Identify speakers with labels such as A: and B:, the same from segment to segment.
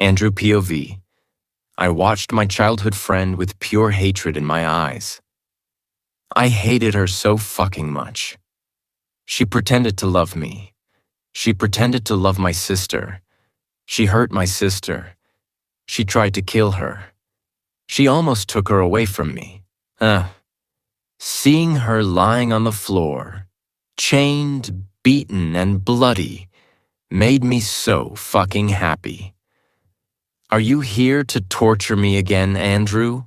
A: Andrew POV. I watched my childhood friend with pure hatred in my eyes. I hated her so fucking much. She pretended to love me. She pretended to love my sister. She hurt my sister. She tried to kill her. She almost took her away from me. Seeing her lying on the floor, chained, beaten, and bloody, made me so fucking happy. "Are you here to torture me again, Andrew?"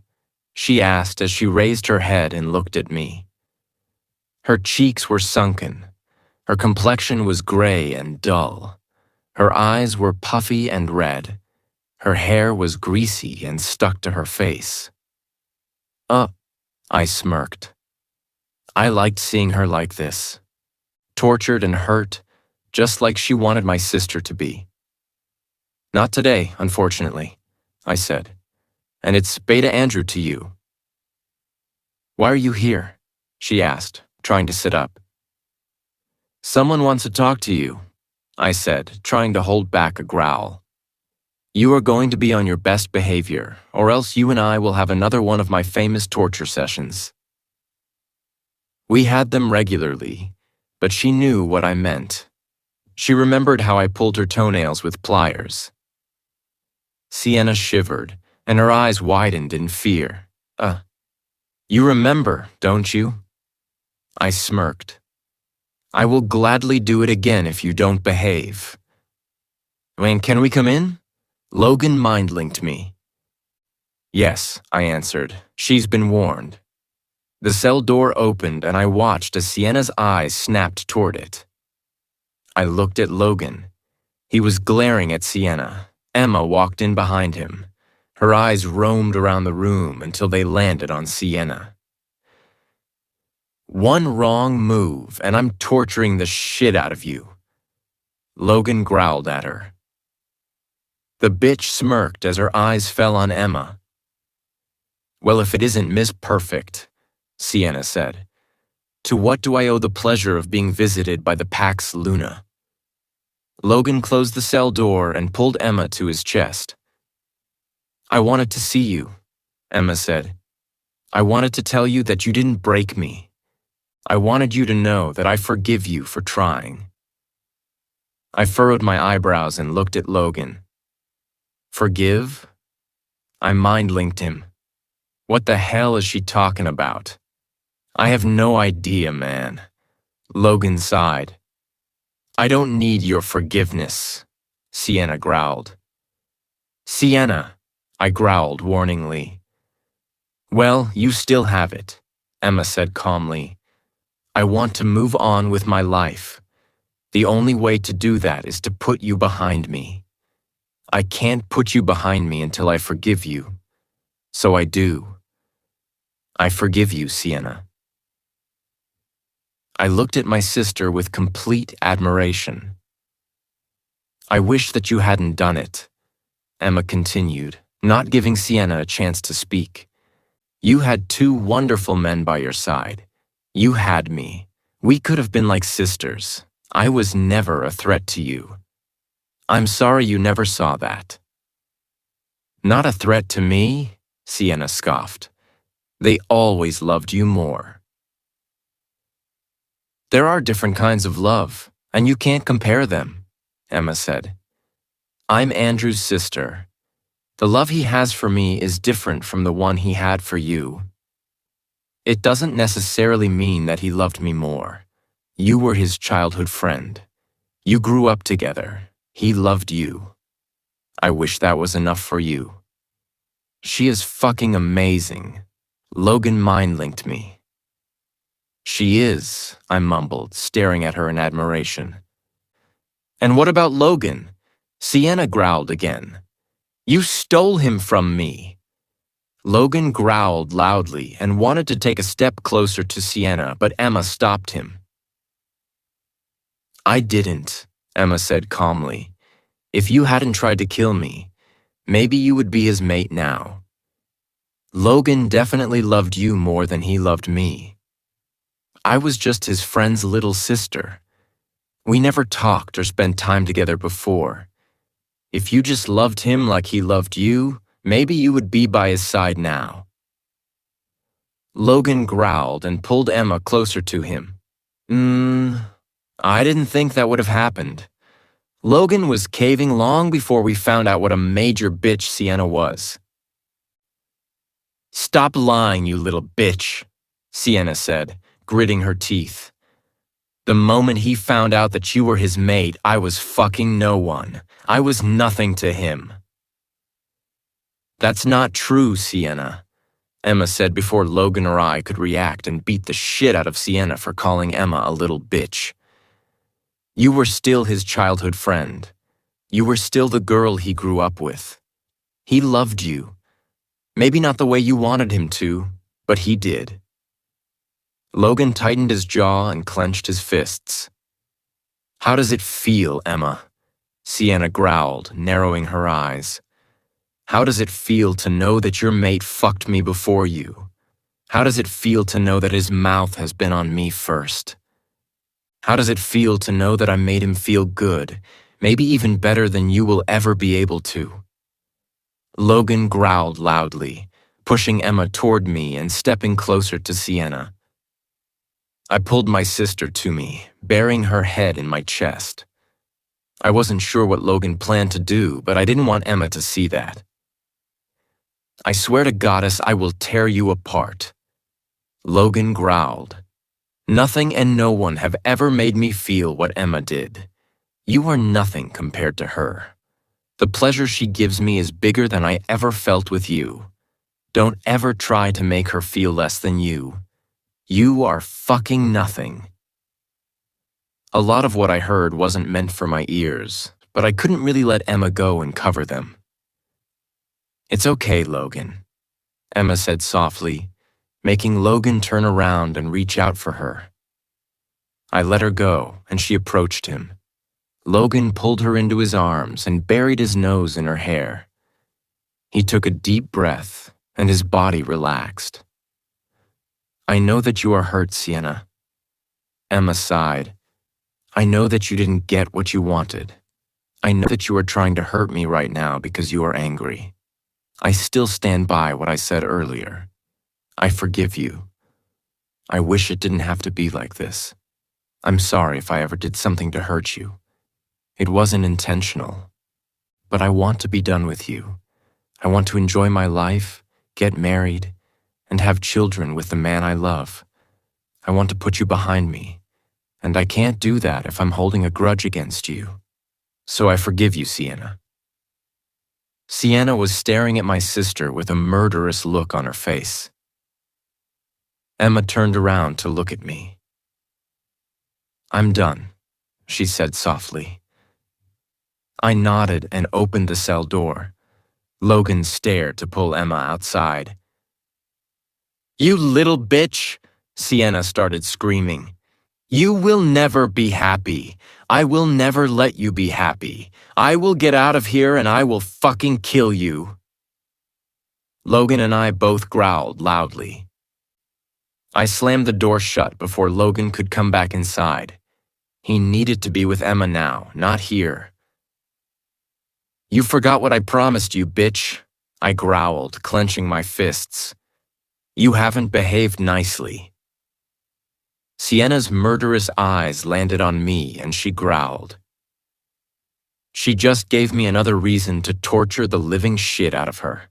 A: she asked as she raised her head and looked at me. Her cheeks were sunken. Her complexion was gray and dull. Her eyes were puffy and red. Her hair was greasy and stuck to her face. I smirked. I liked seeing her like this, tortured and hurt, just like she wanted my sister to be. "Not today, unfortunately," I said, "and it's Beta Andrew to you." "Why are you here?" she asked, trying to sit up. "Someone wants to talk to you," I said, trying to hold back a growl. "You are going to be on your best behavior, or else you and I will have another one of my famous torture sessions." We had them regularly, but she knew what I meant. She remembered how I pulled her toenails with pliers. Sienna shivered, and her eyes widened in fear. You remember, don't you?" I smirked. "I will gladly do it again if you don't behave." "Wayne, can we come in?" Logan mind-linked me. "Yes," I answered. "She's been warned." The cell door opened and I watched as Sienna's eyes snapped toward it. I looked at Logan. He was glaring at Sienna. Emma walked in behind him. Her eyes roamed around the room until they landed on Sienna. "One wrong move and I'm torturing the shit out of you." Logan growled at her. The bitch smirked as her eyes fell on Emma. "Well, if it isn't Miss Perfect," Sienna said. "To what do I owe the pleasure of being visited by the Pax Luna?" Logan closed the cell door and pulled Emma to his chest. "I wanted to see you," Emma said. "I wanted to tell you that you didn't break me. I wanted you to know that I forgive you for trying." I furrowed my eyebrows and looked at Logan. "Forgive?" I mind-linked him. What the hell is she talking about? "I have no idea, man." Logan sighed. "I don't need your forgiveness," Sienna growled. "Sienna," I growled warningly. "Well, you still have it," Emma said calmly. "I want to move on with my life. The only way to do that is to put you behind me. I can't put you behind me until I forgive you. So I do. I forgive you, Sienna." I looked at my sister with complete admiration. "I wish that you hadn't done it," Emma continued, not giving Sienna a chance to speak. "You had two wonderful men by your side. You had me. We could have been like sisters. I was never a threat to you. I'm sorry you never saw that." "Not a threat to me?" Sienna scoffed. "They always loved you more." "There are different kinds of love, and you can't compare them," Emma said. "I'm Andrew's sister. The love he has for me is different from the one he had for you. It doesn't necessarily mean that he loved me more. You were his childhood friend. You grew up together. He loved you. I wish that was enough for you." "She is fucking amazing." Logan mind-linked me. "She is," I mumbled, staring at her in admiration. "And what about Logan?" Sienna growled again. "You stole him from me." Logan growled loudly and wanted to take a step closer to Sienna, but Emma stopped him. "I didn't," Emma said calmly. "If you hadn't tried to kill me, maybe you would be his mate now. Logan definitely loved you more than he loved me. I was just his friend's little sister. We never talked or spent time together before. If you just loved him like he loved you, maybe you would be by his side now. Logan growled and pulled Emma closer to him. I didn't think that would have happened. Logan was caving long before we found out what a major bitch Sienna was. Stop lying, you little bitch, Sienna said, gritting her teeth. The moment he found out that you were his mate, I was fucking no one. I was nothing to him. That's not true, Sienna, Emma said before Logan or I could react and beat the shit out of Sienna for calling Emma a little bitch. You were still his childhood friend. You were still the girl he grew up with. He loved you. Maybe not the way you wanted him to, but he did. Logan tightened his jaw and clenched his fists. How does it feel, Emma? Sienna growled, narrowing her eyes. How does it feel to know that your mate fucked me before you? How does it feel to know that his mouth has been on me first? How does it feel to know that I made him feel good, maybe even better than you will ever be able to? Logan growled loudly, pushing Emma toward me and stepping closer to Sienna. I pulled my sister to me, burying her head in my chest. I wasn't sure what Logan planned to do, but I didn't want Emma to see that. I swear to Goddess, I will tear you apart. Logan growled. Nothing and no one have ever made me feel what Emma did. You are nothing compared to her. The pleasure she gives me is bigger than I ever felt with you. Don't ever try to make her feel less than you. You are fucking nothing. A lot of what I heard wasn't meant for my ears, but I couldn't really let Emma go and cover them. It's okay, Logan, Emma said softly, making Logan turn around and reach out for her. I let her go, and she approached him. Logan pulled her into his arms and buried his nose in her hair. He took a deep breath, and his body relaxed. I know that you are hurt, Sienna. Emma sighed. I know that you didn't get what you wanted. I know that you are trying to hurt me right now because you are angry. I still stand by what I said earlier. I forgive you. I wish it didn't have to be like this. I'm sorry if I ever did something to hurt you. It wasn't intentional. But I want to be done with you. I want to enjoy my life, get married, and have children with the man I love. I want to put you behind me, and I can't do that if I'm holding a grudge against you. So I forgive you, Sienna. Sienna was staring at my sister with a murderous look on her face. Emma turned around to look at me. I'm done, she said softly. I nodded and opened the cell door. Logan stared to pull Emma outside. You little bitch, Sienna started screaming. You will never be happy. I will never let you be happy. I will get out of here and I will fucking kill you. Logan and I both growled loudly. I slammed the door shut before Logan could come back inside. He needed to be with Emma now, not here. You forgot what I promised you, bitch, I growled, clenching my fists. You haven't behaved nicely. Sienna's murderous eyes landed on me and she growled. She just gave me another reason to torture the living shit out of her.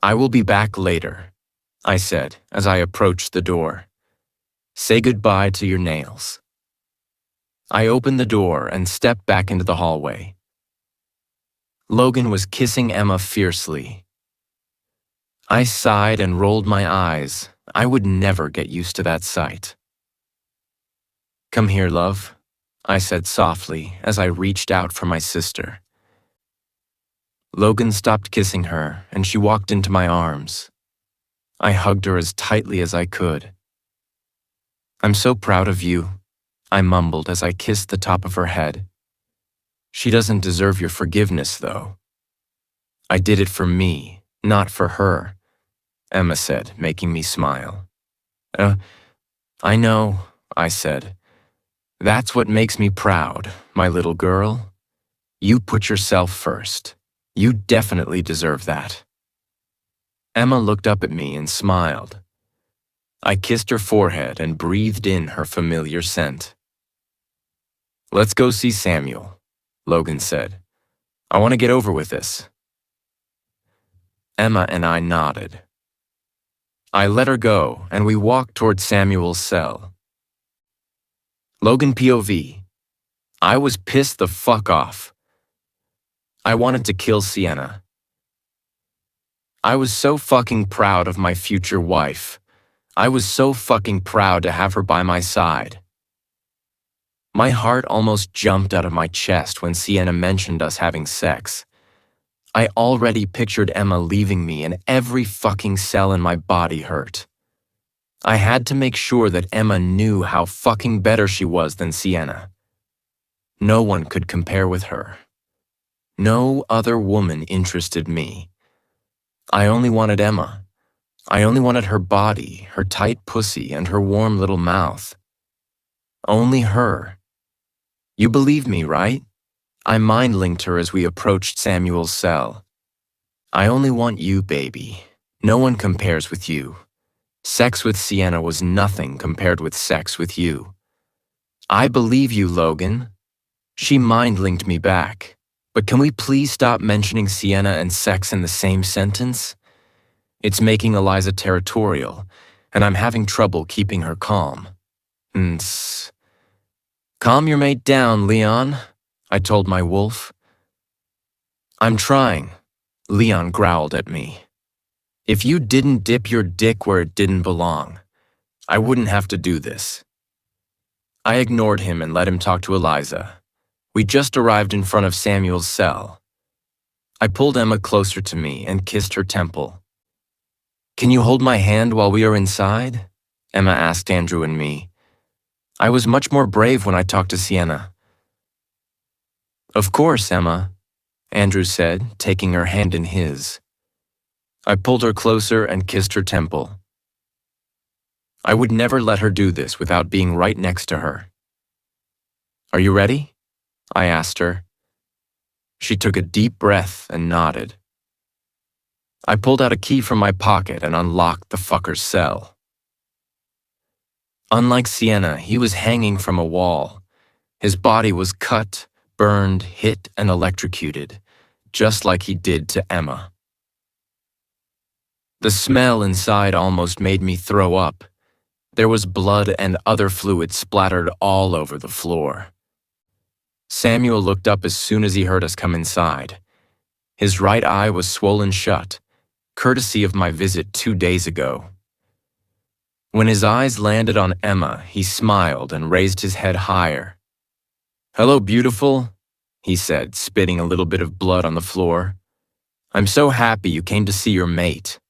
A: I will be back later, I said as I approached the door. Say goodbye to your nails. I opened the door and stepped back into the hallway. Logan was kissing Emma fiercely. I sighed and rolled my eyes. I would never get used to that sight. Come here, love, I said softly as I reached out for my sister. Logan stopped kissing her and she walked into my arms. I hugged her as tightly as I could. I'm so proud of you, I mumbled as I kissed the top of her head. She doesn't deserve your forgiveness, though. I did it for me, not for her, Emma said, making me smile. I know, I said. That's what makes me proud, my little girl. You put yourself first. You definitely deserve that. Emma looked up at me and smiled. I kissed her forehead and breathed in her familiar scent. Let's go see Samuel, Logan said. I want to get over with this. Emma and I nodded. I let her go, and we walked toward Samuel's cell. Logan POV. I was pissed the fuck off. I wanted to kill Sienna. I was so fucking proud of my future wife. I was so fucking proud to have her by my side. My heart almost jumped out of my chest when Sienna mentioned us having sex. I already pictured Emma leaving me and every fucking cell in my body hurt. I had to make sure that Emma knew how fucking better she was than Sienna. No one could compare with her. No other woman interested me. I only wanted Emma. I only wanted her body, her tight pussy, and her warm little mouth. Only her. You believe me, right? I mind-linked her as we approached Samuel's cell. I only want you, baby. No one compares with you. Sex with Sienna was nothing compared with sex with you. I believe you, Logan. She mind-linked me back. But can we please stop mentioning Sienna and sex in the same sentence? It's making Eliza territorial, and I'm having trouble keeping her calm. Calm your mate down, Leon, I told my wolf. I'm trying, Leon growled at me. If you didn't dip your dick where it didn't belong, I wouldn't have to do this. I ignored him and let him talk to Eliza. We just arrived in front of Samuel's cell. I pulled Emma closer to me and kissed her temple. Can you hold my hand while we are inside? Emma asked Andrew and me. I was much more brave when I talked to Sienna. Of course, Emma, Andrew said, taking her hand in his. I pulled her closer and kissed her temple. I would never let her do this without being right next to her. Are you ready? I asked her. She took a deep breath and nodded. I pulled out a key from my pocket and unlocked the fucker's cell. Unlike Sienna, he was hanging from a wall. His body was cut, burned, hit, and electrocuted, just like he did to Emma. The smell inside almost made me throw up. There was blood and other fluid splattered all over the floor. Samuel looked up as soon as he heard us come inside. His right eye was swollen shut, courtesy of my visit 2 days ago. When his eyes landed on Emma, he smiled and raised his head higher. Hello, beautiful, he said, spitting a little bit of blood on the floor. I'm so happy you came to see your mate.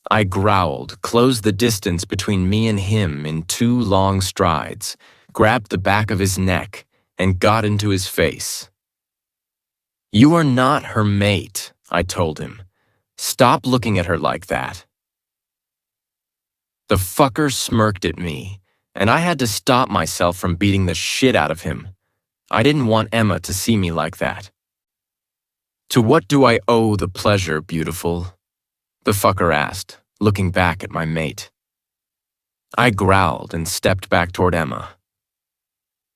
A: I growled, closed the distance between me and him in 2 long strides, grabbed the back of his neck, and got into his face. You are not her mate, I told him. Stop looking at her like that. The fucker smirked at me, and I had to stop myself from beating the shit out of him. I didn't want Emma to see me like that. To what do I owe the pleasure, beautiful? The fucker asked, looking back at my mate. I growled and stepped back toward Emma.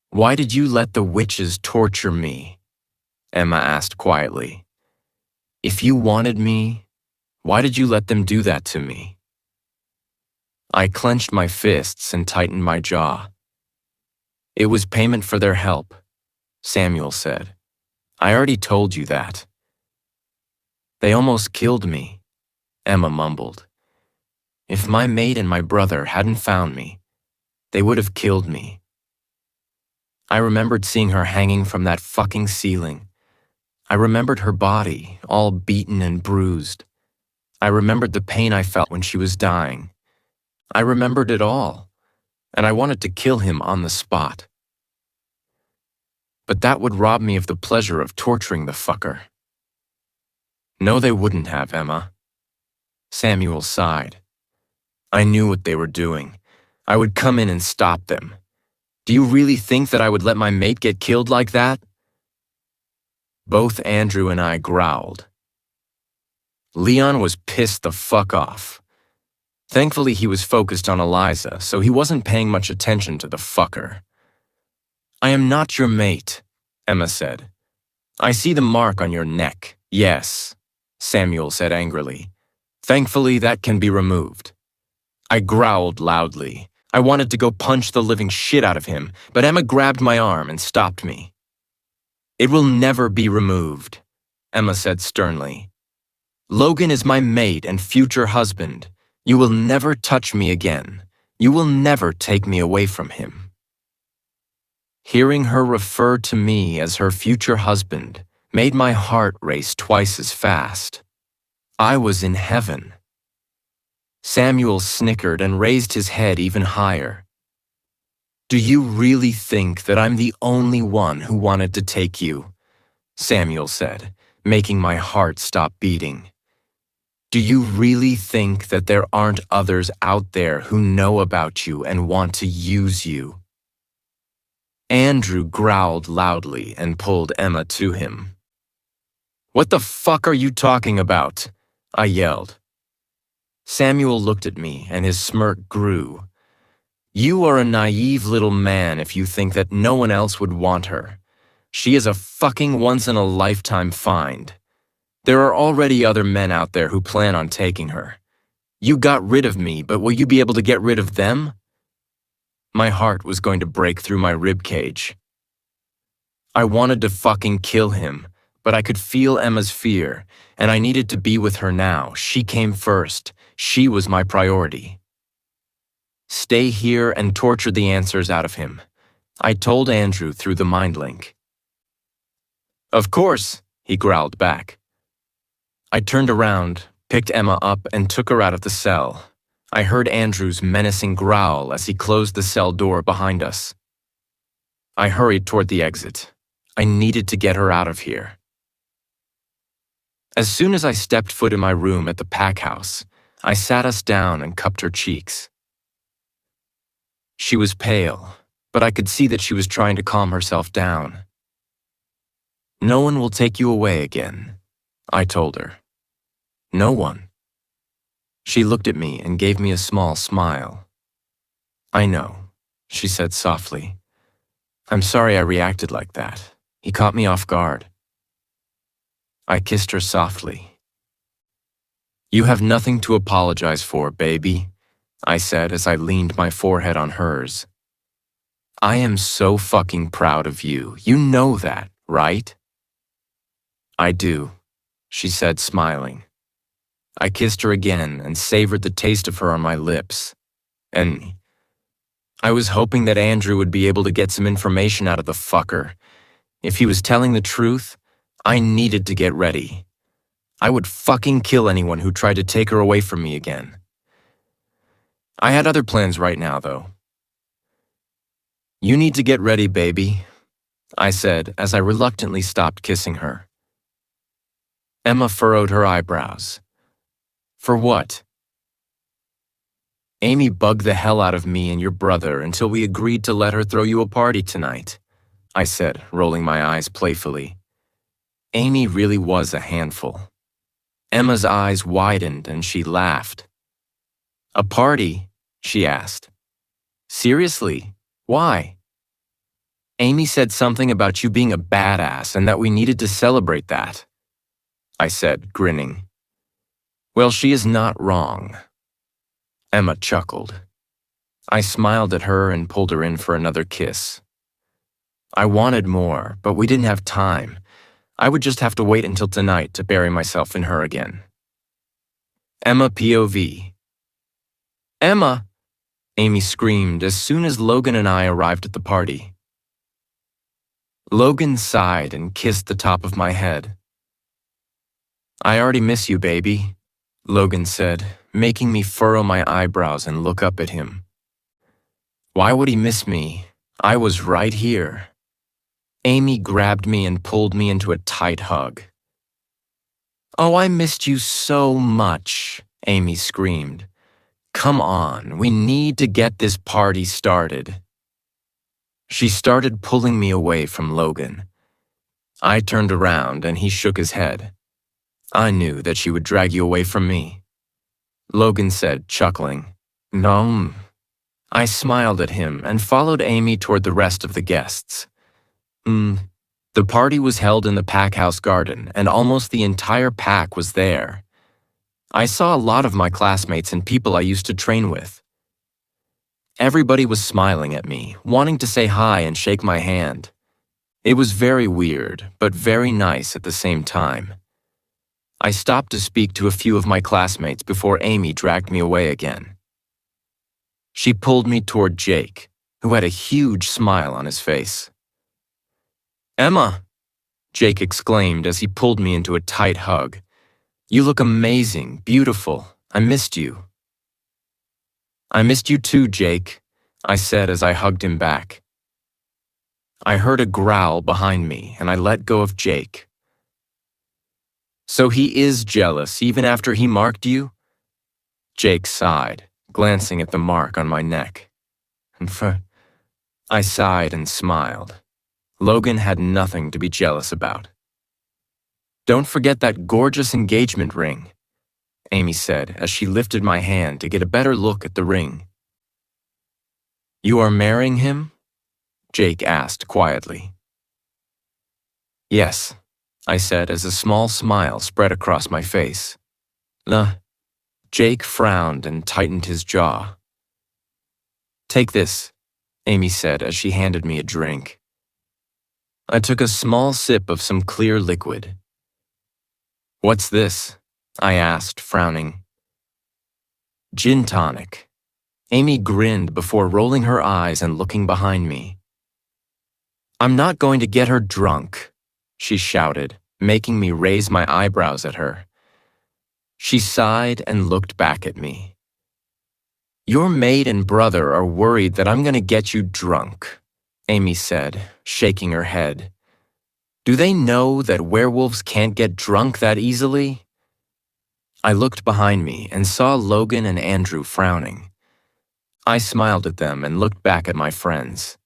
A: Why did you let the witches torture me? Emma asked quietly. If you wanted me, why did you let them do that to me? I clenched my fists and tightened my jaw. It was payment for their help, Samuel said. I already told you that. They almost killed me, Emma mumbled. If my mate and my brother hadn't found me, they would have killed me. I remembered seeing her hanging from that fucking ceiling. I remembered her body, all beaten and bruised. I remembered the pain I felt when she was dying. I remembered it all, and I wanted to kill him on the spot. But that would rob me of the pleasure of torturing the fucker. No, they wouldn't have, Emma. Samuel sighed. I knew what they were doing. I would come in and stop them. Do you really think that I would let my mate get killed like that? Both Andrew and I growled. Leon was pissed the fuck off. Thankfully, he was focused on Eliza, so he wasn't paying much attention to the fucker. I am not your mate, Emma said. I see the mark on your neck. Yes, Samuel said angrily. Thankfully, that can be removed. I growled loudly. I wanted to go punch the living shit out of him, but Emma grabbed my arm and stopped me. It will never be removed, Emma said sternly. Logan is my mate and future husband. You will never touch me again. You will never take me away from him. Hearing her refer to me as her future husband made my heart race twice as fast. I was in heaven. Samuel snickered and raised his head even higher. Do you really think that I'm the only one who wanted to take you? Samuel said, making my heart stop beating. Do you really think that there aren't others out there who know about you and want to use you? Andrew growled loudly and pulled Emma to him. What the fuck are you talking about? I yelled. Samuel looked at me and his smirk grew. You are a naive little man if you think that no one else would want her. She is a fucking once-in-a-lifetime find. There are already other men out there who plan on taking her. You got rid of me, but will you be able to get rid of them? My heart was going to break through my ribcage. I wanted to fucking kill him, but I could feel Emma's fear, and I needed to be with her now. She came first. She was my priority. Stay here and torture the answers out of him, I told Andrew through the mind link. Of course, he growled back. I turned around, picked Emma up, and took her out of the cell. I heard Andrew's menacing growl as he closed the cell door behind us. I hurried toward the exit. I needed to get her out of here. As soon as I stepped foot in my room at the pack house, I sat us down and cupped her cheeks. She was pale, but I could see that she was trying to calm herself down. No one will take you away again, I told her. No one. She looked at me and gave me a small smile. I know, she said softly. I'm sorry I reacted like that. He caught me off guard. I kissed her softly. You have nothing to apologize for, baby, I said as I leaned my forehead on hers. I am so fucking proud of you. You know that, right? I do, she said, smiling. I kissed her again and savored the taste of her on my lips. And I was hoping that Andrew would be able to get some information out of the fucker. If he was telling the truth, I needed to get ready. I would fucking kill anyone who tried to take her away from me again. I had other plans right now, though. You need to get ready, baby, I said as I reluctantly stopped kissing her. Emma furrowed her eyebrows. For what? Amy bugged the hell out of me and your brother until we agreed to let her throw you a party tonight, I said, rolling my eyes playfully. Amy really was a handful. Emma's eyes widened and she laughed. A party? She asked. Seriously? Why? Amy said something about you being a badass and that we needed to celebrate that, I said, grinning. Well, she is not wrong. Emma chuckled. I smiled at her and pulled her in for another kiss. I wanted more, but we didn't have time. I would just have to wait until tonight to bury myself in her again. Emma POV. Emma! Amy screamed as soon as Logan and I arrived at the party. Logan sighed and kissed the top of my head. I already miss you, baby, Logan said, making me furrow my eyebrows and look up at him. Why would he miss me? I was right here. Amy grabbed me and pulled me into a tight hug. Oh, I missed you so much, Amy screamed. Come on, we need to get this party started. She started pulling me away from Logan. I turned around and he shook his head. I knew that she would drag you away from me. Logan said, chuckling. No. I smiled at him and followed Amy toward the rest of the guests. The party was held in the pack house garden, and almost the entire pack was there. I saw a lot of my classmates and people I used to train with. Everybody was smiling at me, wanting to say hi and shake my hand. It was very weird, but very nice at the same time. I stopped to speak to a few of my classmates before Amy dragged me away again. She pulled me toward Jake, who had a huge smile on his face. "Emma," Jake exclaimed as he pulled me into a tight hug. "You look amazing, beautiful. I missed you." "I missed you too, Jake," I said as I hugged him back. I heard a growl behind me and I let go of Jake. "So he is jealous even after he marked you?" Jake sighed, glancing at the mark on my neck. I sighed and smiled. Logan had nothing to be jealous about. "Don't forget that gorgeous engagement ring," Amy said as she lifted my hand to get a better look at the ring. "You are marrying him?" Jake asked quietly. "Yes," I said as a small smile spread across my face. Jake frowned and tightened his jaw. "Take this," Amy said as she handed me a drink. I took a small sip of some clear liquid. "What's this?" I asked, frowning. "Gin tonic." Amy grinned before rolling her eyes and looking behind me. "I'm not going to get her drunk," she shouted, making me raise my eyebrows at her. She sighed and looked back at me. "Your maid and brother are worried that I'm going to get you drunk," Amy said, shaking her head. "Do they know that werewolves can't get drunk that easily?" I looked behind me and saw Logan and Andrew frowning. I smiled at them and looked back at my friends.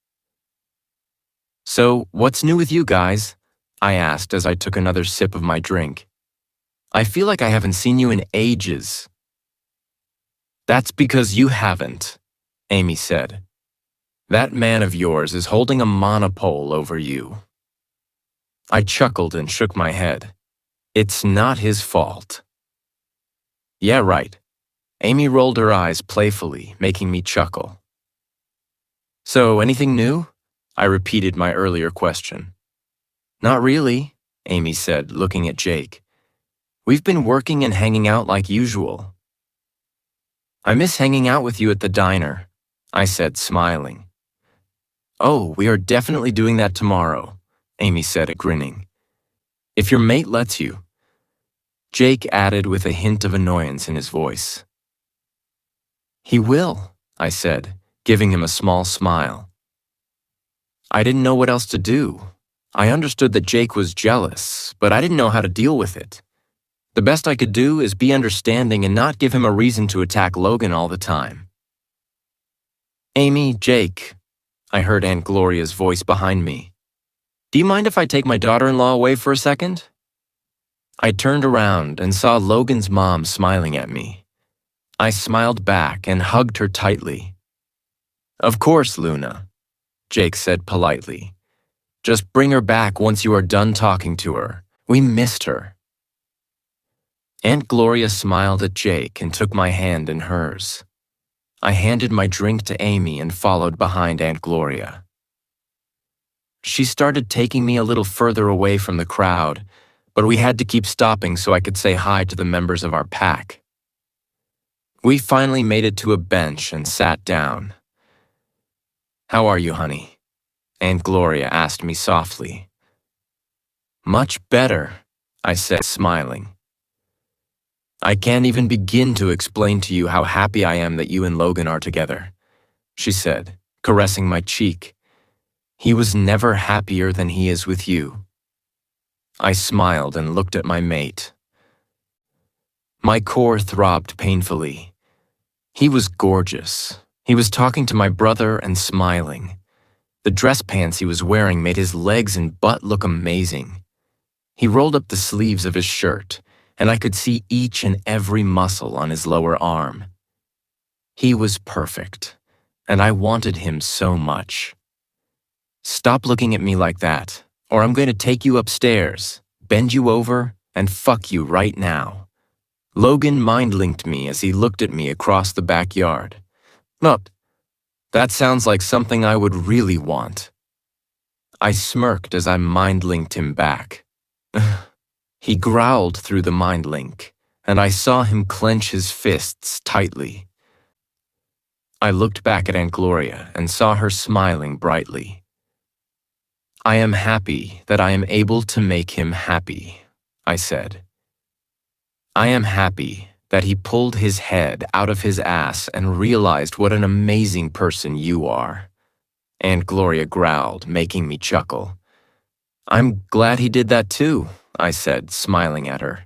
A: "So, what's new with you guys?" I asked as I took another sip of my drink. "I feel like I haven't seen you in ages." "That's because you haven't," Amy said. "That man of yours is holding a monopole over you." I chuckled and shook my head. "It's not his fault." "Yeah, right." Amy rolled her eyes playfully, making me chuckle. "So, anything new?" I repeated my earlier question. "Not really," Amy said, looking at Jake. "We've been working and hanging out like usual." "I miss hanging out with you at the diner," I said, smiling. "Oh, we are definitely doing that tomorrow," Amy said, grinning. "If your mate lets you." Jake added with a hint of annoyance in his voice. "He will," I said, giving him a small smile. I didn't know what else to do. I understood that Jake was jealous, but I didn't know how to deal with it. The best I could do is be understanding and not give him a reason to attack Logan all the time. "Amy, Jake," I heard Aunt Gloria's voice behind me. "Do you mind if I take my daughter-in-law away for a second?" I turned around and saw Logan's mom smiling at me. I smiled back and hugged her tightly. "Of course, Luna," Jake said politely. "Just bring her back once you are done talking to her. We missed her." Aunt Gloria smiled at Jake and took my hand in hers. I handed my drink to Amy and followed behind Aunt Gloria. She started taking me a little further away from the crowd, but we had to keep stopping so I could say hi to the members of our pack. We finally made it to a bench and sat down. "How are you, honey?" Aunt Gloria asked me softly. "Much better," I said, smiling. "I can't even begin to explain to you how happy I am that you and Logan are together," she said, caressing my cheek. "He was never happier than he is with you." I smiled and looked at my mate. My core throbbed painfully. He was gorgeous. He was talking to my brother and smiling. The dress pants he was wearing made his legs and butt look amazing. He rolled up the sleeves of his shirt, and I could see each and every muscle on his lower arm. He was perfect, and I wanted him so much. "Stop looking at me like that, or I'm going to take you upstairs, bend you over, and fuck you right now." Logan mind-linked me as he looked at me across the backyard. "Look, that sounds like something I would really want." I smirked as I mind-linked him back. He growled through the mind link, and I saw him clench his fists tightly. I looked back at Aunt Gloria and saw her smiling brightly. "I am happy that I am able to make him happy," I said. "I am happy that he pulled his head out of his ass and realized what an amazing person you are." Aunt Gloria growled, making me chuckle. "I'm glad he did that too," I said, smiling at her.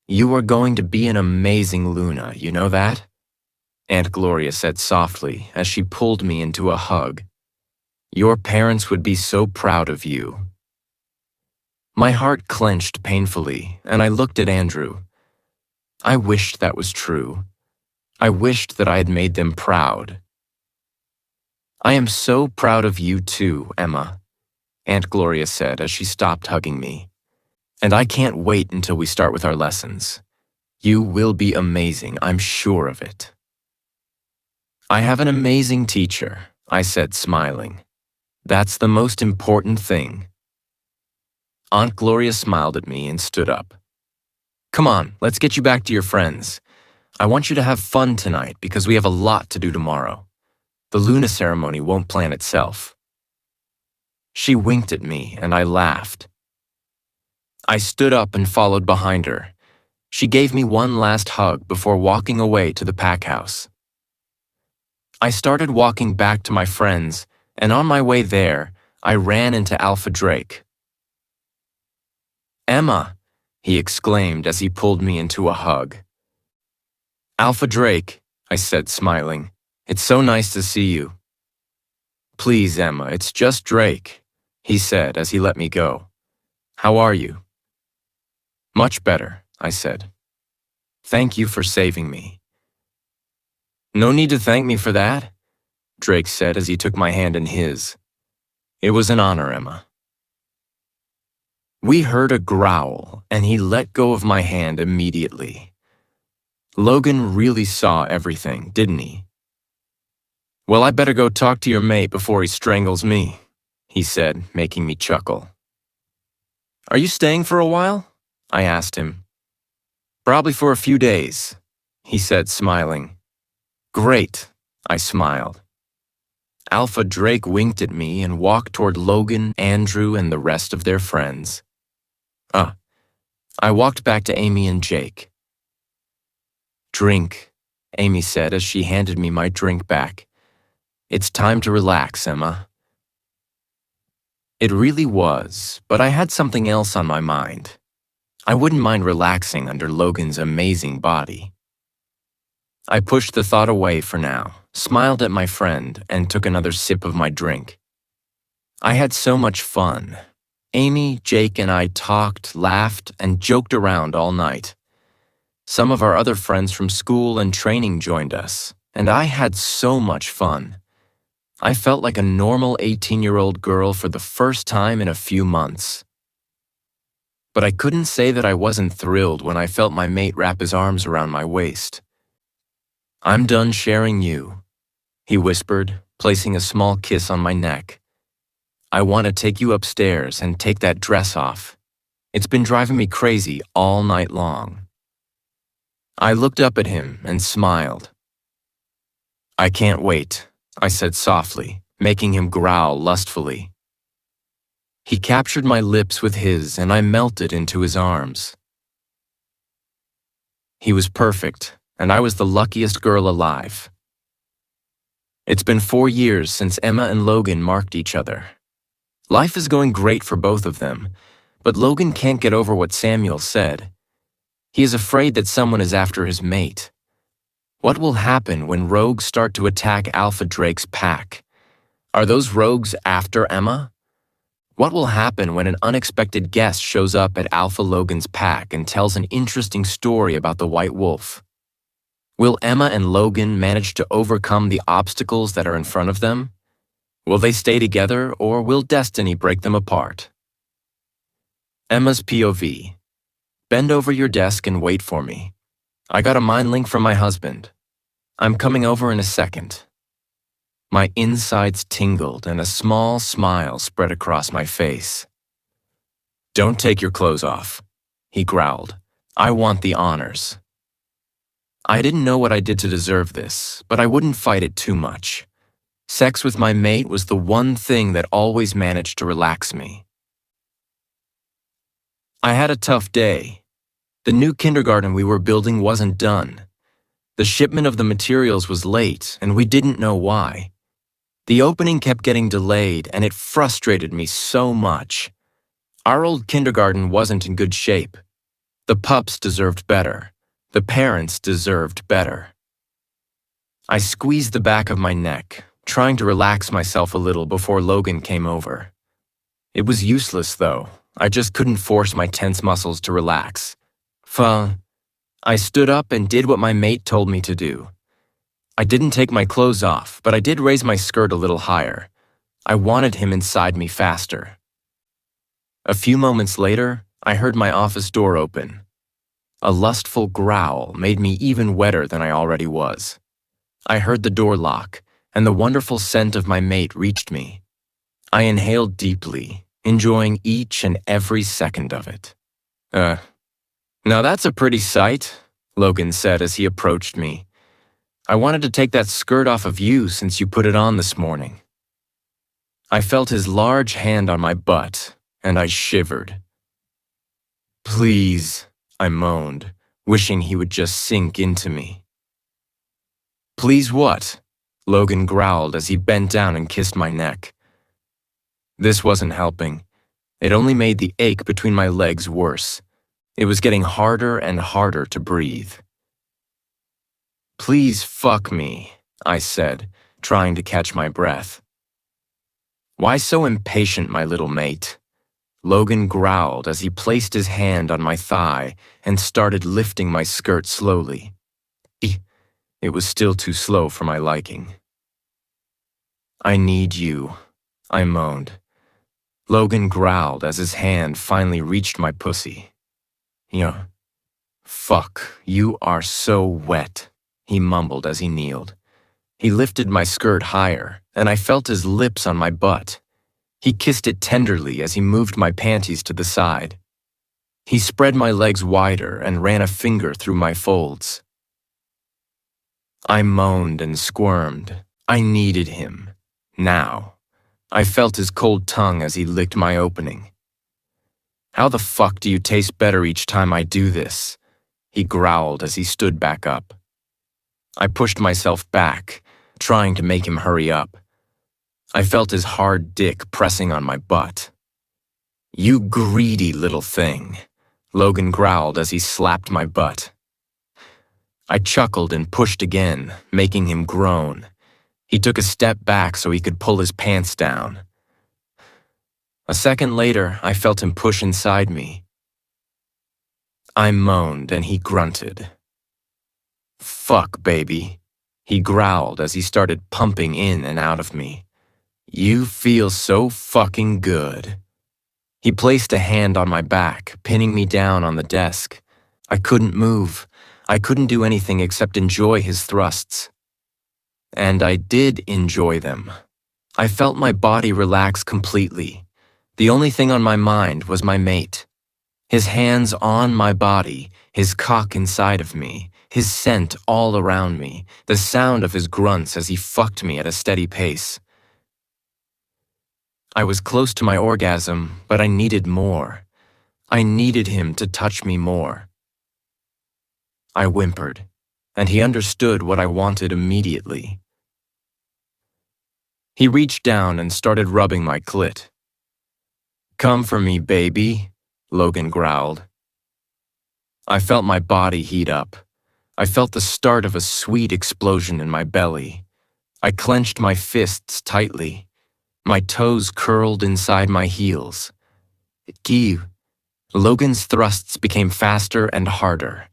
A: "You are going to be an amazing Luna, you know that?" Aunt Gloria said softly as she pulled me into a hug. "Your parents would be so proud of you." My heart clenched painfully, and I looked at Andrew. I wished that was true. I wished that I had made them proud. "I am so proud of you too, Emma," Aunt Gloria said as she stopped hugging me. "And I can't wait until we start with our lessons. You will be amazing, I'm sure of it." "I have an amazing teacher," I said, smiling. "That's the most important thing." Aunt Gloria smiled at me and stood up. "Come on, let's get you back to your friends. I want you to have fun tonight because we have a lot to do tomorrow. The Luna ceremony won't plan itself." She winked at me, and I laughed. I stood up and followed behind her. She gave me one last hug before walking away to the pack house. I started walking back to my friends, and on my way there, I ran into Alpha Drake. "Emma," he exclaimed as he pulled me into a hug. "Alpha Drake," I said, smiling. "It's so nice to see you." "Please, Emma, it's just Drake," he said as he let me go. "How are you?" "Much better," I said. "Thank you for saving me." "No need to thank me for that," Drake said as he took my hand in his. "It was an honor, Emma." We heard a growl, and he let go of my hand immediately. Logan really saw everything, didn't he? "Well, I better go talk to your mate before he strangles me," he said, making me chuckle. "Are you staying for a while?" I asked him. "Probably for a few days," he said, smiling. "Great," I smiled. Alpha Drake winked at me and walked toward Logan, Andrew, and the rest of their friends. I walked back to Amy and Jake. "Drink," Amy said as she handed me my drink back. "It's time to relax, Emma." It really was, but I had something else on my mind. I wouldn't mind relaxing under Logan's amazing body. I pushed the thought away for now, smiled at my friend, and took another sip of my drink. I had so much fun. Amy, Jake, and I talked, laughed, and joked around all night. Some of our other friends from school and training joined us, and I had so much fun. I felt like a normal 18-year-old girl for the first time in a few months. But I couldn't say that I wasn't thrilled when I felt my mate wrap his arms around my waist. "I'm done sharing you," he whispered, placing a small kiss on my neck. "I want to take you upstairs and take that dress off. It's been driving me crazy all night long." I looked up at him and smiled. "I can't wait," I said softly, making him growl lustfully. He captured my lips with his, and I melted into his arms. He was perfect, and I was the luckiest girl alive. It's been 4 years since Emma and Logan marked each other. Life is going great for both of them, but Logan can't get over what Samuel said. He is afraid that someone is after his mate. What will happen when rogues start to attack Alpha Drake's pack? Are those rogues after Emma? What will happen when an unexpected guest shows up at Alpha Logan's pack and tells an interesting story about the White Wolf? Will Emma and Logan manage to overcome the obstacles that are in front of them? Will they stay together, or will destiny break them apart? Emma's POV. Bend over your desk and wait for me. I got a mind link from my husband. I'm coming over in a second. My insides tingled and a small smile spread across my face. Don't take your clothes off, he growled. I want the honors. I didn't know what I did to deserve this, but I wouldn't fight it too much. Sex with my mate was the one thing that always managed to relax me. I had a tough day. The new kindergarten we were building wasn't done. The shipment of the materials was late, and we didn't know why. The opening kept getting delayed, and it frustrated me so much. Our old kindergarten wasn't in good shape. The pups deserved better. The parents deserved better. I squeezed the back of my neck, trying to relax myself a little before Logan came over. It was useless, though. I just couldn't force my tense muscles to relax. I stood up and did what my mate told me to do. I didn't take my clothes off, but I did raise my skirt a little higher. I wanted him inside me faster. A few moments later, I heard my office door open. A lustful growl made me even wetter than I already was. I heard the door lock, and the wonderful scent of my mate reached me. I inhaled deeply, enjoying each and every second of it. Now that's a pretty sight, Logan said as he approached me. I wanted to take that skirt off of you since you put it on this morning. I felt his large hand on my butt, and I shivered. Please, I moaned, wishing he would just sink into me. Please what? Logan growled as he bent down and kissed my neck. This wasn't helping. It only made the ache between my legs worse. It was getting harder and harder to breathe. Please fuck me, I said, trying to catch my breath. Why so impatient, my little mate? Logan growled as he placed his hand on my thigh and started lifting my skirt slowly. It was still too slow for my liking. I need you, I moaned. Logan growled as his hand finally reached my pussy. Yeah. Fuck, you are so wet, he mumbled as he kneeled. He lifted my skirt higher, and I felt his lips on my butt. He kissed it tenderly as he moved my panties to the side. He spread my legs wider and ran a finger through my folds. I moaned and squirmed. I needed him. Now. I felt his cold tongue as he licked my opening. How the fuck do you taste better each time I do this? He growled as he stood back up. I pushed myself back, trying to make him hurry up. I felt his hard dick pressing on my butt. You greedy little thing, Logan growled as he slapped my butt. I chuckled and pushed again, making him groan. He took a step back so he could pull his pants down. A second later, I felt him push inside me. I moaned and he grunted. Fuck, baby, he growled as he started pumping in and out of me. You feel so fucking good. He placed a hand on my back, pinning me down on the desk. I couldn't move. I couldn't do anything except enjoy his thrusts. And I did enjoy them. I felt my body relax completely. The only thing on my mind was my mate. His hands on my body, his cock inside of me, his scent all around me, the sound of his grunts as he fucked me at a steady pace. I was close to my orgasm, but I needed more. I needed him to touch me more. I whimpered, and he understood what I wanted immediately. He reached down and started rubbing my clit. Come for me, baby, Logan growled. I felt my body heat up. I felt the start of a sweet explosion in my belly. I clenched my fists tightly. My toes curled inside my heels. Gee, Logan's thrusts became faster and harder.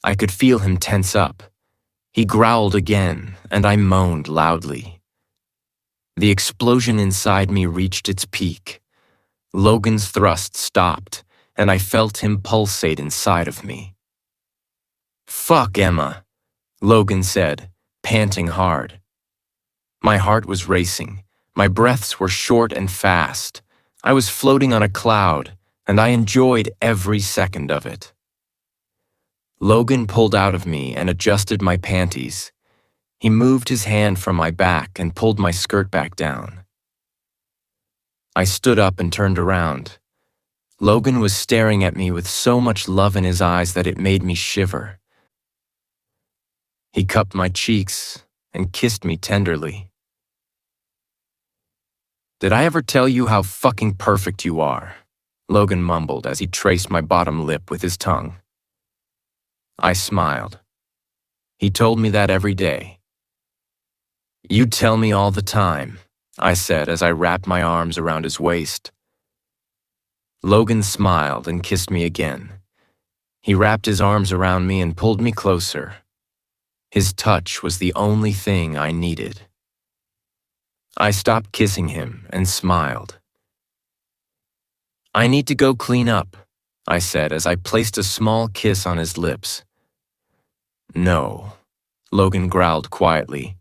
A: I could feel him tense up. He growled again, and I moaned loudly. The explosion inside me reached its peak. Logan's thrust stopped, and I felt him pulsate inside of me. "Fuck, Emma," Logan said, panting hard. My heart was racing. My breaths were short and fast. I was floating on a cloud, and I enjoyed every second of it. Logan pulled out of me and adjusted my panties. He moved his hand from my back and pulled my skirt back down. I stood up and turned around. Logan was staring at me with so much love in his eyes that it made me shiver. He cupped my cheeks and kissed me tenderly. "Did I ever tell you how fucking perfect you are?" Logan mumbled as he traced my bottom lip with his tongue. I smiled. He told me that every day. "You tell me all the time," I said as I wrapped my arms around his waist. Logan smiled and kissed me again. He wrapped his arms around me and pulled me closer. His touch was the only thing I needed. I stopped kissing him and smiled. "I need to go clean up," I said as I placed a small kiss on his lips. "No," Logan growled quietly.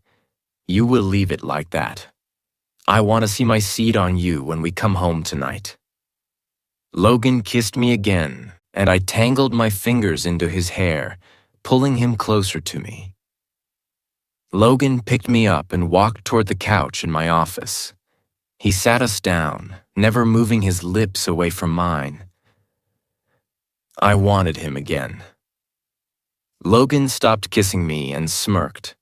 A: "You will leave it like that. I want to see my seed on you when we come home tonight." Logan kissed me again, and I tangled my fingers into his hair, pulling him closer to me. Logan picked me up and walked toward the couch in my office. He sat us down, never moving his lips away from mine. I wanted him again. Logan stopped kissing me and smirked.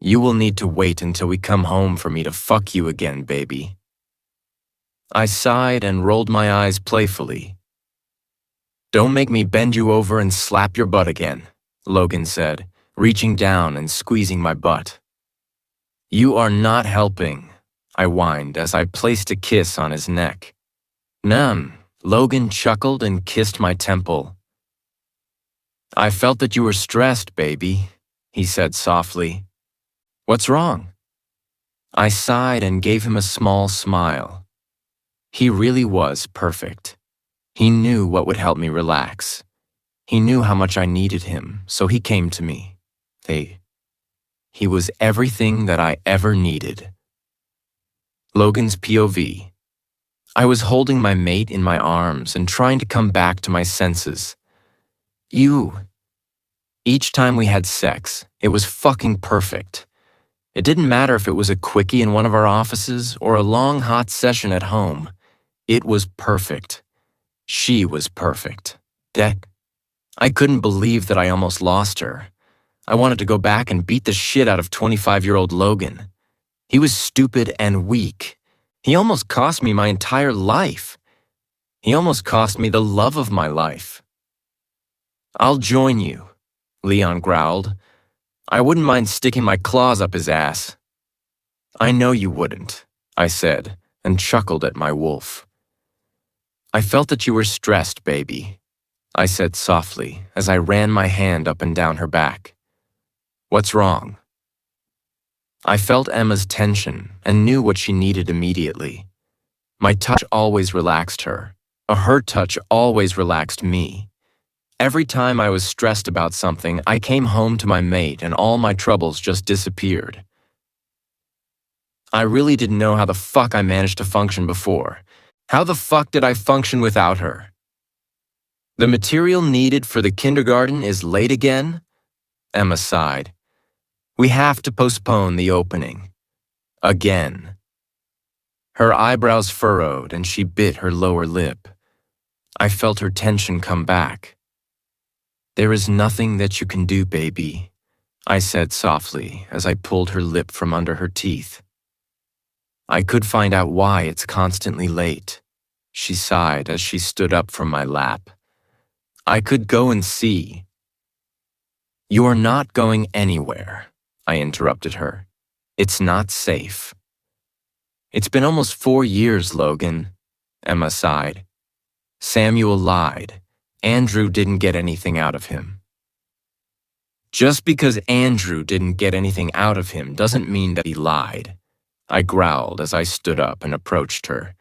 A: "You will need to wait until we come home for me to fuck you again, baby." I sighed and rolled my eyes playfully. "Don't make me bend you over and slap your butt again," Logan said, reaching down and squeezing my butt. "You are not helping," I whined as I placed a kiss on his neck. "Numb," Logan chuckled and kissed my temple. "I felt that you were stressed, baby," he said softly. "What's wrong?" I sighed and gave him a small smile. He really was perfect. He knew what would help me relax. He knew how much I needed him, so he came to me. He was everything that I ever needed. Logan's POV. I was holding my mate in my arms and trying to come back to my senses. Each time we had sex, it was fucking perfect. It didn't matter if it was a quickie in one of our offices or a long hot session at home. It was perfect. She was perfect. I couldn't believe that I almost lost her. I wanted to go back and beat the shit out of 25-year-old Logan. He was stupid and weak. He almost cost me my entire life. He almost cost me the love of my life. "I'll join you," Leon growled. "I wouldn't mind sticking my claws up his ass." "I know you wouldn't," I said, and chuckled at my wolf. "I felt that you were stressed, baby," I said softly as I ran my hand up and down her back. "What's wrong?" I felt Emma's tension and knew what she needed immediately. My touch always relaxed her. Her touch always relaxed me. Every time I was stressed about something, I came home to my mate and all my troubles just disappeared. I really didn't know how the fuck I managed to function before. How the fuck did I function without her? "The material needed for the kindergarten is late again?" Emma sighed. "We have to postpone the opening. Again." Her eyebrows furrowed and she bit her lower lip. I felt her tension come back. "There is nothing that you can do, baby," I said softly as I pulled her lip from under her teeth. "I could find out why it's constantly late," she sighed as she stood up from my lap. "I could go and see." "You are not going anywhere," I interrupted her. "It's not safe." It's been almost 4 years, Logan, Emma sighed. Samuel lied. Andrew didn't get anything out of him. Just because Andrew didn't get anything out of him doesn't mean that he lied, I growled as I stood up and approached her.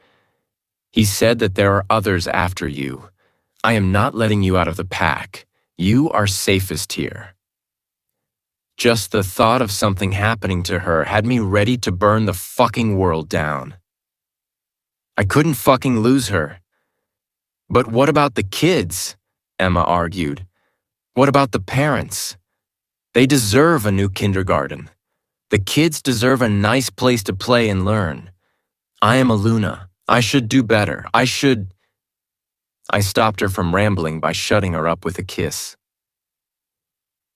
A: He said that there are others after you. I am not letting you out of the pack. You are safest here. Just the thought of something happening to her had me ready to burn the fucking world down. I couldn't fucking lose her. But what about the kids? Emma argued. What about the parents? They deserve a new kindergarten. The kids deserve a nice place to play and learn. I am a Luna. I should do better. I stopped her from rambling by shutting her up with a kiss.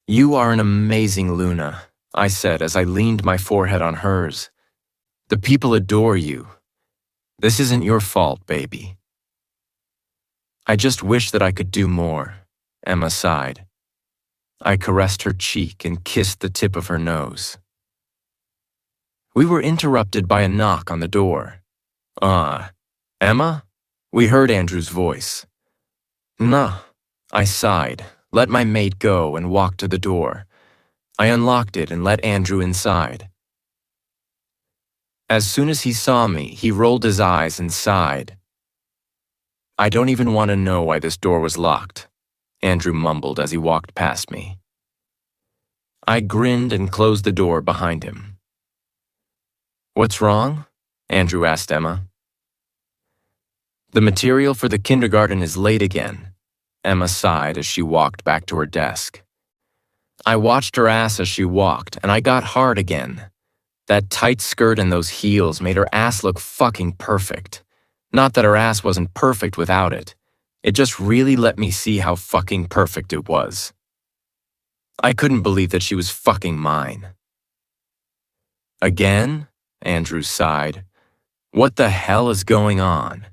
A: You are an amazing Luna, I said as I leaned my forehead on hers. The people adore you. This isn't your fault, baby. I just wish that I could do more, Emma sighed. I caressed her cheek and kissed the tip of her nose. We were interrupted by a knock on the door. Emma? We heard Andrew's voice. Nah, I sighed, let my mate go and walked to the door. I unlocked it and let Andrew inside. As soon as he saw me, he rolled his eyes and sighed. I don't even want to know why this door was locked, Andrew mumbled as he walked past me. I grinned and closed the door behind him. What's wrong? Andrew asked Emma. The material for the kindergarten is late again, Emma sighed as she walked back to her desk. I watched her ass as she walked, and I got hard again. That tight skirt and those heels made her ass look fucking perfect. Not that her ass wasn't perfect without it. It just really let me see how fucking perfect it was. I couldn't believe that she was fucking mine. Again? Andrew sighed. What the hell is going on?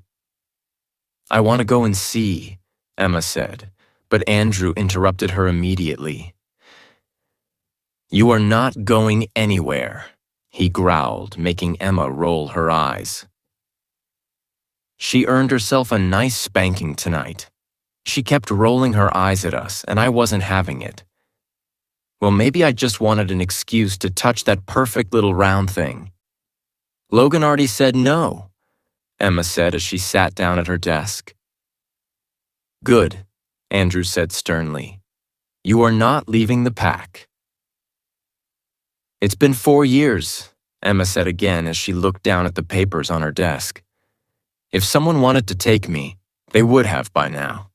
A: I want to go and see, Emma said, but Andrew interrupted her immediately. You are not going anywhere, he growled, making Emma roll her eyes. She earned herself a nice spanking tonight. She kept rolling her eyes at us, and I wasn't having it. Well, maybe I just wanted an excuse to touch that perfect little round thing. Logan already said no, Emma said as she sat down at her desk. Good, Andrew said sternly. You are not leaving the pack. It's been 4 years, Emma said again as she looked down at the papers on her desk. If someone wanted to take me, they would have by now.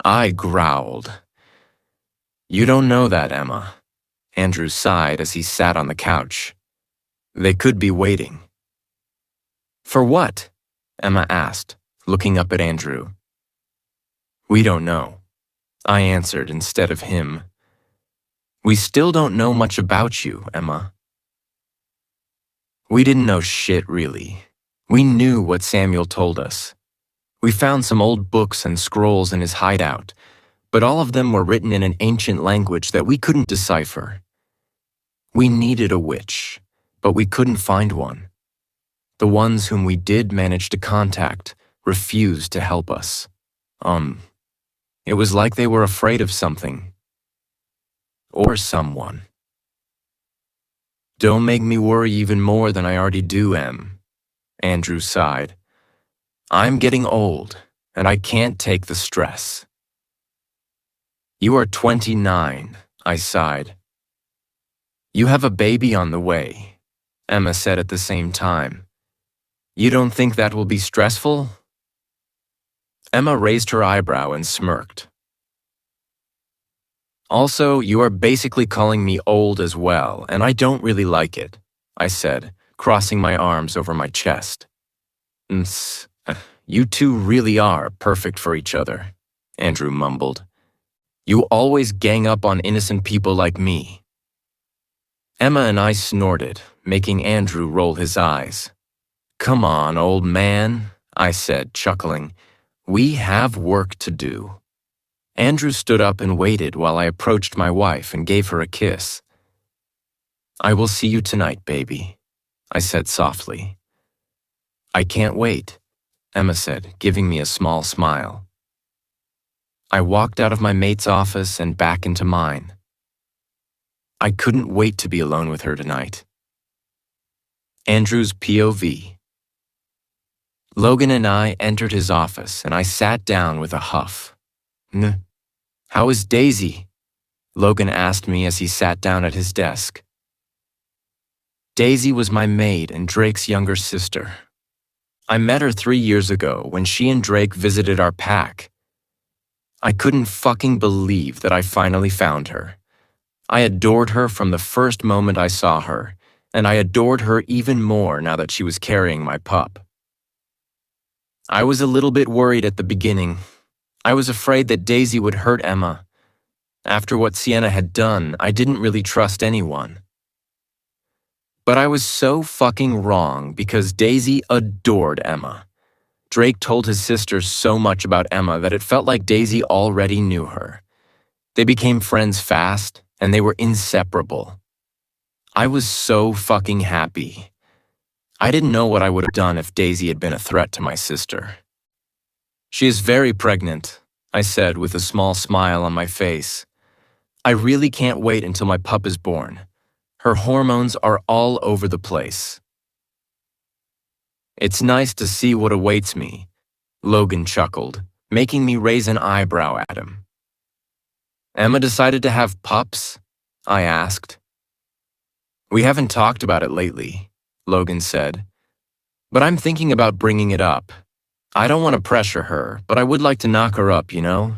A: I growled. You don't know that, Emma. Andrew sighed as he sat on the couch. They could be waiting. For what? Emma asked, looking up at Andrew. We don't know, I answered instead of him. We still don't know much about you, Emma. We didn't know shit, really. We knew what Samuel told us. We found some old books and scrolls in his hideout, but all of them were written in an ancient language that we couldn't decipher. We needed a witch, but we couldn't find one. The ones whom we did manage to contact refused to help us. It was like they were afraid of something. Or someone. Don't make me worry even more than I already do, Em. Andrew sighed. I'm getting old, and I can't take the stress. You are 29, I sighed. You have a baby on the way, Emma said at the same time. You don't think that will be stressful? Emma raised her eyebrow and smirked. Also, you are basically calling me old as well, and I don't really like it, I said, crossing my arms over my chest. You two really are perfect for each other, Andrew mumbled. You always gang up on innocent people like me. Emma and I snorted, making Andrew roll his eyes. Come on, old man, I said, chuckling. We have work to do. Andrew stood up and waited while I approached my wife and gave her a kiss. I will see you tonight, baby, I said softly. I can't wait, Emma said, giving me a small smile. I walked out of my mate's office and back into mine. I couldn't wait to be alone with her tonight. Andrew's POV. Logan and I entered his office, and I sat down with a huff. How is Daisy? Logan asked me as he sat down at his desk. Daisy was my maid and Drake's younger sister. I met her 3 years ago when she and Drake visited our pack. I couldn't fucking believe that I finally found her. I adored her from the first moment I saw her, and I adored her even more now that she was carrying my pup. I was a little bit worried at the beginning. I was afraid that Daisy would hurt Emma. After what Sienna had done, I didn't really trust anyone. But I was so fucking wrong because Daisy adored Emma. Drake told his sister so much about Emma that it felt like Daisy already knew her. They became friends fast, and they were inseparable. I was so fucking happy. I didn't know what I would have done if Daisy had been a threat to my sister. She is very pregnant, I said with a small smile on my face. I really can't wait until my pup is born. Her hormones are all over the place. It's nice to see what awaits me, Logan chuckled, making me raise an eyebrow at him. Emma decided to have pups? I asked. We haven't talked about it lately, Logan said. But I'm thinking about bringing it up. I don't want to pressure her, but I would like to knock her up, you know?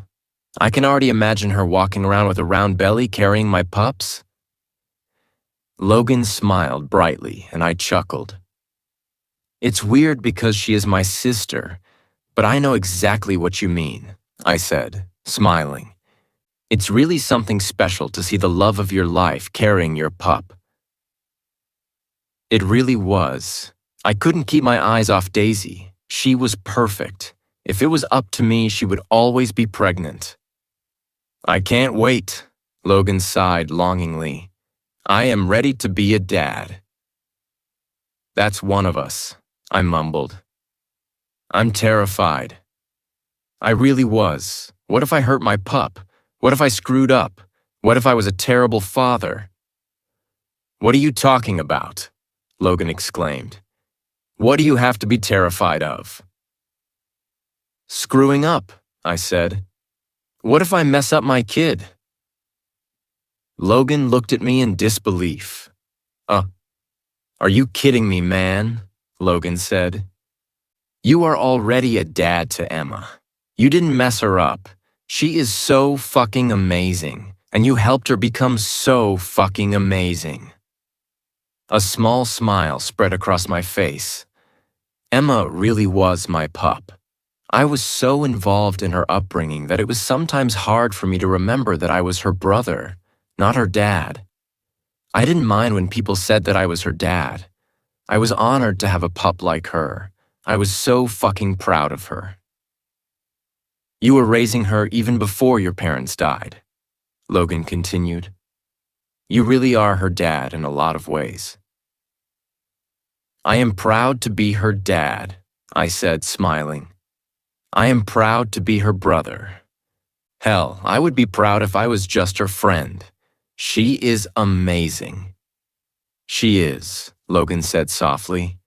A: I can already imagine her walking around with a round belly carrying my pups. Logan smiled brightly, and I chuckled. It's weird because she is my sister, but I know exactly what you mean, I said, smiling. It's really something special to see the love of your life carrying your pup. It really was. I couldn't keep my eyes off Daisy. She was perfect. If it was up to me, she would always be pregnant. I can't wait, Logan sighed longingly. I am ready to be a dad. That's one of us, I mumbled. I'm terrified. I really was. What if I hurt my pup? What if I screwed up? What if I was a terrible father? What are you talking about? Logan exclaimed. What do you have to be terrified of? Screwing up, I said. What if I mess up my kid? Logan looked at me in disbelief. Are you kidding me, man? Logan said. You are already a dad to Emma. You didn't mess her up. She is so fucking amazing, and you helped her become so fucking amazing. A small smile spread across my face. Emma really was my pup. I was so involved in her upbringing that it was sometimes hard for me to remember that I was her brother, not her dad. I didn't mind when people said that I was her dad. I was honored to have a pup like her. I was so fucking proud of her. You were raising her even before your parents died, Logan continued. You really are her dad in a lot of ways. I am proud to be her dad, I said, smiling. I am proud to be her brother. Hell, I would be proud if I was just her friend. She is amazing. She is, Logan said softly.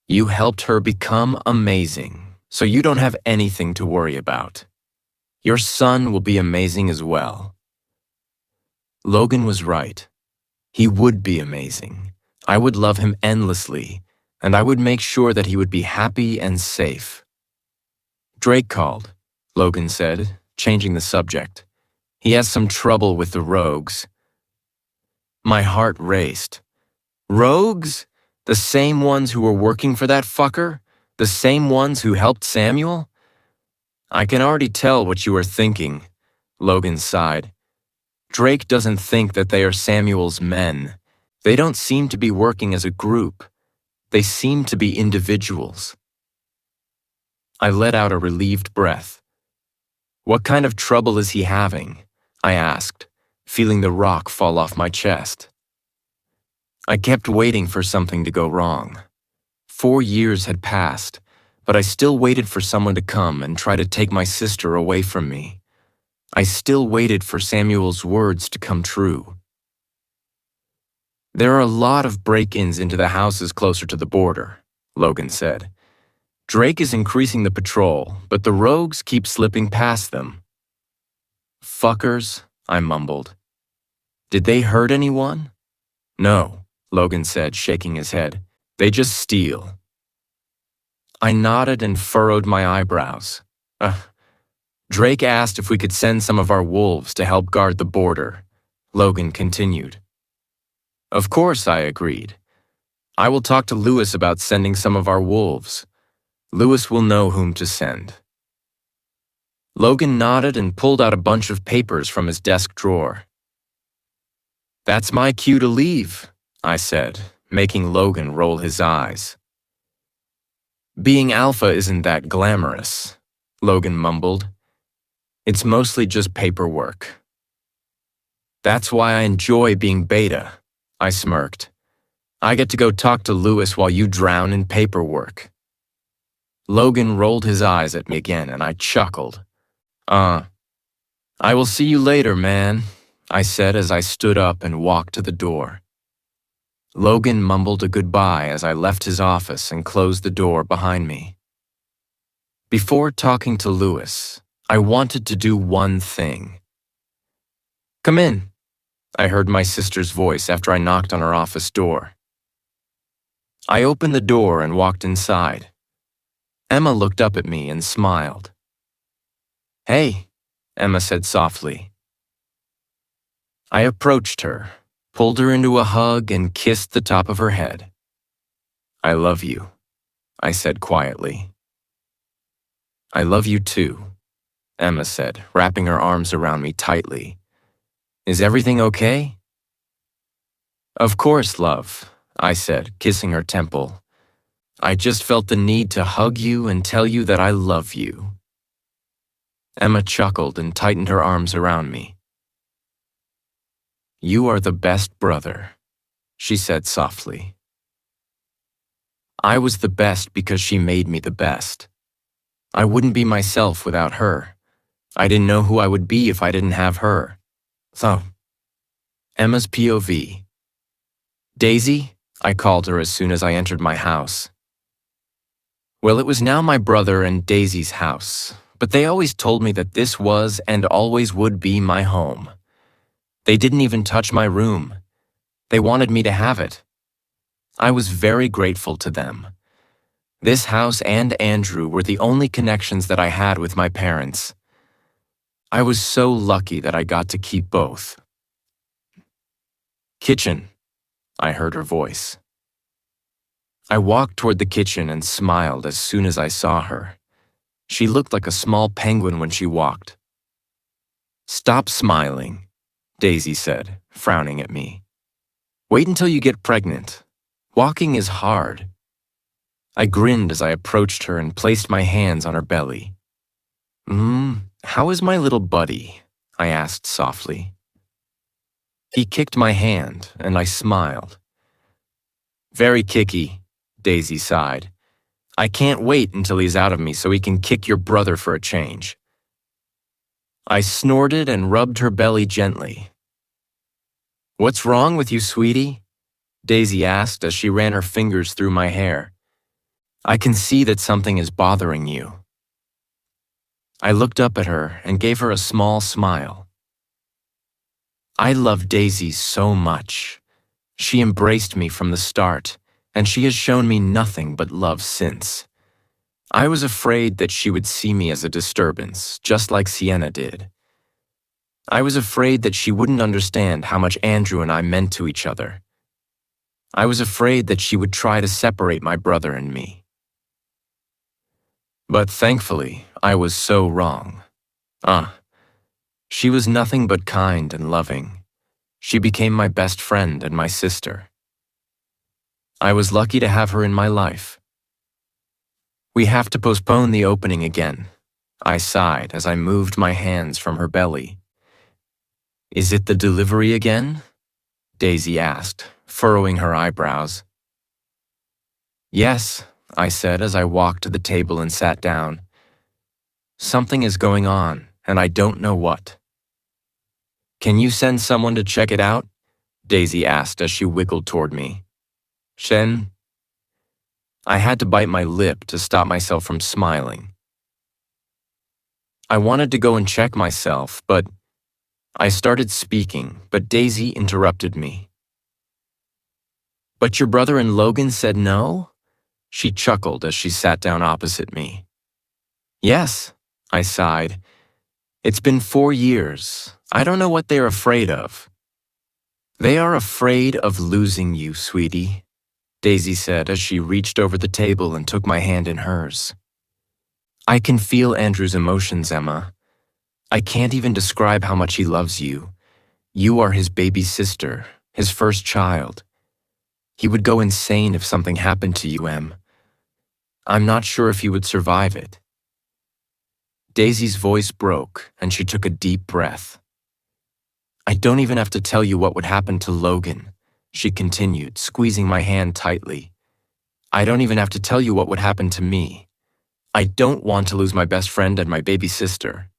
A: You helped her become amazing, so you don't have anything to worry about. Your son will be amazing as well. Logan was right. He would be amazing. I would love him endlessly, and I would make sure that he would be happy and safe. Drake called, Logan said, changing the subject. He has some trouble with the rogues. My heart raced. Rogues? The same ones who were working for that fucker? The same ones who helped Samuel? I can already tell what you are thinking, Logan sighed. Drake doesn't think that they are Samuel's men. They don't seem to be working as a group. They seem to be individuals. I let out a relieved breath. What kind of trouble is he having? I asked, feeling the rock fall off my chest. I kept waiting for something to go wrong. 4 years had passed, but I still waited for someone to come and try to take my sister away from me. I still waited for Samuel's words to come true. There are a lot of break-ins into the houses closer to the border, Logan said. Drake is increasing the patrol, but the rogues keep slipping past them. Fuckers, I mumbled. Did they hurt anyone? No, Logan said, shaking his head. They just steal. I nodded and furrowed my eyebrows. Drake asked if we could send some of our wolves to help guard the border. Logan continued. Of course, I agreed. I will talk to Lewis about sending some of our wolves. Lewis will know whom to send. Logan nodded and pulled out a bunch of papers from his desk drawer. That's my cue to leave, I said, making Logan roll his eyes. Being alpha isn't that glamorous, Logan mumbled. It's mostly just paperwork. That's why I enjoy being beta, I smirked. I get to go talk to Lewis while you drown in paperwork. Logan rolled his eyes at me again and I chuckled. I will see you later, man, I said as I stood up and walked to the door. Logan mumbled a goodbye as I left his office and closed the door behind me. Before talking to Lewis, I wanted to do one thing. Come in, I heard my sister's voice after I knocked on her office door. I opened the door and walked inside. Emma looked up at me and smiled. Hey, Emma said softly. I approached her, pulled her into a hug, and kissed the top of her head. I love you, I said quietly. I love you too, Emma said, wrapping her arms around me tightly. Is everything okay? Of course, love, I said, kissing her temple. I just felt the need to hug you and tell you that I love you. Emma chuckled and tightened her arms around me. You are the best brother, she said softly. I was the best because she made me the best. I wouldn't be myself without her. I didn't know who I would be if I didn't have her. So, Emma's POV. Daisy, I called her as soon as I entered my house. Well, it was now my brother and Daisy's house, but they always told me that this was and always would be my home. They didn't even touch my room. They wanted me to have it. I was very grateful to them. This house and Andrew were the only connections that I had with my parents. I was so lucky that I got to keep both. Kitchen, I heard her voice. I walked toward the kitchen and smiled as soon as I saw her. She looked like a small penguin when she walked. Stop smiling, Daisy said, frowning at me. Wait until you get pregnant. Walking is hard. I grinned as I approached her and placed my hands on her belly. How is my little buddy? I asked softly. He kicked my hand, and I smiled. Very kicky, Daisy sighed. I can't wait until he's out of me so he can kick your brother for a change. I snorted and rubbed her belly gently. What's wrong with you, sweetie? Daisy asked as she ran her fingers through my hair. I can see that something is bothering you. I looked up at her and gave her a small smile. I love Daisy so much. She embraced me from the start, and she has shown me nothing but love since. I was afraid that she would see me as a disturbance, just like Sienna did. I was afraid that she wouldn't understand how much Andrew and I meant to each other. I was afraid that she would try to separate my brother and me. But thankfully, I was so wrong. She was nothing but kind and loving. She became my best friend and my sister. I was lucky to have her in my life. We have to postpone the opening again, I sighed as I moved my hands from her belly. Is it the delivery again? Daisy asked, furrowing her eyebrows. Yes, I said as I walked to the table and sat down. Something is going on, and I don't know what. Can you send someone to check it out? Daisy asked as she wiggled toward me. Shen? I had to bite my lip to stop myself from smiling. I wanted to go and check myself, but I started speaking, but Daisy interrupted me. But your brother and Logan said no? She chuckled as she sat down opposite me. Yes, I sighed. It's been 4 years. I don't know what they're afraid of. They are afraid of losing you, sweetie, Daisy said as she reached over the table and took my hand in hers. I can feel Andrew's emotions, Emma. I can't even describe how much he loves you. You are his baby sister, his first child. He would go insane if something happened to you, Em. I'm not sure if he would survive it. Daisy's voice broke, and she took a deep breath. I don't even have to tell you what would happen to Logan, she continued, squeezing my hand tightly. I don't even have to tell you what would happen to me. I don't want to lose my best friend and my baby sister.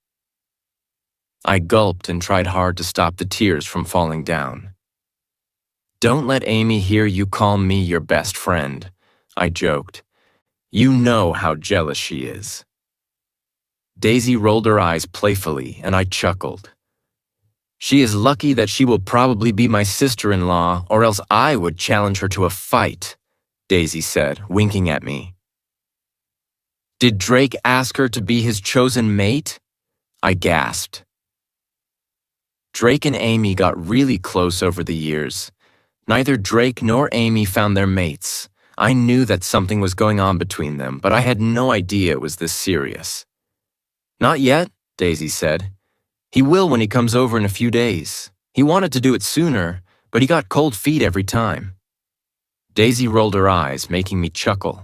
A: I gulped and tried hard to stop the tears from falling down. Don't let Amy hear you call me your best friend, I joked. You know how jealous she is. Daisy rolled her eyes playfully, and I chuckled. She is lucky that she will probably be my sister-in-law, or else I would challenge her to a fight, Daisy said, winking at me. Did Drake ask her to be his chosen mate? I gasped. Drake and Amy got really close over the years. Neither Drake nor Amy found their mates. I knew that something was going on between them, but I had no idea it was this serious. Not yet, Daisy said. He will when he comes over in a few days. He wanted to do it sooner, but he got cold feet every time. Daisy rolled her eyes, making me chuckle.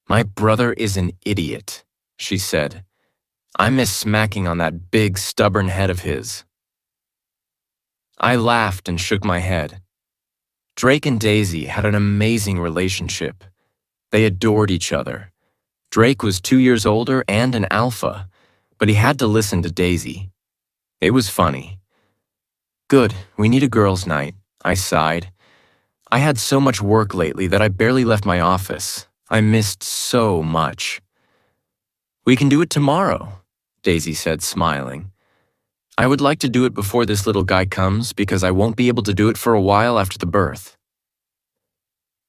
A: My brother is an idiot, she said. I miss smacking on that big, stubborn head of his. I laughed and shook my head. Drake and Daisy had an amazing relationship. They adored each other. Drake was 2 years older and an alpha, but he had to listen to Daisy. It was funny. Good, we need a girls' night, I sighed. I had so much work lately that I barely left my office. I missed so much. We can do it tomorrow, Daisy said, smiling. I would like to do it before this little guy comes because I won't be able to do it for a while after the birth.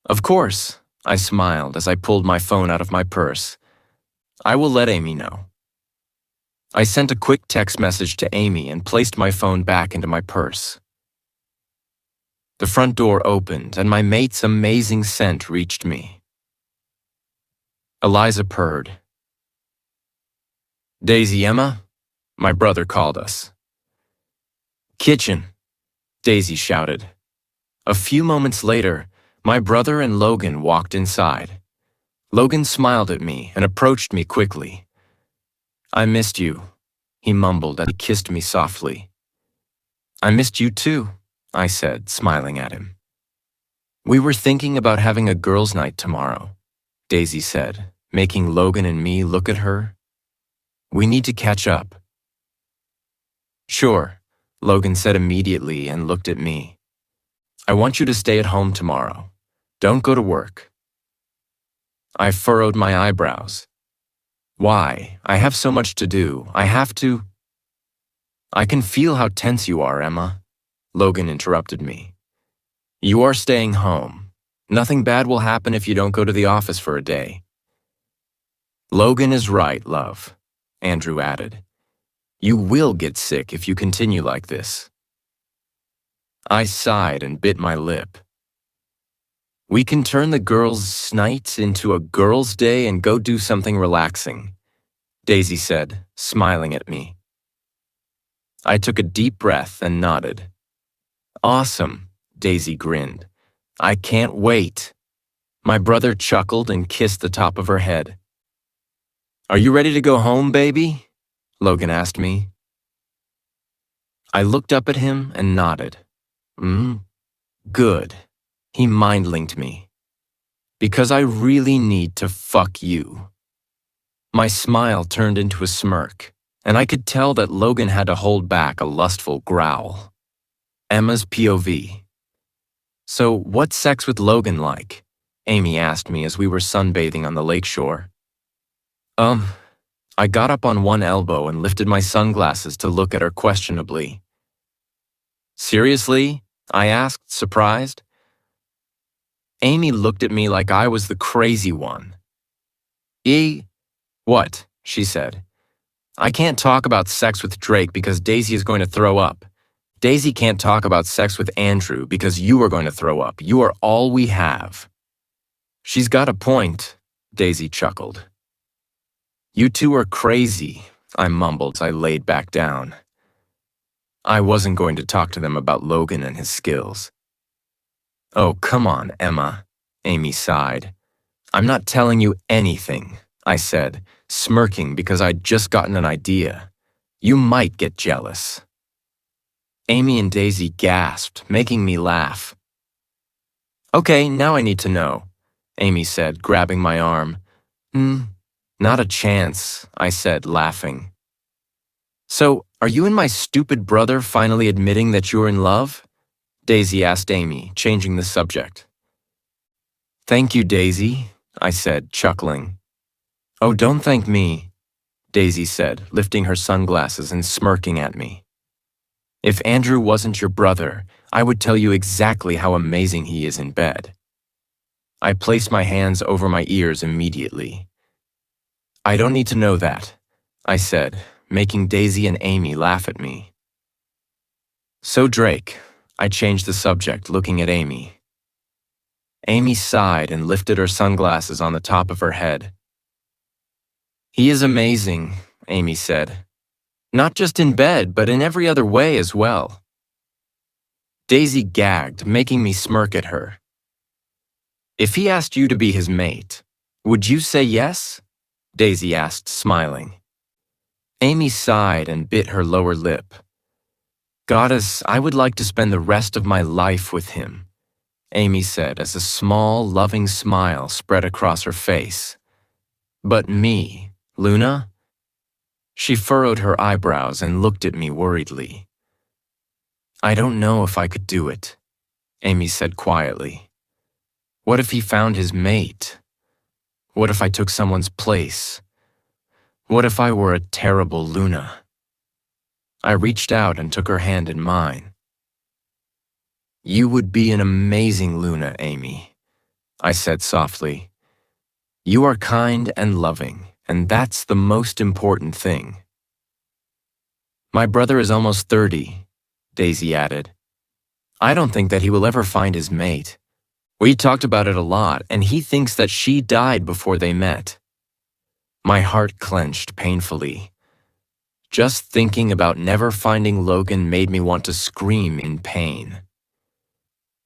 A: Of course, I smiled as I pulled my phone out of my purse. I will let Amy know. I sent a quick text message to Amy and placed my phone back into my purse. The front door opened and my mate's amazing scent reached me. Eliza purred. Daisy, Emma? My brother called us. Kitchen, Daisy shouted. A few moments later, my brother and Logan walked inside. Logan smiled at me and approached me quickly. I missed you, he mumbled as he kissed me softly. I missed you too, I said, smiling at him. We were thinking about having a girls' night tomorrow, Daisy said, making Logan and me look at her. We need to catch up. Sure, Logan said immediately and looked at me. I want you to stay at home tomorrow. Don't go to work. I furrowed my eyebrows. Why? I have so much to do. I have to. I can feel how tense you are, Emma, Logan interrupted me. You are staying home. Nothing bad will happen if you don't go to the office for a day. Logan is right, love, Andrew added. You will get sick if you continue like this. I sighed and bit my lip. We can turn the girls' night into a girls' day and go do something relaxing, Daisy said, smiling at me. I took a deep breath and nodded. Awesome, Daisy grinned. I can't wait. My brother chuckled and kissed the top of her head. Are you ready to go home, baby? Logan asked me. I looked up at him and nodded. Good. He mind-linked me. Because I really need to fuck you. My smile turned into a smirk, and I could tell that Logan had to hold back a lustful growl. Emma's POV. So, what's sex with Logan like? Amy asked me as we were sunbathing on the lakeshore. I got up on one elbow and lifted my sunglasses to look at her questionably. Seriously? I asked, surprised. Amy looked at me like I was the crazy one. What? She said. I can't talk about sex with Drake because Daisy is going to throw up. Daisy can't talk about sex with Andrew because you are going to throw up. You are all we have. She's got a point, Daisy chuckled. You two are crazy, I mumbled as I laid back down. I wasn't going to talk to them about Logan and his skills. Oh, come on, Emma, Amy sighed. I'm not telling you anything, I said, smirking because I'd just gotten an idea. You might get jealous. Amy and Daisy gasped, making me laugh. Okay, now I need to know, Amy said, grabbing my arm. Not a chance, I said, laughing. So, are you and my stupid brother finally admitting that you're in love? Daisy asked Amy, changing the subject. Thank you, Daisy, I said, chuckling. Oh, don't thank me, Daisy said, lifting her sunglasses and smirking at me. If Andrew wasn't your brother, I would tell you exactly how amazing he is in bed. I placed my hands over my ears immediately. I don't need to know that, I said, making Daisy and Amy laugh at me. So Drake, I changed the subject, looking at Amy. Amy sighed and lifted her sunglasses on the top of her head. He is amazing, Amy said. Not just in bed, but in every other way as well. Daisy gagged, making me smirk at her. If he asked you to be his mate, would you say yes? Daisy asked, smiling. Amy sighed and bit her lower lip. Goddess, I would like to spend the rest of my life with him, Amy said as a small, loving smile spread across her face. But me, Luna? She furrowed her eyebrows and looked at me worriedly. I don't know if I could do it, Amy said quietly. What if he found his mate? What if I took someone's place? What if I were a terrible Luna? I reached out and took her hand in mine. You would be an amazing Luna, Amy, I said softly. You are kind and loving, and that's the most important thing. My brother is almost 30, Daisy added. I don't think that he will ever find his mate. We talked about it a lot, and he thinks that she died before they met. My heart clenched painfully. Just thinking about never finding Logan made me want to scream in pain.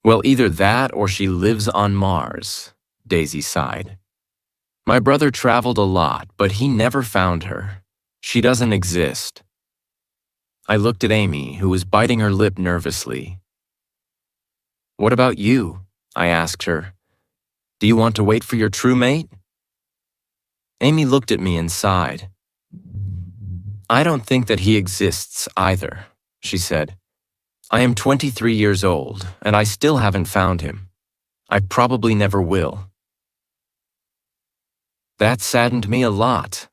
A: Well, either that or she lives on Mars, Daisy sighed. My brother traveled a lot, but he never found her. She doesn't exist. I looked at Amy, who was biting her lip nervously. What about you? I asked her. Do you want to wait for your true mate? Amy looked at me and sighed. I don't think that he exists either, she said. I am 23 years old, and I still haven't found him. I probably never will. That saddened me a lot.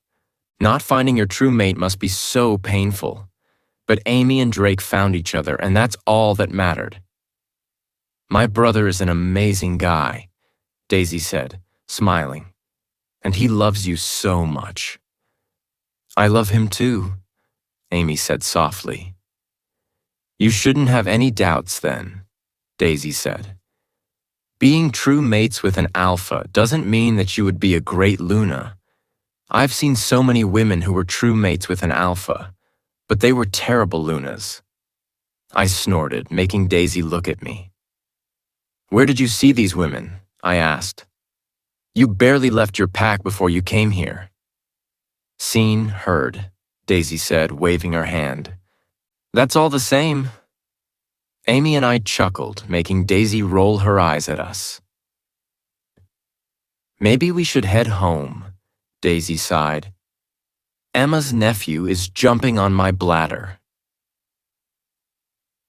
A: Not finding your true mate must be so painful. But Amy and Drake found each other, and that's all that mattered. My brother is an amazing guy, Daisy said, smiling. And he loves you so much. I love him too, Amy said softly. You shouldn't have any doubts then, Daisy said. Being true mates with an alpha doesn't mean that you would be a great Luna. I've seen so many women who were true mates with an alpha, but they were terrible Lunas. I snorted, making Daisy look at me. Where did you see these women? I asked. You barely left your pack before you came here. Seen, heard, Daisy said, waving her hand. That's all the same. Amy and I chuckled, making Daisy roll her eyes at us. Maybe we should head home, Daisy sighed. Emma's nephew is jumping on my bladder.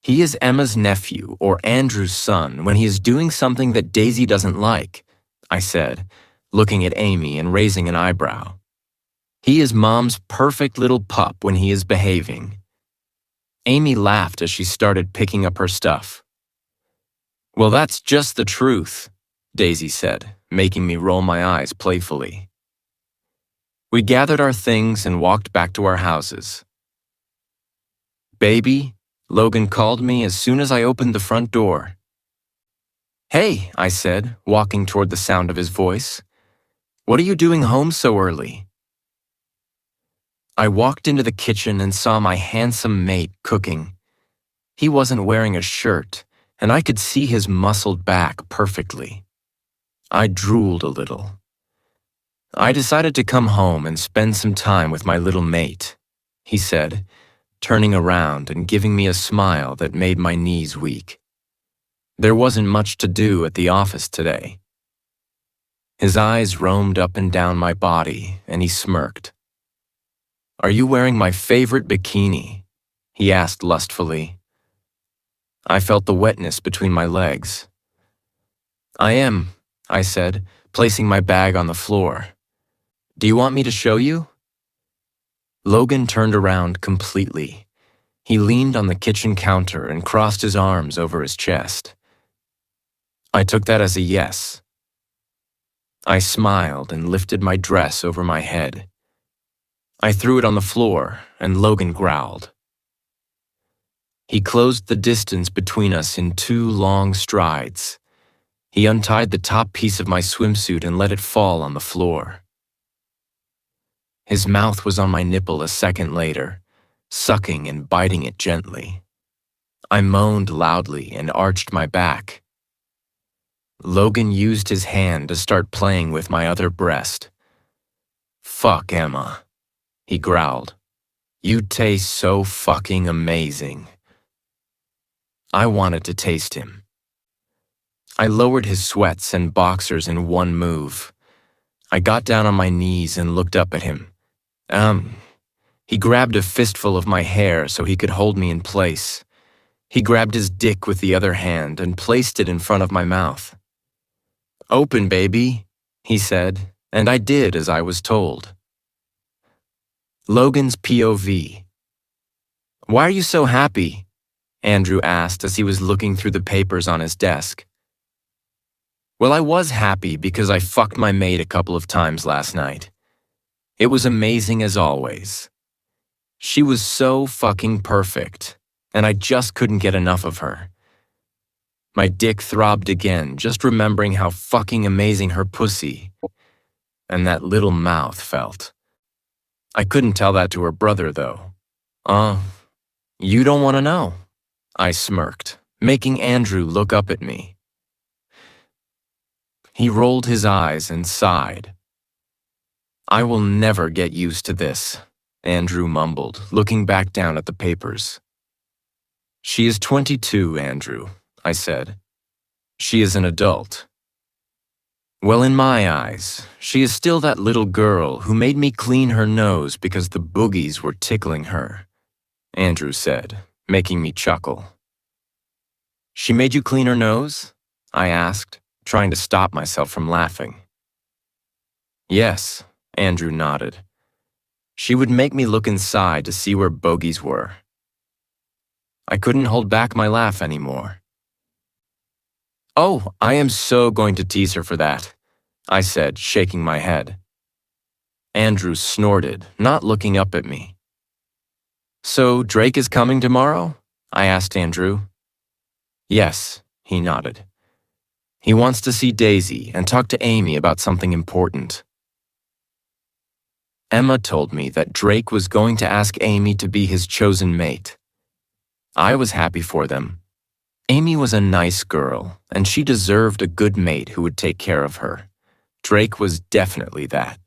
A: He is Emma's nephew, or Andrew's son, when he is doing something that Daisy doesn't like, I said, looking at Amy and raising an eyebrow. He is Mom's perfect little pup when he is behaving. Amy laughed as she started picking up her stuff. Well, that's just the truth, Daisy said, making me roll my eyes playfully. We gathered our things and walked back to our houses. Baby, Logan called me as soon as I opened the front door. Hey, I said, walking toward the sound of his voice. What are you doing home so early? I walked into the kitchen and saw my handsome mate cooking. He wasn't wearing a shirt, and I could see his muscled back perfectly. I drooled a little. I decided to come home and spend some time with my little mate, he said, turning around and giving me a smile that made my knees weak. There wasn't much to do at the office today. His eyes roamed up and down my body, and he smirked. Are you wearing my favorite bikini? He asked lustfully. I felt the wetness between my legs. I am, I said, placing my bag on the floor. Do you want me to show you? Logan turned around completely. He leaned on the kitchen counter and crossed his arms over his chest. I took that as a yes. I smiled and lifted my dress over my head. I threw it on the floor, and Logan growled. He closed the distance between us in 2 long strides. He untied the top piece of my swimsuit and let it fall on the floor. His mouth was on my nipple a second later, sucking and biting it gently. I moaned loudly and arched my back. Logan used his hand to start playing with my other breast. Fuck Emma, he growled. You taste so fucking amazing. I wanted to taste him. I lowered his sweats and boxers in one move. I got down on my knees and looked up at him. He grabbed a fistful of my hair so he could hold me in place. He grabbed his dick with the other hand and placed it in front of my mouth. Open, baby, he said, and I did as I was told. Logan's POV. Why are you so happy? Andrew asked as he was looking through the papers on his desk. Well, I was happy because I fucked my mate a couple of times last night. It was amazing as always. She was so fucking perfect, and I just couldn't get enough of her. My dick throbbed again, just remembering how fucking amazing her pussy and that little mouth felt. I couldn't tell that to her brother, though. You don't want to know, I smirked, making Andrew look up at me. He rolled his eyes and sighed. I will never get used to this, Andrew mumbled, looking back down at the papers. She is 22, Andrew, I said. She is an adult. Well, in my eyes, she is still that little girl who made me clean her nose because the boogies were tickling her, Andrew said, making me chuckle. She made you clean her nose? I asked, trying to stop myself from laughing. Yes, Andrew nodded. She would make me look inside to see where bogies were. I couldn't hold back my laugh anymore. Oh, I am so going to tease her for that, I said, shaking my head. Andrew snorted, not looking up at me. So Drake is coming tomorrow? I asked Andrew. Yes, he nodded. He wants to see Daisy and talk to Amy about something important. Emma told me that Drake was going to ask Amy to be his chosen mate. I was happy for them. Amy was a nice girl, and she deserved a good mate who would take care of her. Drake was definitely that.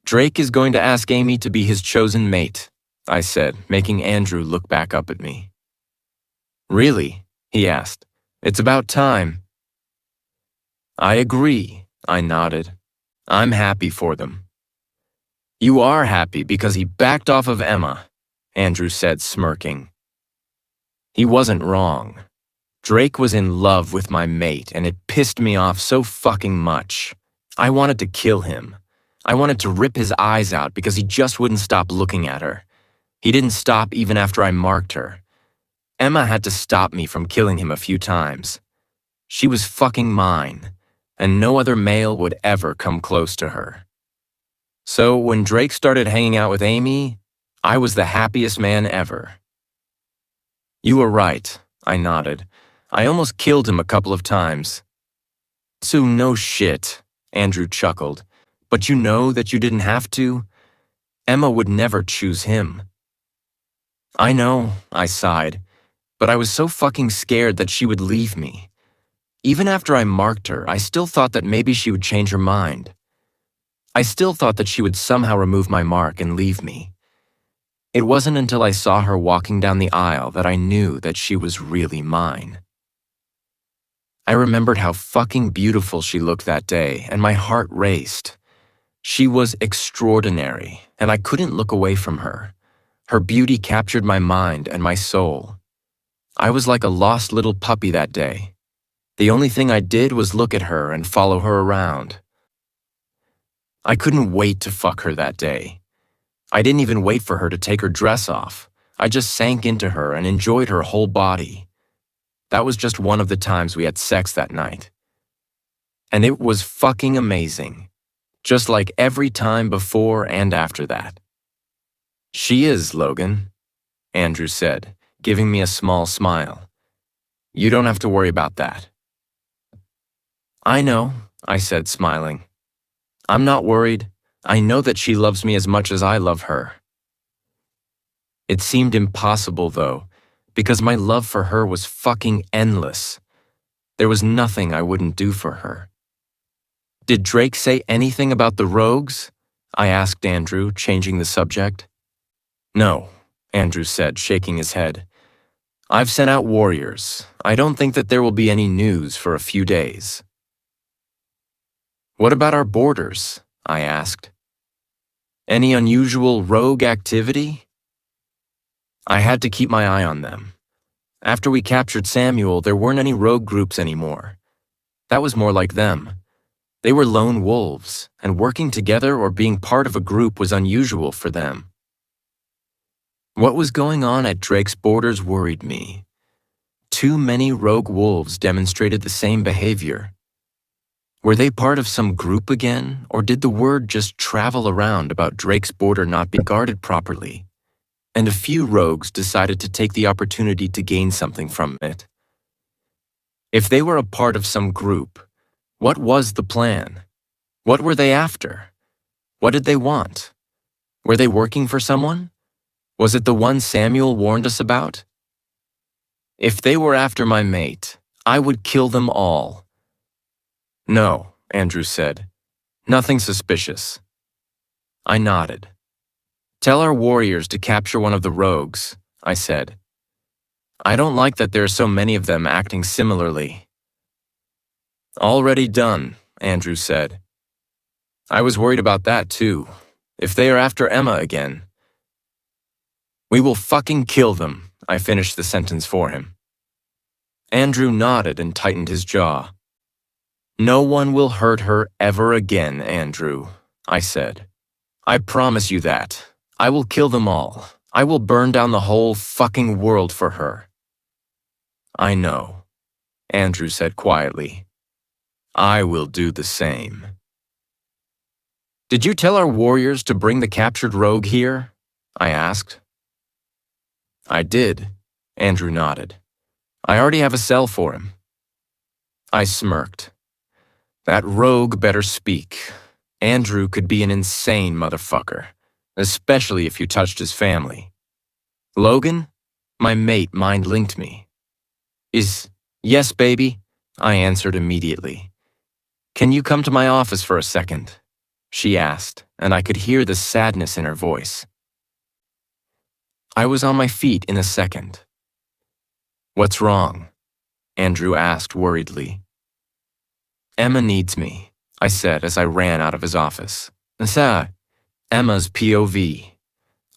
A: Drake is going to ask Amy to be his chosen mate, I said, making Andrew look back up at me. Really? He asked. It's about time. I agree, I nodded. I'm happy for them. You are happy because he backed off of Emma, Andrew said, smirking. He wasn't wrong. Drake was in love with my mate, and it pissed me off so fucking much. I wanted to kill him. I wanted to rip his eyes out because he just wouldn't stop looking at her. He didn't stop even after I marked her. Emma had to stop me from killing him a few times. She was fucking mine, and no other male would ever come close to her. So when Drake started hanging out with Amy, I was the happiest man ever. You were right, I nodded. I almost killed him a couple of times. So no shit, Andrew chuckled. But you know that you didn't have to? Emma would never choose him. I know, I sighed, but I was so fucking scared that she would leave me. Even after I marked her, I still thought that maybe she would change her mind. I still thought that she would somehow remove my mark and leave me. It wasn't until I saw her walking down the aisle that I knew that she was really mine. I remembered how fucking beautiful she looked that day, and my heart raced. She was extraordinary, and I couldn't look away from her. Her beauty captured my mind and my soul. I was like a lost little puppy that day. The only thing I did was look at her and follow her around. I couldn't wait to fuck her that day. I didn't even wait for her to take her dress off. I just sank into her and enjoyed her whole body. That was just one of the times we had sex that night. And it was fucking amazing. Just like every time before and after that. She is, Logan, Andrew said, giving me a small smile. You don't have to worry about that. I know, I said, smiling. I'm not worried. I know that she loves me as much as I love her. It seemed impossible, though, because my love for her was fucking endless. There was nothing I wouldn't do for her. Did Drake say anything about the rogues? I asked Andrew, changing the subject. No, Andrew said, shaking his head. I've sent out warriors. I don't think that there will be any news for a few days. What about our borders? I asked. Any unusual rogue activity? I had to keep my eye on them. After we captured Samuel, there weren't any rogue groups anymore. That was more like them. They were lone wolves, and working together or being part of a group was unusual for them. What was going on at Drake's borders worried me. Too many rogue wolves demonstrated the same behavior. Were they part of some group again, or did the word just travel around about Drake's border not being guarded properly? And a few rogues decided to take the opportunity to gain something from it. If they were a part of some group, what was the plan? What were they after? What did they want? Were they working for someone? Was it the one Samuel warned us about? If they were after my mate, I would kill them all. No, Andrew said. Nothing suspicious. I nodded. Tell our warriors to capture one of the rogues, I said. I don't like that there are so many of them acting similarly. Already done, Andrew said. I was worried about that too. If they are after Emma again. We will fucking kill them, I finished the sentence for him. Andrew nodded and tightened his jaw. No one will hurt her ever again, Andrew, I said. I promise you that. I will kill them all. I will burn down the whole fucking world for her. I know, Andrew said quietly. I will do the same. Did you tell our warriors to bring the captured rogue here? I asked. I did, Andrew nodded. I already have a cell for him. I smirked. That rogue better speak. Andrew could be an insane motherfucker, especially if you touched his family. Logan, my mate mind-linked me. Yes, baby, I answered immediately. Can you come to my office for a second? She asked, and I could hear the sadness in her voice. I was on my feet in a second. What's wrong? Andrew asked worriedly. Emma needs me, I said as I ran out of his office. Tessa, Emma's POV.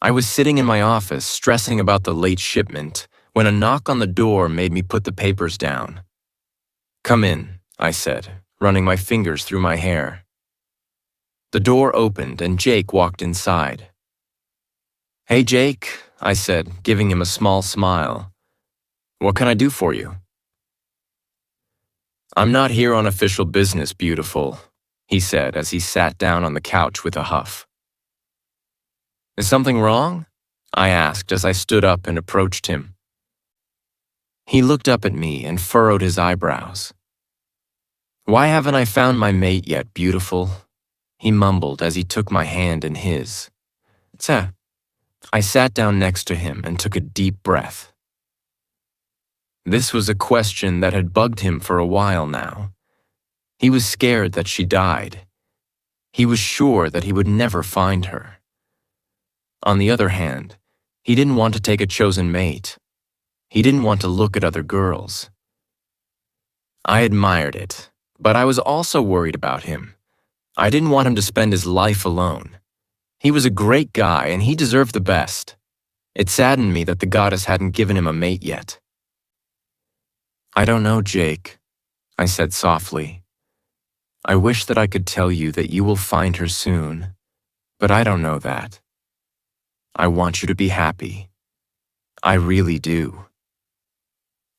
A: I was sitting in my office stressing about the late shipment when a knock on the door made me put the papers down. Come in, I said, running my fingers through my hair. The door opened and Jake walked inside. Hey Jake, I said, giving him a small smile. What can I do for you? I'm not here on official business, beautiful, he said as he sat down on the couch with a huff. Is something wrong? I asked as I stood up and approached him. He looked up at me and furrowed his eyebrows. Why haven't I found my mate yet, beautiful? He mumbled as he took my hand in his. Tessa. I sat down next to him and took a deep breath. This was a question that had bugged him for a while now. He was scared that she died. He was sure that he would never find her. On the other hand, he didn't want to take a chosen mate. He didn't want to look at other girls. I admired it, but I was also worried about him. I didn't want him to spend his life alone. He was a great guy and he deserved the best. It saddened me that the goddess hadn't given him a mate yet. I don't know, Jake, I said softly. I wish that I could tell you that you will find her soon, but I don't know that. I want you to be happy. I really do.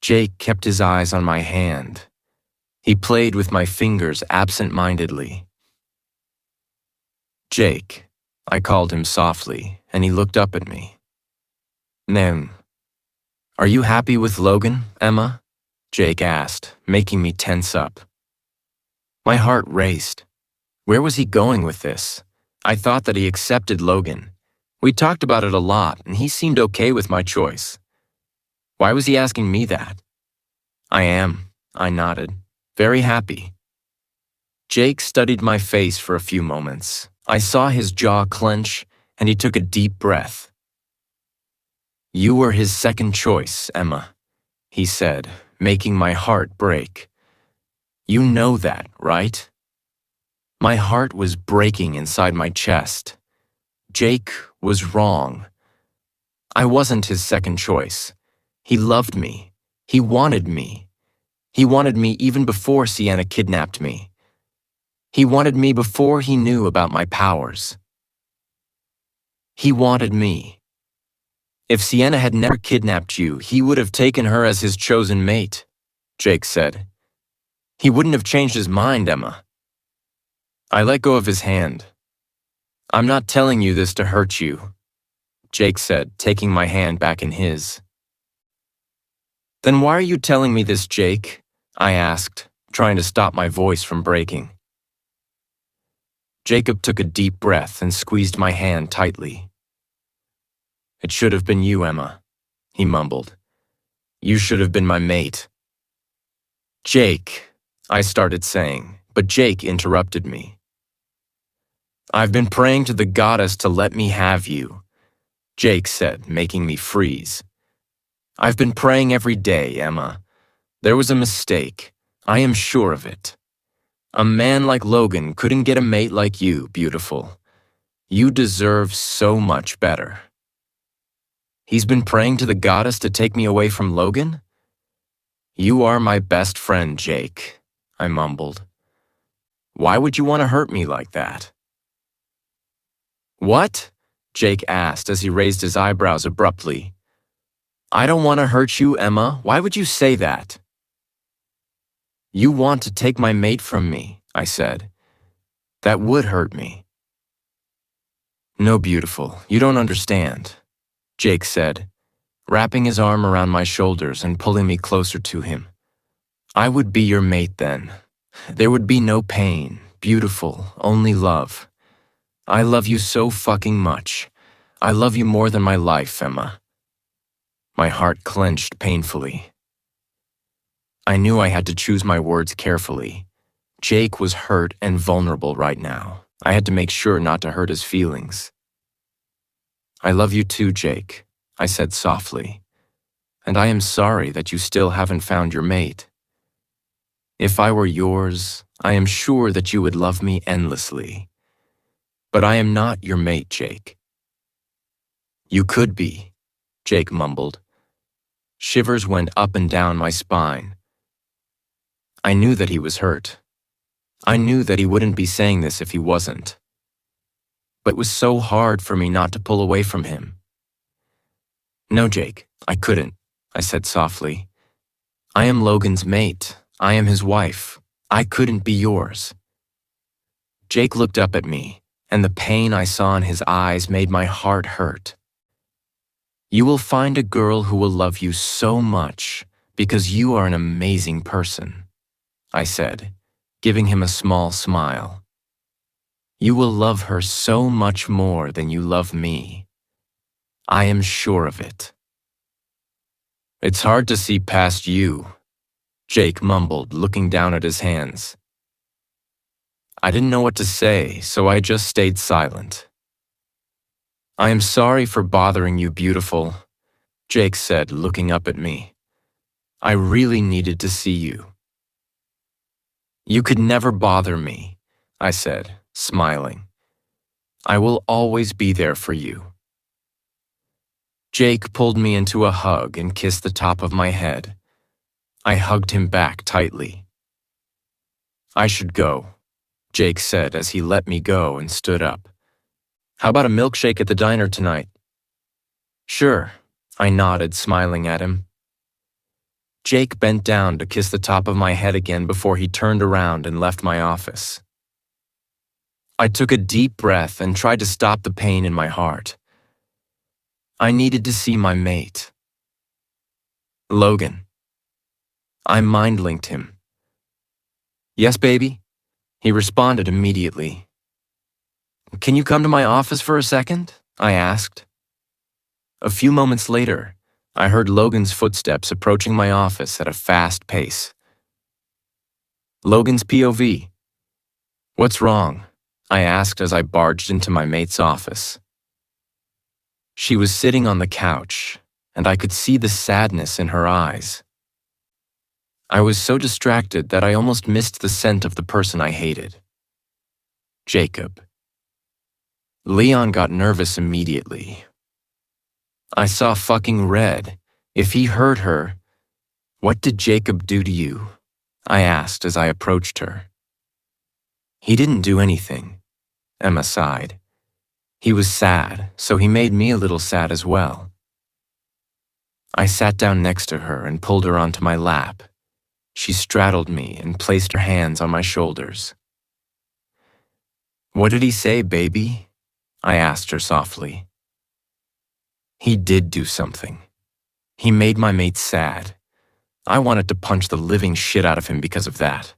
A: Jake kept his eyes on my hand. He played with my fingers absent-mindedly. Jake, I called him softly, and he looked up at me. Then, are you happy with Logan, Emma? Jake asked, making me tense up. My heart raced. Where was he going with this? I thought that he accepted Logan. We talked about it a lot, and he seemed okay with my choice. Why was he asking me that? I am, I nodded, very happy. Jake studied my face for a few moments. I saw his jaw clench, and he took a deep breath. You were his second choice, Emma, he said, making my heart break. You know that, right? My heart was breaking inside my chest. Jake was wrong. I wasn't his second choice. He loved me. He wanted me. He wanted me even before Sienna kidnapped me. He wanted me before he knew about my powers. He wanted me. If Sienna had never kidnapped you, he would have taken her as his chosen mate, Jake said. He wouldn't have changed his mind, Emma. I let go of his hand. I'm not telling you this to hurt you, Jake said, taking my hand back in his. Then why are you telling me this, Jake? I asked, trying to stop my voice from breaking. Jacob took a deep breath and squeezed my hand tightly. It should have been you, Emma, he mumbled. You should have been my mate. Jake, I started saying, but Jake interrupted me. I've been praying to the goddess to let me have you, Jake said, making me freeze. I've been praying every day, Emma. There was a mistake. I am sure of it. A man like Logan couldn't get a mate like you, beautiful. You deserve so much better. He's been praying to the goddess to take me away from Logan? You are my best friend, Jake, I mumbled. Why would you want to hurt me like that? What? Jake asked as he raised his eyebrows abruptly. I don't want to hurt you, Emma. Why would you say that? You want to take my mate from me, I said. That would hurt me. No, beautiful, you don't understand, Jake said, wrapping his arm around my shoulders and pulling me closer to him. I would be your mate then. There would be no pain, beautiful, only love. I love you so fucking much. I love you more than my life, Emma. My heart clenched painfully. I knew I had to choose my words carefully. Jake was hurt and vulnerable right now. I had to make sure not to hurt his feelings. I love you too, Jake, I said softly. and I am sorry that you still haven't found your mate. If I were yours, I am sure that you would love me endlessly. But I am not your mate, Jake. You could be, Jake mumbled. Shivers went up and down my spine. I knew that he was hurt. I knew that he wouldn't be saying this if he wasn't. But it was so hard for me not to pull away from him. No, Jake, I couldn't, I said softly. I am Logan's mate. I am his wife. I couldn't be yours. Jake looked up at me, and the pain I saw in his eyes made my heart hurt. You will find a girl who will love you so much because you are an amazing person, I said, giving him a small smile. You will love her so much more than you love me. I am sure of it. It's hard to see past you, Jake mumbled, looking down at his hands. I didn't know what to say, so I just stayed silent. I am sorry for bothering you, beautiful, Jake said, looking up at me. I really needed to see you. You could never bother me, I said, smiling. I will always be there for you. Jake pulled me into a hug and kissed the top of my head. I hugged him back tightly. I should go, Jake said as he let me go and stood up. How about a milkshake at the diner tonight? Sure, I nodded, smiling at him. Jake bent down to kiss the top of my head again before he turned around and left my office. I took a deep breath and tried to stop the pain in my heart. I needed to see my mate. Logan. I mind-linked him. Yes, baby? He responded immediately. Can you come to my office for a second? I asked. A few moments later, I heard Logan's footsteps approaching my office at a fast pace. Logan's POV. What's wrong? I asked as I barged into my mate's office. She was sitting on the couch, and I could see the sadness in her eyes. I was so distracted that I almost missed the scent of the person I hated. Jacob. Leon got nervous immediately. I saw fucking red. If he hurt her, what did Jacob do to you? I asked as I approached her. He didn't do anything, Emma sighed. He was sad, so he made me a little sad as well. I sat down next to her and pulled her onto my lap. She straddled me and placed her hands on my shoulders. What did he say, baby? I asked her softly. He did do something. He made my mate sad. I wanted to punch the living shit out of him because of that.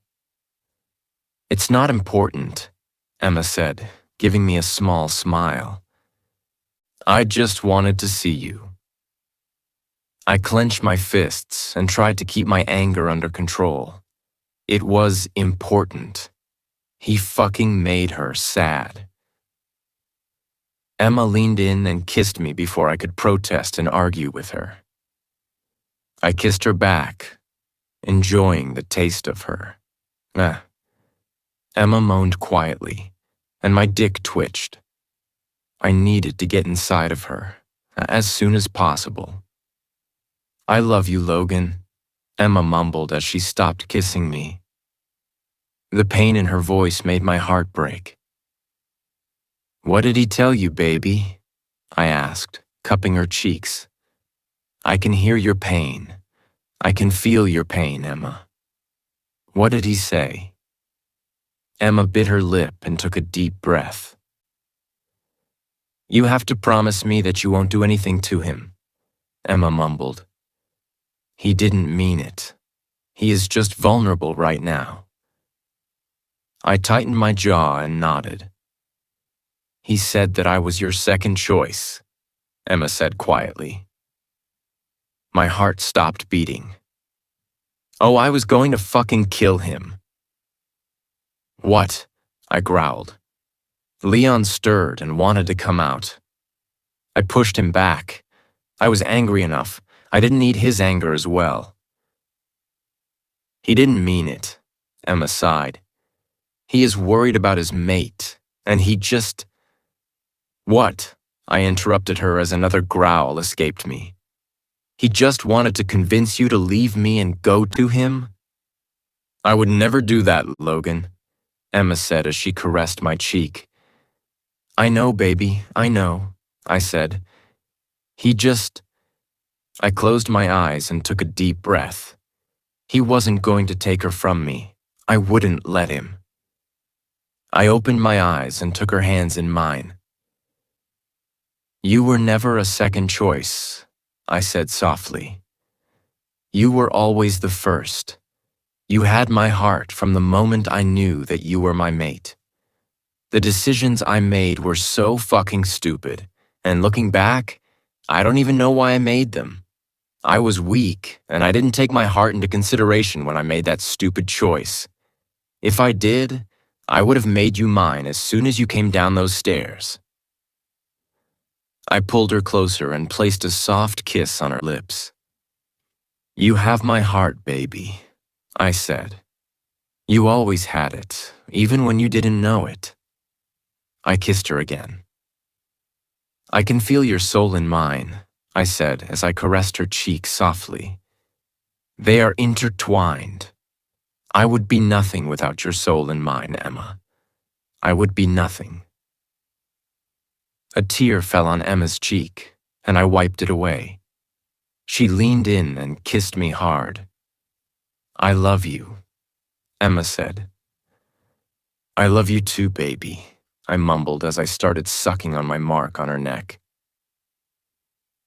A: It's not important, Emma said, giving me a small smile. I just wanted to see you. I clenched my fists and tried to keep my anger under control. It was important. He fucking made her sad. Emma leaned in and kissed me before I could protest and argue with her. I kissed her back, enjoying the taste of her. Emma moaned quietly, and my dick twitched. I needed to get inside of her, as soon as possible. I love you, Logan, Emma mumbled as she stopped kissing me. The pain in her voice made my heart break. What did he tell you, baby? I asked, cupping her cheeks. I can hear your pain. I can feel your pain, Emma. What did he say? Emma bit her lip and took a deep breath. You have to promise me that you won't do anything to him, Emma mumbled. He didn't mean it. He is just vulnerable right now. I tightened my jaw and nodded. He said that I was your second choice, Emma said quietly. My heart stopped beating. Oh, I was going to fucking kill him. What? I growled. Leon stirred and wanted to come out. I pushed him back. I was angry enough, I didn't need his anger as well. He didn't mean it, Emma sighed. He is worried about his mate, and he just... What? I interrupted her as another growl escaped me. He just wanted to convince you to leave me and go to him? I would never do that, Logan, Emma said as she caressed my cheek. I know, baby, I know, I said. He just... I closed my eyes and took a deep breath. He wasn't going to take her from me. I wouldn't let him. I opened my eyes and took her hands in mine. You were never a second choice, I said softly. You were always the first. You had my heart from the moment I knew that you were my mate. The decisions I made were so fucking stupid, and looking back, I don't even know why I made them. I was weak, and I didn't take my heart into consideration when I made that stupid choice. If I did, I would have made you mine as soon as you came down those stairs. I pulled her closer and placed a soft kiss on her lips. You have my heart, baby, I said. You always had it, even when you didn't know it. I kissed her again. I can feel your soul in mine, I said as I caressed her cheek softly. They are intertwined. I would be nothing without your soul in mine, Emma. I would be nothing. A tear fell on Emma's cheek, and I wiped it away. She leaned in and kissed me hard. I love you, Emma said. I love you too, baby, I mumbled as I started sucking on my mark on her neck.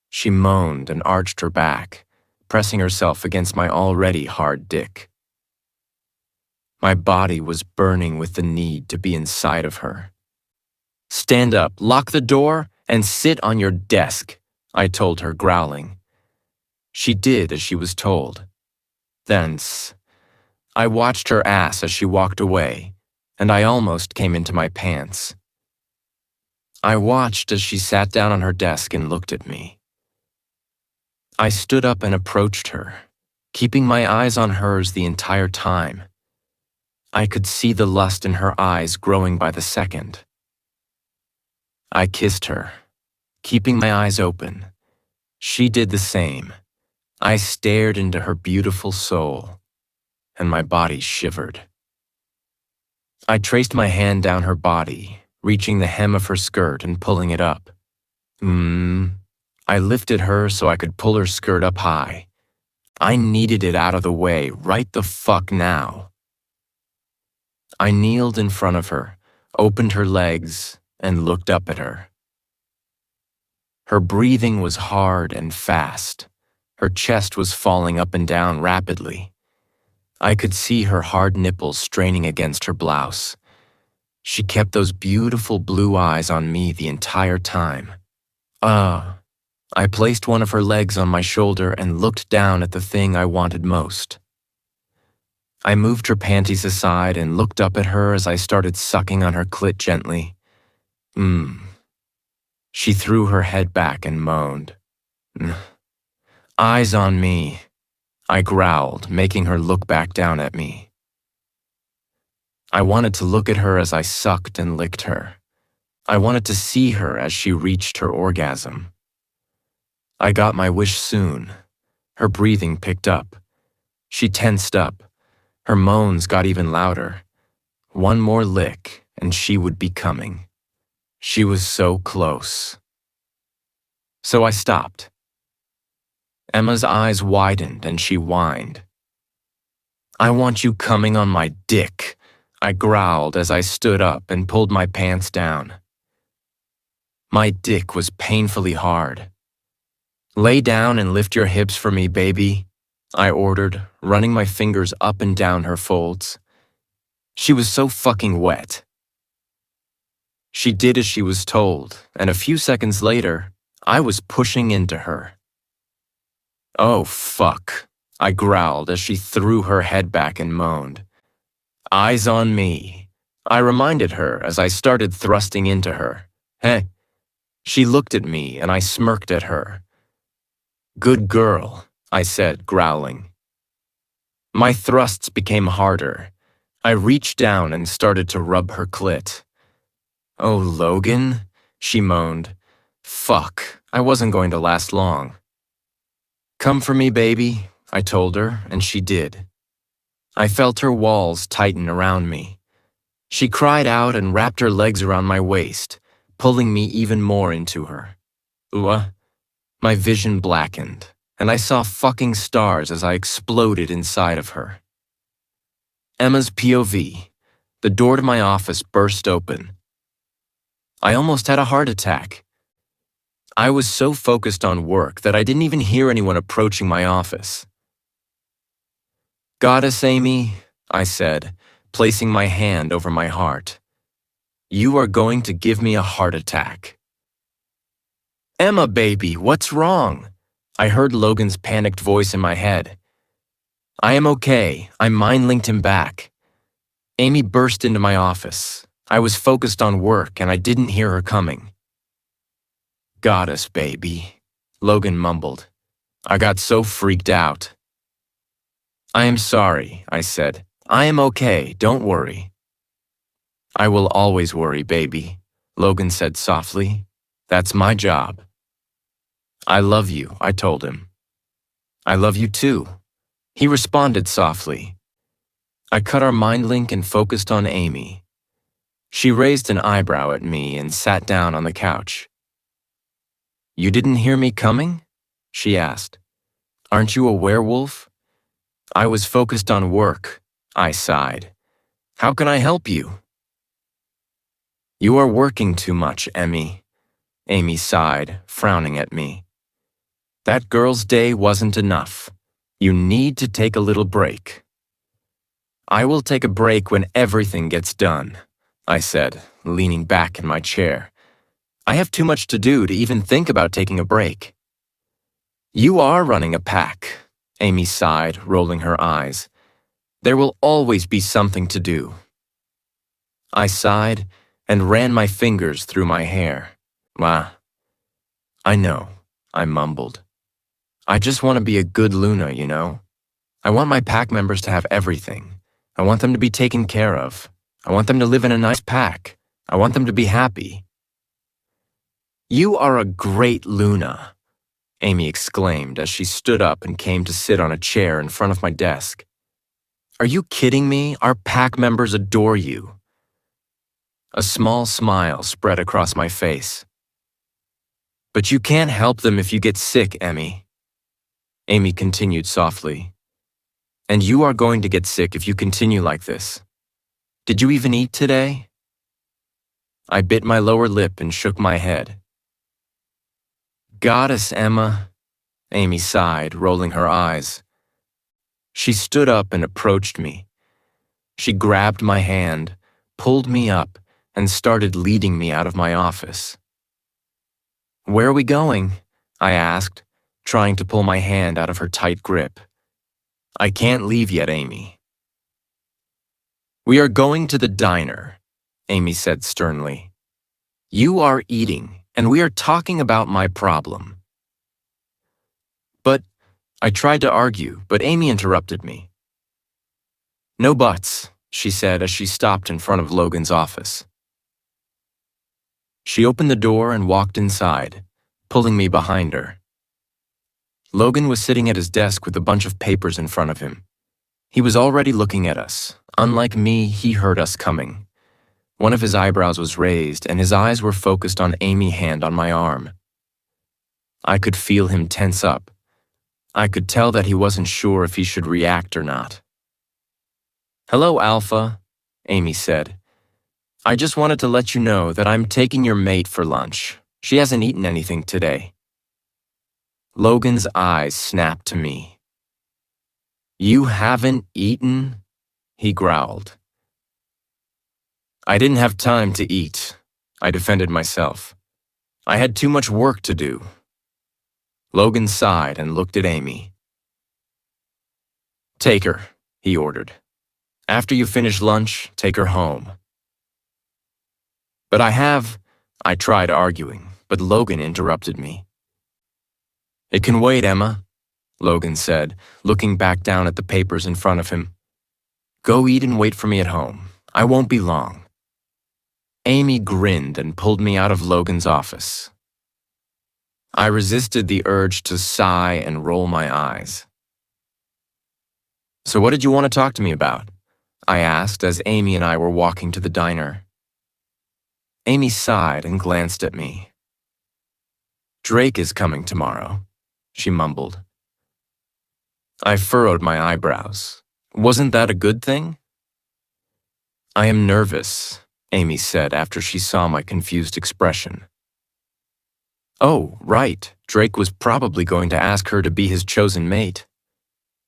A: She moaned and arched her back, pressing herself against my already hard dick. My body was burning with the need to be inside of her. Stand up, lock the door, and sit on your desk, I told her, growling. She did as she was told. Thence, I watched her ass as she walked away, and I almost came into my pants. I watched as she sat down on her desk and looked at me. I stood up and approached her, keeping my eyes on hers the entire time. I could see the lust in her eyes growing by the second. I kissed her, keeping my eyes open. She did the same. I stared into her beautiful soul, and my body shivered. I traced my hand down her body, reaching the hem of her skirt and pulling it up. I lifted her so I could pull her skirt up high. I needed it out of the way right the fuck now. I kneeled in front of her, opened her legs, and looked up at her. Her breathing was hard and fast. Her chest was falling up and down rapidly. I could see her hard nipples straining against her blouse. She kept those beautiful blue eyes on me the entire time. I placed one of her legs on my shoulder and looked down at the thing I wanted most. I moved her panties aside and looked up at her as I started sucking on her clit gently. She threw her head back and moaned. Eyes on me, I growled, making her look back down at me. I wanted to look at her as I sucked and licked her. I wanted to see her as she reached her orgasm. I got my wish soon. Her breathing picked up. She tensed up. Her moans got even louder. One more lick, and she would be coming. She was so close. So I stopped. Emma's eyes widened and she whined. I want you coming on my dick, I growled as I stood up and pulled my pants down. My dick was painfully hard. Lay down and lift your hips for me, baby, I ordered, running my fingers up and down her folds. She was so fucking wet. She did as she was told, and a few seconds later, I was pushing into her. Oh, fuck, I growled as she threw her head back and moaned. Eyes on me, I reminded her as I started thrusting into her. Hey. She looked at me and I smirked at her. Good girl, I said, growling. My thrusts became harder. I reached down and started to rub her clit. Oh, Logan, she moaned. Fuck, I wasn't going to last long. Come for me, baby, I told her, and she did. I felt her walls tighten around me. She cried out and wrapped her legs around my waist, pulling me even more into her. My vision blackened, and I saw fucking stars as I exploded inside of her. Emma's POV. The door to my office burst open. I almost had a heart attack. I was so focused on work that I didn't even hear anyone approaching my office. Goddess Amy, I said, placing my hand over my heart. You are going to give me a heart attack. Emma, baby, what's wrong? I heard Logan's panicked voice in my head. I am okay. I mind-linked him back. Amy burst into my office. I was focused on work and I didn't hear her coming. Goddess, baby, Logan mumbled. I got so freaked out. I am sorry, I said. I am okay, don't worry. I will always worry, baby, Logan said softly. That's my job. I love you, I told him. I love you too, he responded softly. I cut our mind link and focused on Amy. She raised an eyebrow at me and sat down on the couch. You didn't hear me coming? She asked. Aren't you a werewolf? I was focused on work, I sighed. How can I help you? You are working too much, Emmy, Amy sighed, frowning at me. That girl's day wasn't enough. You need to take a little break. I will take a break when everything gets done, I said, leaning back in my chair. I have too much to do to even think about taking a break. You are running a pack, Amy sighed, rolling her eyes. There will always be something to do. I sighed and ran my fingers through my hair. I know, I mumbled. I just want to be a good Luna, you know? I want my pack members to have everything. I want them to be taken care of. I want them to live in a nice pack. I want them to be happy. You are a great Luna, Amy exclaimed as she stood up and came to sit on a chair in front of my desk. Are you kidding me? Our pack members adore you. A small smile spread across my face. But you can't help them if you get sick, Emmy. Amy continued softly. And you are going to get sick if you continue like this. Did you even eat today? I bit my lower lip and shook my head. Goddess Emma, Amy sighed, rolling her eyes. She stood up and approached me. She grabbed my hand, pulled me up, and started leading me out of my office. Where are we going? I asked, trying to pull my hand out of her tight grip. I can't leave yet, Amy. We are going to the diner, Amy said sternly. You are eating, and we are talking about my problem. But I tried to argue, but Amy interrupted me. No buts, she said as she stopped in front of Logan's office. She opened the door and walked inside, pulling me behind her. Logan was sitting at his desk with a bunch of papers in front of him. He was already looking at us. Unlike me, he heard us coming. One of his eyebrows was raised, and his eyes were focused on Amy's hand on my arm. I could feel him tense up. I could tell that he wasn't sure if he should react or not. Hello, Alpha, Amy said. I just wanted to let you know that I'm taking your mate for lunch. She hasn't eaten anything today. Logan's eyes snapped to me. You haven't eaten? He growled. I didn't have time to eat, I defended myself. I had too much work to do. Logan sighed and looked at Amy. Take her, he ordered. After you finish lunch, take her home. But I tried arguing, but Logan interrupted me. It can wait, Emma, Logan said, looking back down at the papers in front of him. Go eat and wait for me at home. I won't be long. Amy grinned and pulled me out of Logan's office. I resisted the urge to sigh and roll my eyes. So what did you want to talk to me about? I asked as Amy and I were walking to the diner. Amy sighed and glanced at me. Drake is coming tomorrow, she mumbled. I furrowed my eyebrows. Wasn't that a good thing? I am nervous, Amy said after she saw my confused expression. Oh, right, Drake was probably going to ask her to be his chosen mate.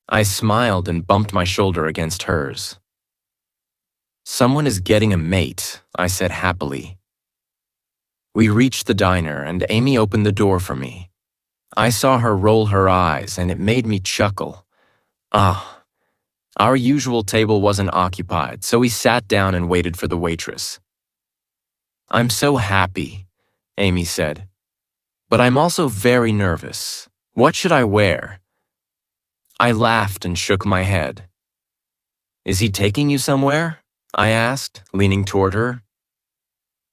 A: I smiled and bumped my shoulder against hers. Someone is getting a mate, I said happily. We reached the diner and Amy opened the door for me. I saw her roll her eyes and it made me chuckle. Our usual table wasn't occupied, so we sat down and waited for the waitress. I'm so happy, Amy said. But I'm also very nervous. What should I wear? I laughed and shook my head. Is he taking you somewhere? I asked, leaning toward her.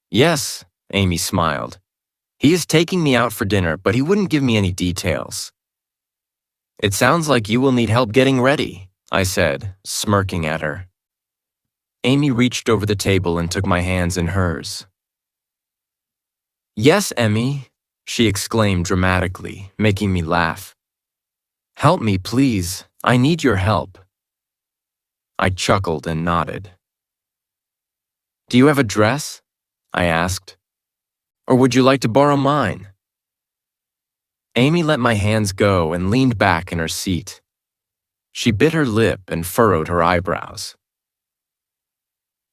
A: Yes, Amy smiled. He is taking me out for dinner, but he wouldn't give me any details. It sounds like you will need help getting ready, I said, smirking at her. Amy reached over the table and took my hands in hers. Yes, Emmy, she exclaimed dramatically, making me laugh. Help me, please. I need your help. I chuckled and nodded. Do you have a dress? I asked. Or would you like to borrow mine? Amy let my hands go and leaned back in her seat. She bit her lip and furrowed her eyebrows.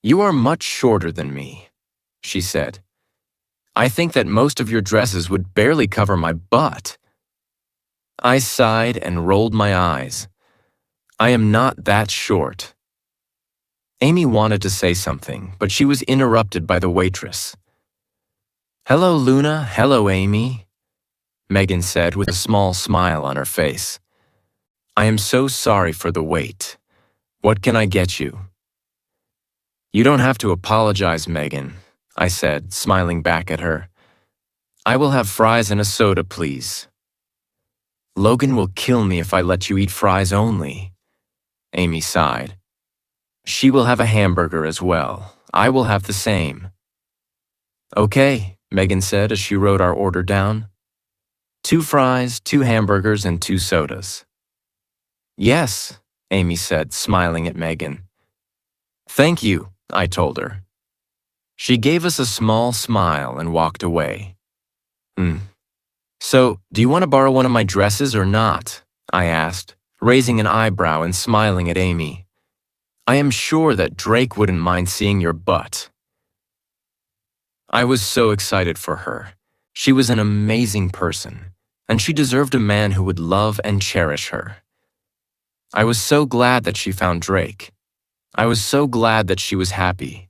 A: You are much shorter than me, she said. I think that most of your dresses would barely cover my butt. I sighed and rolled my eyes. I am not that short. Amy wanted to say something, but she was interrupted by the waitress. Hello, Luna. Hello, Amy, Megan said with a small smile on her face. I am so sorry for the wait. What can I get you? You don't have to apologize, Megan, I said, smiling back at her. I will have fries and a soda, please. Logan will kill me if I let you eat fries only, Amy sighed. She will have a hamburger as well. I will have the same. Okay, Megan said as she wrote our order down. 2 fries, 2 hamburgers, and 2 sodas. Yes, Amy said, smiling at Megan. Thank you, I told her. She gave us a small smile and walked away. So, do you want to borrow one of my dresses or not? I asked, raising an eyebrow and smiling at Amy. I am sure that Drake wouldn't mind seeing your butt. I was so excited for her. She was an amazing person, and she deserved a man who would love and cherish her. I was so glad that she found Drake. I was so glad that she was happy.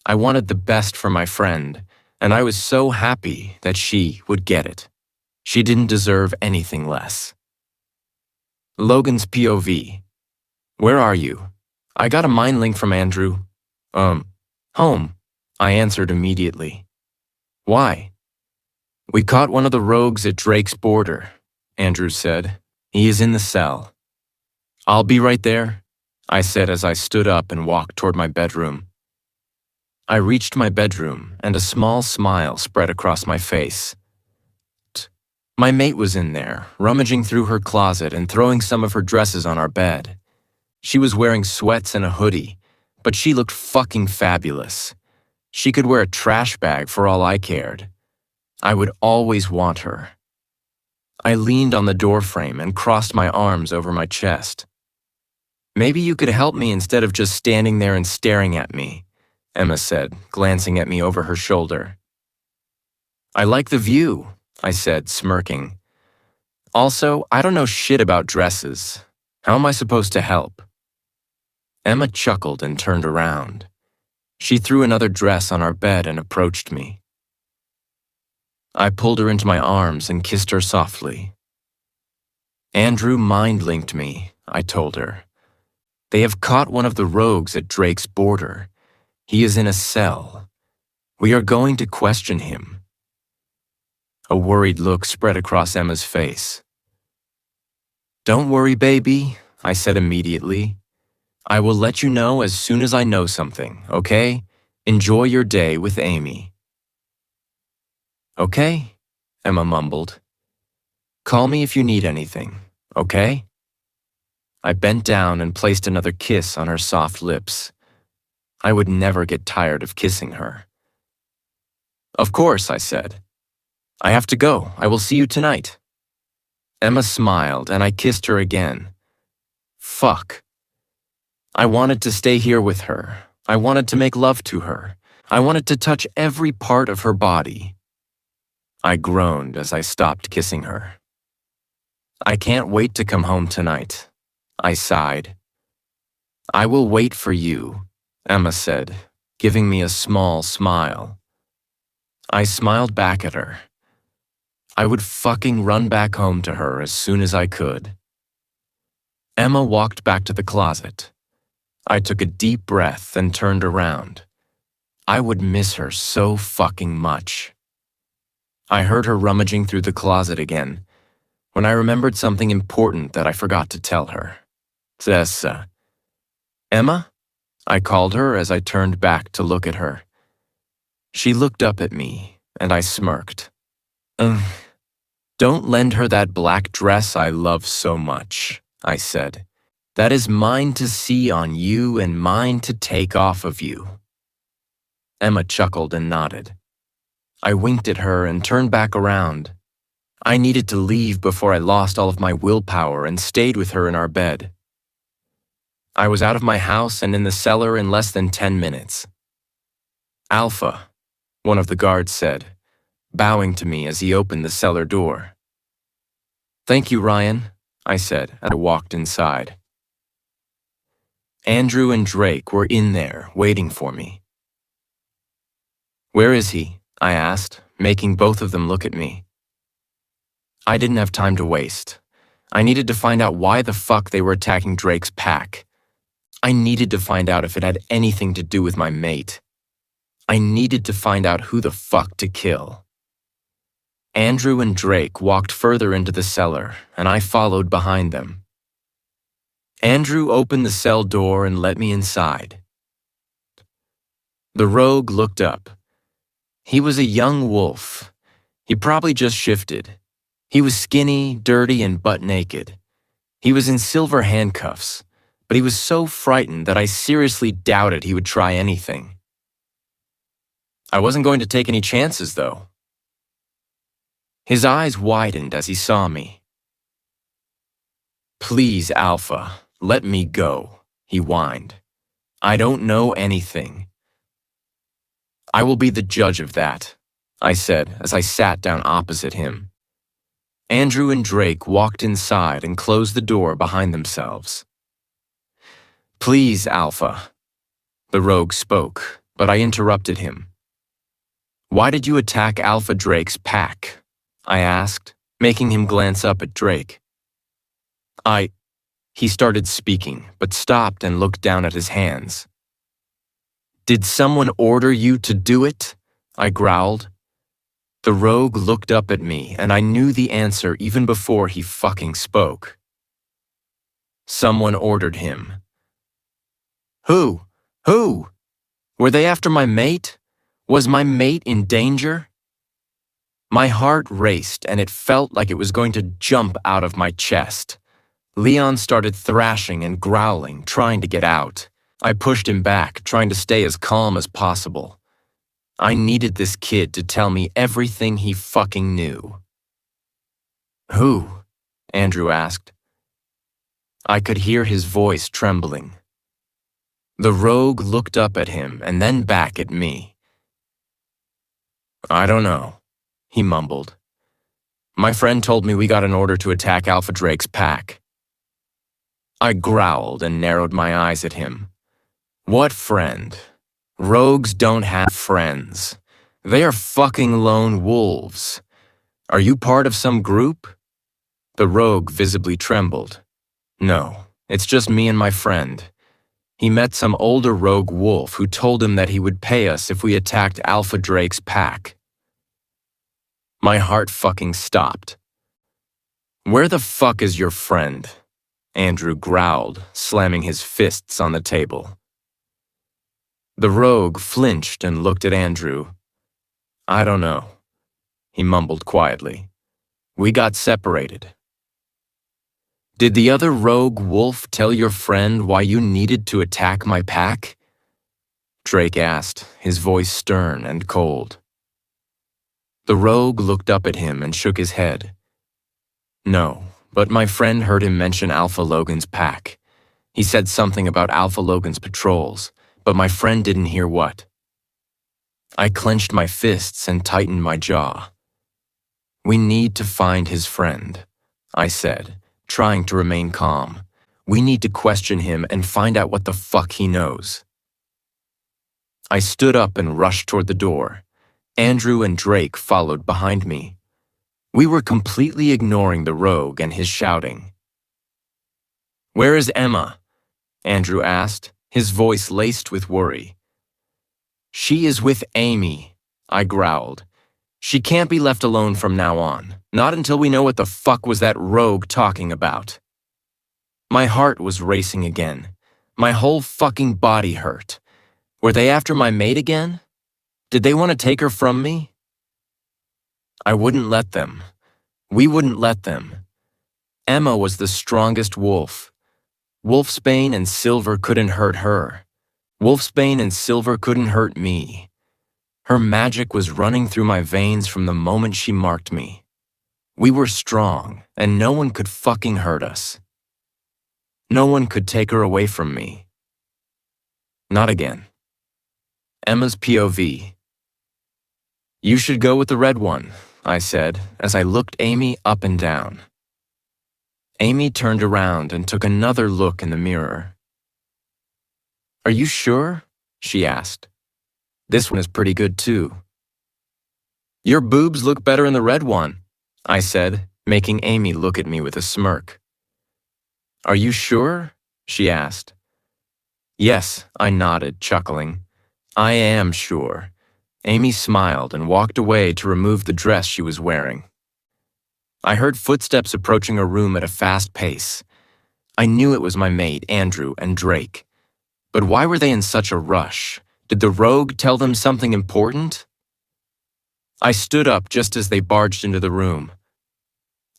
A: I wanted the best for my friend, and I was so happy that she would get it. She didn't deserve anything less. Logan's POV. Where are you? I got a mind link from Andrew. Home, I answered immediately. Why? We caught one of the rogues at Drake's border, Andrew said. He is in the cell. I'll be right there, I said as I stood up and walked toward my bedroom. I reached my bedroom and a small smile spread across my face. My mate was in there, rummaging through her closet and throwing some of her dresses on our bed. She was wearing sweats and a hoodie, but she looked fucking fabulous. She could wear a trash bag for all I cared. I would always want her. I leaned on the doorframe and crossed my arms over my chest. Maybe you could help me instead of just standing there and staring at me, Emma said, glancing at me over her shoulder. I like the view, I said, smirking. Also, I don't know shit about dresses. How am I supposed to help? Emma chuckled and turned around. She threw another dress on our bed and approached me. I pulled her into my arms and kissed her softly. Andrew mind-linked me, I told her. They have caught one of the rogues at Drake's border. He is in a cell. We are going to question him. A worried look spread across Emma's face. Don't worry, baby, I said immediately. I will let you know as soon as I know something, okay? Enjoy your day with Amy. Okay, Emma mumbled. Call me if you need anything, okay? I bent down and placed another kiss on her soft lips. I would never get tired of kissing her. Of course, I said. I have to go. I will see you tonight. Emma smiled, and I kissed her again. Fuck. I wanted to stay here with her. I wanted to make love to her. I wanted to touch every part of her body. I groaned as I stopped kissing her. I can't wait to come home tonight, I sighed. I will wait for you, Emma said, giving me a small smile. I smiled back at her. I would fucking run back home to her as soon as I could. Emma walked back to the closet. I took a deep breath and turned around. I would miss her so fucking much. I heard her rummaging through the closet again, when I remembered something important that I forgot to tell her. Tessa. Emma? I called her as I turned back to look at her. She looked up at me, and I smirked. Don't lend her that black dress I love so much, I said. That is mine to see on you and mine to take off of you. Emma chuckled and nodded. I winked at her and turned back around. I needed to leave before I lost all of my willpower and stayed with her in our bed. I was out of my house and in the cellar in less than 10 minutes. Alpha, one of the guards said, bowing to me as he opened the cellar door. Thank you, Ryan, I said as I walked inside. Andrew and Drake were in there, waiting for me. Where is he? I asked, making both of them look at me. I didn't have time to waste. I needed to find out why the fuck they were attacking Drake's pack. I needed to find out if it had anything to do with my mate. I needed to find out who the fuck to kill. Andrew and Drake walked further into the cellar, and I followed behind them. Andrew opened the cell door and let me inside. The rogue looked up. He was a young wolf. He probably just shifted. He was skinny, dirty, and butt naked. He was in silver handcuffs, but he was so frightened that I seriously doubted he would try anything. I wasn't going to take any chances, though. His eyes widened as he saw me. Please, Alpha, let me go, he whined. I don't know anything. I will be the judge of that, I said as I sat down opposite him. Andrew and Drake walked inside and closed the door behind themselves. Please, Alpha. The rogue spoke, but I interrupted him. Why did you attack Alpha Drake's pack? I asked, making him glance up at Drake. He started speaking, but stopped and looked down at his hands. Did someone order you to do it? I growled. The rogue looked up at me, and I knew the answer even before he fucking spoke. Someone ordered him. Who? Who? Were they after my mate? Was my mate in danger? My heart raced, and it felt like it was going to jump out of my chest. Leon started thrashing and growling, trying to get out. I pushed him back, trying to stay as calm as possible. I needed this kid to tell me everything he fucking knew. Who? Andrew asked. I could hear his voice trembling. The rogue looked up at him and then back at me. I don't know, he mumbled. My friend told me we got an order to attack Alpha Drake's pack. I growled and narrowed my eyes at him. What friend? Rogues don't have friends. They are fucking lone wolves. Are you part of some group? The rogue visibly trembled. No, it's just me and my friend. He met some older rogue wolf who told him that he would pay us if we attacked Alpha Drake's pack. My heart fucking stopped. Where the fuck is your friend? Andrew growled, slamming his fists on the table. The rogue flinched and looked at Andrew. I don't know, he mumbled quietly. We got separated. Did the other rogue wolf tell your friend why you needed to attack my pack? Drake asked, his voice stern and cold. The rogue looked up at him and shook his head. No, but my friend heard him mention Alpha Logan's pack. He said something about Alpha Logan's patrols, but my friend didn't hear what. I clenched my fists and tightened my jaw. We need to find his friend, I said, trying to remain calm. We need to question him and find out what the fuck he knows. I stood up and rushed toward the door. Andrew and Drake followed behind me. We were completely ignoring the rogue and his shouting. Where is Emma? Andrew asked, his voice laced with worry. She is with Amy, I growled. She can't be left alone from now on, not until we know what the fuck was that rogue talking about. My heart was racing again. My whole fucking body hurt. Were they after my mate again? Did they want to take her from me? I wouldn't let them. We wouldn't let them. Emma was the strongest wolf. Wolfsbane and Silver couldn't hurt her. Wolfsbane and Silver couldn't hurt me. Her magic was running through my veins from the moment she marked me. We were strong, and no one could fucking hurt us. No one could take her away from me. Not again. Emma's POV. You should go with the red one, I said, as I looked Amy up and down. Amy turned around and took another look in the mirror. Are you sure? She asked. This one is pretty good too. Your boobs look better in the red one, I said, making Amy look at me with a smirk. Are you sure? She asked. Yes, I nodded, chuckling. I am sure. Amy smiled and walked away to remove the dress she was wearing. I heard footsteps approaching her room at a fast pace. I knew it was my mate, Andrew, and Drake. But why were they in such a rush? Did the rogue tell them something important? I stood up just as they barged into the room.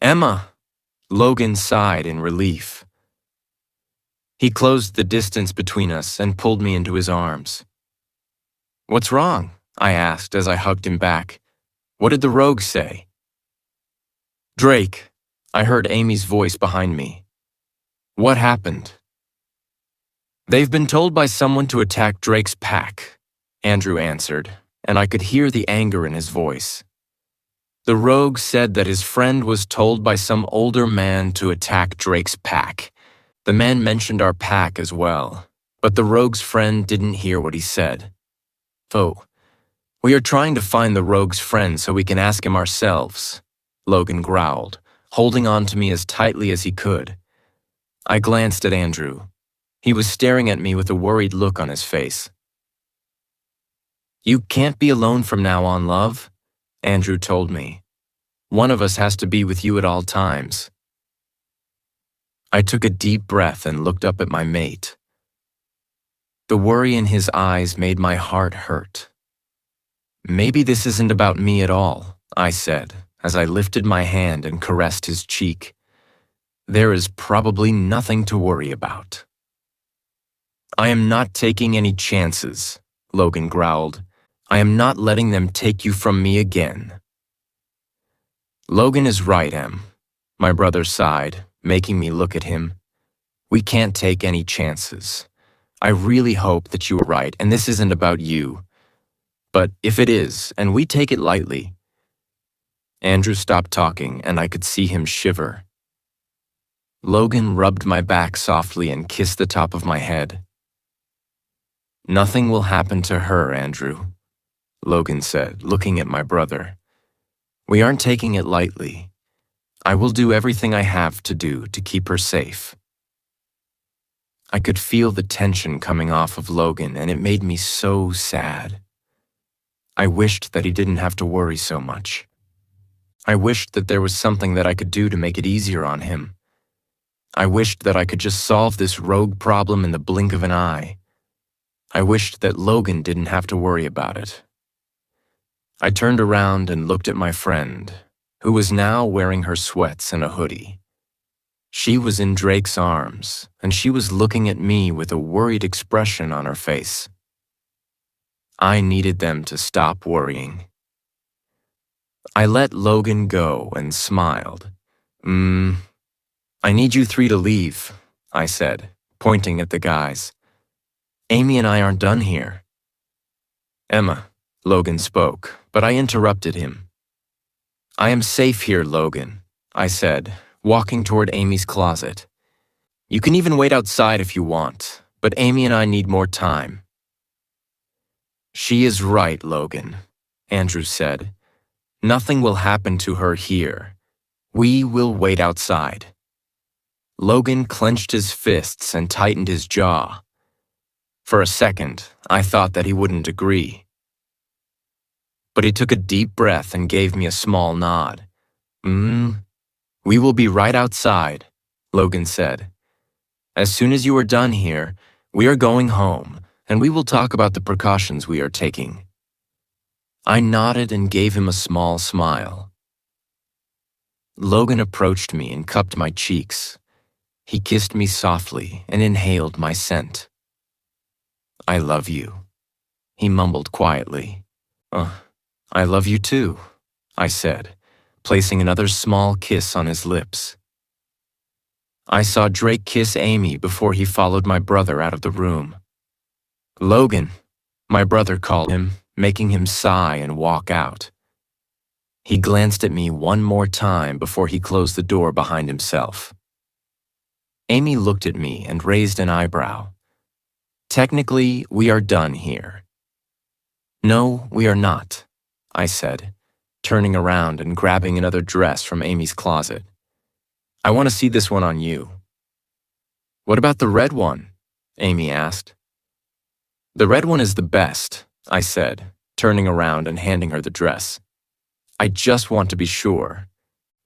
A: Emma! Logan sighed in relief. He closed the distance between us and pulled me into his arms. What's wrong? I asked as I hugged him back. What did the rogue say? Drake, I heard Amy's voice behind me. What happened? They've been told by someone to attack Drake's pack, Andrew answered, and I could hear the anger in his voice. The rogue said that his friend was told by some older man to attack Drake's pack. The man mentioned our pack as well, but the rogue's friend didn't hear what he said. Oh, we are trying to find the rogue's friend so we can ask him ourselves, Logan growled, holding on to me as tightly as he could. I glanced at Andrew. He was staring at me with a worried look on his face. You can't be alone from now on, love, Andrew told me. One of us has to be with you at all times. I took a deep breath and looked up at my mate. The worry in his eyes made my heart hurt. Maybe this isn't about me at all, I said, as I lifted my hand and caressed his cheek. There is probably nothing to worry about. I am not taking any chances, Logan growled. I am not letting them take you from me again. Logan is right, Em, my brother sighed, making me look at him. We can't take any chances. I really hope that you are right and this isn't about you. But if it is, and we take it lightly. Andrew stopped talking and I could see him shiver. Logan rubbed my back softly and kissed the top of my head. Nothing will happen to her, Andrew, Logan said, looking at my brother. We aren't taking it lightly. I will do everything I have to do to keep her safe. I could feel the tension coming off of Logan, and it made me so sad. I wished that he didn't have to worry so much. I wished that there was something that I could do to make it easier on him. I wished that I could just solve this rogue problem in the blink of an eye. I wished that Logan didn't have to worry about it. I turned around and looked at my friend, who was now wearing her sweats and a hoodie. She was in Drake's arms, and she was looking at me with a worried expression on her face. I needed them to stop worrying. I let Logan go and smiled. I need you three to leave, I said, pointing at the guys. Amy and I aren't done here. Emma, Logan spoke, but I interrupted him. I am safe here, Logan, I said, walking toward Amy's closet. You can even wait outside if you want, but Amy and I need more time. She is right, Logan, Andrew said. Nothing will happen to her here. We will wait outside. Logan clenched his fists and tightened his jaw. For a second, I thought that he wouldn't agree. But he took a deep breath and gave me a small nod. We will be right outside, Logan said. As soon as you are done here, we are going home, and we will talk about the precautions we are taking. I nodded and gave him a small smile. Logan approached me and cupped my cheeks. He kissed me softly and inhaled my scent. I love you, he mumbled quietly. I love you too, I said, placing another small kiss on his lips. I saw Drake kiss Amy before he followed my brother out of the room. Logan, my brother called him, making him sigh and walk out. He glanced at me one more time before he closed the door behind himself. Amy looked at me and raised an eyebrow. Technically, we are done here. No, we are not, I said, turning around and grabbing another dress from Amy's closet. I want to see this one on you. What about the red one? Amy asked. The red one is the best, I said, turning around and handing her the dress. I just want to be sure.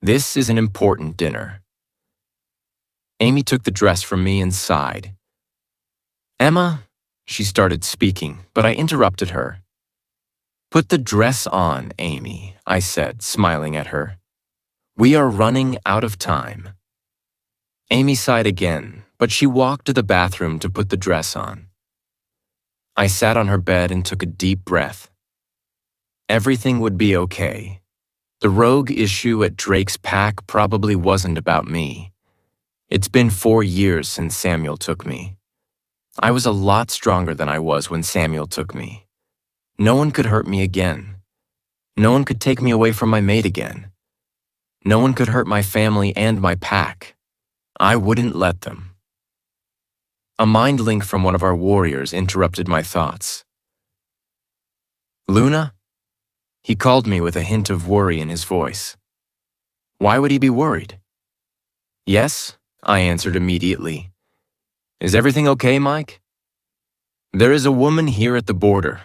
A: This is an important dinner. Amy took the dress from me and sighed. Emma, she started speaking, but I interrupted her. Put the dress on, Amy, I said, smiling at her. We are running out of time. Amy sighed again, but she walked to the bathroom to put the dress on. I sat on her bed and took a deep breath. Everything would be okay. The rogue issue at Drake's pack probably wasn't about me. It's been 4 years since Samuel took me. I was a lot stronger than I was when Samuel took me. No one could hurt me again. No one could take me away from my mate again. No one could hurt my family and my pack. I wouldn't let them. A mind link from one of our warriors interrupted my thoughts. Luna? He called me with a hint of worry in his voice. Why would he be worried? Yes, I answered immediately. Is everything okay, Mike? There is a woman here at the border,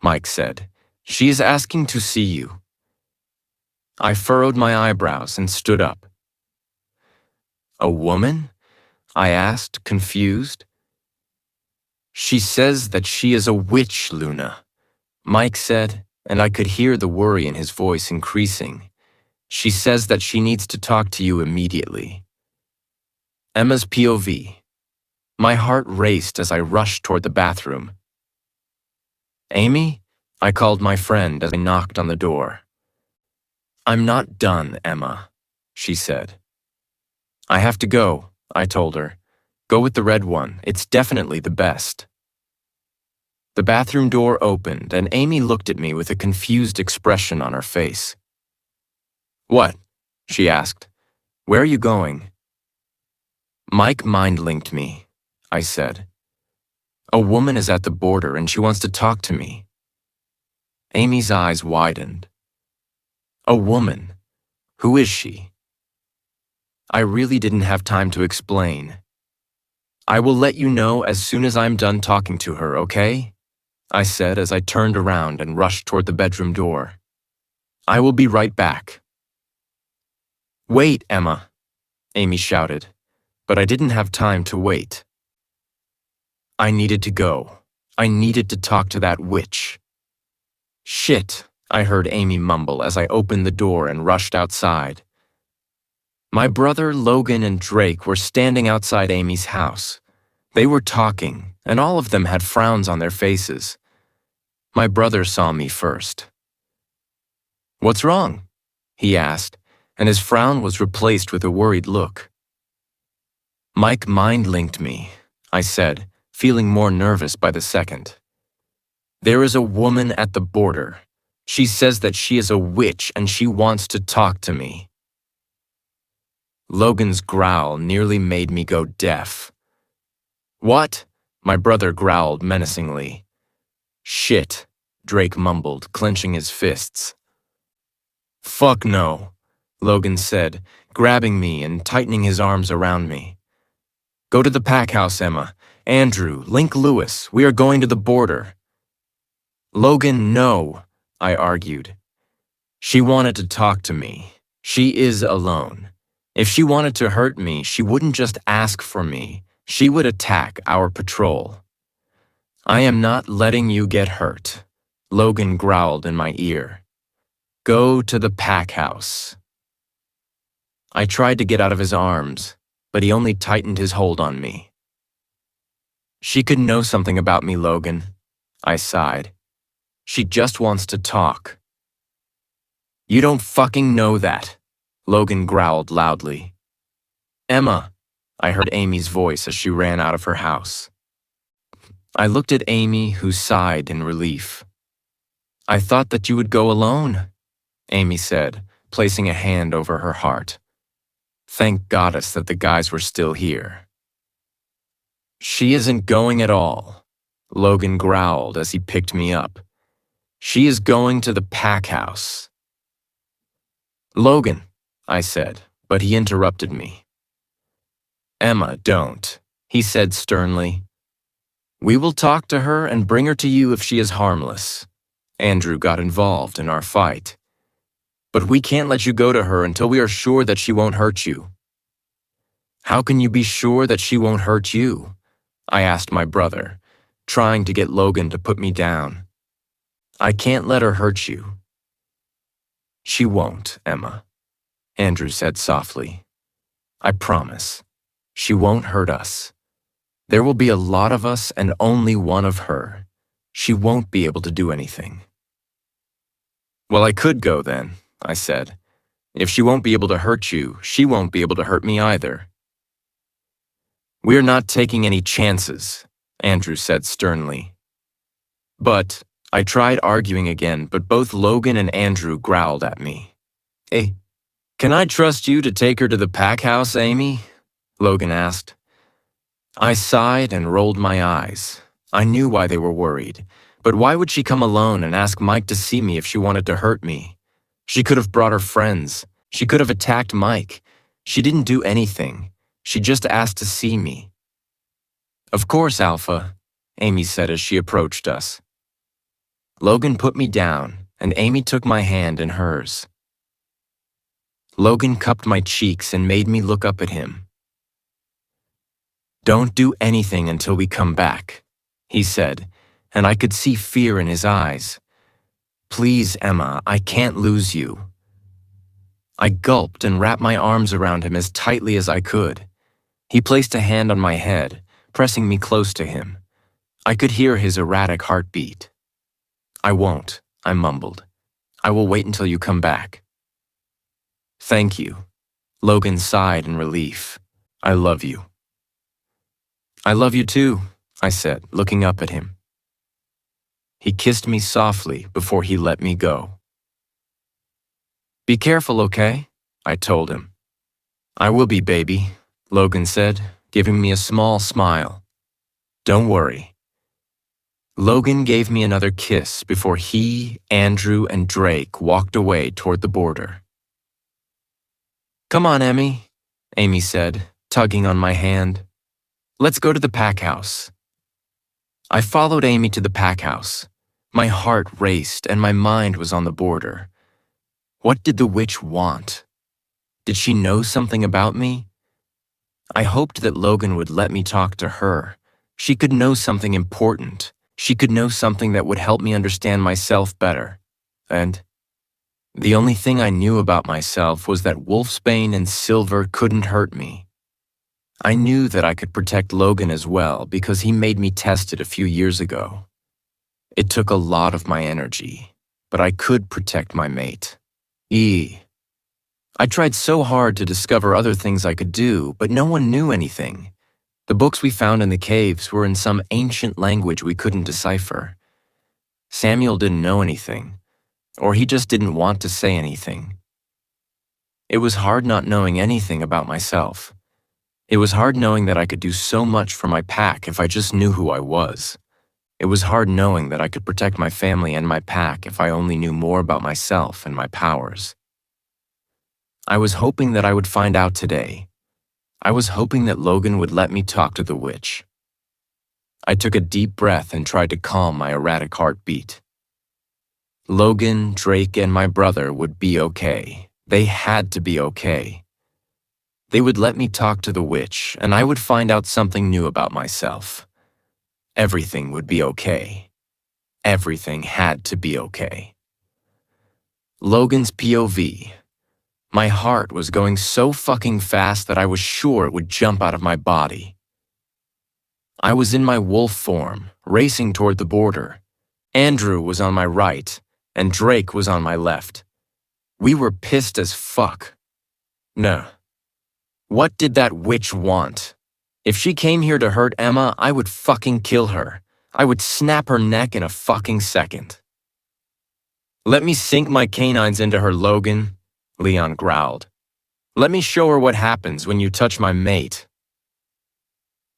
A: Mike said. She is asking to see you. I furrowed my eyebrows and stood up. A woman? I asked, confused. She says that she is a witch, Luna, Mike said, and I could hear the worry in his voice increasing. She says that she needs to talk to you immediately. Emma's POV. My heart raced as I rushed toward the bathroom. Amy? I called my friend as I knocked on the door. I'm not done, Emma, she said. I have to go, I told her. Go with the red one. It's definitely the best. The bathroom door opened, and Amy looked at me with a confused expression on her face. What? She asked. Where are you going? Mike mind-linked me, I said. A woman is at the border and she wants to talk to me. Amy's eyes widened. A woman? Who is she? I really didn't have time to explain. I will let you know as soon as I'm done talking to her, okay? I said as I turned around and rushed toward the bedroom door. I will be right back. Wait, Emma, Amy shouted, but I didn't have time to wait. I needed to go. I needed to talk to that witch. Shit, I heard Amy mumble as I opened the door and rushed outside. My brother, Logan, and Drake were standing outside Amy's house. They were talking, and all of them had frowns on their faces. My brother saw me first. What's wrong? He asked, and his frown was replaced with a worried look. Mike mind-linked me, I said, feeling more nervous by the second. There is a woman at the border. She says that she is a witch and she wants to talk to me. Logan's growl nearly made me go deaf. What? My brother growled menacingly. Shit, Drake mumbled, clenching his fists. Fuck no, Logan said, grabbing me and tightening his arms around me. Go to the pack house, Emma. Andrew, Link Lewis, we are going to the border. Logan, no, I argued. She wanted to talk to me. She is alone. If she wanted to hurt me, she wouldn't just ask for me. She would attack our patrol. I am not letting you get hurt, Logan growled in my ear. Go to the pack house. I tried to get out of his arms, but he only tightened his hold on me. She could know something about me, Logan, I sighed. She just wants to talk. You don't fucking know that, Logan growled loudly. Emma, I heard Amy's voice as she ran out of her house. I looked at Amy, who sighed in relief. I thought that you would go alone, Amy said, placing a hand over her heart. Thank goddess that the guys were still here. She isn't going at all, Logan growled as he picked me up. She is going to the pack house. Logan, I said, but he interrupted me. Emma, don't, he said sternly. We will talk to her and bring her to you if she is harmless. Andrew got involved in our fight. But we can't let you go to her until we are sure that she won't hurt you. How can you be sure that she won't hurt you? I asked my brother, trying to get Logan to put me down. I can't let her hurt you. She won't, Emma, Andrew said softly. I promise. She won't hurt us. There will be a lot of us and only one of her. She won't be able to do anything. Well, I could go then, I said. If she won't be able to hurt you, she won't be able to hurt me either. We're not taking any chances, Andrew said sternly. But I tried arguing again, but both Logan and Andrew growled at me. Hey, can I trust you to take her to the pack house, Amy? Logan asked. I sighed and rolled my eyes. I knew why they were worried, but why would she come alone and ask Mike to see me if she wanted to hurt me? She could have brought her friends. She could have attacked Mike. She didn't do anything. She just asked to see me. Of course, Alpha, Amy said as she approached us. Logan put me down, and Amy took my hand in hers. Logan cupped my cheeks and made me look up at him. Don't do anything until we come back, he said, and I could see fear in his eyes. Please, Emma, I can't lose you. I gulped and wrapped my arms around him as tightly as I could. He placed a hand on my head, pressing me close to him. I could hear his erratic heartbeat. I won't, I mumbled. I will wait until you come back. Thank you. Logan sighed in relief. I love you. I love you too, I said, looking up at him. He kissed me softly before he let me go. Be careful, okay? I told him. I will be, baby, Logan said, giving me a small smile. Don't worry. Logan gave me another kiss before he, Andrew, and Drake walked away toward the border. Come on, Emmy, Amy said, tugging on my hand. Let's go to the pack house. I followed Amy to the pack house. My heart raced and my mind was on the border. What did the witch want? Did she know something about me? I hoped that Logan would let me talk to her. She could know something important. She could know something that would help me understand myself better. And the only thing I knew about myself was that wolfsbane and silver couldn't hurt me. I knew that I could protect Logan as well because he made me test it a few years ago. It took a lot of my energy, but I could protect my mate. I tried so hard to discover other things I could do, but no one knew anything. The books we found in the caves were in some ancient language we couldn't decipher. Samuel didn't know anything, or he just didn't want to say anything. It was hard not knowing anything about myself. It was hard knowing that I could do so much for my pack if I just knew who I was. It was hard knowing that I could protect my family and my pack if I only knew more about myself and my powers. I was hoping that I would find out today. I was hoping that Logan would let me talk to the witch. I took a deep breath and tried to calm my erratic heartbeat. Logan, Drake, and my brother would be okay. They had to be okay. They would let me talk to the witch, and I would find out something new about myself. Everything would be okay. Everything had to be okay. Logan's POV. My heart was going so fucking fast that I was sure it would jump out of my body. I was in my wolf form, racing toward the border. Andrew was on my right, and Drake was on my left. We were pissed as fuck. No. What did that witch want? If she came here to hurt Emma, I would fucking kill her. I would snap her neck in a fucking second. Let me sink my canines into her, Logan, Leon growled. Let me show her what happens when you touch my mate.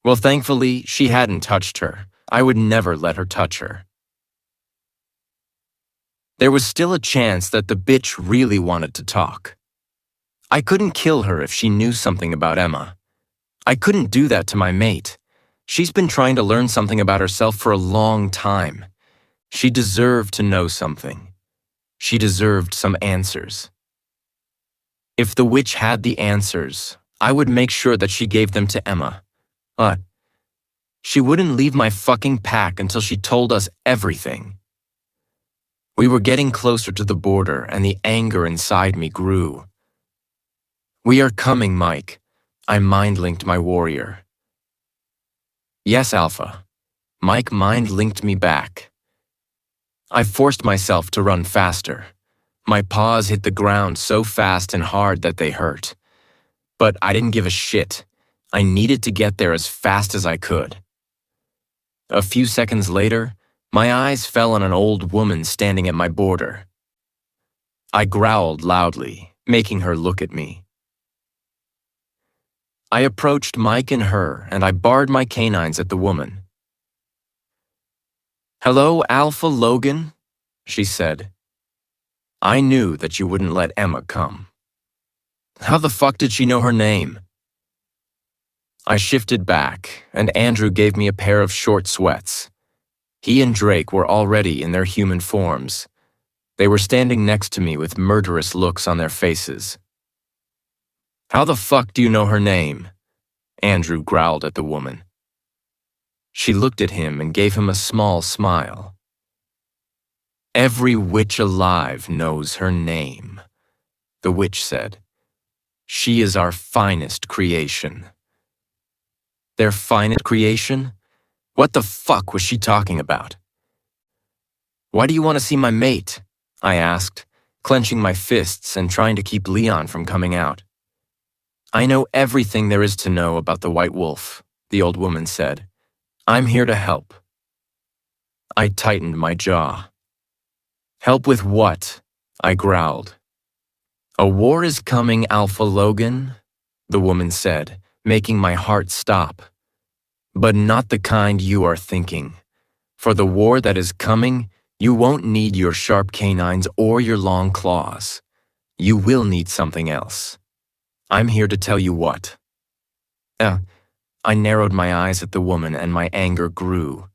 A: Well, thankfully, she hadn't touched her. I would never let her touch her. There was still a chance that the bitch really wanted to talk. I couldn't kill her if she knew something about Emma. I couldn't do that to my mate. She's been trying to learn something about herself for a long time. She deserved to know something. She deserved some answers. If the witch had the answers, I would make sure that she gave them to Emma. But she wouldn't leave my fucking pack until she told us everything. We were getting closer to the border, and the anger inside me grew. We are coming, Mike. I mind-linked my warrior. Yes, Alpha. Mike mind-linked me back. I forced myself to run faster. My paws hit the ground so fast and hard that they hurt. But I didn't give a shit. I needed to get there as fast as I could. A few seconds later, my eyes fell on an old woman standing at my border. I growled loudly, making her look at me. I approached Mike and her, and I barred my canines at the woman. Hello, Alpha Logan, she said. I knew that you wouldn't let Emma come. How the fuck did she know her name? I shifted back, and Andrew gave me a pair of short sweats. He and Drake were already in their human forms. They were standing next to me with murderous looks on their faces. How the fuck do you know her name? Andrew growled at the woman. She looked at him and gave him a small smile. Every witch alive knows her name, the witch said. She is our finest creation. Their finest creation? What the fuck was she talking about? Why do you want to see my mate? I asked, clenching my fists and trying to keep Leon from coming out. I know everything there is to know about the White Wolf, the old woman said. I'm here to help. I tightened my jaw. Help with what? I growled. A war is coming, Alpha Logan, the woman said, making my heart stop. But not the kind you are thinking. For the war that is coming, you won't need your sharp canines or your long claws. You will need something else. I'm here to tell you what. I narrowed my eyes at the woman and my anger grew.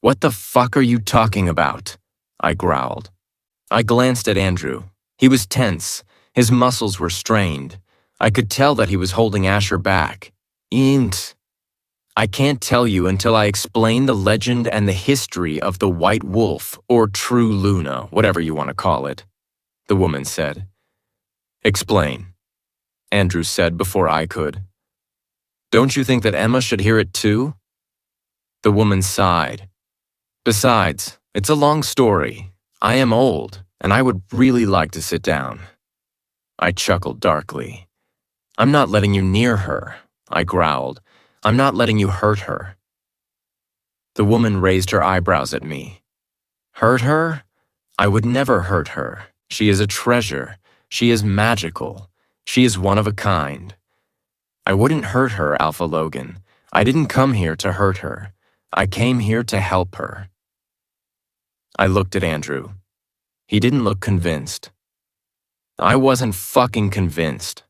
A: What the fuck are you talking about? I growled. I glanced at Andrew. He was tense. His muscles were strained. I could tell that he was holding Asher back. I can't tell you until I explain the legend and the history of the White Wolf, or True Luna, whatever you want to call it, the woman said. Explain, Andrew said before I could. Don't you think that Emma should hear it too? The woman sighed. Besides, it's a long story. I am old, and I would really like to sit down. I chuckled darkly. I'm not letting you near her, I growled. I'm not letting you hurt her. The woman raised her eyebrows at me. Hurt her? I would never hurt her. She is a treasure. She is magical. She is one of a kind. I wouldn't hurt her, Alpha Logan. I didn't come here to hurt her. I came here to help her. I looked at Andrew. He didn't look convinced. I wasn't fucking convinced.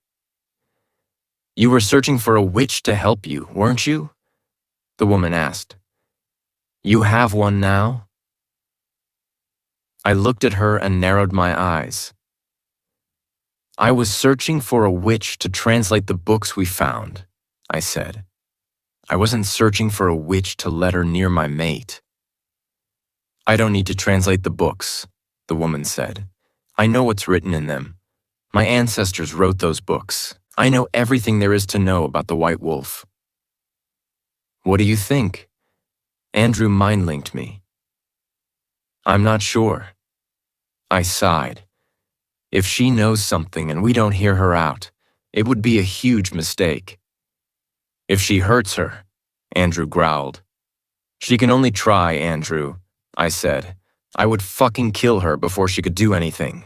A: You were searching for a witch to help you, weren't you? The woman asked. You have one now? I looked at her and narrowed my eyes. I was searching for a witch to translate the books we found, I said. I wasn't searching for a witch to let her near my mate. I don't need to translate the books, the woman said. I know what's written in them. My ancestors wrote those books. I know everything there is to know about the White Wolf. What do you think? Andrew mind-linked me. I'm not sure. I sighed. If she knows something and we don't hear her out, it would be a huge mistake. If she hurts her, Andrew growled. She can only try, Andrew, I said. I would fucking kill her before she could do anything.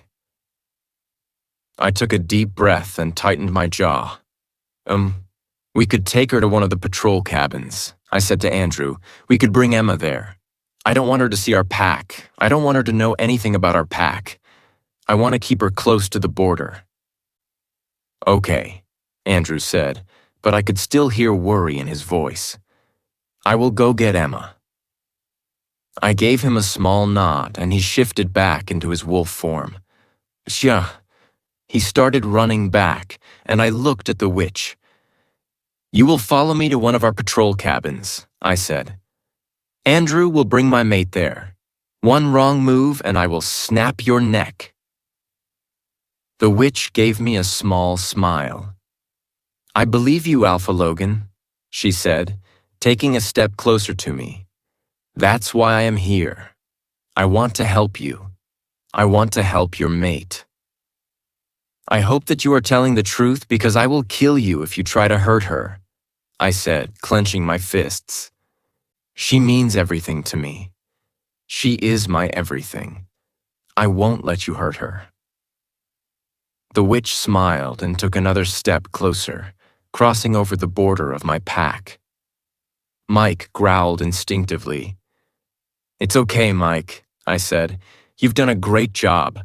A: I took a deep breath and tightened my jaw. We could take her to one of the patrol cabins, I said to Andrew. We could bring Emma there. I don't want her to see our pack. I don't want her to know anything about our pack. I want to keep her close to the border. Okay, Andrew said, but I could still hear worry in his voice. I will go get Emma. I gave him a small nod and he shifted back into his wolf form. Shia. He started running back, and I looked at the witch. You will follow me to one of our patrol cabins, I said. Andrew will bring my mate there. One wrong move and I will snap your neck. The witch gave me a small smile. I believe you, Alpha Logan, she said, taking a step closer to me. That's why I am here. I want to help you. I want to help your mate. I hope that you are telling the truth because I will kill you if you try to hurt her, I said, clenching my fists. She means everything to me. She is my everything. I won't let you hurt her. The witch smiled and took another step closer, crossing over the border of my pack. Mike growled instinctively. It's okay, Mike, I said. You've done a great job.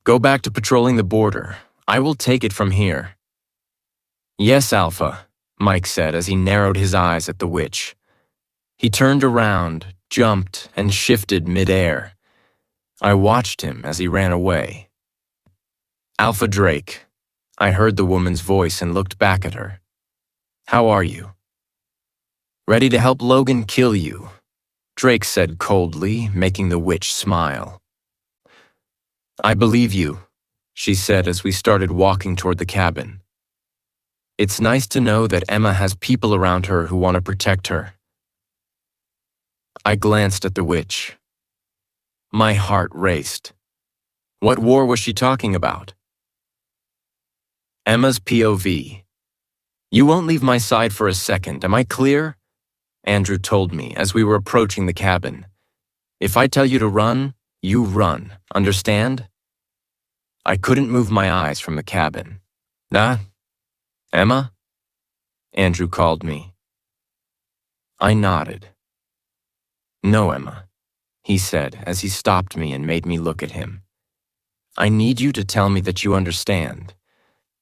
A: Go back to patrolling the border. I will take it from here. Yes, Alpha, Mike said as he narrowed his eyes at the witch. He turned around, jumped, and shifted midair. I watched him as he ran away. Alpha Drake, I heard the woman's voice and looked back at her. How are you? Ready to help Logan kill you, Drake said coldly, making the witch smile. I believe you, she said as we started walking toward the cabin. It's nice to know that Emma has people around her who want to protect her. I glanced at the witch. My heart raced. What war was she talking about? Emma's POV. You won't leave my side for a second, am I clear? Andrew told me as we were approaching the cabin. If I tell you to run, you run, understand? I couldn't move my eyes from the cabin. Emma? Andrew called me. I nodded. No, Emma, he said as he stopped me and made me look at him. I need you to tell me that you understand.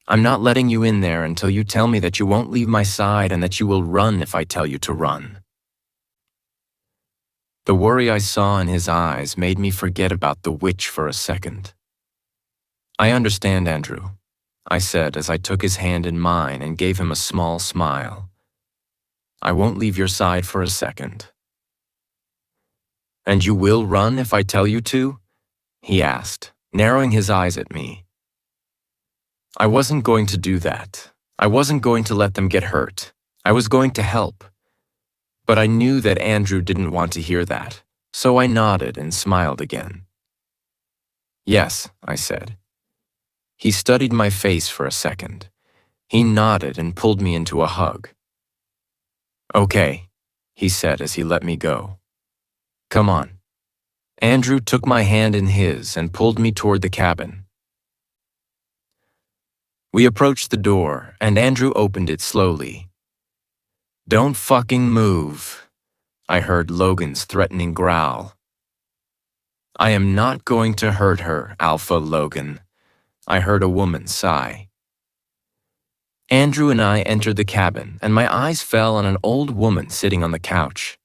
A: I'm not letting you in there until you tell me that you won't leave my side and that you will run if I tell you to run." The worry I saw in his eyes made me forget about the witch for a second. "I understand, Andrew," I said as I took his hand in mine and gave him a small smile. "I won't leave your side for a second." "And you will run if I tell you to?" he asked, narrowing his eyes at me. I wasn't going to do that. I wasn't going to let them get hurt. I was going to help. But I knew that Andrew didn't want to hear that, so I nodded and smiled again. "Yes," I said. He studied my face for a second. He nodded and pulled me into a hug. "Okay," he said as he let me go. "Come on." Andrew took my hand in his and pulled me toward the cabin. We approached the door, and Andrew opened it slowly. "Don't fucking move," I heard Logan's threatening growl. "I am not going to hurt her, Alpha Logan," I heard a woman sigh. Andrew and I entered the cabin, and my eyes fell on an old woman sitting on the couch.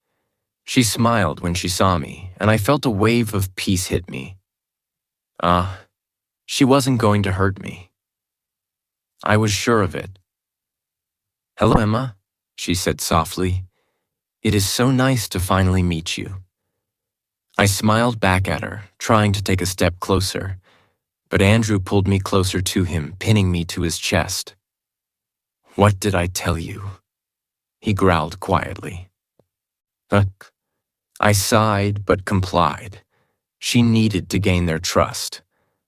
A: She smiled when she saw me, and I felt a wave of peace hit me. She wasn't going to hurt me. I was sure of it. "Hello, Emma," she said softly. "It is so nice to finally meet you." I smiled back at her, trying to take a step closer, but Andrew pulled me closer to him, pinning me to his chest. "What did I tell you?" he growled quietly. I sighed but complied. She needed to gain their trust.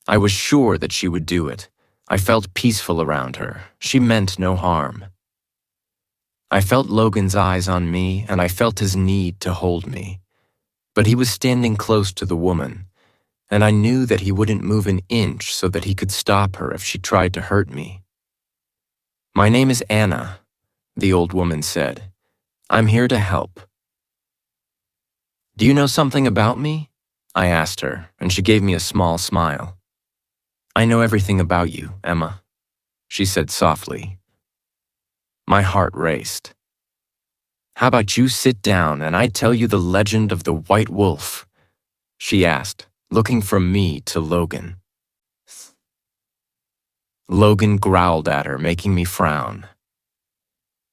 A: I was sure that she would do it. I felt peaceful around her. She meant no harm. I felt Logan's eyes on me, and I felt his need to hold me. But he was standing close to the woman, and I knew that he wouldn't move an inch so that he could stop her if she tried to hurt me. "My name is Anna," the old woman said. "I'm here to help." "Do you know something about me?" I asked her, and she gave me a small smile. "I know everything about you, Emma," she said softly. My heart raced. "How about you sit down and I tell you the legend of the White Wolf?" she asked, looking from me to Logan. Logan growled at her, making me frown.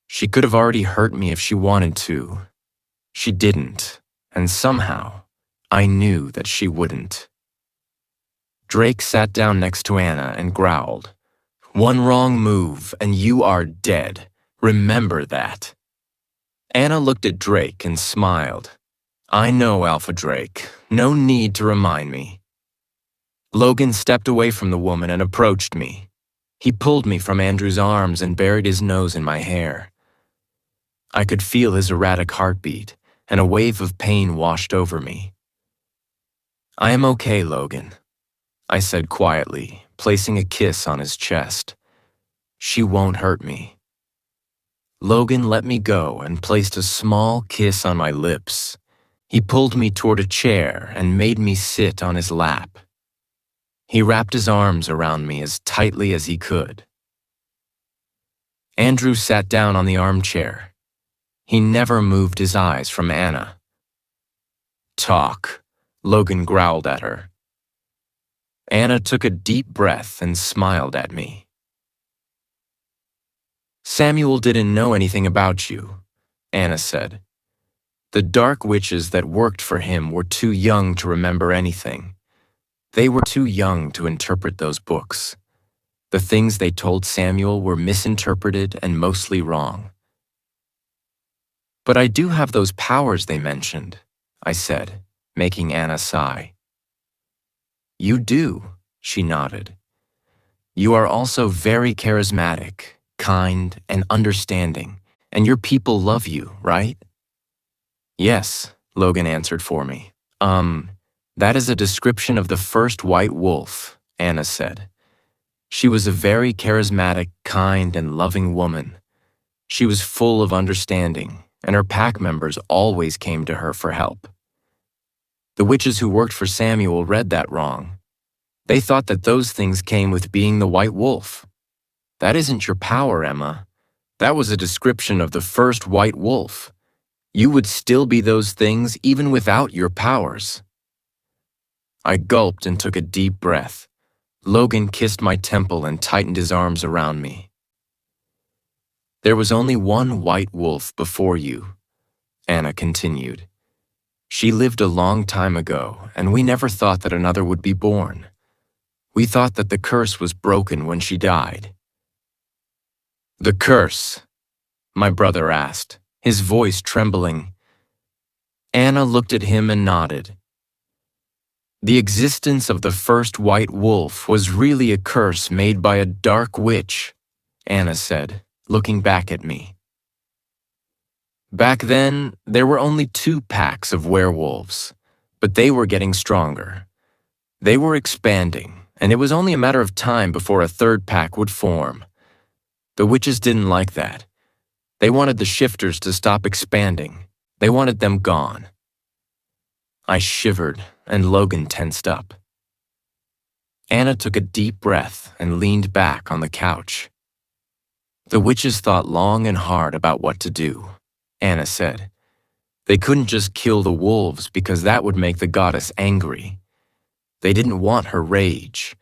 A: She could have already hurt me if she wanted to. She didn't, and somehow, I knew that she wouldn't. Drake sat down next to Anna and growled, "One wrong move and you are dead. Remember that." Anna looked at Drake and smiled. "I know, Alpha Drake. No need to remind me." Logan stepped away from the woman and approached me. He pulled me from Andrew's arms and buried his nose in my hair. I could feel his erratic heartbeat, and a wave of pain washed over me. "I am okay, Logan," I said quietly, placing a kiss on his chest. "She won't hurt me." Logan let me go and placed a small kiss on my lips. He pulled me toward a chair and made me sit on his lap. He wrapped his arms around me as tightly as he could. Andrew sat down on the armchair. He never moved his eyes from Anna. "Talk," Logan growled at her. Anna took a deep breath and smiled at me. "Samuel didn't know anything about you," Anna said. "The dark witches that worked for him were too young to remember anything. They were too young to interpret those books. The things they told Samuel were misinterpreted and mostly wrong." "But I do have those powers they mentioned," I said, making Anna sigh. "You do," she nodded. "You are also very charismatic, kind, and understanding, and your people love you, right?" "Yes," Logan answered for me. That is a description of the first White Wolf," Anna said. "She was a very charismatic, kind, and loving woman. She was full of understanding, and her pack members always came to her for help. The witches who worked for Samuel read that wrong. They thought that those things came with being the White Wolf." That isn't your power, Emma. That was a description of the first white wolf. You would still be those things even without your powers. I gulped and took a deep breath. Logan kissed my temple and tightened his arms around me. There was only one white wolf before you, Anna continued. She lived a long time ago, and we never thought that another would be born. We thought that the curse was broken when she died. The curse? My brother asked, his voice trembling. Anna looked at him and nodded. The existence of the first white wolf was really a curse made by a dark witch, Anna said, looking back at me. Back then, there were only 2 packs of werewolves, but they were getting stronger. They were expanding, and it was only a matter of time before a 3rd pack would form. The witches didn't like that. They wanted the shifters to stop expanding. They wanted them gone. I shivered, and Logan tensed up. Anna took a deep breath and leaned back on the couch. The witches thought long and hard about what to do, Anna said. They couldn't just kill the wolves because that would make the goddess angry. They didn't want her rage,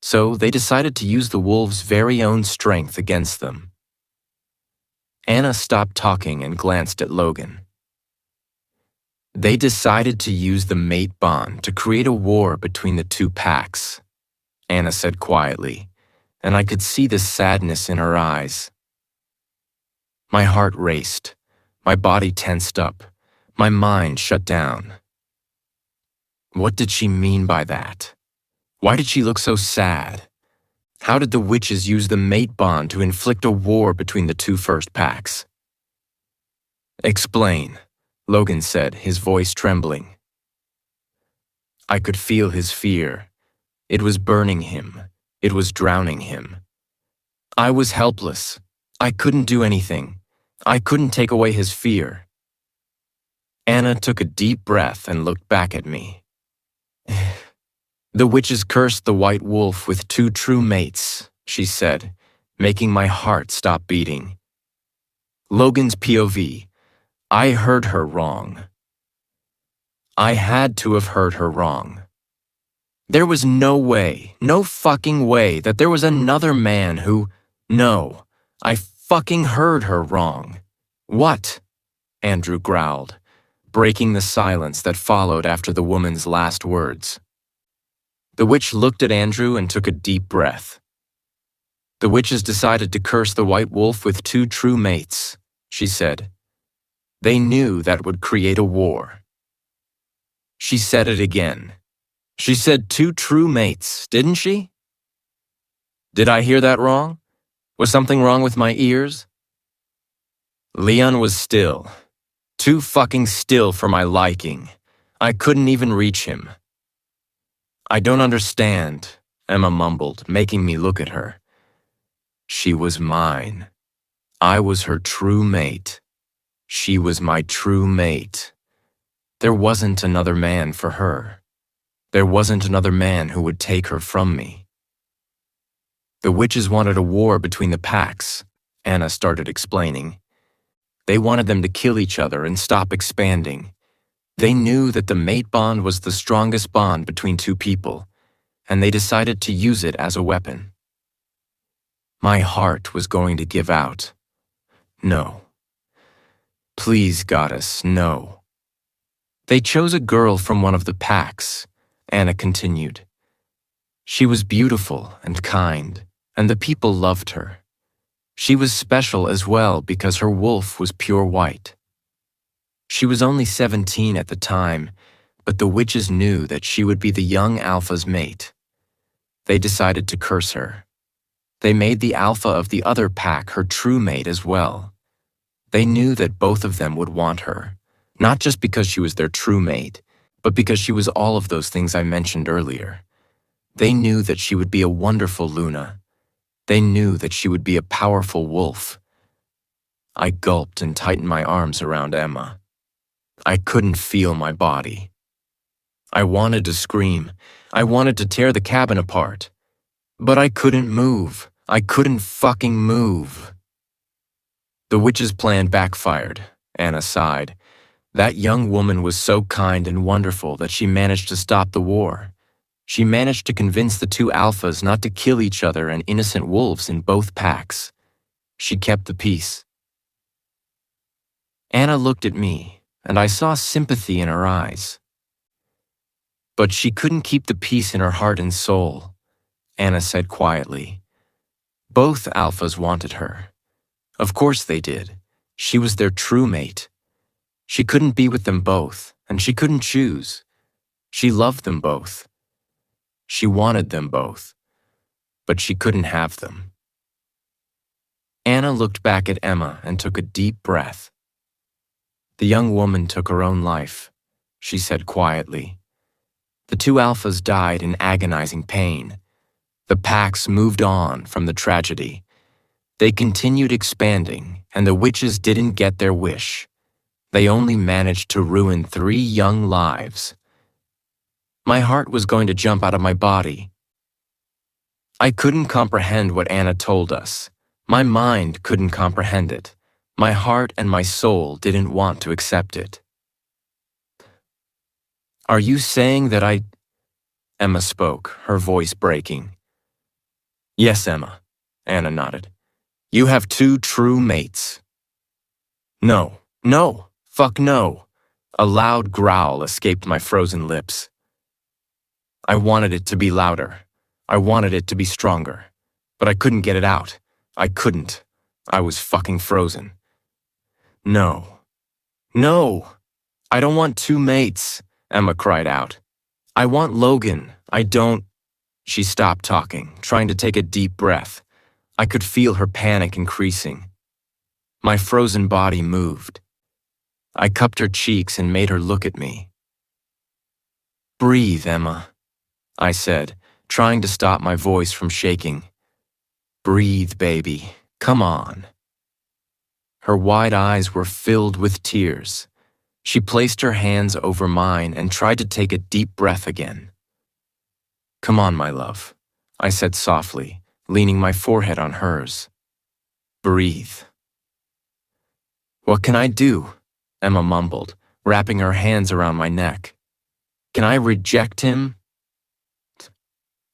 A: so they decided to use the wolves' very own strength against them. Anna stopped talking and glanced at Logan. They decided to use the mate bond to create a war between the 2 packs, Anna said quietly, and I could see the sadness in her eyes. My heart raced, my body tensed up, my mind shut down. What did she mean by that? Why did she look so sad? How did the witches use the mate bond to inflict a war between the 2 first packs? Explain, Logan said, his voice trembling. I could feel his fear. It was burning him. It was drowning him. I was helpless. I couldn't do anything. I couldn't take away his fear. Anna took a deep breath and looked back at me. The witches cursed the white wolf with 2 true mates, she said, making my heart stop beating. Logan's POV. I heard her wrong. I had to have heard her wrong. There was no way, no fucking way that there was another man who… No, I fucking heard her wrong. What? Andrew growled, breaking the silence that followed after the woman's last words. The witch looked at Andrew and took a deep breath. The witches decided to curse the white wolf with 2 true mates, she said. They knew that would create a war. She said it again. She said 2 true mates, didn't she? Did I hear that wrong? Was something wrong with my ears? Leon was still. Too fucking still for my liking. I couldn't even reach him. I don't understand, Emma mumbled, making me look at her. She was mine. I was her true mate. She was my true mate. There wasn't another man for her. There wasn't another man who would take her from me. The witches wanted a war between the packs, Anna started explaining. They wanted them to kill each other and stop expanding. They knew that the mate bond was the strongest bond between 2 people, and they decided to use it as a weapon. My heart was going to give out. No. Please, goddess, no. They chose a girl from one of the packs, Anna continued. She was beautiful and kind, and the people loved her. She was special as well because her wolf was pure white. She was only 17 at the time, but the witches knew that she would be the young alpha's mate. They decided to curse her. They made the alpha of the other pack her true mate as well. They knew that both of them would want her, not just because she was their true mate, but because she was all of those things I mentioned earlier. They knew that she would be a wonderful Luna. They knew that she would be a powerful wolf. I gulped and tightened my arms around Emma. I couldn't feel my body. I wanted to scream. I wanted to tear the cabin apart. But I couldn't move. I couldn't fucking move. The witch's plan backfired, Anna sighed. That young woman was so kind and wonderful that she managed to stop the war. She managed to convince the two alphas not to kill each other and innocent wolves in both packs. She kept the peace. Anna looked at me, and I saw sympathy in her eyes. But she couldn't keep the peace in her heart and soul, Anna said quietly. Both alphas wanted her. Of course they did. She was their true mate. She couldn't be with them both, and she couldn't choose. She loved them both. She wanted them both, but she couldn't have them. Anna looked back at Emma and took a deep breath. The young woman took her own life, she said quietly. The two alphas died in agonizing pain. The packs moved on from the tragedy. They continued expanding, and the witches didn't get their wish. They only managed to ruin 3 young lives. My heart was going to jump out of my body. I couldn't comprehend what Anna told us. My mind couldn't comprehend it. My heart and my soul didn't want to accept it. Are you saying that Emma spoke, her voice breaking. Yes, Emma, Anna nodded. You have 2 true mates. No, no, fuck no. A loud growl escaped my frozen lips. I wanted it to be louder. I wanted it to be stronger. But I couldn't get it out. I couldn't. I was fucking frozen. No. No! I don't want 2 mates, Emma cried out. I want Logan. I don't... She stopped talking, trying to take a deep breath. I could feel her panic increasing. My frozen body moved. I cupped her cheeks and made her look at me. Breathe, Emma, I said, trying to stop my voice from shaking. Breathe, baby. Come on. Her wide eyes were filled with tears. She placed her hands over mine and tried to take a deep breath again. Come on, my love, I said softly, leaning my forehead on hers. Breathe. What can I do? Emma mumbled, wrapping her hands around my neck. Can I reject him?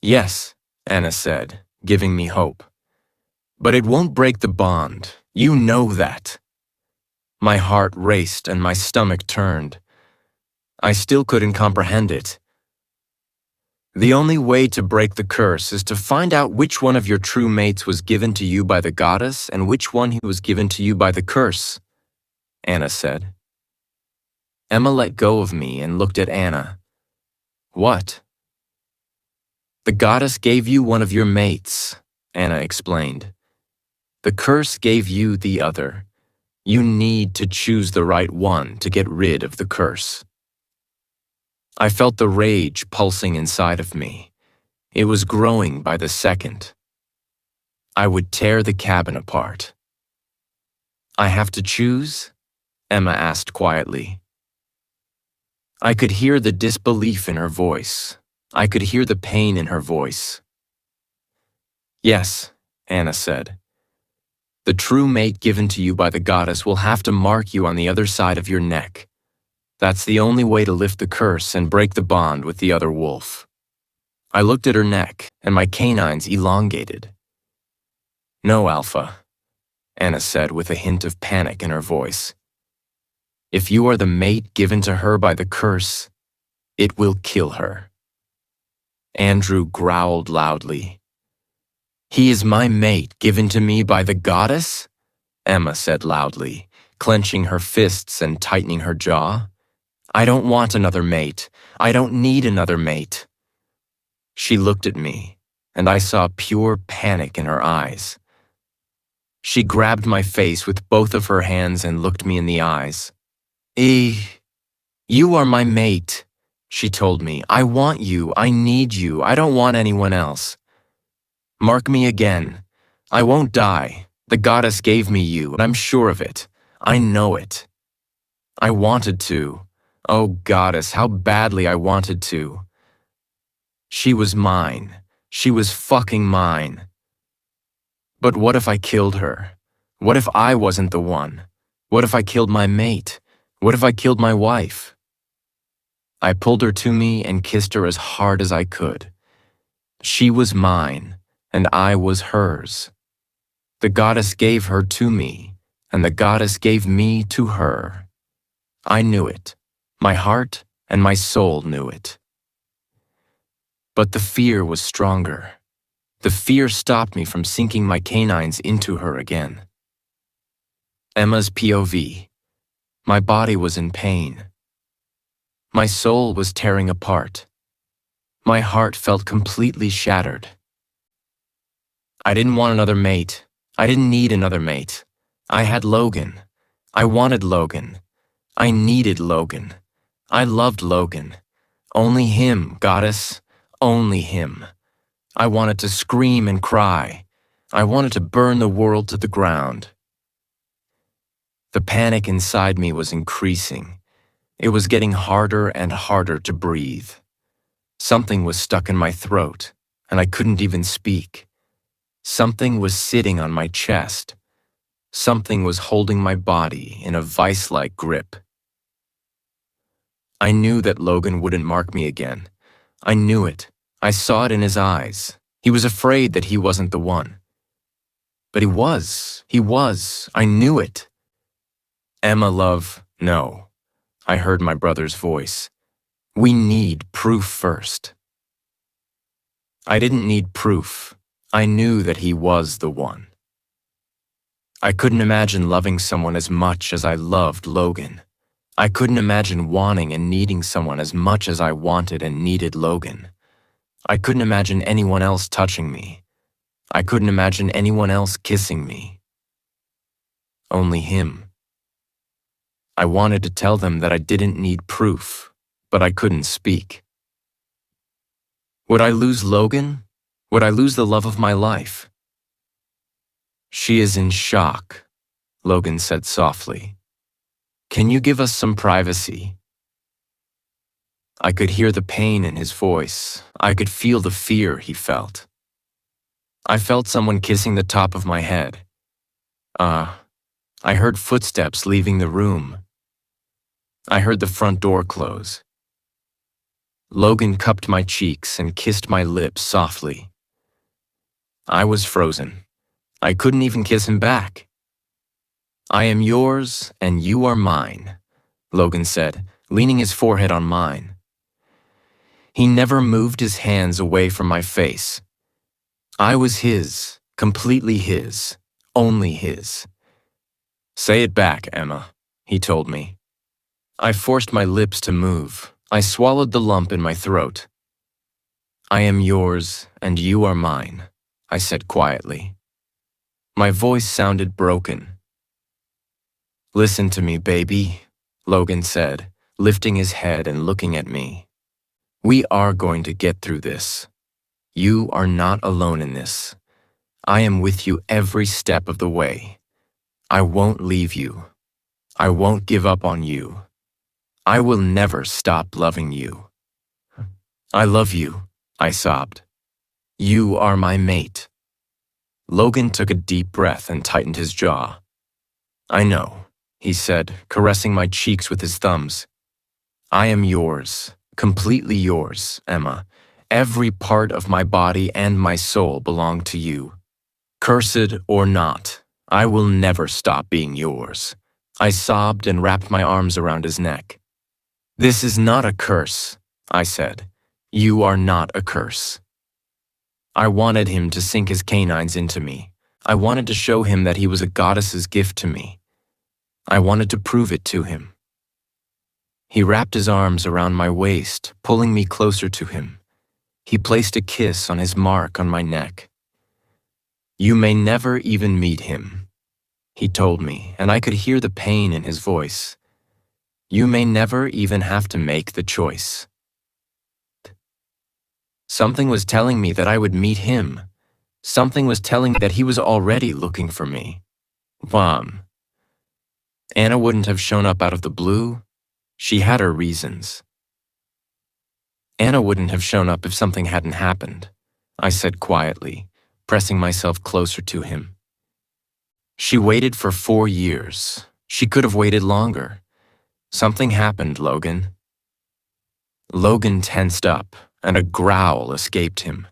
A: Yes, Anna said, giving me hope. But it won't break the bond. You know that. My heart raced and my stomach turned. I still couldn't comprehend it. The only way to break the curse is to find out which one of your true mates was given to you by the goddess and which one he was given to you by the curse, Anna said. Emma let go of me and looked at Anna. What? The goddess gave you one of your mates, Anna explained. The curse gave you the other. You need to choose the right one to get rid of the curse. I felt the rage pulsing inside of me. It was growing by the second. I would tear the cabin apart. I have to choose? Emma asked quietly. I could hear the disbelief in her voice. I could hear the pain in her voice. Yes, Anna said. The true mate given to you by the goddess will have to mark you on the other side of your neck. That's the only way to lift the curse and break the bond with the other wolf. I looked at her neck, and my canines elongated. No, Alpha, Anna said with a hint of panic in her voice. If you are the mate given to her by the curse, it will kill her. Andrew growled loudly. He is my mate given to me by the goddess? Emma said loudly, clenching her fists and tightening her jaw. I don't want another mate. I don't need another mate. She looked at me, and I saw pure panic in her eyes. She grabbed my face with both of her hands and looked me in the eyes. You are my mate, she told me. I want you. I need you. I don't want anyone else. Mark me again. I won't die. The goddess gave me you, and I'm sure of it. I know it. I wanted to. Oh, goddess, how badly I wanted to. She was mine. She was fucking mine. But what if I killed her? What if I wasn't the one? What if I killed my mate? What if I killed my wife? I pulled her to me and kissed her as hard as I could. She was mine, and I was hers. The goddess gave her to me, and the goddess gave me to her. I knew it. My heart and my soul knew it. But the fear was stronger. The fear stopped me from sinking my canines into her again. Emma's POV. My body was in pain. My soul was tearing apart. My heart felt completely shattered. I didn't want another mate. I didn't need another mate. I had Logan. I wanted Logan. I needed Logan. I loved Logan. Only him, goddess. Only him. I wanted to scream and cry. I wanted to burn the world to the ground. The panic inside me was increasing. It was getting harder and harder to breathe. Something was stuck in my throat, and I couldn't even speak. Something was sitting on my chest. Something was holding my body in a vice-like grip. I knew that Logan wouldn't mark me again. I knew it. I saw it in his eyes. He was afraid that he wasn't the one. But he was. He was. I knew it. Emma, love, no. I heard my brother's voice. We need proof first. I didn't need proof. I knew that he was the one. I couldn't imagine loving someone as much as I loved Logan. I couldn't imagine wanting and needing someone as much as I wanted and needed Logan. I couldn't imagine anyone else touching me. I couldn't imagine anyone else kissing me. Only him. I wanted to tell them that I didn't need proof, but I couldn't speak. Would I lose Logan? Would I lose the love of my life? She is in shock, Logan said softly. Can you give us some privacy? I could hear the pain in his voice. I could feel the fear he felt. I felt someone kissing the top of my head. I heard footsteps leaving the room. I heard the front door close. Logan cupped my cheeks and kissed my lips softly. I was frozen. I couldn't even kiss him back. I am yours and you are mine, Logan said, leaning his forehead on mine. He never moved his hands away from my face. I was his, completely his, only his. Say it back, Emma, he told me. I forced my lips to move. I swallowed the lump in my throat. I am yours and you are mine, I said quietly. My voice sounded broken. Listen to me, baby, Logan said, lifting his head and looking at me. We are going to get through this. You are not alone in this. I am with you every step of the way. I won't leave you. I won't give up on you. I will never stop loving you. I love you, I sobbed. You are my mate. Logan took a deep breath and tightened his jaw. I know, he said, caressing my cheeks with his thumbs. I am yours, completely yours, Emma. Every part of my body and my soul belong to you. Cursed or not, I will never stop being yours. I sobbed and wrapped my arms around his neck. This is not a curse, I said. You are not a curse. I wanted him to sink his canines into me. I wanted to show him that he was a goddess's gift to me. I wanted to prove it to him. He wrapped his arms around my waist, pulling me closer to him. He placed a kiss on his mark on my neck. You may never even meet him, he told me, and I could hear the pain in his voice. You may never even have to make the choice. Something was telling me that I would meet him. Something was telling me that he was already looking for me. Mom. Anna wouldn't have shown up out of the blue. She had her reasons. Anna wouldn't have shown up if something hadn't happened, I said quietly, pressing myself closer to him. She waited for 4 years. She could have waited longer. Something happened, Logan. Logan tensed up, and a growl escaped him.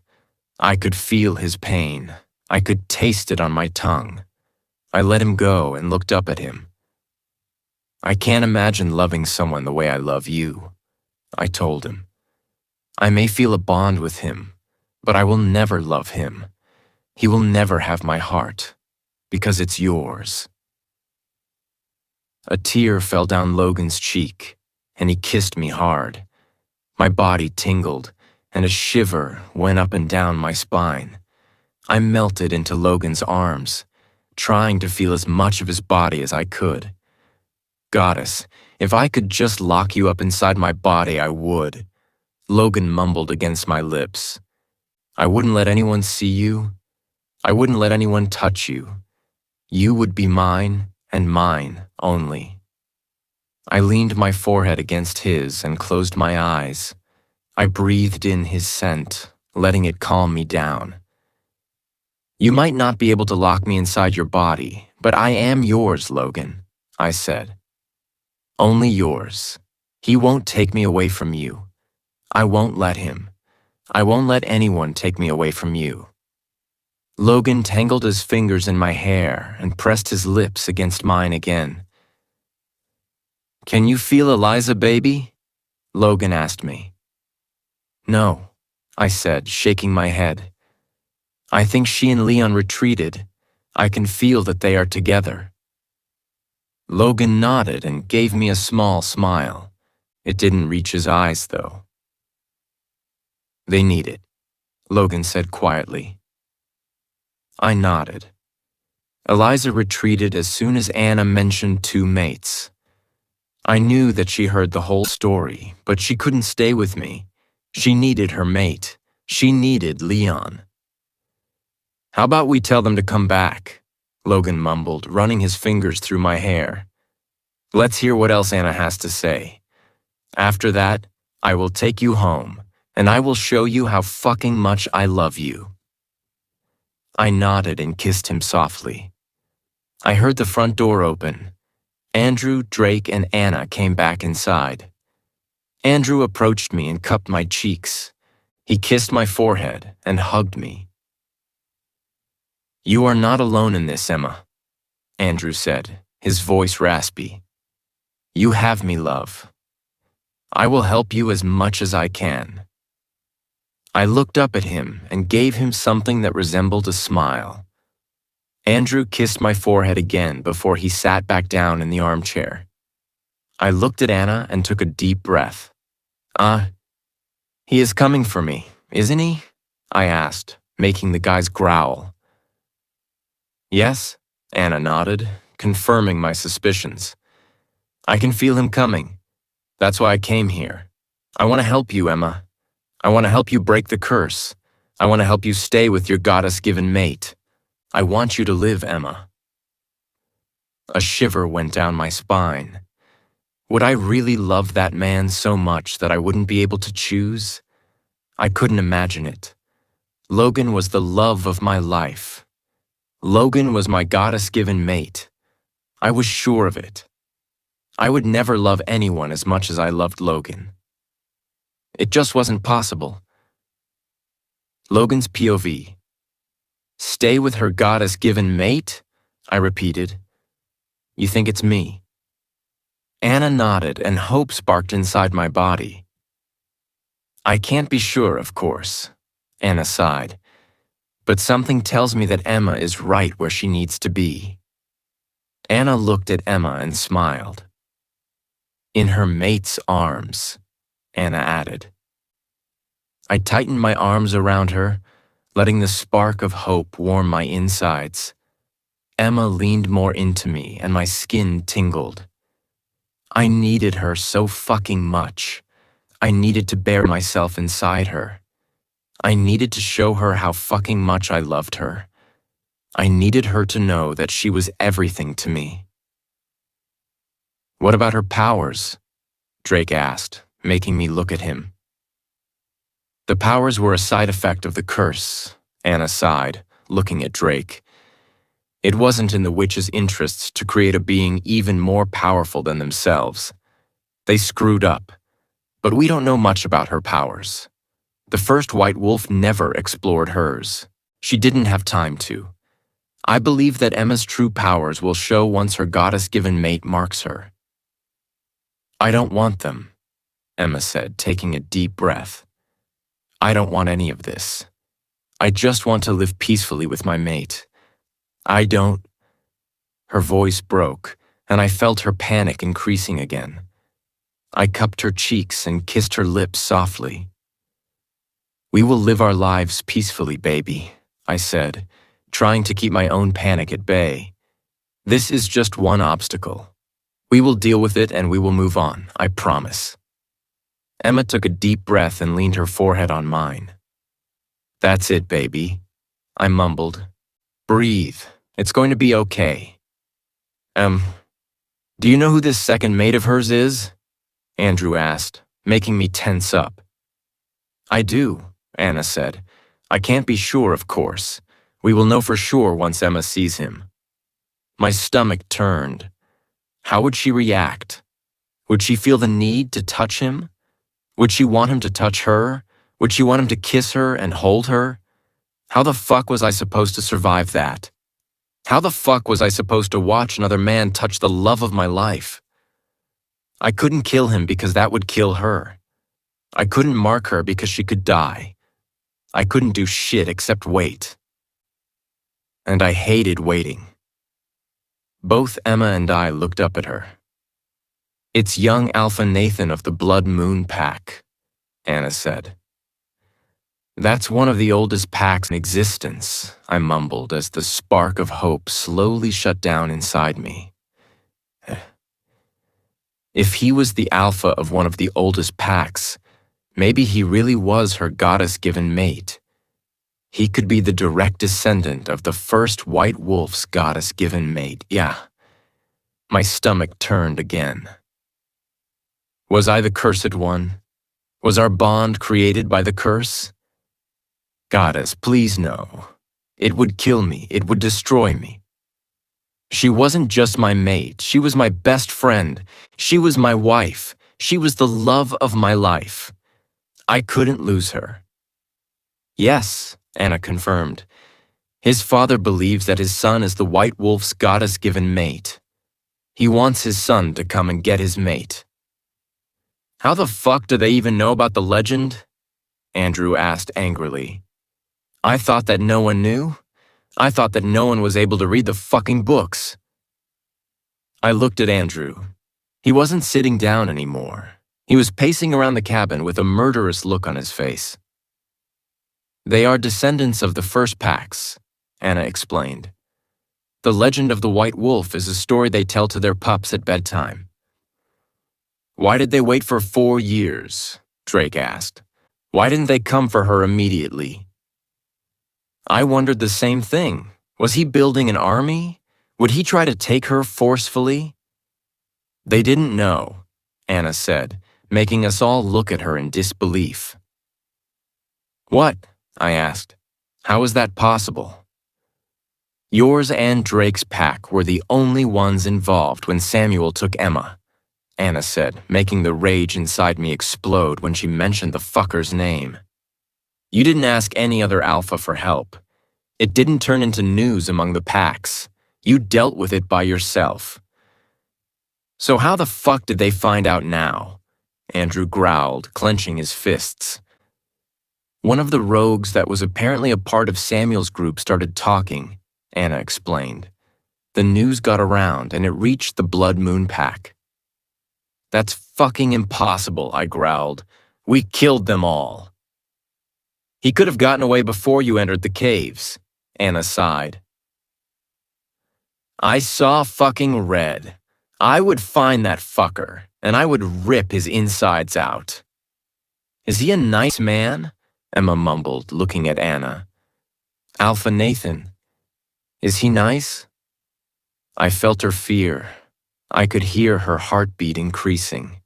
A: I could feel his pain. I could taste it on my tongue. I let him go and looked up at him. I can't imagine loving someone the way I love you, I told him. I may feel a bond with him, but I will never love him. He will never have my heart, because it's yours. A tear fell down Logan's cheek, and he kissed me hard. My body tingled, and a shiver went up and down my spine. I melted into Logan's arms, trying to feel as much of his body as I could. Goddess, if I could just lock you up inside my body, I would. Logan mumbled against my lips. I wouldn't let anyone see you. I wouldn't let anyone touch you. You would be mine, and mine only. I leaned my forehead against his and closed my eyes. I breathed in his scent, letting it calm me down. You might not be able to lock me inside your body, but I am yours, Logan, I said. Only yours. He won't take me away from you. I won't let him. I won't let anyone take me away from you. Logan tangled his fingers in my hair and pressed his lips against mine again. Can you feel Eliza, baby? Logan asked me. No, I said, shaking my head. I think she and Leon retreated. I can feel that they are together. Logan nodded and gave me a small smile. It didn't reach his eyes, though. They need it, Logan said quietly. I nodded. Eliza retreated as soon as Anna mentioned 2 mates. I knew that she heard the whole story, but she couldn't stay with me. She needed her mate. She needed Leon. How about we tell them to come back? Logan mumbled, running his fingers through my hair. Let's hear what else Anna has to say. After that, I will take you home, and I will show you how fucking much I love you. I nodded and kissed him softly. I heard the front door open. Andrew, Drake, and Anna came back inside. Andrew approached me and cupped my cheeks. He kissed my forehead and hugged me. You are not alone in this, Emma, Andrew said, his voice raspy. You have me, love. I will help you as much as I can. I looked up at him and gave him something that resembled a smile. Andrew kissed my forehead again before he sat back down in the armchair. I looked at Anna and took a deep breath. He is coming for me, isn't he? I asked, making the guys growl. Yes, Anna nodded, confirming my suspicions. I can feel him coming. That's why I came here. I want to help you, Emma. I want to help you break the curse. I want to help you stay with your goddess-given mate. I want you to live, Emma. A shiver went down my spine. Would I really love that man so much that I wouldn't be able to choose? I couldn't imagine it. Logan was the love of my life. Logan was my goddess-given mate. I was sure of it. I would never love anyone as much as I loved Logan. It just wasn't possible. Logan's POV. Stay with her goddess-given mate? I repeated. You think it's me? Anna nodded and hope sparked inside my body. I can't be sure, of course, Anna sighed, but something tells me that Emma is right where she needs to be. Anna looked at Emma and smiled. In her mate's arms, Anna added. I tightened my arms around her, letting the spark of hope warm my insides. Emma leaned more into me and my skin tingled. I needed her so fucking much. I needed to bear myself inside her. I needed to show her how fucking much I loved her. I needed her to know that she was everything to me. What about her powers? Drake asked, making me look at him. The powers were a side effect of the curse, Anna sighed, looking at Drake. It wasn't in the witch's interests to create a being even more powerful than themselves. They screwed up, but we don't know much about her powers. The first White Wolf never explored hers. She didn't have time to. I believe that Emma's true powers will show once her goddess-given mate marks her. I don't want them, Emma said, taking a deep breath. I don't want any of this. I just want to live peacefully with my mate. I don't. Her voice broke, and I felt her panic increasing again. I cupped her cheeks and kissed her lips softly. We will live our lives peacefully, baby, I said, trying to keep my own panic at bay. This is just one obstacle. We will deal with it and we will move on, I promise. Emma took a deep breath and leaned her forehead on mine. That's it, baby, I mumbled. Breathe. It's going to be okay. Do you know who this second mate of hers is? Andrew asked, making me tense up. I do, Anna said. I can't be sure, of course. We will know for sure once Emma sees him. My stomach turned. How would she react? Would she feel the need to touch him? Would she want him to touch her? Would she want him to kiss her and hold her? How the fuck was I supposed to survive that? How the fuck was I supposed to watch another man touch the love of my life? I couldn't kill him because that would kill her. I couldn't mark her because she could die. I couldn't do shit except wait. And I hated waiting. Both Emma and I looked up at her. It's young Alpha Nathan of the Blood Moon Pack, Anna said. That's one of the oldest packs in existence, I mumbled as the spark of hope slowly shut down inside me. If he was the alpha of one of the oldest packs, maybe he really was her goddess-given mate. He could be the direct descendant of the first White Wolf's goddess-given mate, yeah. My stomach turned again. Was I the cursed one? Was our bond created by the curse? Goddess, please no. It would kill me. It would destroy me. She wasn't just my mate. She was my best friend. She was my wife. She was the love of my life. I couldn't lose her. Yes, Anna confirmed. His father believes that his son is the White Wolf's goddess-given mate. He wants his son to come and get his mate. How the fuck do they even know about the legend? Andrew asked angrily. I thought that no one knew. I thought that no one was able to read the fucking books. I looked at Andrew. He wasn't sitting down anymore. He was pacing around the cabin with a murderous look on his face. They are descendants of the first packs, Anna explained. The legend of the White Wolf is a story they tell to their pups at bedtime. Why did they wait for 4 years? Drake asked. Why didn't they come for her immediately? I wondered the same thing. Was he building an army? Would he try to take her forcefully? They didn't know, Anna said, making us all look at her in disbelief. What? I asked. How is that possible? Yours and Drake's pack were the only ones involved when Samuel took Emma, Anna said, making the rage inside me explode when she mentioned the fucker's name. You didn't ask any other alpha for help. It didn't turn into news among the packs. You dealt with it by yourself. So how the fuck did they find out now? Andrew growled, clenching his fists. One of the rogues that was apparently a part of Samuel's group started talking, Anna explained. The news got around and it reached the Blood Moon Pack. That's fucking impossible, I growled. We killed them all. He could have gotten away before you entered the caves, Anna sighed. I saw fucking red. I would find that fucker, and I would rip his insides out. Is he a nice man? Emma mumbled, looking at Anna. Alpha Nathan. Is he nice? I felt her fear. I could hear her heartbeat increasing.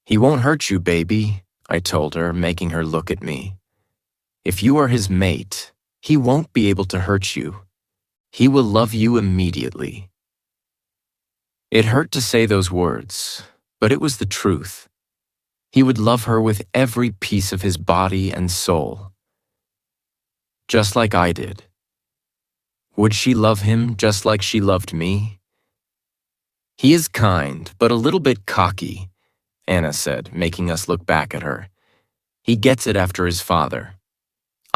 A: He won't hurt you, baby, I told her, making her look at me. If you are his mate, He won't be able to hurt you. He will love you immediately. It hurt to say those words, but it was the truth. He would love her with every piece of his body and soul. Just like I did. Would she love him just like she loved me? He is kind, but a little bit cocky, Anna said, making us look back at her. He gets it after his father.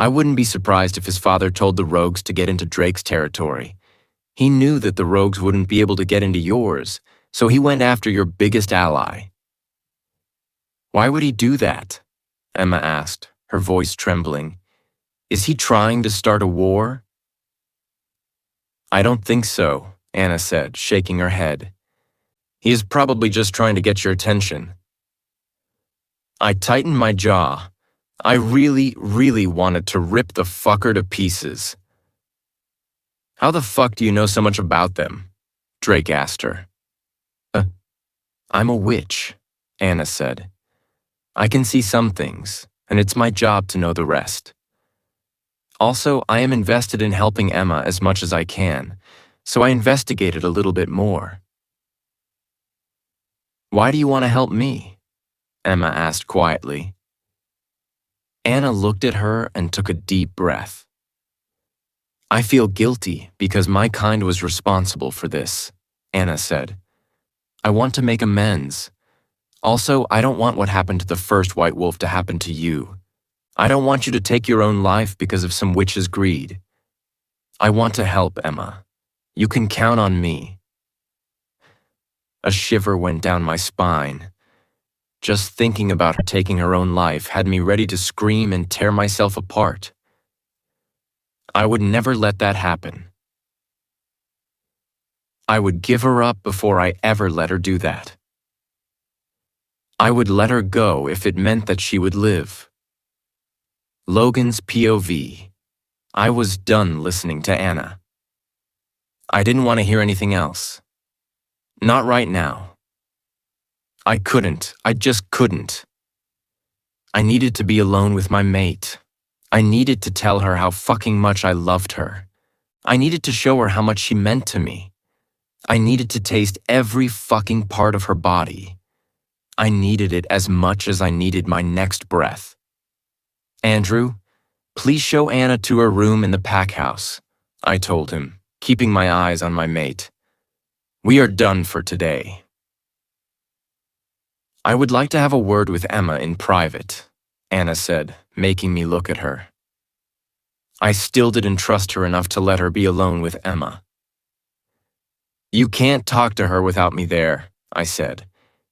A: I wouldn't be surprised if his father told the rogues to get into Drake's territory. He knew that the rogues wouldn't be able to get into yours, so he went after your biggest ally. Why would he do that? Emma asked, her voice trembling. Is he trying to start a war? I don't think so, Anna said, shaking her head. He is probably just trying to get your attention. I tightened my jaw. I really, really wanted to rip the fucker to pieces. How the fuck do you know so much about them? Drake asked her. I'm a witch, Anna said. I can see some things, and it's my job to know the rest. Also, I am invested in helping Emma as much as I can, so I investigated a little bit more. Why do you want to help me? Emma asked quietly. Anna looked at her and took a deep breath. I feel guilty because my kind was responsible for this, Anna said. I want to make amends. Also, I don't want what happened to the first White Wolf to happen to you. I don't want you to take your own life because of some witch's greed. I want to help, Emma. You can count on me. A shiver went down my spine. Just thinking about her taking her own life had me ready to scream and tear myself apart. I would never let that happen. I would give her up before I ever let her do that. I would let her go if it meant that she would live. Logan's POV. I was done listening to Anna. I didn't want to hear anything else. Not right now. I just couldn't. I needed to be alone with my mate. I needed to tell her how fucking much I loved her. I needed to show her how much she meant to me. I needed to taste every fucking part of her body. I needed it as much as I needed my next breath. Andrew, please show Anna to her room in the pack house, I told him, keeping my eyes on my mate. We are done for today. I would like to have a word with Emma in private, Anna said, making me look at her. I still didn't trust her enough to let her be alone with Emma. You can't talk to her without me there, I said,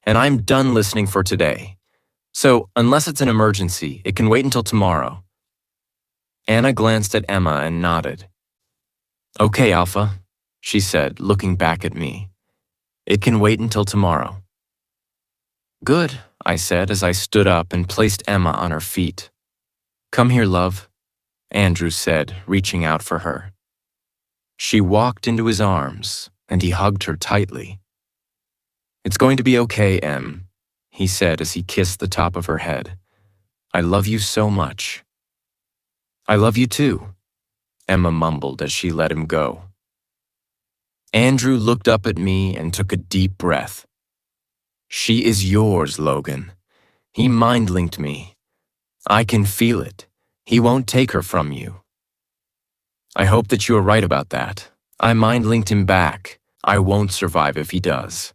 A: and I'm done listening for today. So, unless it's an emergency, it can wait until tomorrow. Anna glanced at Emma and nodded. Okay, Alpha, she said, looking back at me. It can wait until tomorrow. Good, I said as I stood up and placed Emma on her feet. Come here, love, Andrew said, reaching out for her. She walked into his arms, and he hugged her tightly. It's going to be okay, Em, he said as he kissed the top of her head. I love you so much. I love you too, Emma mumbled as she let him go. Andrew looked up at me and took a deep breath. She is yours, Logan. He mind-linked me. I can feel it. He won't take her from you. I hope that you are right about that. I mind-linked him back. I won't survive if he does.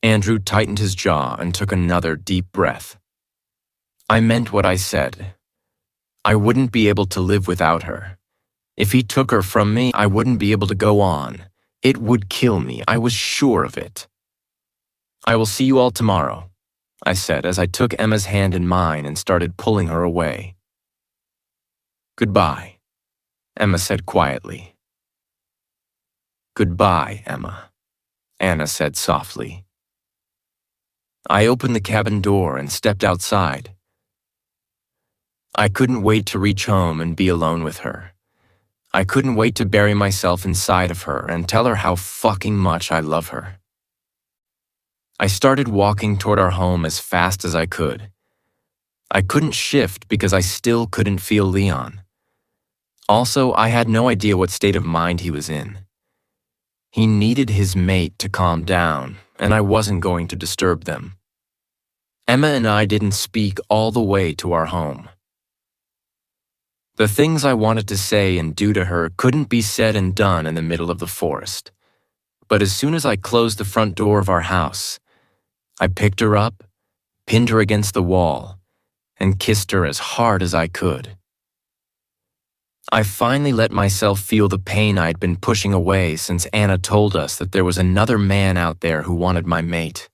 A: Andrew tightened his jaw and took another deep breath. I meant what I said. I wouldn't be able to live without her. If he took her from me, I wouldn't be able to go on. It would kill me. I was sure of it. I will see you all tomorrow, I said as I took Emma's hand in mine and started pulling her away. Goodbye, Emma said quietly. Goodbye, Emma, Anna said softly. I opened the cabin door and stepped outside. I couldn't wait to reach home and be alone with her. I couldn't wait to bury myself inside of her and tell her how fucking much I love her. I started walking toward our home as fast as I could. I couldn't shift because I still couldn't feel Leon. Also, I had no idea what state of mind he was in. He needed his mate to calm down, and I wasn't going to disturb them. Emma and I didn't speak all the way to our home. The things I wanted to say and do to her couldn't be said and done in the middle of the forest. But as soon as I closed the front door of our house, I picked her up, pinned her against the wall, and kissed her as hard as I could. I finally let myself feel the pain I'd been pushing away since Anna told us that there was another man out there who wanted my mate.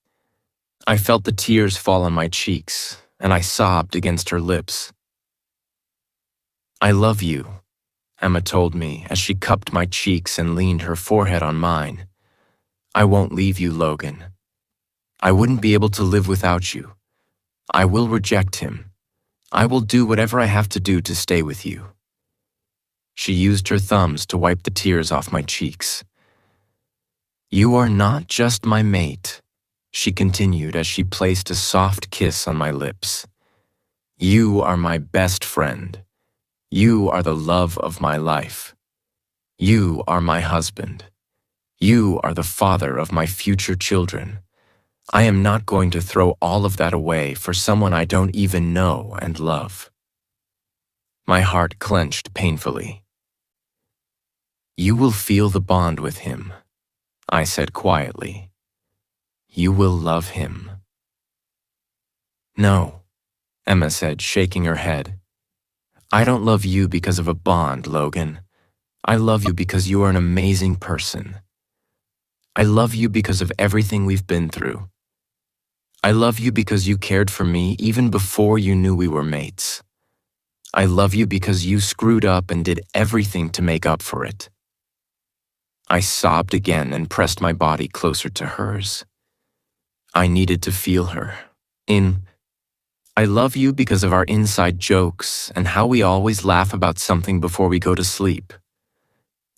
A: I felt the tears fall on my cheeks, and I sobbed against her lips. "I love you," Emma told me as she cupped my cheeks and leaned her forehead on mine. "I won't leave you, Logan. I wouldn't be able to live without you. I will reject him. I will do whatever I have to do to stay with you." She used her thumbs to wipe the tears off my cheeks. "You are not just my mate," she continued as she placed a soft kiss on my lips. "You are my best friend. You are the love of my life. You are my husband. You are the father of my future children. I am not going to throw all of that away for someone I don't even know and love." My heart clenched painfully. "You will feel the bond with him," I said quietly. "You will love him." "No," Emma said, shaking her head. "I don't love you because of a bond, Logan. I love you because you are an amazing person. I love you because of everything we've been through. I love you because you cared for me even before you knew we were mates. I love you because you screwed up and did everything to make up for it." I sobbed again and pressed my body closer to hers. I needed to feel her. I love you because of our inside jokes and how we always laugh about something before we go to sleep,"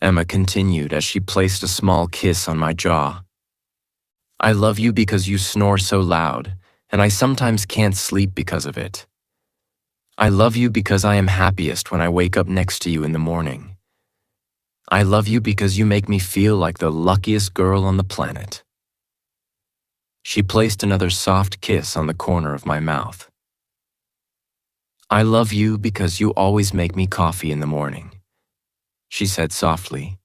A: Emma continued as she placed a small kiss on my jaw. "I love you because you snore so loud, and I sometimes can't sleep because of it. I love you because I am happiest when I wake up next to you in the morning. I love you because you make me feel like the luckiest girl on the planet." She placed another soft kiss on the corner of my mouth. "I love you because you always make me coffee in the morning," she said softly.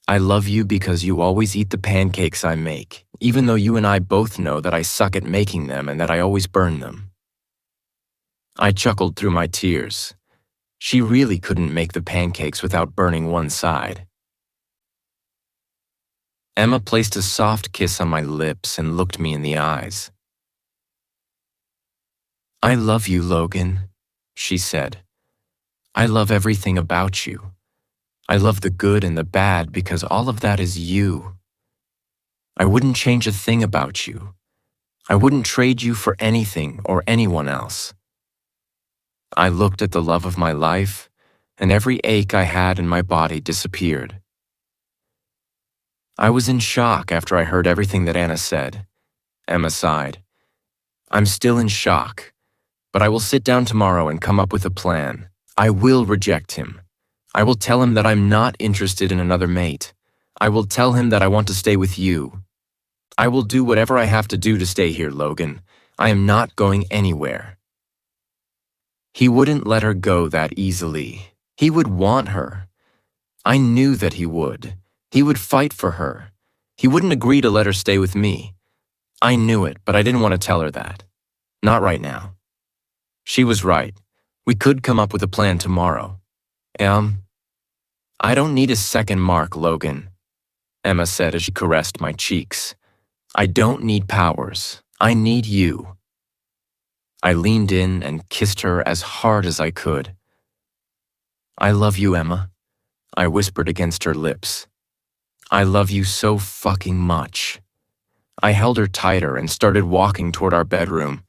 A: "I love you because you always eat the pancakes I make, even though you and I both know that I suck at making them and that I always burn them." I chuckled through my tears. She really couldn't make the pancakes without burning one side. Emma placed a soft kiss on my lips and looked me in the eyes. "I love you, Logan," she said. "I love everything about you. I love the good and the bad because all of that is you. I wouldn't change a thing about you. I wouldn't trade you for anything or anyone else." I looked at the love of my life, and every ache I had in my body disappeared. I was in shock after I heard everything that Anna said. Emma sighed. "I'm still in shock, but I will sit down tomorrow and come up with a plan. I will reject him. I will tell him that I'm not interested in another mate. I will tell him that I want to stay with you. I will do whatever I have to do to stay here, Logan. I am not going anywhere." He wouldn't let her go that easily. He would want her. I knew that he would. He would fight for her. He wouldn't agree to let her stay with me. I knew it, but I didn't want to tell her that. Not right now. She was right. We could come up with a plan tomorrow. I don't need a second mark, Logan," Emma said as she caressed my cheeks. "I don't need powers. I need you." I leaned in and kissed her as hard as I could. "I love you, Emma," I whispered against her lips. "I love you so fucking much." I held her tighter and started walking toward our bedroom.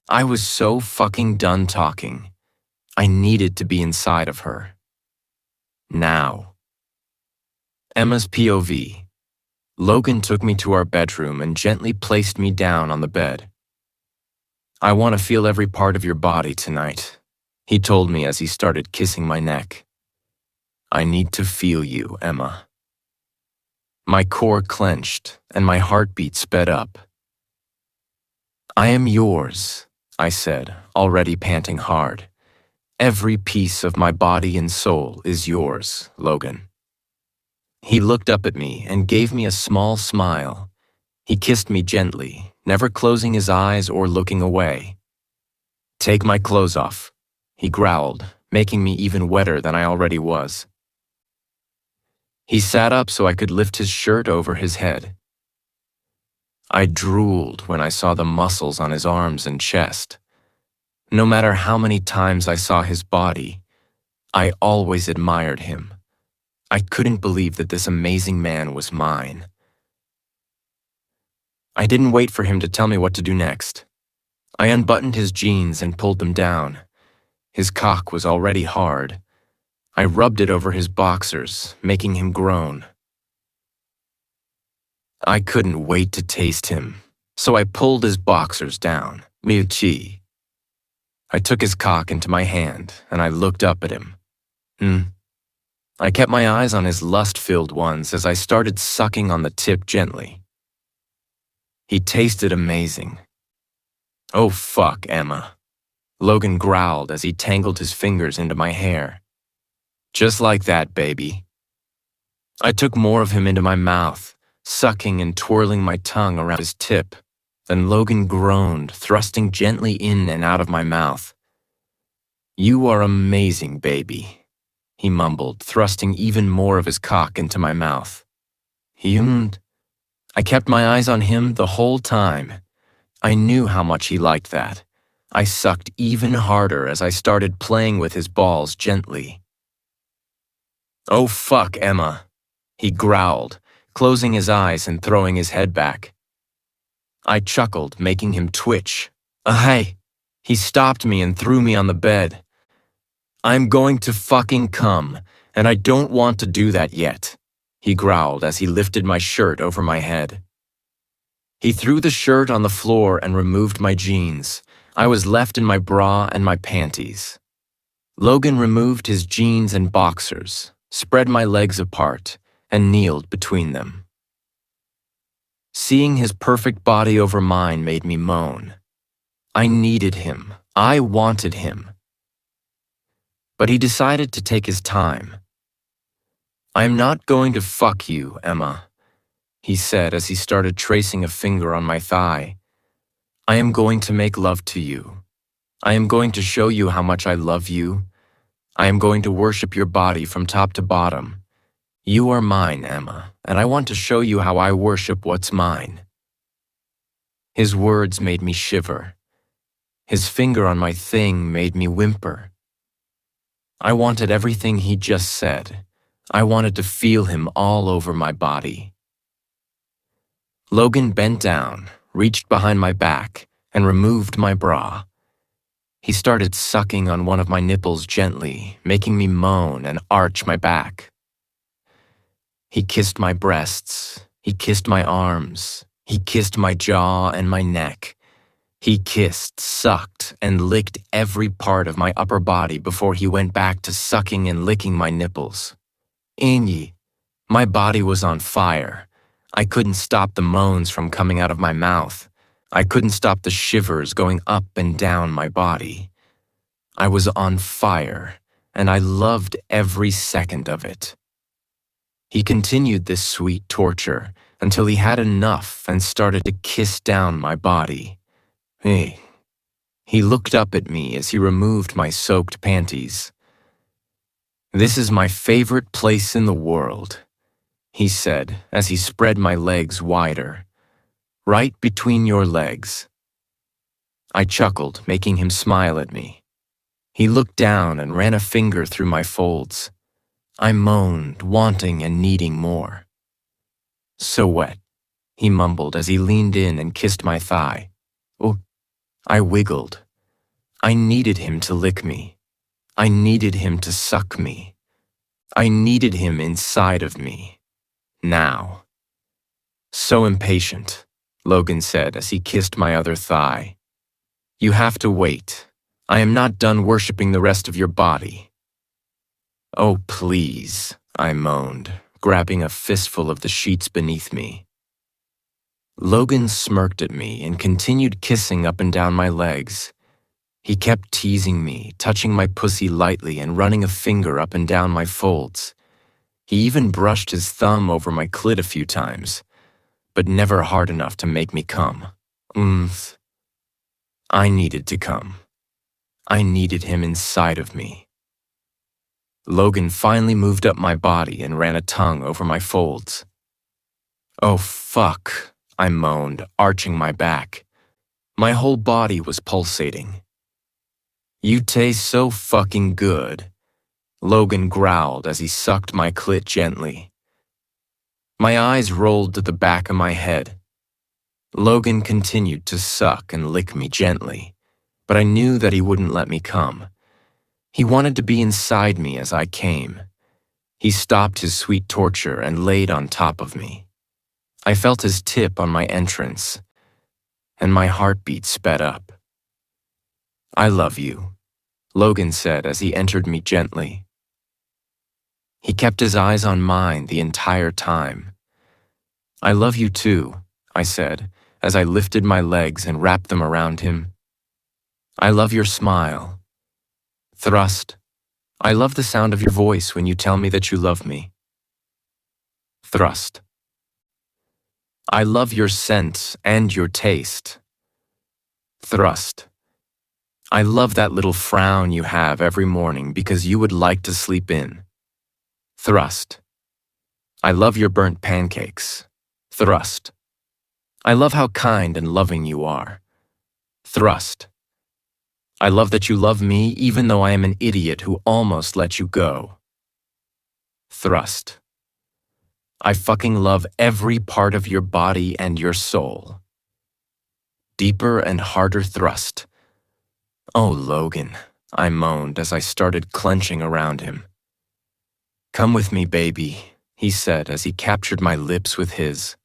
A: I was so fucking done talking. I needed to be inside of her. Now. Emma's POV. Logan took me to our bedroom and gently placed me down on the bed. "I want to feel every part of your body tonight," he told me as he started kissing my neck. I need to feel you, Emma. My core clenched, and my heartbeat sped up. I am yours, I said, already panting hard. Every piece of my body and soul is yours, Logan. He looked up at me and gave me a small smile. He kissed me gently, never closing his eyes or looking away. Take my clothes off, he growled, making me even wetter than I already was. He sat up so I could lift his shirt over his head. I drooled when I saw the muscles on his arms and chest. No matter how many times I saw his body, I always admired him. I couldn't believe that this amazing man was mine. I didn't wait for him to tell me what to do next. I unbuttoned his jeans and pulled them down. His cock was already hard. I rubbed it over his boxers, making him groan. I couldn't wait to taste him, so I pulled his boxers down. Miuchi. I took his cock into my hand, and I looked up at him. I kept my eyes on his lust-filled ones as I started sucking on the tip gently. He tasted amazing. Oh fuck, Emma. Logan growled as he tangled his fingers into my hair. Just like that, baby. I took more of him into my mouth, sucking and twirling my tongue around his tip. Then Logan groaned, thrusting gently in and out of my mouth. You are amazing, baby, he mumbled, thrusting even more of his cock into my mouth. He hummed. I kept my eyes on him the whole time. I knew how much he liked that. I sucked even harder as I started playing with his balls gently. Oh fuck, Emma, he growled, closing his eyes and throwing his head back. I chuckled, making him twitch. Hey! He stopped me and threw me on the bed. I'm going to fucking come, and I don't want to do that yet, he growled as he lifted my shirt over my head. He threw the shirt on the floor and removed my jeans. I was left in my bra and my panties. Logan removed his jeans and boxers, spread my legs apart, and kneeled between them. Seeing his perfect body over mine made me moan. I needed him. I wanted him. But he decided to take his time. I am not going to fuck you, Emma, he said as he started tracing a finger on my thigh. I am going to make love to you. I am going to show you how much I love you. I am going to worship your body from top to bottom. You are mine, Emma, and I want to show you how I worship what's mine. His words made me shiver. His finger on my thing made me whimper. I wanted everything he just said. I wanted to feel him all over my body. Logan bent down, reached behind my back, and removed my bra. He started sucking on one of my nipples gently, making me moan and arch my back. He kissed my breasts, he kissed my arms, he kissed my jaw and my neck. He kissed, sucked, and licked every part of my upper body before he went back to sucking and licking my nipples. Inyi, my body was on fire. I couldn't stop the moans from coming out of my mouth. I couldn't stop the shivers going up and down my body. I was on fire, and I loved every second of it. He continued this sweet torture until he had enough and started to kiss down my body. Hey. He looked up at me as he removed my soaked panties. This is my favorite place in the world, he said as he spread my legs wider. Right between your legs. I chuckled, making him smile at me. He looked down and ran a finger through my folds. I moaned, wanting and needing more. So wet, he mumbled as he leaned in and kissed my thigh. Oh, I wiggled. I needed him to lick me. I needed him to suck me. I needed him inside of me. Now. So impatient, Logan said as he kissed my other thigh. You have to wait. I am not done worshiping the rest of your body. Oh, please, I moaned, grabbing a fistful of the sheets beneath me. Logan smirked at me and continued kissing up and down my legs. He kept teasing me, touching my pussy lightly and running a finger up and down my folds. He even brushed his thumb over my clit a few times, but never hard enough to make me come. I needed to come. I needed him inside of me. Logan finally moved up my body and ran a tongue over my folds. Oh, fuck, I moaned, arching my back. My whole body was pulsating. You taste so fucking good, Logan growled as he sucked my clit gently. My eyes rolled to the back of my head. Logan continued to suck and lick me gently, but I knew that he wouldn't let me come. He wanted to be inside me as I came. He stopped his sweet torture and laid on top of me. I felt his tip on my entrance, and my heartbeat sped up. I love you, Logan said as he entered me gently. He kept his eyes on mine the entire time. I love you too, I said, as I lifted my legs and wrapped them around him. I love your smile. Thrust. I love the sound of your voice when you tell me that you love me. Thrust. I love your scent and your taste. Thrust. I love that little frown you have every morning because you would like to sleep in. Thrust. I love your burnt pancakes. Thrust. I love how kind and loving you are. Thrust. I love that you love me even though I am an idiot who almost let you go. Thrust. I fucking love every part of your body and your soul. Deeper and harder thrust. Oh, Logan, I moaned as I started clenching around him. Come with me, baby, he said as he captured my lips with his.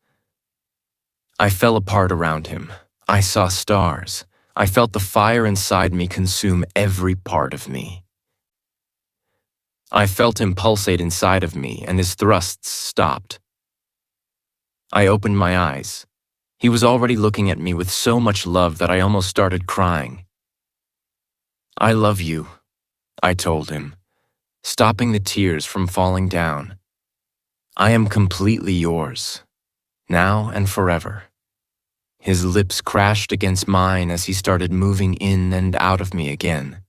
A: I fell apart around him. I saw stars. I felt the fire inside me consume every part of me. I felt him pulsate inside of me and his thrusts stopped. I opened my eyes. He was already looking at me with so much love that I almost started crying. I love you, I told him, stopping the tears from falling down. I am completely yours, now and forever. His lips crashed against mine as he started moving in and out of me again.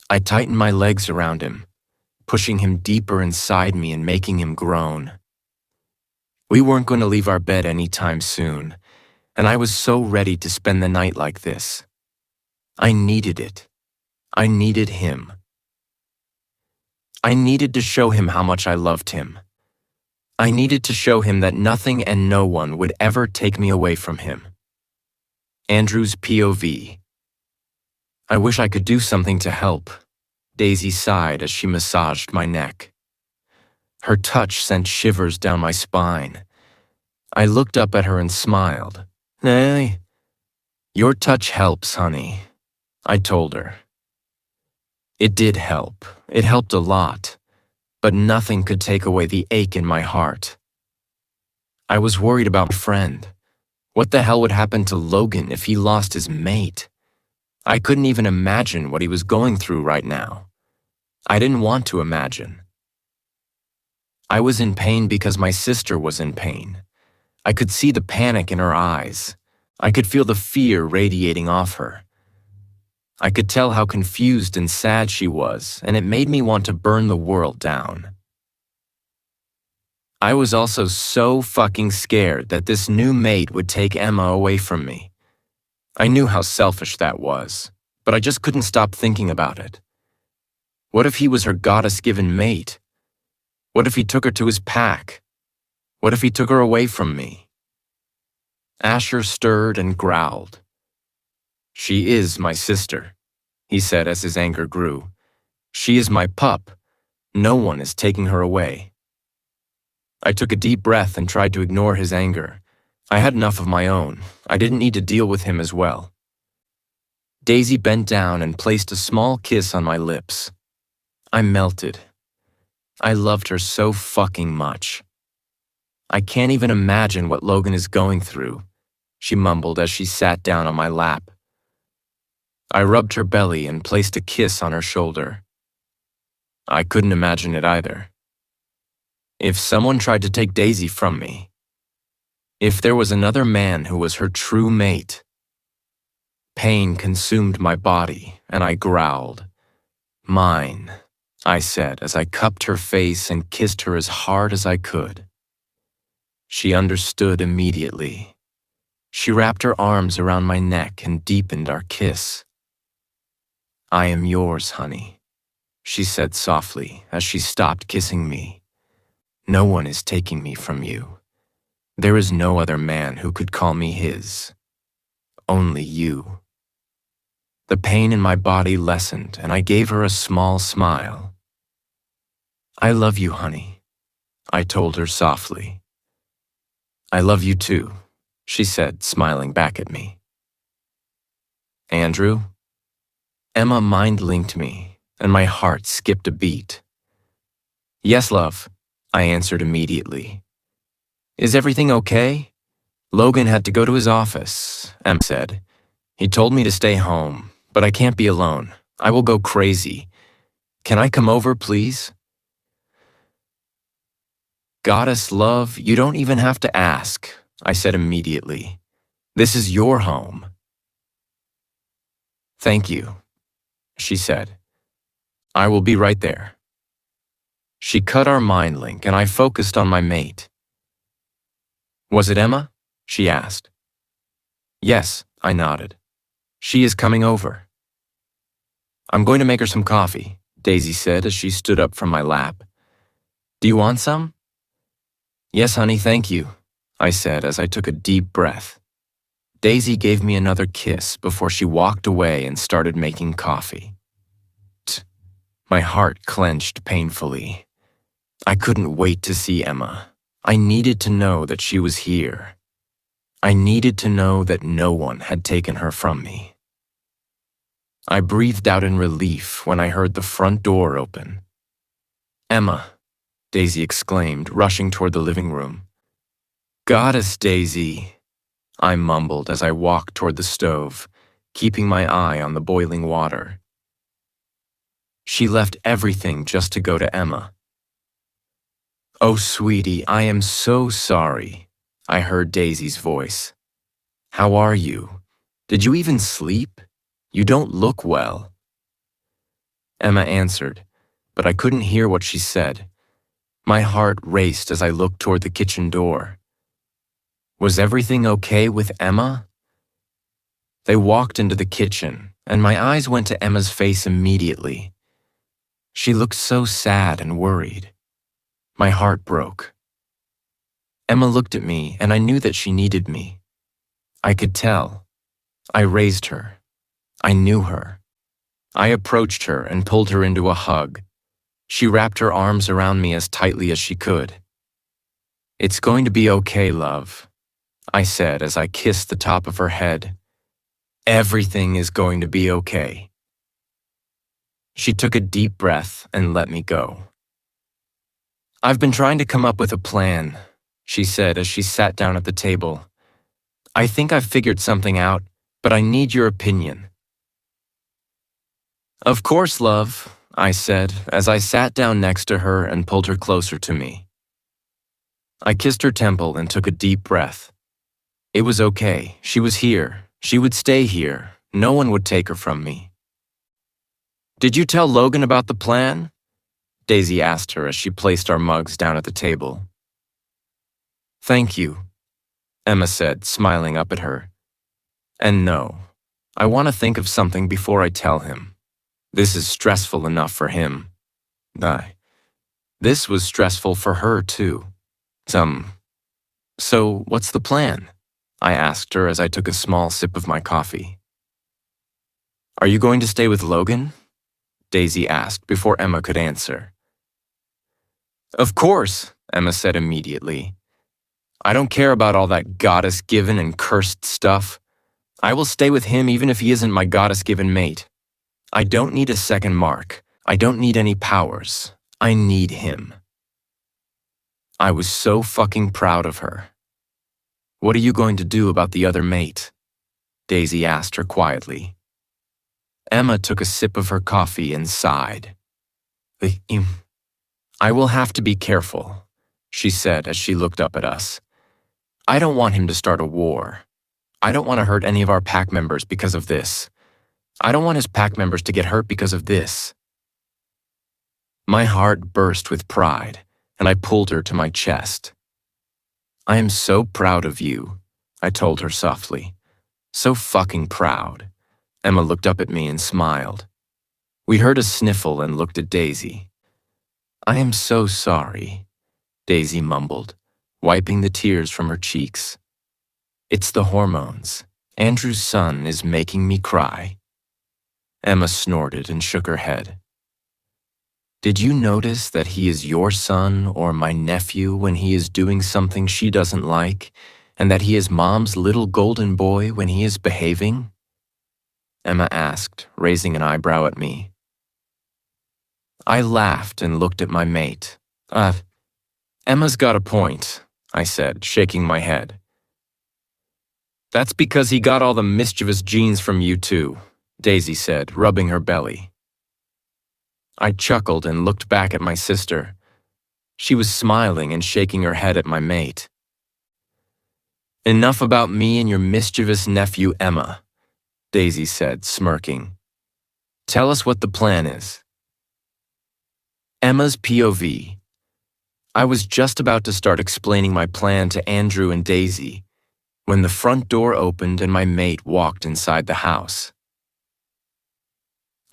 A: I tightened my legs around him, pushing him deeper inside me and making him groan. We weren't going to leave our bed anytime soon, and I was so ready to spend the night like this. I needed it. I needed him. I needed to show him how much I loved him. I needed to show him that nothing and no one would ever take me away from him. Andrew's POV. I wish I could do something to help, Daisy sighed as she massaged my neck. Her touch sent shivers down my spine. I looked up at her and smiled. Hey, your touch helps, honey, I told her. It did help. It helped a lot. But nothing could take away the ache in my heart. I was worried about my friend. What the hell would happen to Logan if he lost his mate? I couldn't even imagine what he was going through right now. I didn't want to imagine. I was in pain because my sister was in pain. I could see the panic in her eyes. I could feel the fear radiating off her. I could tell how confused and sad she was, and it made me want to burn the world down. I was also so fucking scared that this new mate would take Emma away from me. I knew how selfish that was, but I just couldn't stop thinking about it. What if he was her goddess-given mate? What if he took her to his pack? What if he took her away from me? Asher stirred and growled. She is my sister, he said as his anger grew. She is my pup. No one is taking her away. I took a deep breath and tried to ignore his anger. I had enough of my own. I didn't need to deal with him as well. Daisy bent down and placed a small kiss on my lips. I melted. I loved her so fucking much. I can't even imagine what Logan is going through, she mumbled as she sat down on my lap. I rubbed her belly and placed a kiss on her shoulder. I couldn't imagine it either. If someone tried to take Daisy from me, if there was another man who was her true mate, pain consumed my body and I growled. Mine, I said as I cupped her face and kissed her as hard as I could. She understood immediately. She wrapped her arms around my neck and deepened our kiss. I am yours, honey, she said softly as she stopped kissing me. No one is taking me from you. There is no other man who could call me his. Only you. The pain in my body lessened and I gave her a small smile. I love you, honey, I told her softly. I love you too, she said, smiling back at me. Andrew? Emma mind-linked me, and my heart skipped a beat. Yes, love, I answered immediately. Is everything okay? Logan had to go to his office, Emma said. He told me to stay home, but I can't be alone. I will go crazy. Can I come over, please? Goddess love, you don't even have to ask, I said immediately. This is your home. Thank you, she said. I will be right there. She cut our mind link and I focused on my mate. Was it Emma? She asked. Yes, I nodded. She is coming over. I'm going to make her some coffee, Daisy said as she stood up from my lap. Do you want some? Yes, honey, thank you, I said as I took a deep breath. Daisy gave me another kiss before she walked away and started making coffee. My heart clenched painfully. I couldn't wait to see Emma. I needed to know that she was here. I needed to know that no one had taken her from me. I breathed out in relief when I heard the front door open. Emma, Daisy exclaimed, rushing toward the living room. Goddess Daisy, I mumbled as I walked toward the stove, keeping my eye on the boiling water. She left everything just to go to Emma. Oh, sweetie, I am so sorry, I heard Daisy's voice. How are you? Did you even sleep? You don't look well. Emma answered, but I couldn't hear what she said. My heart raced as I looked toward the kitchen door. Was everything okay with Emma? They walked into the kitchen, and my eyes went to Emma's face immediately. She looked so sad and worried. My heart broke. Emma looked at me, and I knew that she needed me. I could tell. I raised her. I knew her. I approached her and pulled her into a hug. She wrapped her arms around me as tightly as she could. It's going to be okay, love, I said as I kissed the top of her head. Everything is going to be okay. She took a deep breath and let me go. I've been trying to come up with a plan, she said as she sat down at the table. I think I've figured something out, but I need your opinion. Of course, love, I said as I sat down next to her and pulled her closer to me. I kissed her temple and took a deep breath. It was okay. She was here. She would stay here. No one would take her from me. Did you tell Logan about the plan? Daisy asked her as she placed our mugs down at the table. Thank you, Emma said, smiling up at her. And no, I want to think of something before I tell him. This is stressful enough for him. This was stressful for her, too. So what's the plan? I asked her as I took a small sip of my coffee. Are you going to stay with Logan? Daisy asked before Emma could answer. Of course, Emma said immediately. I don't care about all that goddess-given and cursed stuff. I will stay with him even if he isn't my goddess-given mate. I don't need a second Mark. I don't need any powers. I need him. I was so fucking proud of her. What are you going to do about the other mate? Daisy asked her quietly. Emma took a sip of her coffee and sighed. I will have to be careful, she said as she looked up at us. I don't want him to start a war. I don't want to hurt any of our pack members because of this. I don't want his pack members to get hurt because of this. My heart burst with pride, and I pulled her to my chest. I am so proud of you, I told her softly. So fucking proud. Emma looked up at me and smiled. We heard a sniffle and looked at Daisy. I am so sorry, Daisy mumbled, wiping the tears from her cheeks. It's the hormones. Andrew's son is making me cry. Emma snorted and shook her head. Did you notice that he is your son or my nephew when he is doing something she doesn't like, and that he is Mom's little golden boy when he is behaving? Emma asked, raising an eyebrow at me. I laughed and looked at my mate. Emma's got a point, I said, shaking my head. That's because he got all the mischievous genes from you too, Daisy said, rubbing her belly. I chuckled and looked back at my sister. She was smiling and shaking her head at my mate. Enough about me and your mischievous nephew, Emma, Daisy said, smirking. Tell us what the plan is. Emma's POV. I was just about to start explaining my plan to Andrew and Daisy when the front door opened and my mate walked inside the house.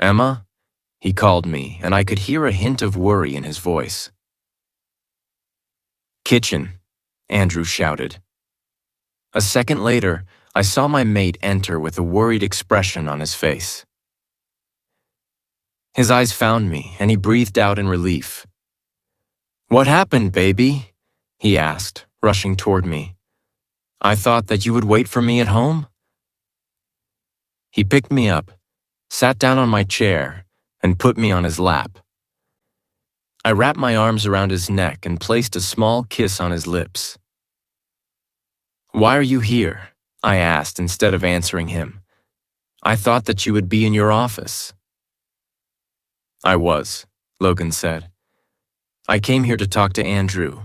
A: Emma? He called me, and I could hear a hint of worry in his voice. Kitchen, Andrew shouted. A second later, I saw my mate enter with a worried expression on his face. His eyes found me, and he breathed out in relief. What happened, baby? He asked, rushing toward me. I thought that you would wait for me at home? He picked me up, sat down on my chair, and put me on his lap. I wrapped my arms around his neck and placed a small kiss on his lips. Why are you here? I asked instead of answering him. I thought that you would be in your office. I was, Logan said. I came here to talk to Andrew.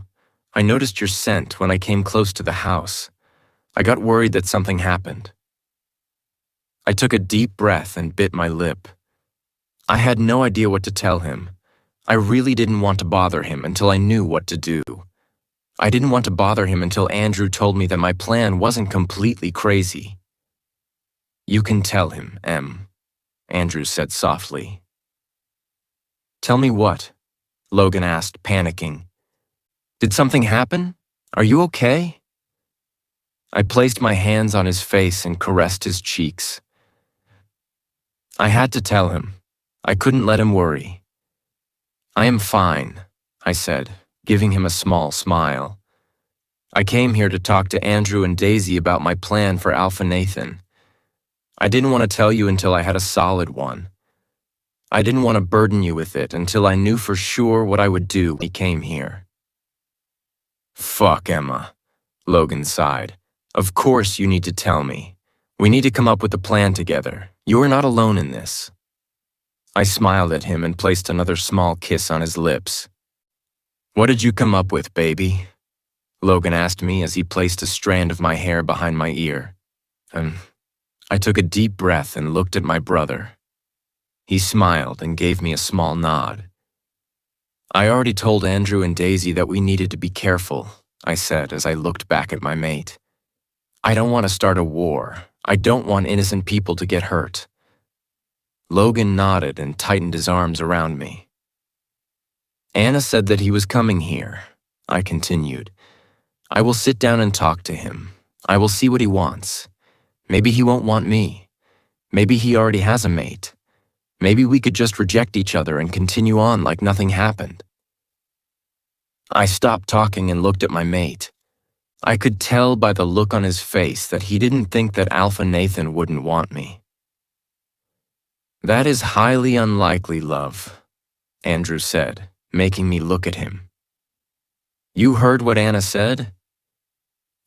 A: I noticed your scent when I came close to the house. I got worried that something happened. I took a deep breath and bit my lip. I had no idea what to tell him. I really didn't want to bother him until I knew what to do. I didn't want to bother him until Andrew told me that my plan wasn't completely crazy. You can tell him, Em, Andrew said softly. Tell me what? Logan asked, panicking. Did something happen? Are you okay? I placed my hands on his face and caressed his cheeks. I had to tell him. I couldn't let him worry. I am fine, I said, giving him a small smile. I came here to talk to Andrew and Daisy about my plan for Alpha Nathan. I didn't want to tell you until I had a solid one. I didn't want to burden you with it until I knew for sure what I would do when he came here. Fuck, Emma, Logan sighed. Of course you need to tell me. We need to come up with a plan together. You are not alone in this. I smiled at him and placed another small kiss on his lips. What did you come up with, baby? Logan asked me as he placed a strand of my hair behind my ear. I took a deep breath and looked at my brother. He smiled and gave me a small nod. I already told Andrew and Daisy that we needed to be careful, I said as I looked back at my mate. I don't want to start a war. I don't want innocent people to get hurt. Logan nodded and tightened his arms around me. Anna said that he was coming here, I continued. I will sit down and talk to him. I will see what he wants. Maybe he won't want me. Maybe he already has a mate. Maybe we could just reject each other and continue on like nothing happened. I stopped talking and looked at my mate. I could tell by the look on his face that he didn't think that Alpha Nathan wouldn't want me. That is highly unlikely, love, Andrew said, making me look at him. You heard what Anna said?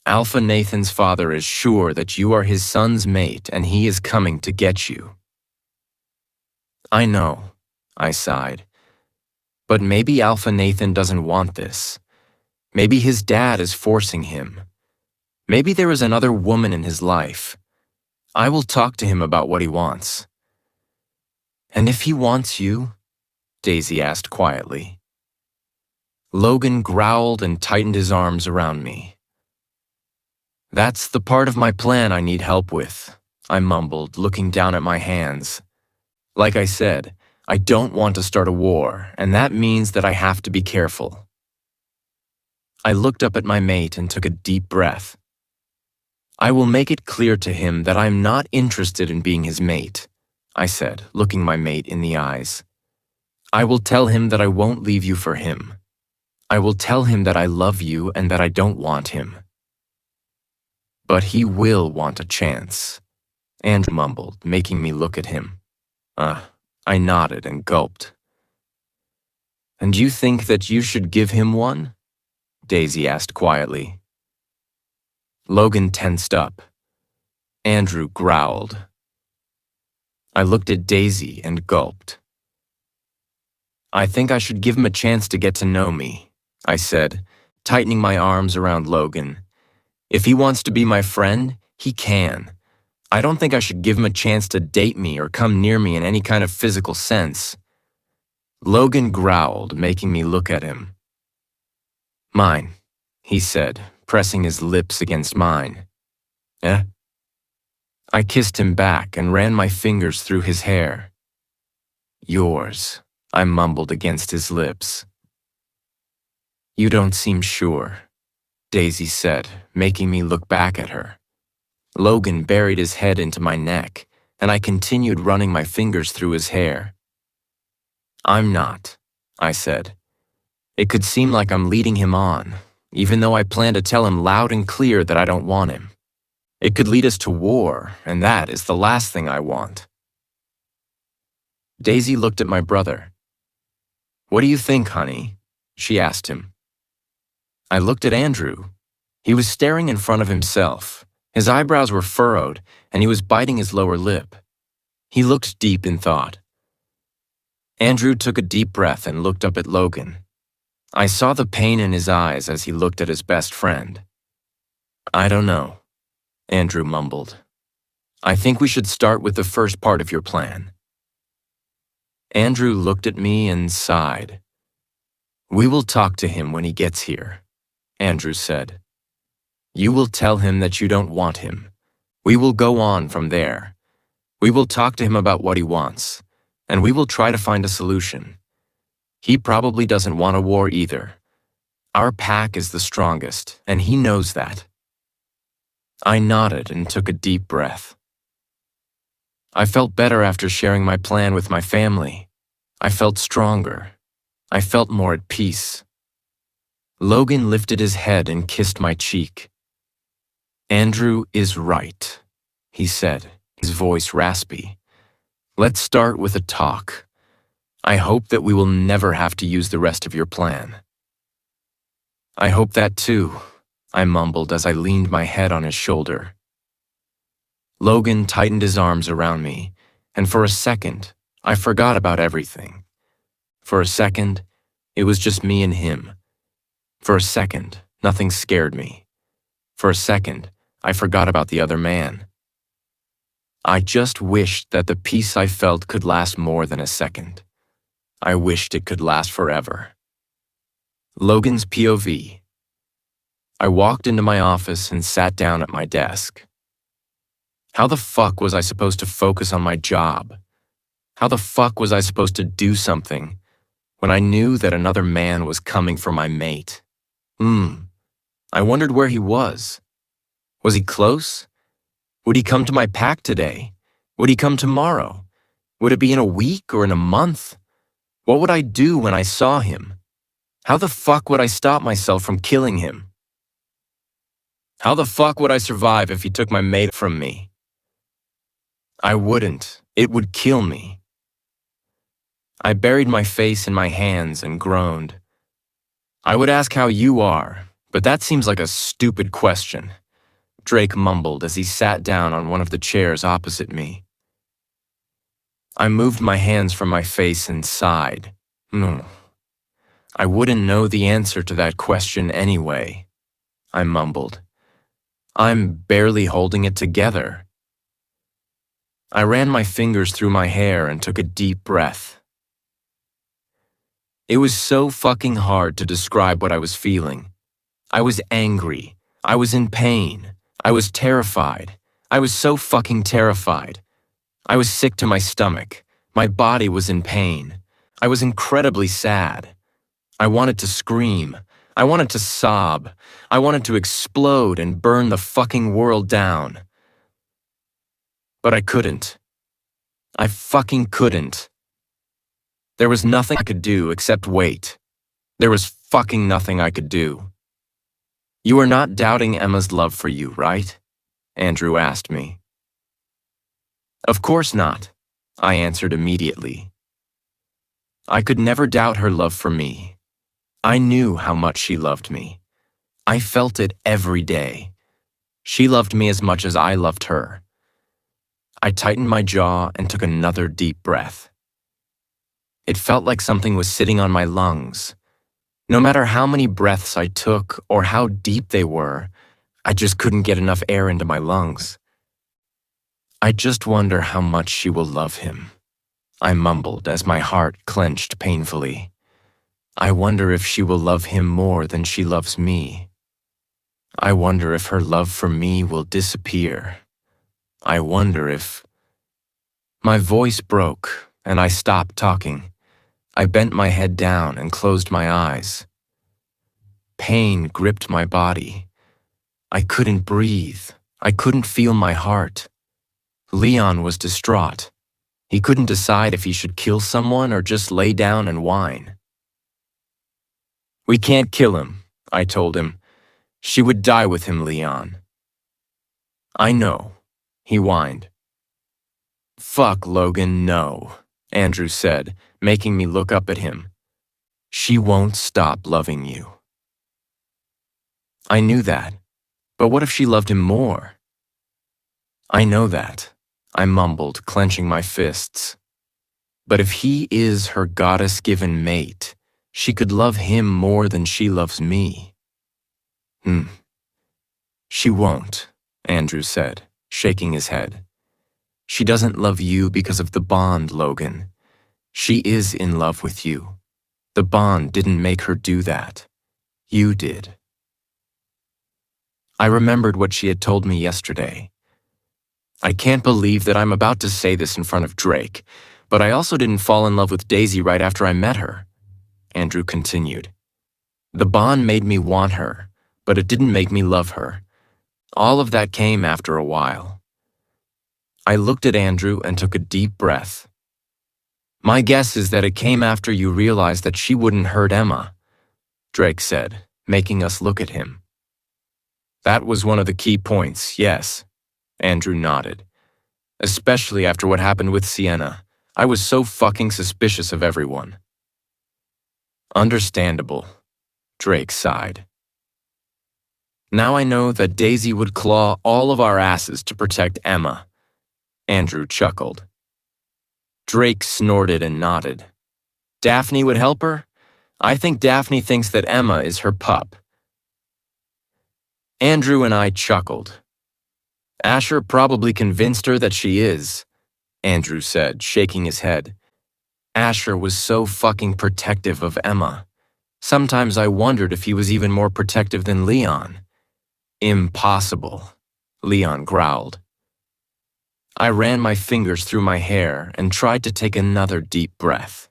A: Alpha Nathan's father is sure that you are his son's mate and he is coming to get you. I know, I sighed. But maybe Alpha Nathan doesn't want this. Maybe his dad is forcing him. Maybe there is another woman in his life. I will talk to him about what he wants. And if he wants you? Daisy asked quietly. Logan growled and tightened his arms around me. That's the part of my plan I need help with, I mumbled, looking down at my hands. Like I said, I don't want to start a war, and that means that I have to be careful. I looked up at my mate and took a deep breath. I will make it clear to him that I am not interested in being his mate, I said, looking my mate in the eyes. I will tell him that I won't leave you for him. I will tell him that I love you and that I don't want him. But he will want a chance, Andrew mumbled, making me look at him. I nodded and gulped. And you think that you should give him one? Daisy asked quietly. Logan tensed up. Andrew growled. I looked at Daisy and gulped. I think I should give him a chance to get to know me, I said, tightening my arms around Logan. If he wants to be my friend, he can. I don't think I should give him a chance to date me or come near me in any kind of physical sense. Logan growled, making me look at him. Mine, he said, pressing his lips against mine. Eh? I kissed him back and ran my fingers through his hair. Yours, I mumbled against his lips. You don't seem sure, Daisy said, making me look back at her. Logan buried his head into my neck, and I continued running my fingers through his hair. I'm not, I said. It could seem like I'm leading him on, even though I plan to tell him loud and clear that I don't want him. It could lead us to war, and that is the last thing I want. Daisy looked at my brother. What do you think, honey? She asked him. I looked at Andrew. He was staring in front of himself. His eyebrows were furrowed, and he was biting his lower lip. He looked deep in thought. Andrew took a deep breath and looked up at Logan. I saw the pain in his eyes as he looked at his best friend. I don't know, Andrew mumbled. I think we should start with the first part of your plan. Andrew looked at me and sighed. We will talk to him when he gets here, Andrew said. You will tell him that you don't want him. We will go on from there. We will talk to him about what he wants, and we will try to find a solution. He probably doesn't want a war either. Our pack is the strongest, and he knows that. I nodded and took a deep breath. I felt better after sharing my plan with my family. I felt stronger. I felt more at peace. Logan lifted his head and kissed my cheek. Andrew is right, he said, his voice raspy. Let's start with a talk. I hope that we will never have to use the rest of your plan. I hope that too, I mumbled as I leaned my head on his shoulder. Logan tightened his arms around me, and for a second, I forgot about everything. For a second, it was just me and him. For a second, nothing scared me. For a second, I forgot about the other man. I just wished that the peace I felt could last more than a second. I wished it could last forever. Logan's POV. I walked into my office and sat down at my desk. How the fuck was I supposed to focus on my job? How the fuck was I supposed to do something when I knew that another man was coming for my mate? I wondered where he was. Was he close? Would he come to my pack today? Would he come tomorrow? Would it be in a week or in a month? What would I do when I saw him? How the fuck would I stop myself from killing him? How the fuck would I survive if he took my mate from me? I wouldn't. It would kill me. I buried my face in my hands and groaned. I would ask how you are, but that seems like a stupid question, Drake mumbled as he sat down on one of the chairs opposite me. I moved my hands from my face and sighed. No. I wouldn't know the answer to that question anyway, I mumbled. I'm barely holding it together. I ran my fingers through my hair and took a deep breath. It was so fucking hard to describe what I was feeling. I was angry. I was in pain. I was terrified. I was so fucking terrified. I was sick to my stomach. My body was in pain. I was incredibly sad. I wanted to scream. I wanted to sob. I wanted to explode and burn the fucking world down. But I couldn't. I fucking couldn't. There was nothing I could do except wait. There was fucking nothing I could do. You are not doubting Emma's love for you, right? Andrew asked me. Of course not, I answered immediately. I could never doubt her love for me. I knew how much she loved me. I felt it every day. She loved me as much as I loved her. I tightened my jaw and took another deep breath. It felt like something was sitting on my lungs. No matter how many breaths I took or how deep they were, I just couldn't get enough air into my lungs. I just wonder how much she will love him, I mumbled as my heart clenched painfully. I wonder if she will love him more than she loves me. I wonder if her love for me will disappear. I wonder if... My voice broke, and I stopped talking. I bent my head down and closed my eyes. Pain gripped my body. I couldn't breathe. I couldn't feel my heart. Leon was distraught. He couldn't decide if he should kill someone or just lay down and whine. We can't kill him, I told him. She would die with him, Leon. I know, he whined. Fuck, Logan, no, Andrew said, making me look up at him. She won't stop loving you. I knew that, but what if she loved him more? I know that, I mumbled, clenching my fists. But if he is her goddess-given mate, she could love him more than she loves me. She won't, Andrew said, shaking his head. She doesn't love you because of the bond, Logan. She is in love with you. The bond didn't make her do that. You did. I remembered what she had told me yesterday. I can't believe that I'm about to say this in front of Drake, but I also didn't fall in love with Daisy right after I met her. Andrew continued. The bond made me want her, but it didn't make me love her. All of that came after a while. I looked at Andrew and took a deep breath. My guess is that it came after you realized that she wouldn't hurt Emma, Drake said, making us look at him. That was one of the key points, yes, Andrew nodded. Especially after what happened with Sienna. I was so fucking suspicious of everyone. Understandable, Drake sighed. Now I know that Daisy would claw all of our asses to protect Emma, Andrew chuckled. Drake snorted and nodded. Daphne would help her? I think Daphne thinks that Emma is her pup. Andrew and I chuckled. Asher probably convinced her that she is, Andrew said, shaking his head. Asher was so fucking protective of Emma. Sometimes I wondered if he was even more protective than Leon. Impossible, Leon growled. I ran my fingers through my hair and tried to take another deep breath.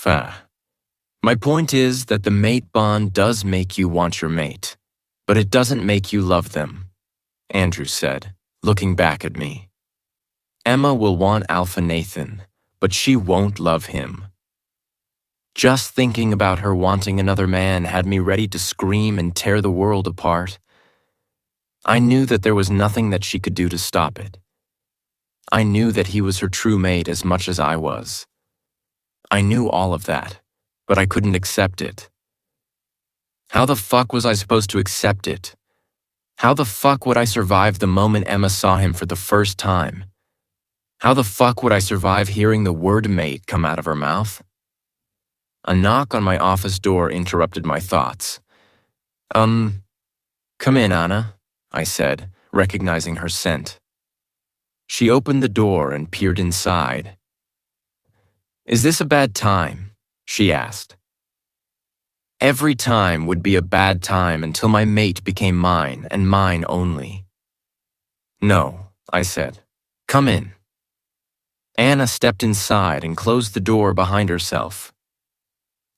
A: My point is that the mate bond does make you want your mate, but it doesn't make you love them, Andrew said, looking back at me. Emma will want Alpha Nathan, but she won't love him. Just thinking about her wanting another man had me ready to scream and tear the world apart. I knew that there was nothing that she could do to stop it. I knew that he was her true mate as much as I was. I knew all of that, but I couldn't accept it. How the fuck was I supposed to accept it? How the fuck would I survive the moment Emma saw him for the first time? How the fuck would I survive hearing the word mate come out of her mouth? A knock on my office door interrupted my thoughts. Come in, Anna, I said, recognizing her scent. She opened the door and peered inside. Is this a bad time? She asked. Every time would be a bad time until my mate became mine and mine only. No, I said. Come in. Anna stepped inside and closed the door behind herself.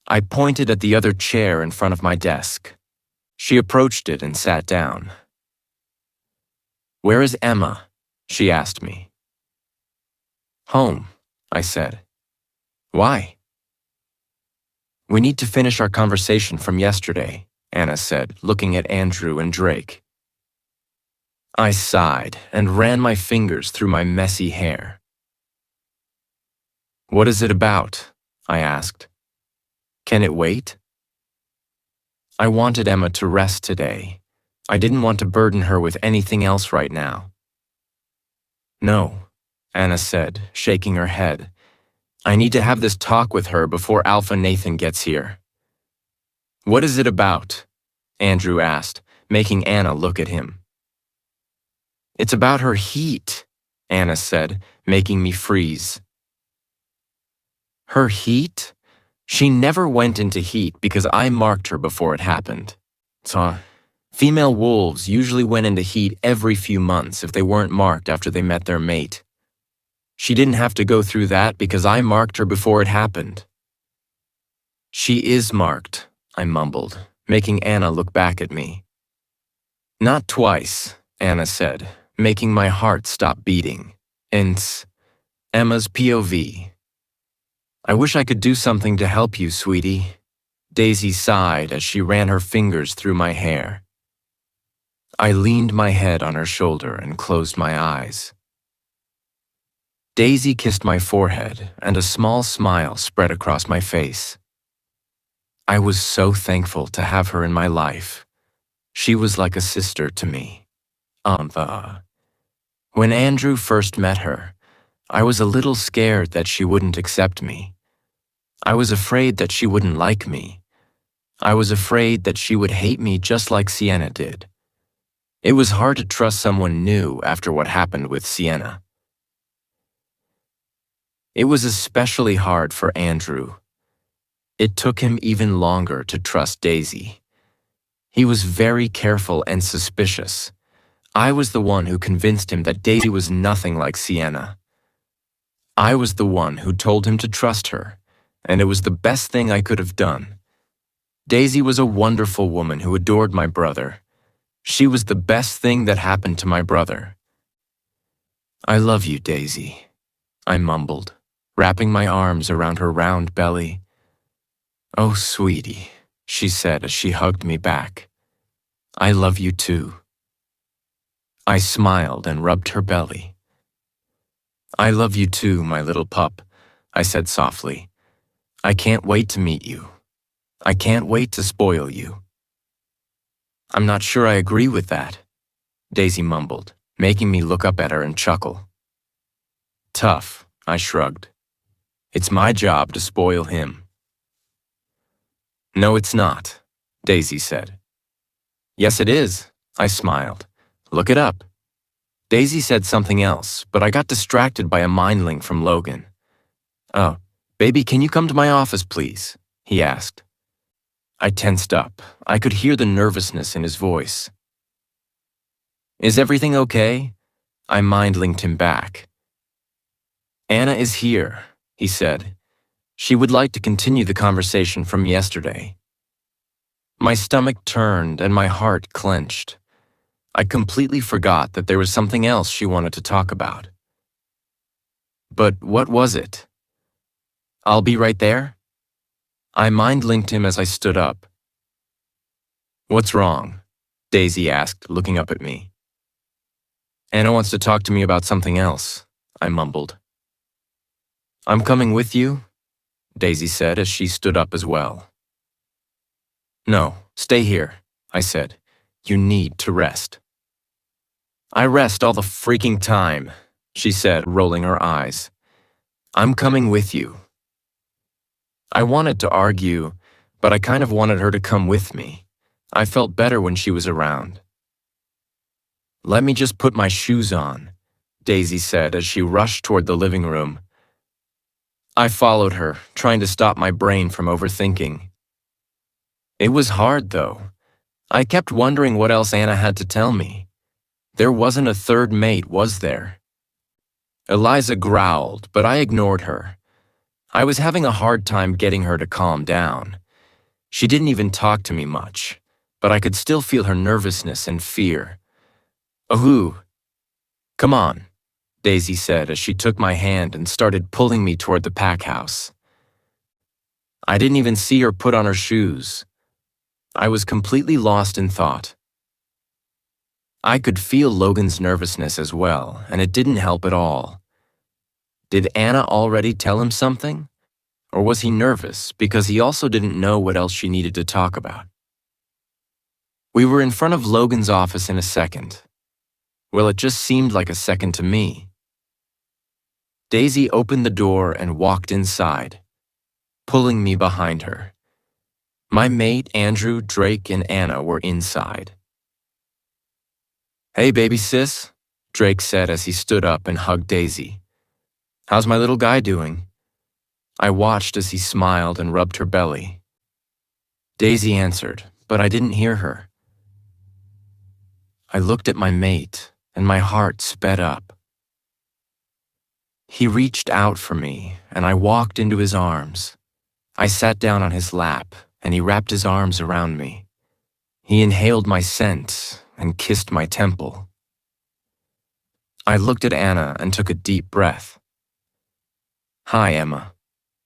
A: I pointed at the other chair in front of my desk. She approached it and sat down. Where is Emma? She asked me. Home, I said. Why? We need to finish our conversation from yesterday, Anna said, looking at Andrew and Drake. I sighed and ran my fingers through my messy hair. What is it about? I asked. Can it wait? I wanted Emma to rest today. I didn't want to burden her with anything else right now. No, Anna said, shaking her head. I need to have this talk with her before Alpha Nathan gets here. What is it about? Andrew asked, making Anna look at him. It's about her heat, Anna said, making me freeze. Her heat? She never went into heat because I marked her before it happened. So, female wolves usually went into heat every few months if they weren't marked after they met their mate. She didn't have to go through that because I marked her before it happened. She is marked, I mumbled, making Anna look back at me. Not twice, Anna said, making my heart stop beating. It's Emma's POV. I wish I could do something to help you, sweetie. Daisy sighed as she ran her fingers through my hair. I leaned my head on her shoulder and closed my eyes. Daisy kissed my forehead, and a small smile spread across my face. I was so thankful to have her in my life. She was like a sister to me. When Andrew first met her, I was a little scared that she wouldn't accept me. I was afraid that she wouldn't like me. I was afraid that she would hate me just like Sienna did. It was hard to trust someone new after what happened with Sienna. It was especially hard for Andrew. It took him even longer to trust Daisy. He was very careful and suspicious. I was the one who convinced him that Daisy was nothing like Sienna. I was the one who told him to trust her, and it was the best thing I could have done. Daisy was a wonderful woman who adored my brother. She was the best thing that happened to my brother. I love you, Daisy, I mumbled, wrapping my arms around her round belly. Oh, sweetie, she said as she hugged me back. I love you too. I smiled and rubbed her belly. I love you too, my little pup, I said softly. I can't wait to meet you. I can't wait to spoil you. I'm not sure I agree with that, Daisy mumbled, making me look up at her and chuckle. Tough, I shrugged. It's my job to spoil him. No, it's not, Daisy said. Yes, it is, I smiled. Look it up. Daisy said something else, but I got distracted by a mind link from Logan. Oh, baby, can you come to my office, please? He asked. I tensed up. I could hear the nervousness in his voice. Is everything okay? I mind linked him back. Anna is here, he said. She would like to continue the conversation from yesterday. My stomach turned and my heart clenched. I completely forgot that there was something else she wanted to talk about. But what was it? I'll be right there? I mind-linked him as I stood up. What's wrong? Daisy asked, looking up at me. Anna wants to talk to me about something else, I mumbled. I'm coming with you? Daisy said as she stood up as well. No, stay here, I said. You need to rest. I rest all the freaking time, she said, rolling her eyes. I'm coming with you. I wanted to argue, but I kind of wanted her to come with me. I felt better when she was around. Let me just put my shoes on, Daisy said as she rushed toward the living room. I followed her, trying to stop my brain from overthinking. It was hard, though. I kept wondering what else Anna had to tell me. There wasn't a third mate, was there? Eliza growled, but I ignored her. I was having a hard time getting her to calm down. She didn't even talk to me much, but I could still feel her nervousness and fear. Ahoo! Come on, Daisy said as she took my hand and started pulling me toward the pack house. I didn't even see her put on her shoes. I was completely lost in thought. I could feel Logan's nervousness as well, and it didn't help at all. Did Anna already tell him something? Or was he nervous because he also didn't know what else she needed to talk about? We were in front of Logan's office in a second. Well, it just seemed like a second to me. Daisy opened the door and walked inside, pulling me behind her. My mate, Andrew, Drake, and Anna were inside. Hey, baby sis, Drake said as he stood up and hugged Daisy. How's my little guy doing? I watched as he smiled and rubbed her belly. Daisy answered, but I didn't hear her. I looked at my mate, and my heart sped up. He reached out for me, and I walked into his arms. I sat down on his lap, and he wrapped his arms around me. He inhaled my scent and kissed my temple. I looked at Anna and took a deep breath. Hi, Emma,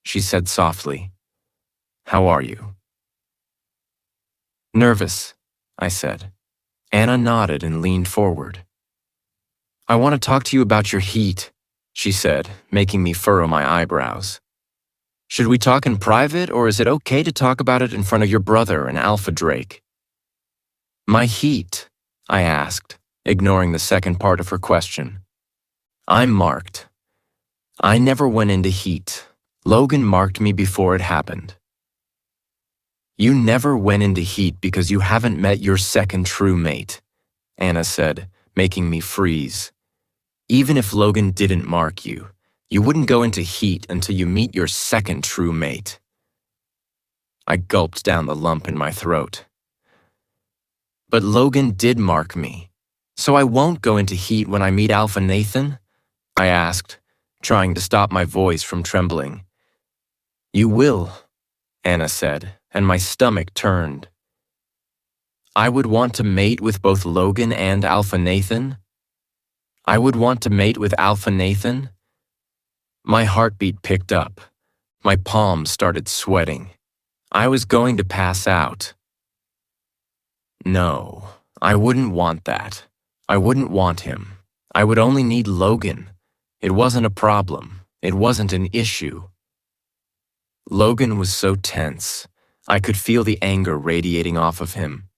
A: she said softly. How are you? Nervous, I said. Anna nodded and leaned forward. I want to talk to you about your heat, she said, making me furrow my eyebrows. Should we talk in private, or is it okay to talk about it in front of your brother and Alpha Drake? My heat, I asked, ignoring the second part of her question. I'm marked. I never went into heat. Logan marked me before it happened. You never went into heat because you haven't met your second true mate, Anna said, making me freeze. Even if Logan didn't mark you, you wouldn't go into heat until you meet your second true mate. I gulped down the lump in my throat. But Logan did mark me, so I won't go into heat when I meet Alpha Nathan? I asked, trying to stop my voice from trembling. You will, Anna said, and my stomach turned. I would want to mate with both Logan and Alpha Nathan? I would want to mate with Alpha Nathan? My heartbeat picked up. My palms started sweating. I was going to pass out. No, I wouldn't want that. I wouldn't want him. I would only need Logan. It wasn't a problem. It wasn't an issue. Logan was so tense. I could feel the anger radiating off of him.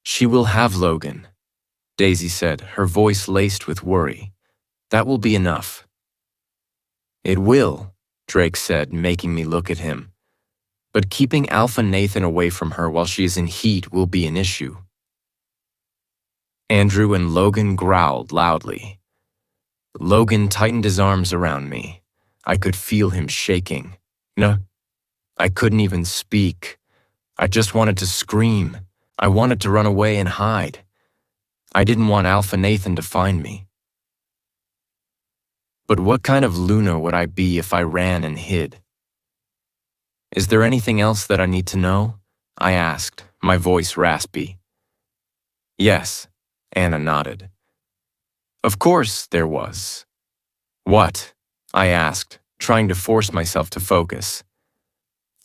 A: She will have Logan, Daisy said, her voice laced with worry. That will be enough. It will, Drake said, making me look at him. But keeping Alpha Nathan away from her while she is in heat will be an issue. Andrew and Logan growled loudly. Logan tightened his arms around me. I could feel him shaking. No, I couldn't even speak. I just wanted to scream. I wanted to run away and hide. I didn't want Alpha Nathan to find me. But what kind of Luna would I be if I ran and hid? Is there anything else that I need to know? I asked, my voice raspy. Yes, Anna nodded. Of course there was. What? I asked, trying to force myself to focus.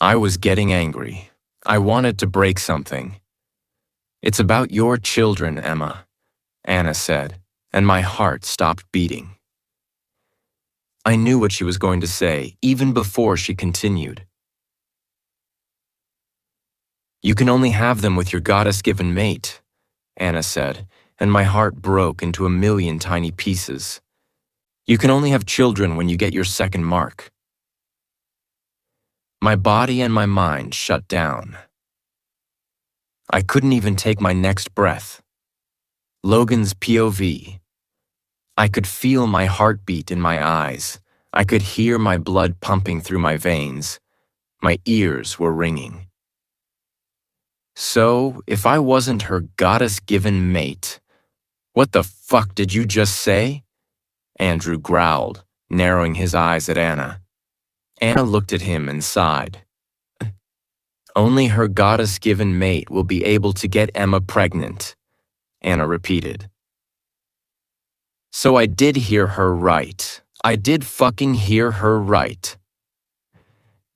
A: I was getting angry. I wanted to break something. It's about your children, Emma, Anna said, and my heart stopped beating. I knew what she was going to say, even before she continued. You can only have them with your goddess-given mate, Anna said, and my heart broke into a million tiny pieces. You can only have children when you get your second mark. My body and my mind shut down. I couldn't even take my next breath. Logan's POV. I could feel my heartbeat in my eyes. I could hear my blood pumping through my veins. My ears were ringing. So, if I wasn't her goddess-given mate, what the fuck did you just say? Andrew growled, narrowing his eyes at Anna. Anna looked at him and sighed. Only her goddess-given mate will be able to get Emma pregnant, Anna repeated. So I did hear her right. I did fucking hear her right.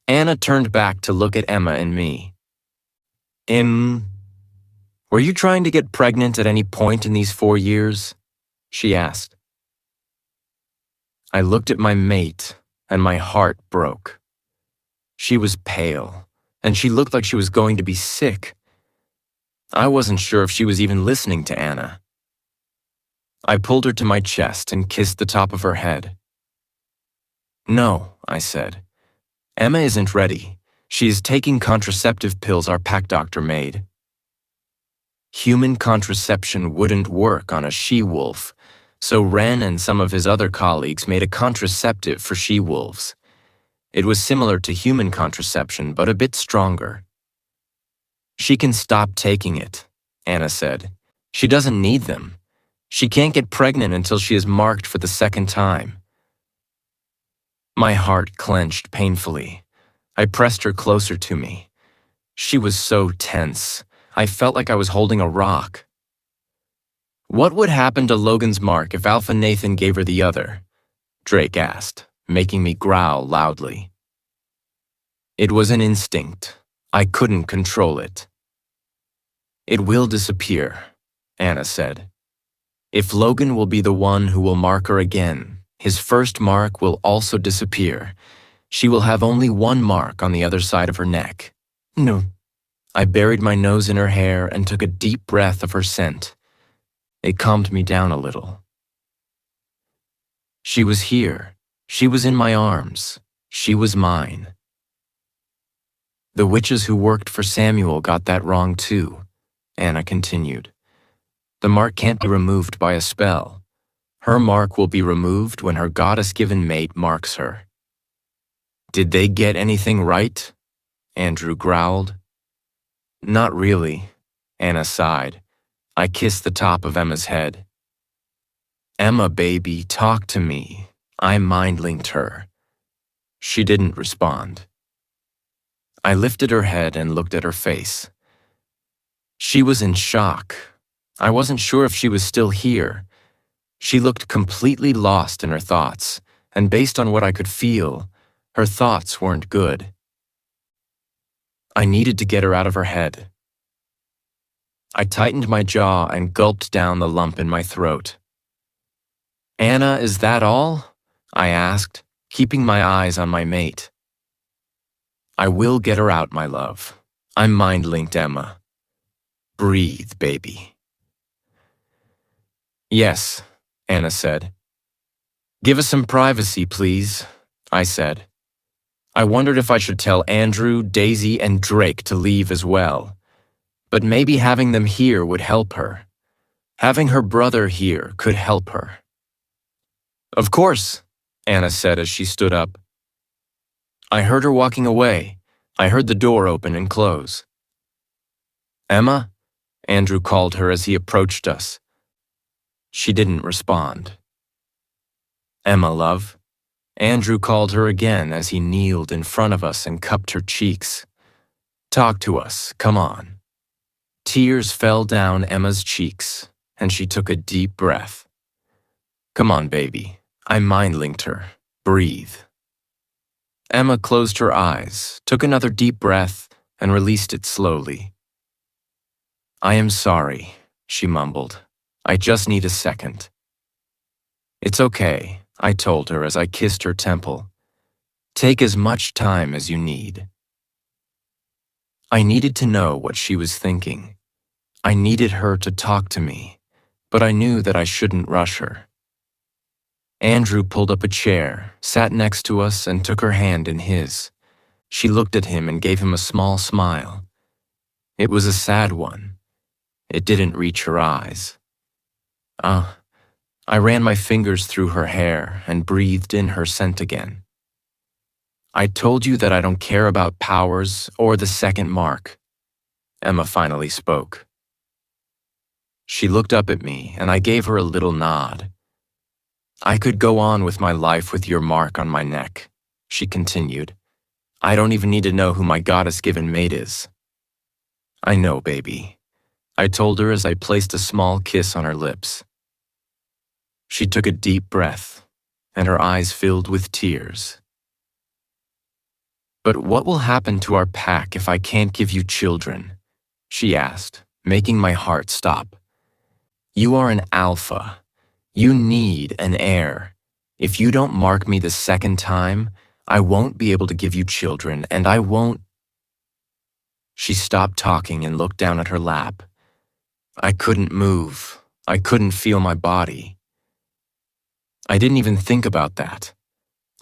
A: Anna turned back to look at Emma and me. Were you trying to get pregnant at any point in these 4 years? She asked. I looked at my mate, and my heart broke. She was pale, and she looked like she was going to be sick. I wasn't sure if she was even listening to Anna. I pulled her to my chest and kissed the top of her head. No, I said. Emma isn't ready. She is taking contraceptive pills our pack doctor made. Human contraception wouldn't work on a she-wolf, so Ren and some of his other colleagues made a contraceptive for she-wolves. It was similar to human contraception, but a bit stronger. She can stop taking it, Anna said. She doesn't need them. She can't get pregnant until she is marked for the second time. My heart clenched painfully. I pressed her closer to me. She was so tense. I felt like I was holding a rock. What would happen to Logan's mark if Alpha Nathan gave her the other? Drake asked, making me growl loudly. It was an instinct. I couldn't control it. It will disappear, Anna said. If Logan will be the one who will mark her again, his first mark will also disappear. She will have only one mark on the other side of her neck. No. I buried my nose in her hair and took a deep breath of her scent. It calmed me down a little. She was here. She was in my arms. She was mine. The witches who worked for Samuel got that wrong too, Anna continued. The mark can't be removed by a spell. Her mark will be removed when her goddess-given mate marks her. Did they get anything right? Andrew growled. Not really, Anna sighed. I kissed the top of Emma's head. Emma, baby, talk to me. I mind-linked her. She didn't respond. I lifted her head and looked at her face. She was in shock. I wasn't sure if she was still here. She looked completely lost in her thoughts, and based on what I could feel, her thoughts weren't good. I needed to get her out of her head. I tightened my jaw and gulped down the lump in my throat. Anna, is that all? I asked, keeping my eyes on my mate. I will get her out, my love. I'm mind-linked, Emma. Breathe, baby. Yes, Anna said. Give us some privacy, please, I said. I wondered if I should tell Andrew, Daisy, and Drake to leave as well. But maybe having them here would help her. Having her brother here could help her. Of course, Anna said as she stood up. I heard her walking away. I heard the door open and close. Emma? Andrew called her as he approached us. She didn't respond. Emma, love. Andrew called her again as he kneeled in front of us and cupped her cheeks. Talk to us, come on. Tears fell down Emma's cheeks, and she took a deep breath. Come on, baby. I mind-linked her. Breathe. Emma closed her eyes, took another deep breath, and released it slowly. I am sorry, she mumbled. I just need a second. It's okay. I told her as I kissed her temple. Take as much time as you need. I needed to know what she was thinking. I needed her to talk to me, but I knew that I shouldn't rush her. Andrew pulled up a chair, sat next to us, and took her hand in his. She looked at him and gave him a small smile. It was a sad one. It didn't reach her eyes. I ran my fingers through her hair and breathed in her scent again. I told you that I don't care about powers or the second mark. Emma finally spoke. She looked up at me and I gave her a little nod. I could go on with my life with your mark on my neck, she continued. I don't even need to know who my goddess-given mate is. I know, baby, I told her as I placed a small kiss on her lips. She took a deep breath, and her eyes filled with tears. But what will happen to our pack if I can't give you children? She asked, making my heart stop. You are an alpha. You need an heir. If you don't mark me the second time, I won't be able to give you children, and I won't. She stopped talking and looked down at her lap. I couldn't move. I couldn't feel my body. I didn't even think about that.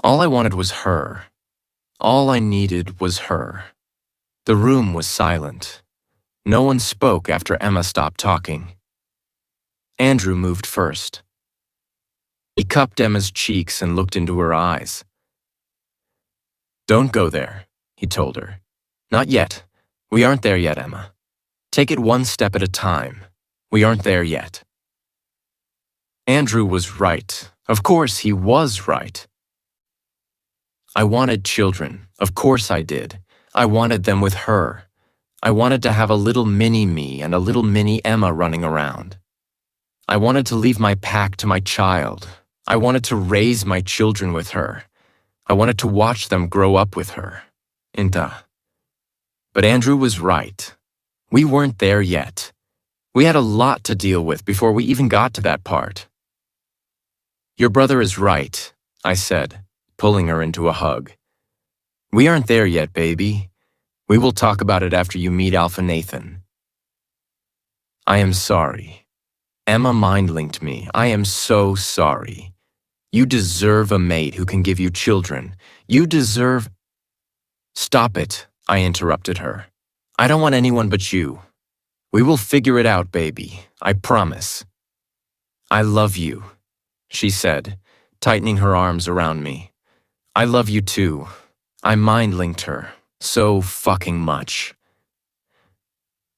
A: All I wanted was her. All I needed was her. The room was silent. No one spoke after Emma stopped talking. Andrew moved first. He cupped Emma's cheeks and looked into her eyes. Don't go there, he told her. Not yet. We aren't there yet, Emma. Take it one step at a time. We aren't there yet. Andrew was right. Of course, he was right. I wanted children. Of course I did. I wanted them with her. I wanted to have a little mini me and a little mini Emma running around. I wanted to leave my pack to my child. I wanted to raise my children with her. I wanted to watch them grow up with her. But Andrew was right. We weren't there yet. We had a lot to deal with before we even got to that part. Your brother is right, I said, pulling her into a hug. We aren't there yet, baby. We will talk about it after you meet Alpha Nathan. I am sorry. Emma mind-linked me. I am so sorry. You deserve a mate who can give you children. You deserve... Stop it, I interrupted her. I don't want anyone but you. We will figure it out, baby. I promise. I love you, she said, tightening her arms around me. I love you too. I mind-linked her. So fucking much.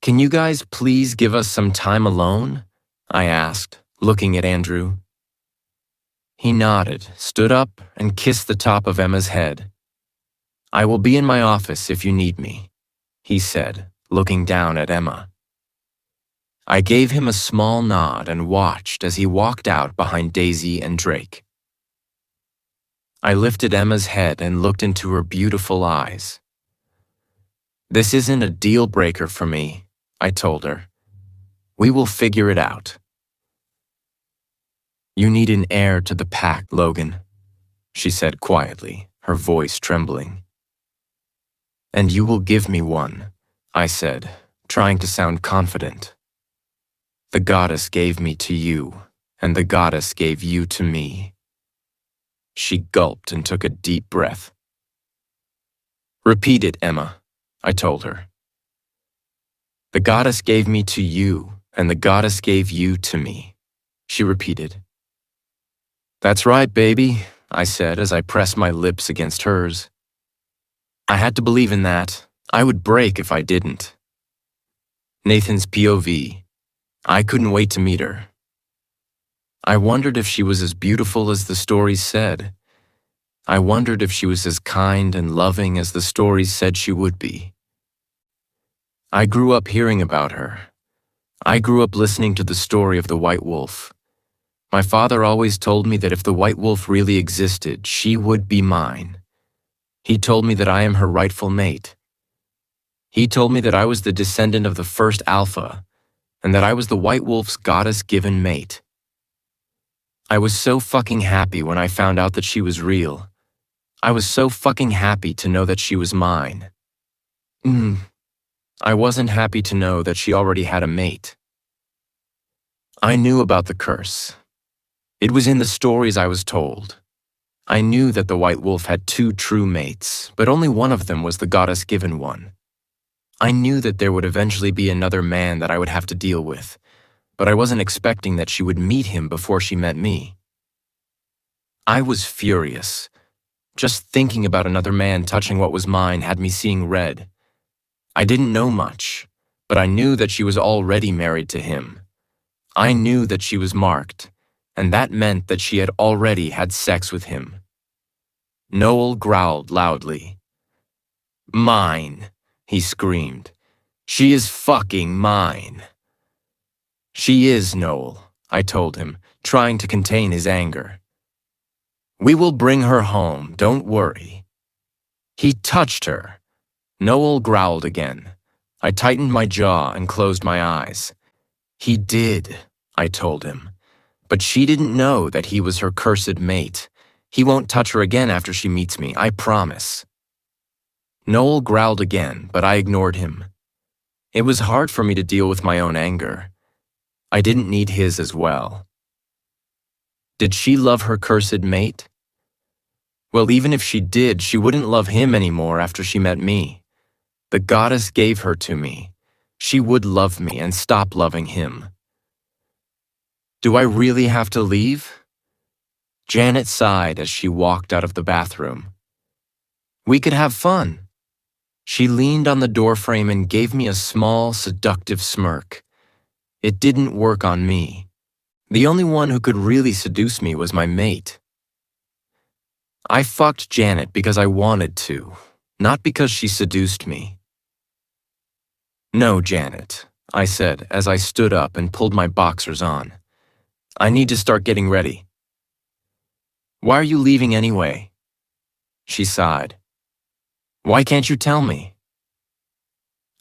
A: Can you guys please give us some time alone? I asked, looking at Andrew. He nodded, stood up, and kissed the top of Emma's head. I will be in my office if you need me, he said, looking down at Emma. I gave him a small nod and watched as he walked out behind Daisy and Drake. I lifted Emma's head and looked into her beautiful eyes. This isn't a deal breaker for me, I told her. We will figure it out. You need an heir to the pack, Logan, she said quietly, her voice trembling. And you will give me one, I said, trying to sound confident. The goddess gave me to you, and the goddess gave you to me. She gulped and took a deep breath. Repeat it, Emma, I told her. The goddess gave me to you, and the goddess gave you to me, she repeated. That's right, baby, I said as I pressed my lips against hers. I had to believe in that. I would break if I didn't. Nathan's POV. I couldn't wait to meet her. I wondered if she was as beautiful as the stories said. I wondered if she was as kind and loving as the stories said she would be. I grew up hearing about her. I grew up listening to the story of the White Wolf. My father always told me that if the White Wolf really existed, she would be mine. He told me that I am her rightful mate. He told me that I was the descendant of the first Alpha, and that I was the White Wolf's goddess-given mate. I was so fucking happy when I found out that she was real. I was so fucking happy to know that she was mine. I wasn't happy to know that she already had a mate. I knew about the curse. It was in the stories I was told. I knew that the White Wolf had 2 true mates, but only one of them was the goddess-given one. I knew that there would eventually be another man that I would have to deal with, but I wasn't expecting that she would meet him before she met me. I was furious. Just thinking about another man touching what was mine had me seeing red. I didn't know much, but I knew that she was already married to him. I knew that she was marked, and that meant that she had already had sex with him. Noel growled loudly. "Mine," he screamed. "She is fucking mine." "She is, Noel," I told him, trying to contain his anger. "We will bring her home, don't worry." "He touched her." Noel growled again. I tightened my jaw and closed my eyes. "He did," I told him. "But she didn't know that he was her cursed mate. He won't touch her again after she meets me, I promise." Noel growled again, but I ignored him. It was hard for me to deal with my own anger. I didn't need his as well. Did she love her cursed mate? Well, even if she did, she wouldn't love him anymore after she met me. The goddess gave her to me. She would love me and stop loving him. Do I really have to leave? Janet sighed as she walked out of the bathroom. We could have fun. She leaned on the doorframe and gave me a small, seductive smirk. It didn't work on me. The only one who could really seduce me was my mate. I fucked Janet because I wanted to, not because she seduced me. No, Janet, I said as I stood up and pulled my boxers on. I need to start getting ready. Why are you leaving anyway? She sighed. Why can't you tell me?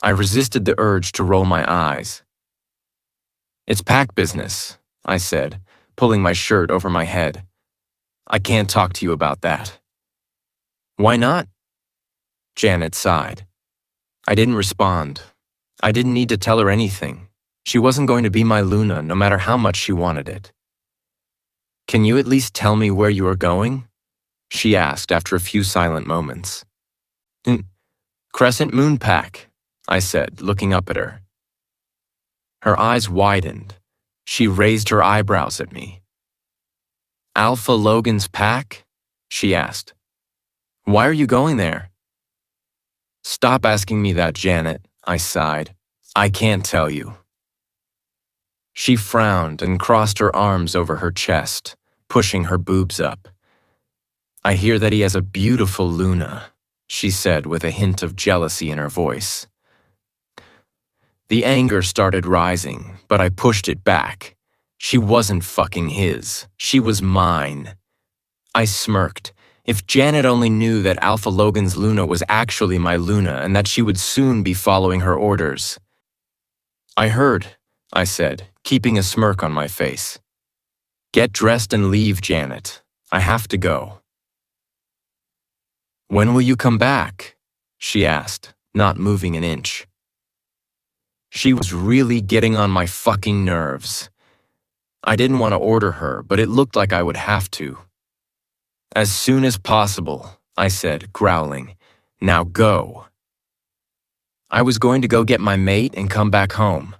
A: I resisted the urge to roll my eyes. It's pack business, I said, pulling my shirt over my head. I can't talk to you about that. Why not? Janet sighed. I didn't respond. I didn't need to tell her anything. She wasn't going to be my Luna no matter how much she wanted it. Can you at least tell me where you are going? She asked after a few silent moments. Crescent Moon Pack, I said, looking up at her. Her eyes widened. She raised her eyebrows at me. Alpha Logan's pack? She asked. Why are you going there? Stop asking me that, Janet, I sighed. I can't tell you. She frowned and crossed her arms over her chest, pushing her boobs up. I hear that he has a beautiful Luna, she said with a hint of jealousy in her voice. The anger started rising, but I pushed it back. She wasn't fucking his. She was mine. I smirked. If Janet only knew that Alpha Logan's Luna was actually my Luna and that she would soon be following her orders. I heard, I said, keeping a smirk on my face. Get dressed and leave, Janet. I have to go. When will you come back? She asked, not moving an inch. She was really getting on my fucking nerves. I didn't want to order her, but it looked like I would have to. As soon as possible, I said, growling. Now go. I was going to go get my mate and come back home.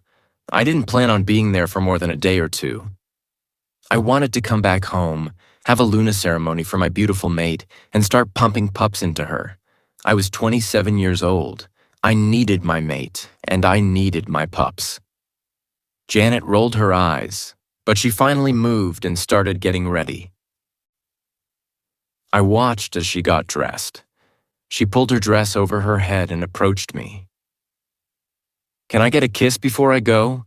A: I didn't plan on being there for more than a day or two. I wanted to come back home, have a Luna ceremony for my beautiful mate, and start pumping pups into her. I was 27 years old. I needed my mate, and I needed my pups. Janet rolled her eyes, but she finally moved and started getting ready. I watched as she got dressed. She pulled her dress over her head and approached me. Can I get a kiss before I go?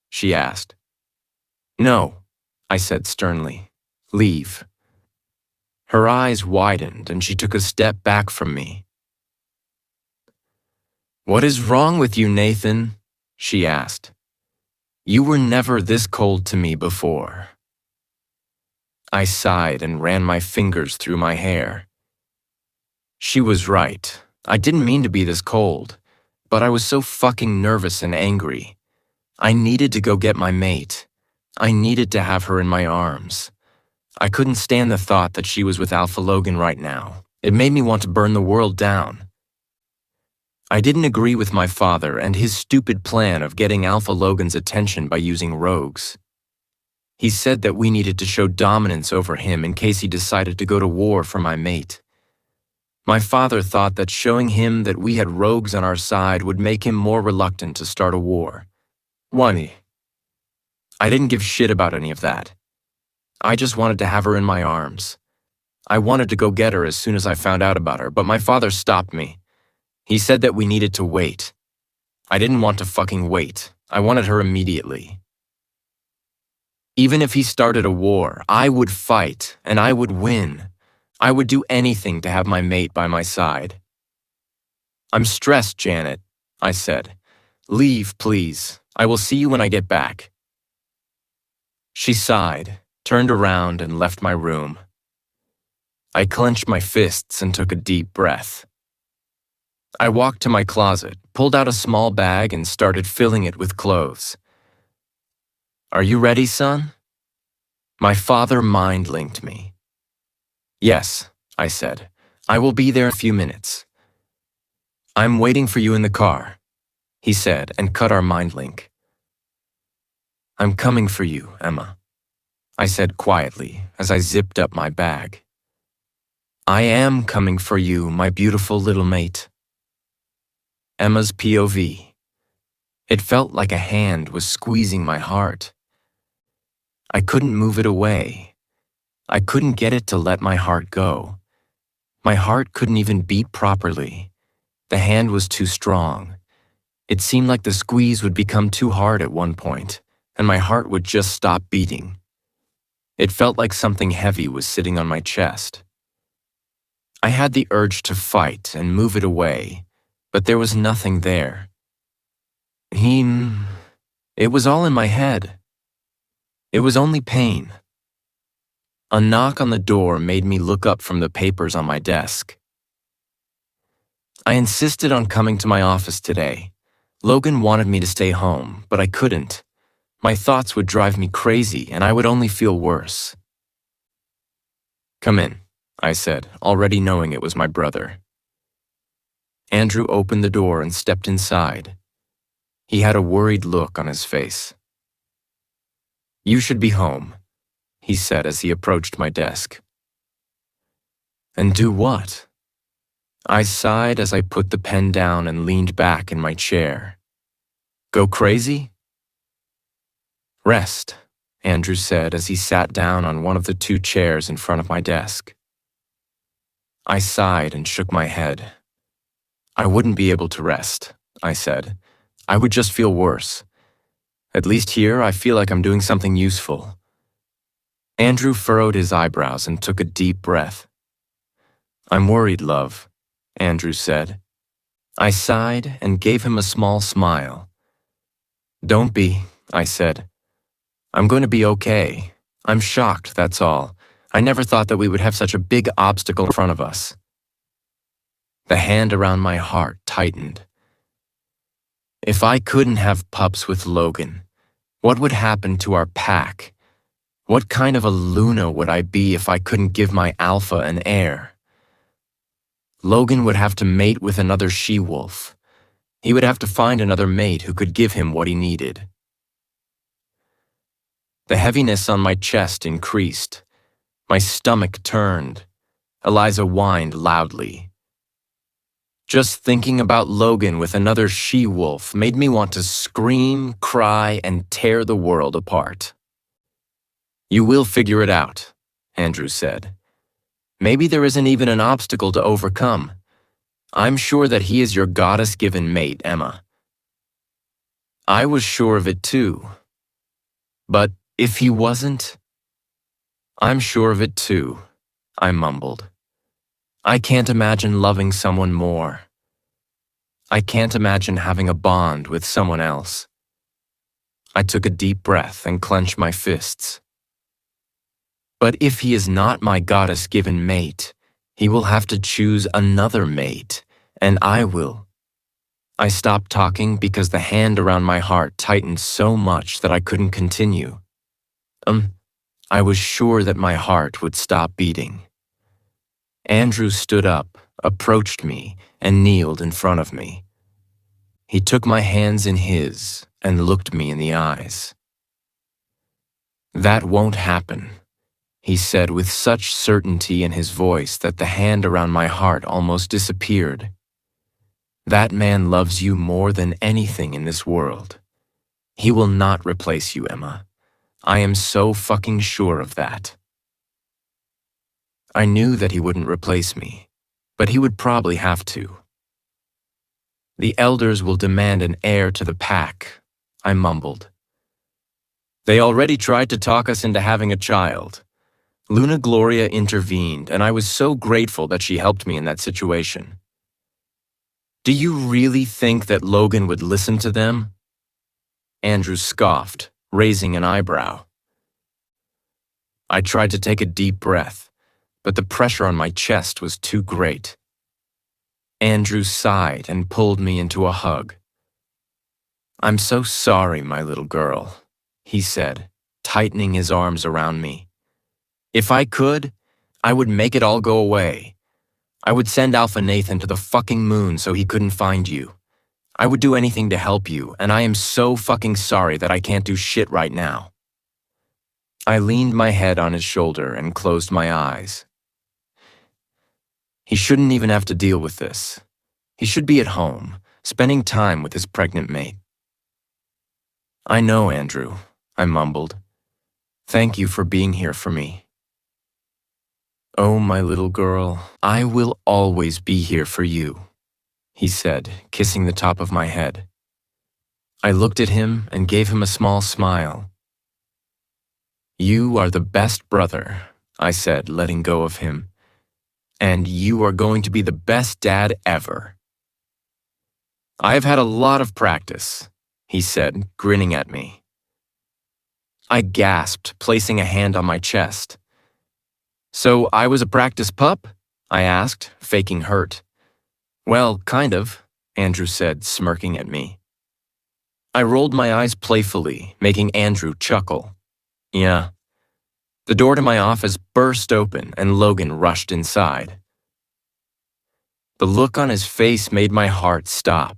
A: She asked. No, I said sternly. Leave. Her eyes widened and she took a step back from me. What is wrong with you, Nathan? She asked. You were never this cold to me before. I sighed and ran my fingers through my hair. She was right. I didn't mean to be this cold, but I was so fucking nervous and angry. I needed to go get my mate. I needed to have her in my arms. I couldn't stand the thought that she was with Alpha Logan right now. It made me want to burn the world down. I didn't agree with my father and his stupid plan of getting Alpha Logan's attention by using rogues. He said that we needed to show dominance over him in case he decided to go to war for my mate. My father thought that showing him that we had rogues on our side would make him more reluctant to start a war. I didn't give shit about any of that. I just wanted to have her in my arms. I wanted to go get her as soon as I found out about her, but my father stopped me. He said that we needed to wait. I didn't want to fucking wait. I wanted her immediately. Even if he started a war, I would fight, and I would win. I would do anything to have my mate by my side. I'm stressed, Janet, I said. Leave, please. I will see you when I get back. She sighed, turned around, and left my room. I clenched my fists and took a deep breath. I walked to my closet, pulled out a small bag, and started filling it with clothes. Are you ready, son? My father mind-linked me. Yes, I said. I will be there in a few minutes. I'm waiting for you in the car, he said, and cut our mind link. I'm coming for you, Emma, I said quietly as I zipped up my bag. I am coming for you, my beautiful little mate. Emma's POV. It felt like a hand was squeezing my heart. I couldn't move it away. I couldn't get it to let my heart go. My heart couldn't even beat properly. The hand was too strong. It seemed like the squeeze would become too hard at one point, and my heart would just stop beating. It felt like something heavy was sitting on my chest. I had the urge to fight and move it away, but there was nothing there. It was all in my head. It was only pain. A knock on the door made me look up from the papers on my desk. I insisted on coming to my office today. Logan wanted me to stay home, but I couldn't. My thoughts would drive me crazy, and I would only feel worse. Come in, I said, already knowing it was my brother. Andrew opened the door and stepped inside. He had a worried look on his face. You should be home, he said as he approached my desk. And do what? I sighed as I put the pen down and leaned back in my chair. Go crazy? Rest, Andrew said as he sat down on one of the two chairs in front of my desk. I sighed and shook my head. I wouldn't be able to rest, I said. I would just feel worse. At least here, I feel like I'm doing something useful. Andrew furrowed his eyebrows and took a deep breath. I'm worried, love, Andrew said. I sighed and gave him a small smile. Don't be, I said. I'm going to be okay. I'm shocked, that's all. I never thought that we would have such a big obstacle in front of us. The hand around my heart tightened. If I couldn't have pups with Logan, what would happen to our pack? What kind of a Luna would I be if I couldn't give my alpha an heir? Logan would have to mate with another she-wolf. He would have to find another mate who could give him what he needed. The heaviness on my chest increased. My stomach turned. Eliza whined loudly. Just thinking about Logan with another she-wolf made me want to scream, cry, and tear the world apart. You will figure it out, Andrew said. Maybe there isn't even an obstacle to overcome. I'm sure that he is your goddess-given mate, Emma. I was sure of it too. But if he wasn't? I'm sure of it too, I mumbled. I can't imagine loving someone more. I can't imagine having a bond with someone else. I took a deep breath and clenched my fists. But if he is not my goddess-given mate, he will have to choose another mate, and I will. I stopped talking because the hand around my heart tightened so much that I couldn't continue. I was sure that my heart would stop beating. Andrew stood up, approached me, and kneeled in front of me. He took my hands in his and looked me in the eyes. "That won't happen," he said with such certainty in his voice that the hand around my heart almost disappeared. "That man loves you more than anything in this world. He will not replace you, Emma. I am so fucking sure of that." I knew that he wouldn't replace me, but he would probably have to. "The elders will demand an heir to the pack," I mumbled. "They already tried to talk us into having a child." Luna Gloria intervened, and I was so grateful that she helped me in that situation. "Do you really think that Logan would listen to them?" Andrew scoffed, raising an eyebrow. I tried to take a deep breath, but the pressure on my chest was too great. Andrew sighed and pulled me into a hug. "I'm so sorry, my little girl," he said, tightening his arms around me. "If I could, I would make it all go away. I would send Alpha Nathan to the fucking moon so he couldn't find you. I would do anything to help you, and I am so fucking sorry that I can't do shit right now." I leaned my head on his shoulder and closed my eyes. He shouldn't even have to deal with this. He should be at home, spending time with his pregnant mate. "I know, Andrew," I mumbled. "Thank you for being here for me." "Oh, my little girl, I will always be here for you," he said, kissing the top of my head. I looked at him and gave him a small smile. "You are the best brother," I said, letting go of him. "And you are going to be the best dad ever." "I have had a lot of practice," he said, grinning at me. I gasped, placing a hand on my chest. "So I was a practice pup?" I asked, faking hurt. "Well, kind of," Andrew said, smirking at me. I rolled my eyes playfully, making Andrew chuckle. "Yeah." The door to my office burst open and Logan rushed inside. The look on his face made my heart stop.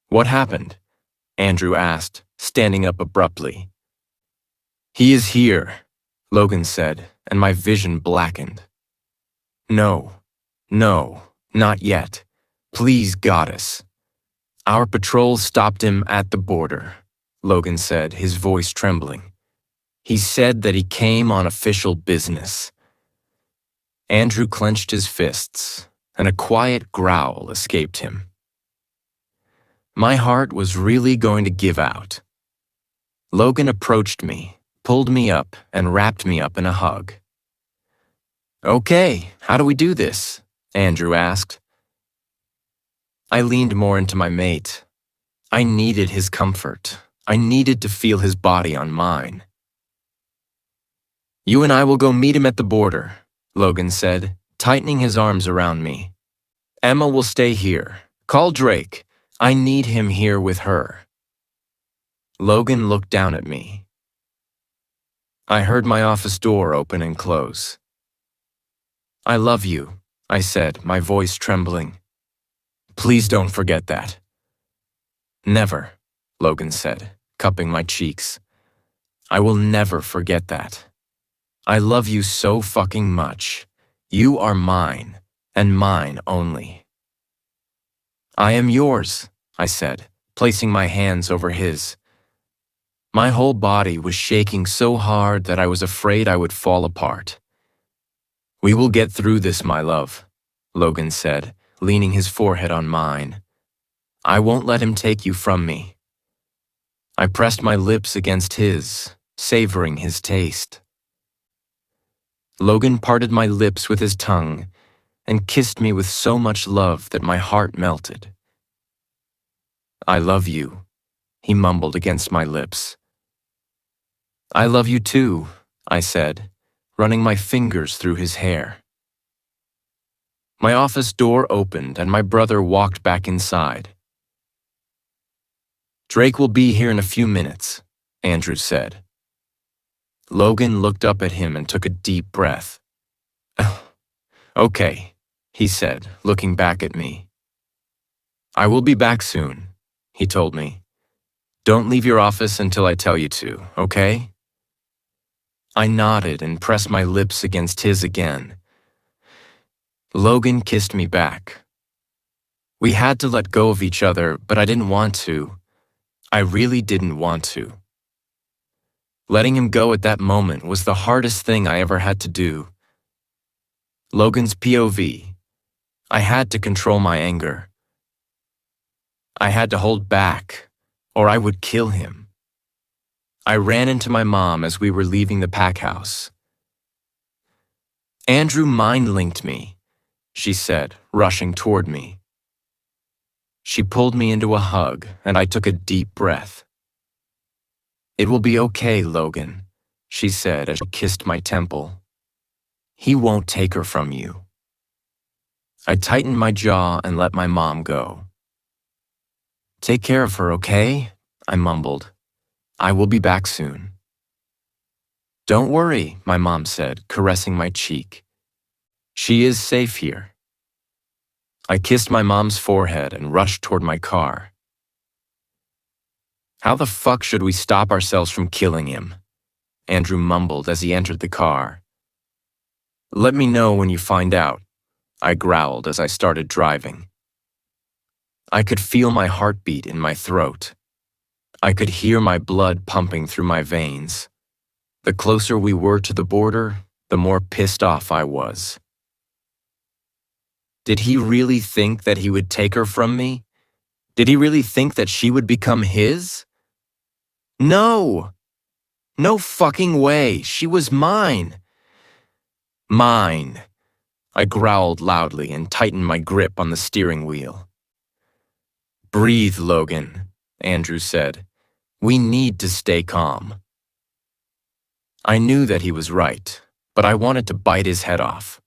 A: "What happened?" Andrew asked, standing up abruptly. "He is here," Logan said, and my vision blackened. No, not yet. Please, goddess." "Our patrol stopped him at the border," Logan said, his voice trembling. "He said that he came on official business." Andrew clenched his fists, and a quiet growl escaped him. My heart was really going to give out. Logan approached me, pulled me up, and wrapped me up in a hug. "Okay, how do we do this?" Andrew asked. I leaned more into my mate. I needed his comfort. I needed to feel his body on mine. "You and I will go meet him at the border," Logan said, tightening his arms around me. "Emma will stay here. Call Drake. I need him here with her." Logan looked down at me. I heard my office door open and close. "I love you," I said, my voice trembling. "Please don't forget that." "Never," Logan said, cupping my cheeks. "I will never forget that. I love you so fucking much. You are mine, and mine only." "I am yours," I said, placing my hands over his. My whole body was shaking so hard that I was afraid I would fall apart. "We will get through this, my love," Logan said, leaning his forehead on mine. "I won't let him take you from me." I pressed my lips against his, savoring his taste. Logan parted my lips with his tongue and kissed me with so much love that my heart melted. "I love you," he mumbled against my lips. "I love you too," I said, running my fingers through his hair. My office door opened and my brother walked back inside. Drake will be here in a few minutes, Andrew said. Logan looked up at him and took a deep breath. Okay, he said, looking back at me. I will be back soon, he told me. Don't leave your office until I tell you to, okay? I nodded and pressed my lips against his again. Logan kissed me back. We had to let go of each other, but I didn't want to. I really didn't want to. Letting him go at that moment was the hardest thing I ever had to do. Logan's POV. I had to control my anger. I had to hold back, or I would kill him. I ran into my mom as we were leaving the pack house. Andrew mind-linked me, she said, rushing toward me. She pulled me into a hug, and I took a deep breath. It will be okay, Logan, she said as she kissed my temple. He won't take her from you. I tightened my jaw and let my mom go. Take care of her, okay? I mumbled. I will be back soon. Don't worry, my mom said, caressing my cheek. She is safe here. I kissed my mom's forehead and rushed toward my car. How the fuck should we stop ourselves from killing him? Andrew mumbled as he entered the car. Let me know when you find out, I growled as I started driving. I could feel my heartbeat in my throat. I could hear my blood pumping through my veins. The closer we were to the border, the more pissed off I was. Did he really think that he would take her from me? Did he really think that she would become his? No! No fucking way! She was mine! Mine! I growled loudly and tightened my grip on the steering wheel. Breathe, Logan, Andrew said. We need to stay calm. I knew that he was right, but I wanted to bite his head off.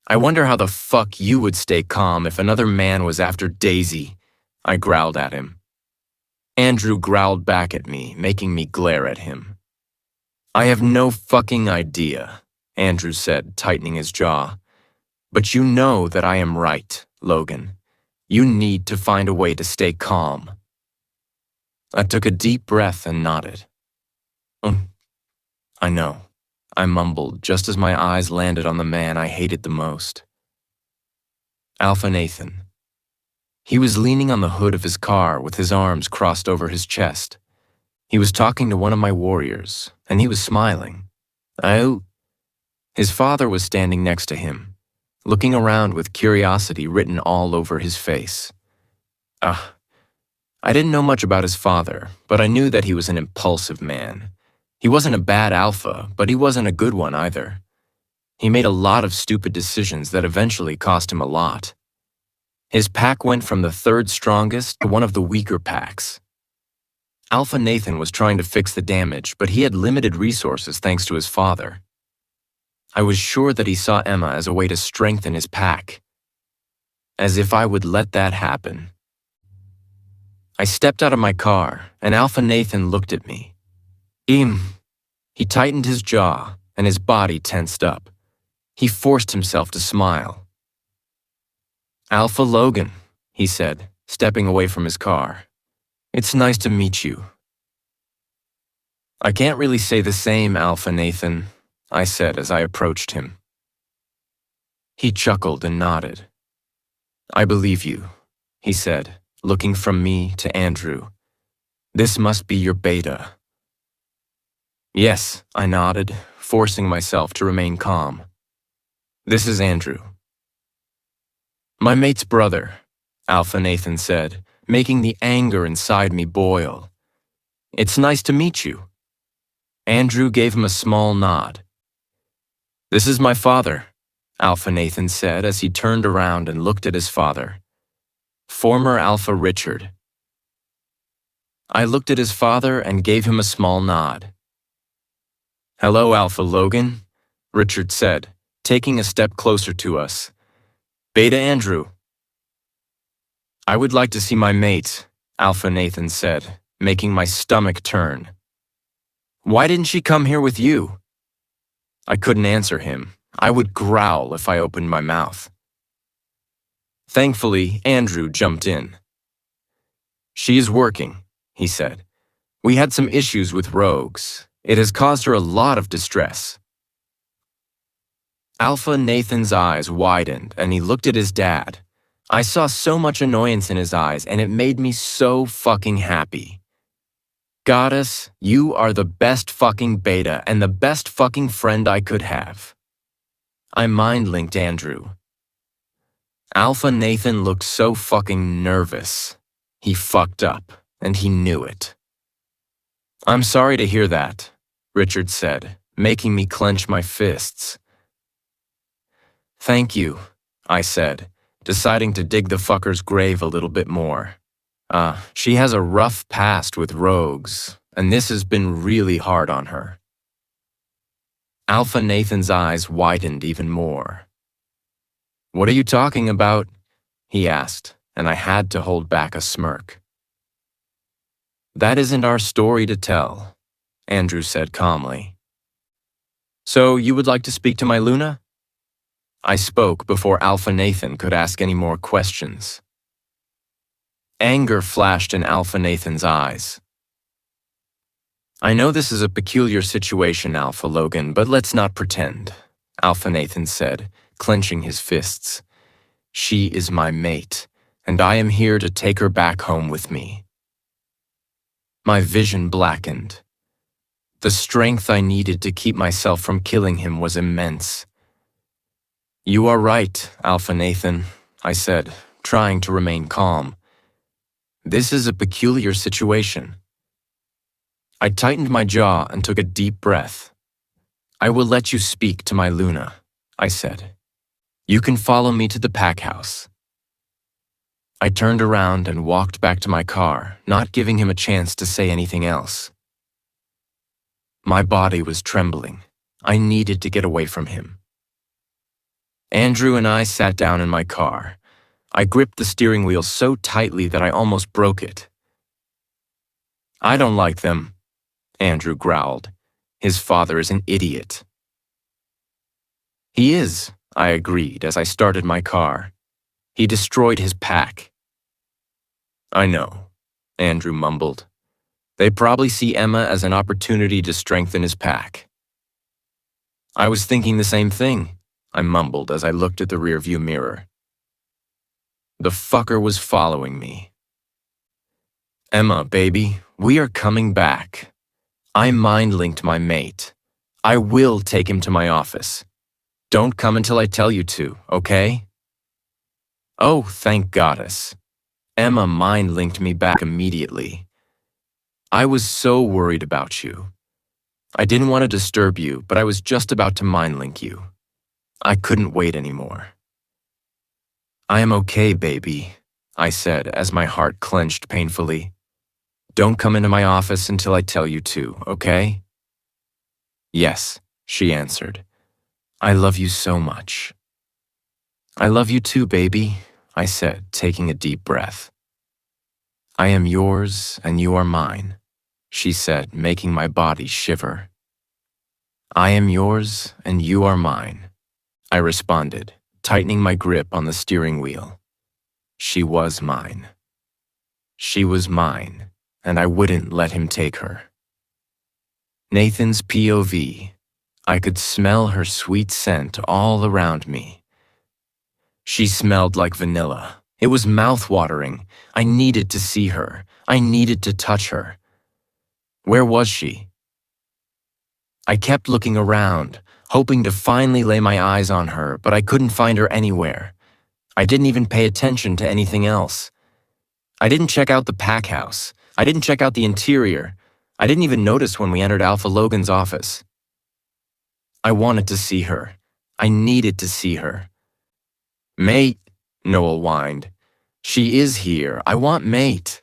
A: I wonder how the fuck you would stay calm if another man was after Daisy, I growled at him. Andrew growled back at me, making me glare at him. I have no fucking idea, Andrew said, tightening his jaw. But you know that I am right, Logan. You need to find a way to stay calm. I took a deep breath and nodded. I know, I mumbled just as my eyes landed on the man I hated the most. Alpha Nathan. He was leaning on the hood of his car with his arms crossed over his chest. He was talking to one of my warriors, and he was smiling. His father was standing next to him, looking around with curiosity written all over his face. I didn't know much about his father, but I knew that he was an impulsive man. He wasn't a bad alpha, but he wasn't a good one either. He made a lot of stupid decisions that eventually cost him a lot. His pack went from the third strongest to one of the weaker packs. Alpha Nathan was trying to fix the damage, but he had limited resources thanks to his father. I was sure that he saw Emma as a way to strengthen his pack. As if I would let that happen. I stepped out of my car, and Alpha Nathan looked at me. He tightened his jaw, and his body tensed up. He forced himself to smile. Alpha Logan, he said, stepping away from his car. It's nice to meet you. I can't really say the same, Alpha Nathan, I said as I approached him. He chuckled and nodded. I believe you, he said, looking from me to Andrew. This must be your beta. Yes, I nodded, forcing myself to remain calm. This is Andrew. My mate's brother, Alpha Nathan said, making the anger inside me boil. It's nice to meet you. Andrew gave him a small nod. This is my father, Alpha Nathan said as he turned around and looked at his father. Former Alpha Richard. I looked at his father and gave him a small nod. Hello, Alpha Logan, Richard said, taking a step closer to us. Beta Andrew. I would like to see my mate, Alpha Nathan said, making my stomach turn. Why didn't she come here with you? I couldn't answer him. I would growl if I opened my mouth. Thankfully, Andrew jumped in. She is working, he said. We had some issues with rogues. It has caused her a lot of distress. Alpha Nathan's eyes widened and he looked at his dad. I saw so much annoyance in his eyes and it made me so fucking happy. Goddess, you are the best fucking beta and the best fucking friend I could have. I mind-linked Andrew. Alpha Nathan looked so fucking nervous. He fucked up, and he knew it. I'm sorry to hear that, Richard said, making me clench my fists. Thank you, I said, deciding to dig the fucker's grave a little bit more. She has a rough past with rogues, and this has been really hard on her. Alpha Nathan's eyes widened even more. What are you talking about? He asked, and I had to hold back a smirk. That isn't our story to tell, Andrew said calmly. So you would like to speak to my Luna? I spoke before Alpha Nathan could ask any more questions. Anger flashed in Alpha Nathan's eyes. I know this is a peculiar situation, Alpha Logan, but let's not pretend, Alpha Nathan said, clenching his fists. She is my mate, and I am here to take her back home with me. My vision blackened. The strength I needed to keep myself from killing him was immense. You are right, Alpha Nathan, I said, trying to remain calm. This is a peculiar situation. I tightened my jaw and took a deep breath. I will let you speak to my Luna, I said. You can follow me to the pack house. I turned around and walked back to my car, not giving him a chance to say anything else. My body was trembling. I needed to get away from him. Andrew and I sat down in my car. I gripped the steering wheel so tightly that I almost broke it. I don't like them, Andrew growled. His father is an idiot. He is, I agreed as I started my car. He destroyed his pack. I know, Andrew mumbled. They probably see Emma as an opportunity to strengthen his pack. I was thinking the same thing, I mumbled as I looked at the rearview mirror. The fucker was following me. Emma, baby, we are coming back. I mind-linked my mate. I will take him to my office. Don't come until I tell you to, okay? Oh, thank goddess. Emma mind-linked me back immediately. I was so worried about you. I didn't want to disturb you, but I was just about to mind-link you. I couldn't wait anymore. I am okay, baby, I said as my heart clenched painfully. Don't come into my office until I tell you to, okay? Yes, she answered. I love you so much. I love you too, baby, I said, taking a deep breath. I am yours and you are mine, she said, making my body shiver. I am yours and you are mine, I responded, tightening my grip on the steering wheel. She was mine. She was mine, and I wouldn't let him take her. Nathan's POV. I could smell her sweet scent all around me. She smelled like vanilla. It was mouth-watering. I needed to see her. I needed to touch her. Where was she? I kept looking around, hoping to finally lay my eyes on her, but I couldn't find her anywhere. I didn't even pay attention to anything else. I didn't check out the pack house. I didn't check out the interior. I didn't even notice when we entered Alpha Logan's office. I wanted to see her. I needed to see her. Mate, Noel whined. She is here. I want mate.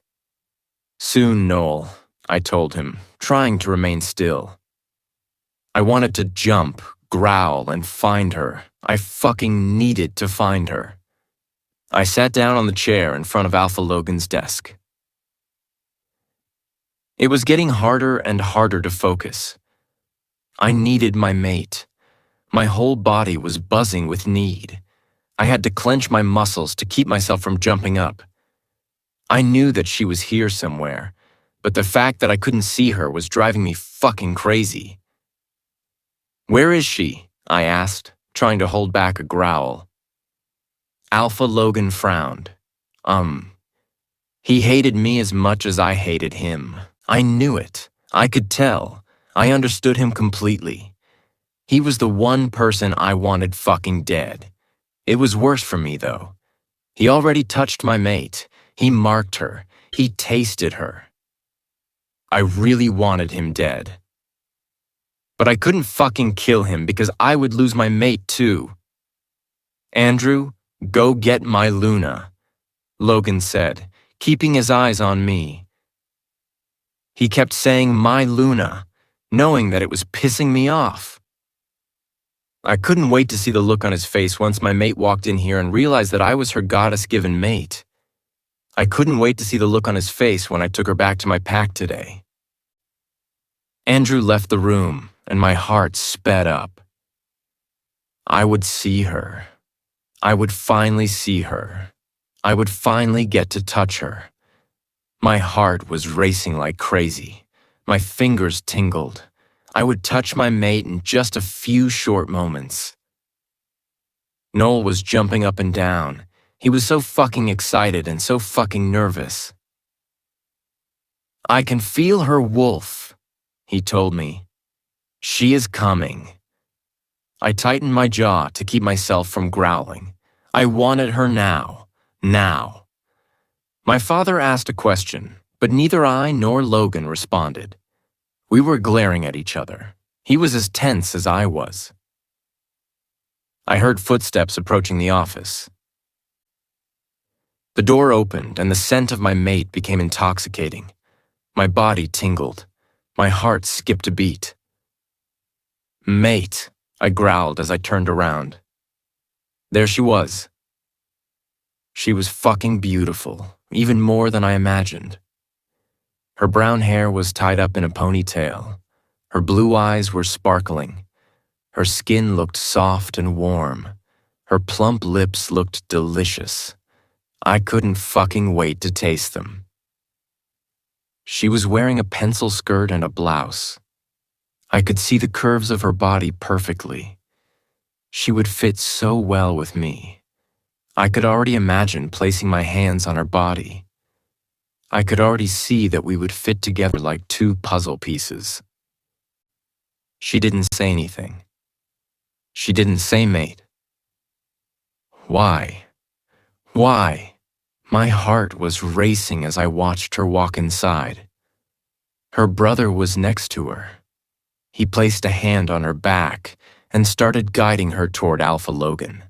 A: Soon, Noel, I told him, trying to remain still. I wanted to jump, growl, and find her. I fucking needed to find her. I sat down on the chair in front of Alpha Logan's desk. It was getting harder and harder to focus. I needed my mate. My whole body was buzzing with need. I had to clench my muscles to keep myself from jumping up. I knew that she was here somewhere, but the fact that I couldn't see her was driving me fucking crazy. "Where is she?" I asked, trying to hold back a growl. Alpha Logan frowned. He hated me as much as I hated him. I knew it. I could tell. I understood him completely. He was the one person I wanted fucking dead. It was worse for me, though. He already touched my mate. He marked her. He tasted her. I really wanted him dead. But I couldn't fucking kill him because I would lose my mate too. "Andrew, go get my Luna," Logan said, keeping his eyes on me. He kept saying "my Luna," knowing that it was pissing me off. I couldn't wait to see the look on his face once my mate walked in here and realized that I was her goddess-given mate. I couldn't wait to see the look on his face when I took her back to my pack today. Andrew left the room, and my heart sped up. I would see her. I would finally see her. I would finally get to touch her. My heart was racing like crazy. My fingers tingled. I would touch my mate in just a few short moments. Noel was jumping up and down. He was so fucking excited and so fucking nervous. "I can feel her, Wolf," he told me. "She is coming." I tightened my jaw to keep myself from growling. I wanted her now. Now. My father asked a question, but neither I nor Logan responded. We were glaring at each other. He was as tense as I was. I heard footsteps approaching the office. The door opened and the scent of my mate became intoxicating. My body tingled. My heart skipped a beat. "Mate," I growled as I turned around. There she was. She was fucking beautiful, even more than I imagined. Her brown hair was tied up in a ponytail. Her blue eyes were sparkling. Her skin looked soft and warm. Her plump lips looked delicious. I couldn't fucking wait to taste them. She was wearing a pencil skirt and a blouse. I could see the curves of her body perfectly. She would fit so well with me. I could already imagine placing my hands on her body. I could already see that we would fit together like two puzzle pieces. She didn't say anything. She didn't say mate. Why? Why? My heart was racing as I watched her walk inside. Her brother was next to her. He placed a hand on her back and started guiding her toward Alpha Logan.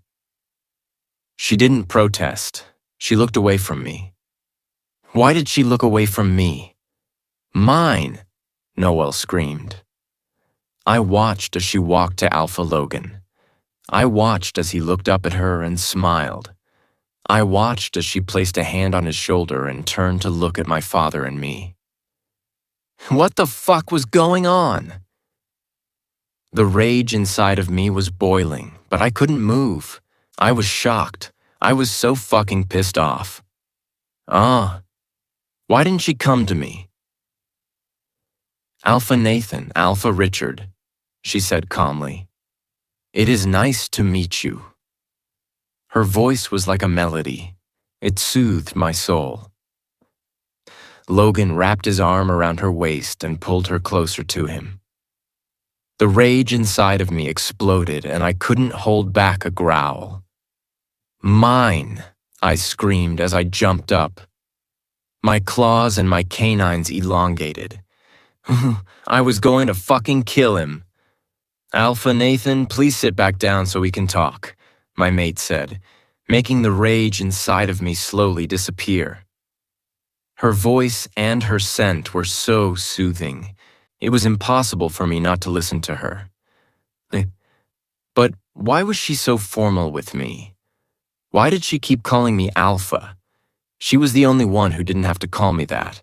A: She didn't protest. She looked away from me. Why did she look away from me? "Mine!" Noel screamed. I watched as she walked to Alpha Logan. I watched as he looked up at her and smiled. I watched as she placed a hand on his shoulder and turned to look at my father and me. What the fuck was going on? The rage inside of me was boiling, but I couldn't move. I was shocked. I was so fucking pissed off. Why didn't she come to me? "Alpha Nathan, Alpha Richard," she said calmly. "It is nice to meet you." Her voice was like a melody. It soothed my soul. Logan wrapped his arm around her waist and pulled her closer to him. The rage inside of me exploded and I couldn't hold back a growl. "Mine!" I screamed as I jumped up. My claws and my canines elongated. I was going to fucking kill him. "Alpha Nathan, please sit back down so we can talk," my mate said, making the rage inside of me slowly disappear. Her voice and her scent were so soothing. It was impossible for me not to listen to her. But why was she so formal with me? Why did she keep calling me Alpha? She was the only one who didn't have to call me that.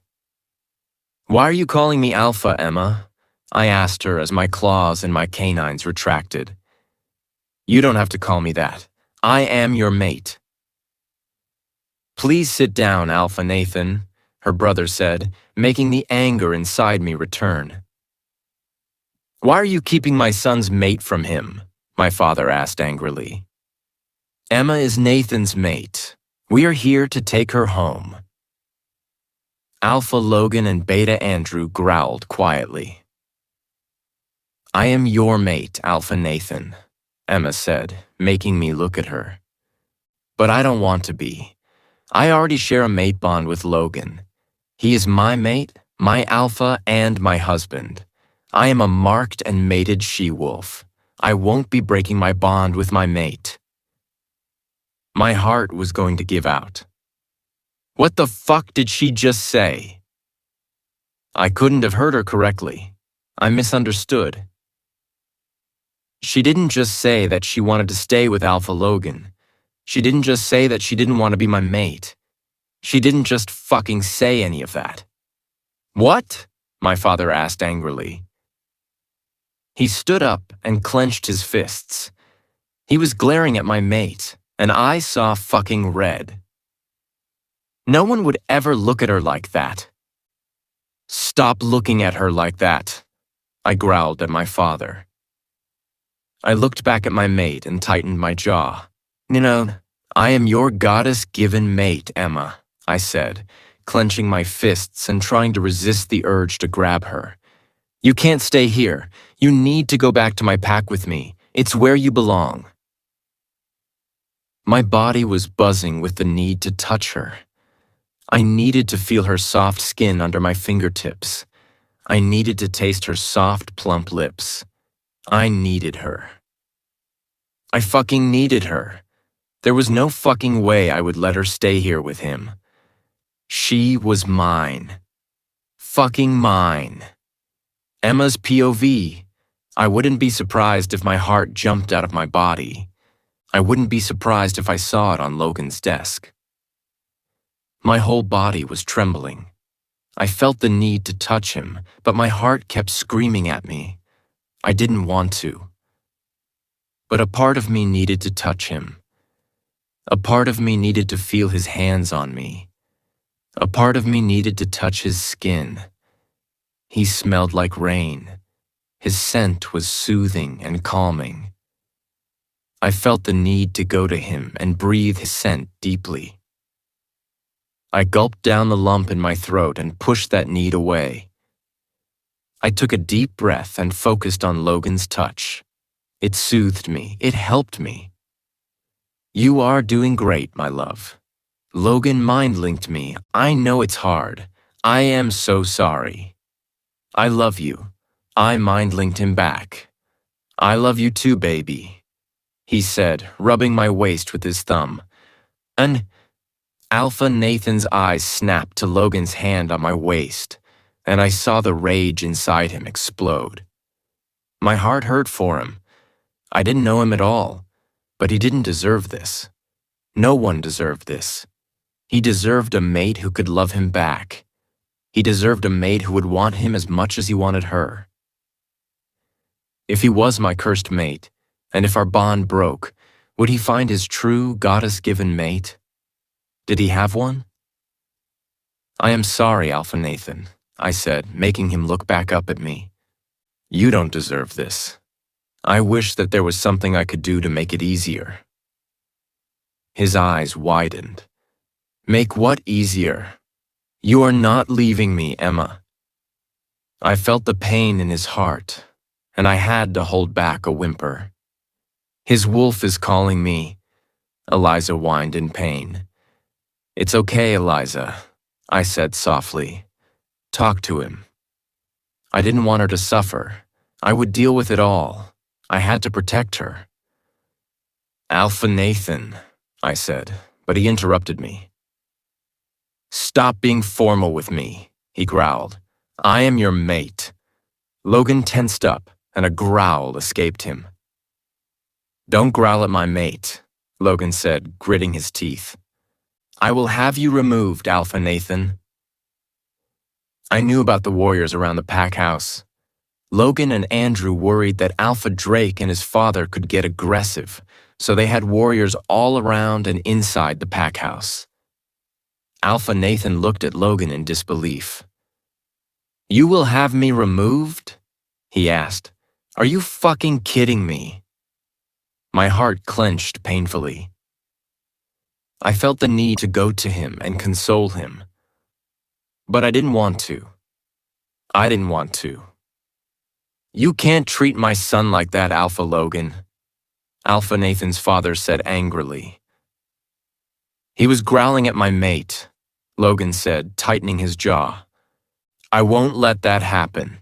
A: Why are you calling me Alpha, Emma? I asked her as my claws and my canines retracted. You don't have to call me that. I am your mate. Please sit down, Alpha Nathan, her brother said, making the anger inside me return. Why are you keeping my son's mate from him? My father asked angrily. Emma is Nathan's mate. We are here to take her home. Alpha Logan and Beta Andrew growled quietly. I am your mate, Alpha Nathan, Emma said, making me look at her. But I don't want to be. I already share a mate bond with Logan. He is my mate, my alpha, and my husband. I am a marked and mated she-wolf. I won't be breaking my bond with my mate. My heart was going to give out. What the fuck did she just say? I couldn't have heard her correctly. I misunderstood. She didn't just say that she wanted to stay with Alpha Logan. She didn't just say that she didn't want to be my mate. She didn't just fucking say any of that. What? My father asked angrily. He stood up and clenched his fists. He was glaring at my mate, and I saw fucking red. No one would ever look at her like that. Stop looking at her like that, I growled at my father. I looked back at my mate and tightened my jaw. You know, I am your goddess-given mate, Emma, I said, clenching my fists and trying to resist the urge to grab her. You can't stay here. You need to go back to my pack with me. It's where you belong. My body was buzzing with the need to touch her. I needed to feel her soft skin under my fingertips. I needed to taste her soft, plump lips. I needed her. I fucking needed her. There was no fucking way I would let her stay here with him. She was mine. Fucking mine. Emma's POV. I wouldn't be surprised if my heart jumped out of my body. I wouldn't be surprised if I saw it on Logan's desk. My whole body was trembling. I felt the need to touch him, but my heart kept screaming at me. I didn't want to. But a part of me needed to touch him. A part of me needed to feel his hands on me. A part of me needed to touch his skin. He smelled like rain. His scent was soothing and calming. I felt the need to go to him and breathe his scent deeply. I gulped down the lump in my throat and pushed that need away. I took a deep breath and focused on Logan's touch. It soothed me. It helped me. You are doing great, my love. Logan mind-linked me. I know it's hard. I am so sorry. I love you. I mind-linked him back. I love you too, baby, he said, rubbing my waist with his thumb. And Alpha Nathan's eyes snapped to Logan's hand on my waist, and I saw the rage inside him explode. My heart hurt for him. I didn't know him at all, but he didn't deserve this. No one deserved this. He deserved a mate who could love him back. He deserved a mate who would want him as much as he wanted her. If he was my cursed mate, and if our bond broke, would he find his true goddess-given mate? Did he have one? I am sorry, Alpha Nathan, I said, making him look back up at me. You don't deserve this. I wish that there was something I could do to make it easier. His eyes widened. Make what easier? You are not leaving me, Emma. I felt the pain in his heart, and I had to hold back a whimper. His wolf is calling me, Eliza whined in pain. It's okay, Eliza, I said softly. Talk to him. I didn't want her to suffer. I would deal with it all. I had to protect her. Alpha Nathan, I said, but he interrupted me. Stop being formal with me, he growled. I am your mate. Logan tensed up, and a growl escaped him. Don't growl at my mate, Logan said, gritting his teeth. I will have you removed, Alpha Nathan. I knew about the warriors around the pack house. Logan and Andrew worried that Alpha Drake and his father could get aggressive, so they had warriors all around and inside the pack house. Alpha Nathan looked at Logan in disbelief. You will have me removed? He asked. Are you fucking kidding me? My heart clenched painfully. I felt the need to go to him and console him. But I didn't want to. I didn't want to. You can't treat my son like that, Alpha Logan, Alpha Nathan's father said angrily. He was growling at my mate, Logan said, tightening his jaw. I won't let that happen.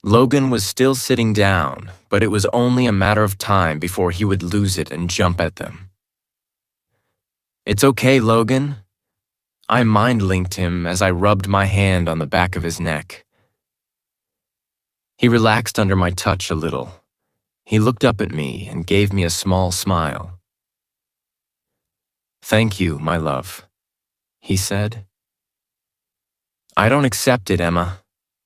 A: Logan was still sitting down, but it was only a matter of time before he would lose it and jump at them. It's okay, Logan. I mind-linked him as I rubbed my hand on the back of his neck. He relaxed under my touch a little. He looked up at me and gave me a small smile. Thank you, my love, he said. I don't accept it, Emma,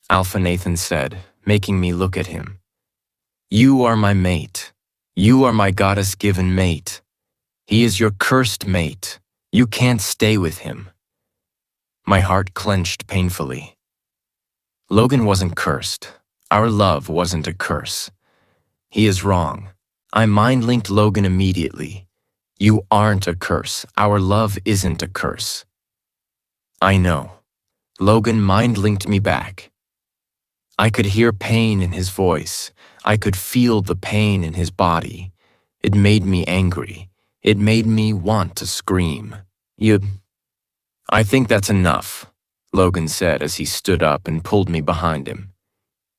A: Alpha Nathan said, making me look at him. You are my mate. You are my goddess-given mate. He is your cursed mate. You can't stay with him. My heart clenched painfully. Logan wasn't cursed. Our love wasn't a curse. He is wrong. I mind-linked Logan immediately. You aren't a curse. Our love isn't a curse. I know. Logan mind-linked me back. I could hear pain in his voice. I could feel the pain in his body. It made me angry. It made me want to scream. I think that's enough, Logan said as he stood up and pulled me behind him.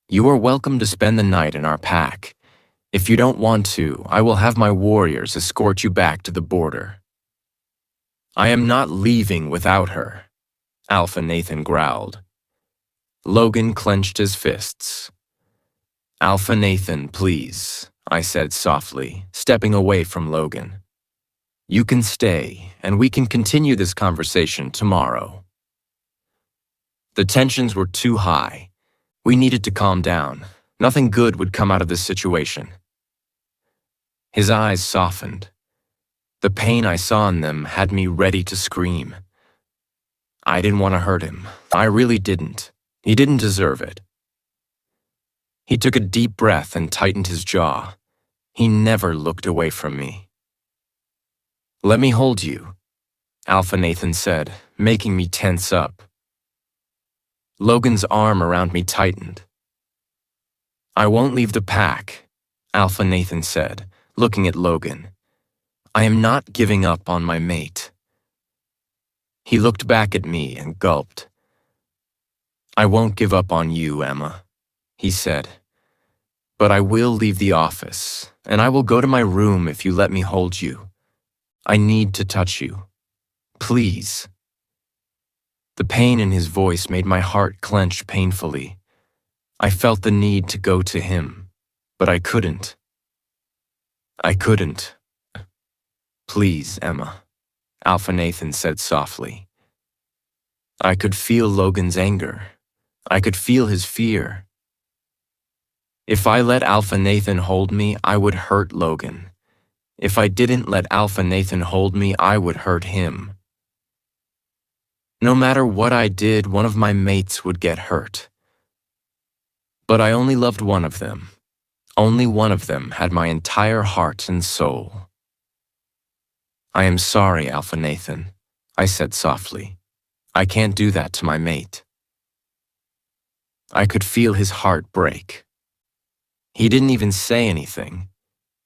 A: You are welcome to spend the night in our pack. If you don't want to, I will have my warriors escort you back to the border. I am not leaving without her, Alpha Nathan growled. Logan clenched his fists. Alpha Nathan, please, I said softly, stepping away from Logan. You can stay, and we can continue this conversation tomorrow. The tensions were too high. We needed to calm down. Nothing good would come out of this situation. His eyes softened. The pain I saw in them had me ready to scream. I didn't want to hurt him. I really didn't. He didn't deserve it. He took a deep breath and tightened his jaw. He never looked away from me. Let me hold you, Alpha Nathan said, making me tense up. Logan's arm around me tightened. I won't leave the pack, Alpha Nathan said, looking at Logan. I am not giving up on my mate. He looked back at me and gulped. I won't give up on you, Emma, he said. But I will leave the office, and I will go to my room if you let me hold you. I need to touch you. Please. The pain in his voice made my heart clench painfully. I felt the need to go to him, but I couldn't. I couldn't. Please, Emma, Alpha Nathan said softly. I could feel Logan's anger. I could feel his fear. If I let Alpha Nathan hold me, I would hurt Logan. If I didn't let Alpha Nathan hold me, I would hurt him. No matter what I did, one of my mates would get hurt. But I only loved one of them. Only one of them had my entire heart and soul. I am sorry, Alpha Nathan, I said softly. I can't do that to my mate. I could feel his heart break. He didn't even say anything.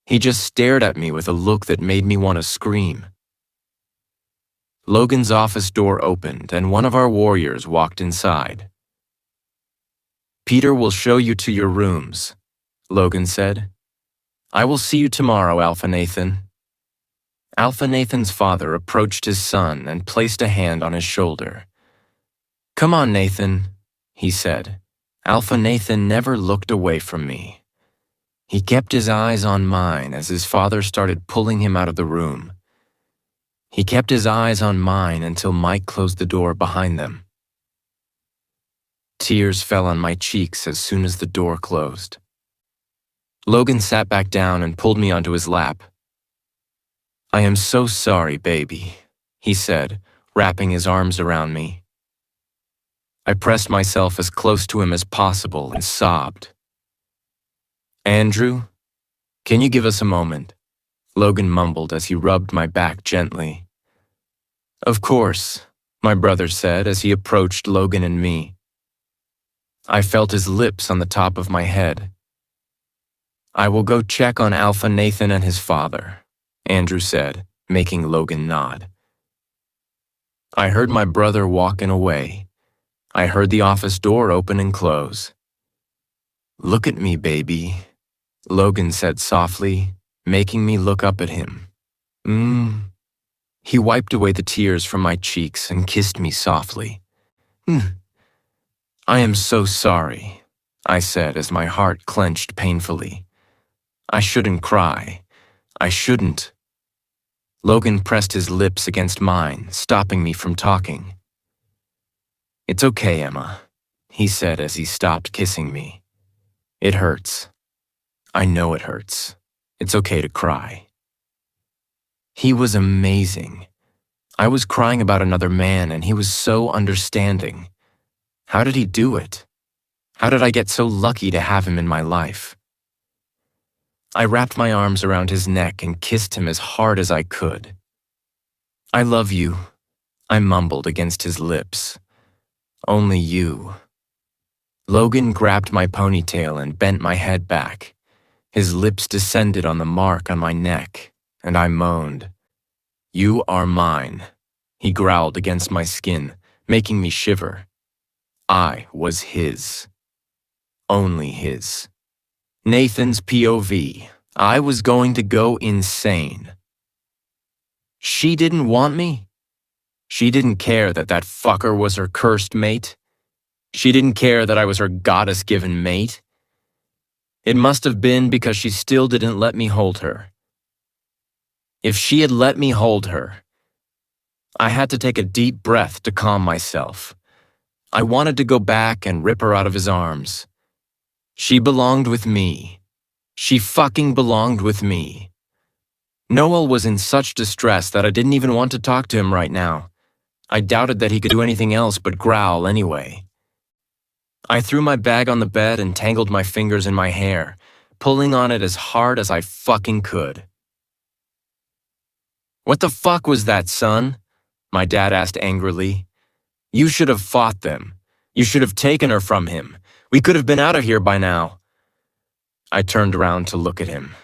A: He just stared at me with a look that made me want to scream. Logan's office door opened and one of our warriors walked inside. Peter will show you to your rooms, Logan said. I will see you tomorrow, Alpha Nathan. Alpha Nathan's father approached his son and placed a hand on his shoulder. Come on, Nathan, he said. Alpha Nathan never looked away from me. He kept his eyes on mine as his father started pulling him out of the room. He kept his eyes on mine until Mike closed the door behind them. Tears fell on my cheeks as soon as the door closed. Logan sat back down and pulled me onto his lap. "I am so sorry, baby," he said, wrapping his arms around me. I pressed myself as close to him as possible and sobbed. "Andrew, can you give us a moment?" Logan mumbled as he rubbed my back gently. "Of course," my brother said as he approached Logan and me. I felt his lips on the top of my head. "I will go check on Alpha Nathan and his father," Andrew said, making Logan nod. I heard my brother walking away. I heard the office door open and close. "Look at me, baby," Logan said softly, making me look up at him. He wiped away the tears from my cheeks and kissed me softly. "I am so sorry," I said as my heart clenched painfully. "I shouldn't cry. I shouldn't." Logan pressed his lips against mine, stopping me from talking. "It's okay, Emma," he said as he stopped kissing me. "It hurts. I know it hurts. It's okay to cry." He was amazing. I was crying about another man and he was so understanding. How did he do it? How did I get so lucky to have him in my life? I wrapped my arms around his neck and kissed him as hard as I could. "I love you," I mumbled against his lips. "Only you." Logan grabbed my ponytail and bent my head back. His lips descended on the mark on my neck, and I moaned. "You are mine," he growled against my skin, making me shiver. I was his. Only his. Nathan's POV. I was going to go insane. She didn't want me? She didn't care that that fucker was her cursed mate? She didn't care that I was her goddess-given mate? It must have been because she still didn't let me hold her. If she had let me hold her, I had to take a deep breath to calm myself. I wanted to go back and rip her out of his arms. She belonged with me. She fucking belonged with me. Noel was in such distress that I didn't even want to talk to him right now. I doubted that he could do anything else but growl anyway. I threw my bag on the bed and tangled my fingers in my hair, pulling on it as hard as I fucking could. "What the fuck was that, son?" my dad asked angrily. "You should have fought them. You should have taken her from him. We could have been out of here by now." I turned around to look at him.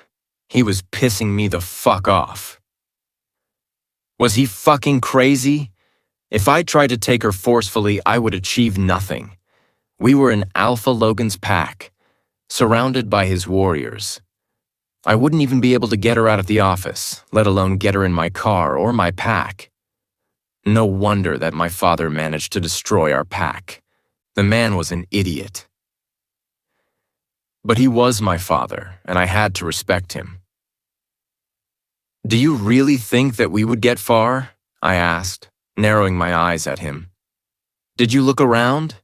A: He was pissing me the fuck off. Was he fucking crazy? If I tried to take her forcefully, I would achieve nothing. We were in Alpha Logan's pack, surrounded by his warriors. I wouldn't even be able to get her out of the office, let alone get her in my car or my pack. No wonder that my father managed to destroy our pack. The man was an idiot. But he was my father, and I had to respect him. "Do you really think that we would get far?" I asked, narrowing my eyes at him. "Did you look around?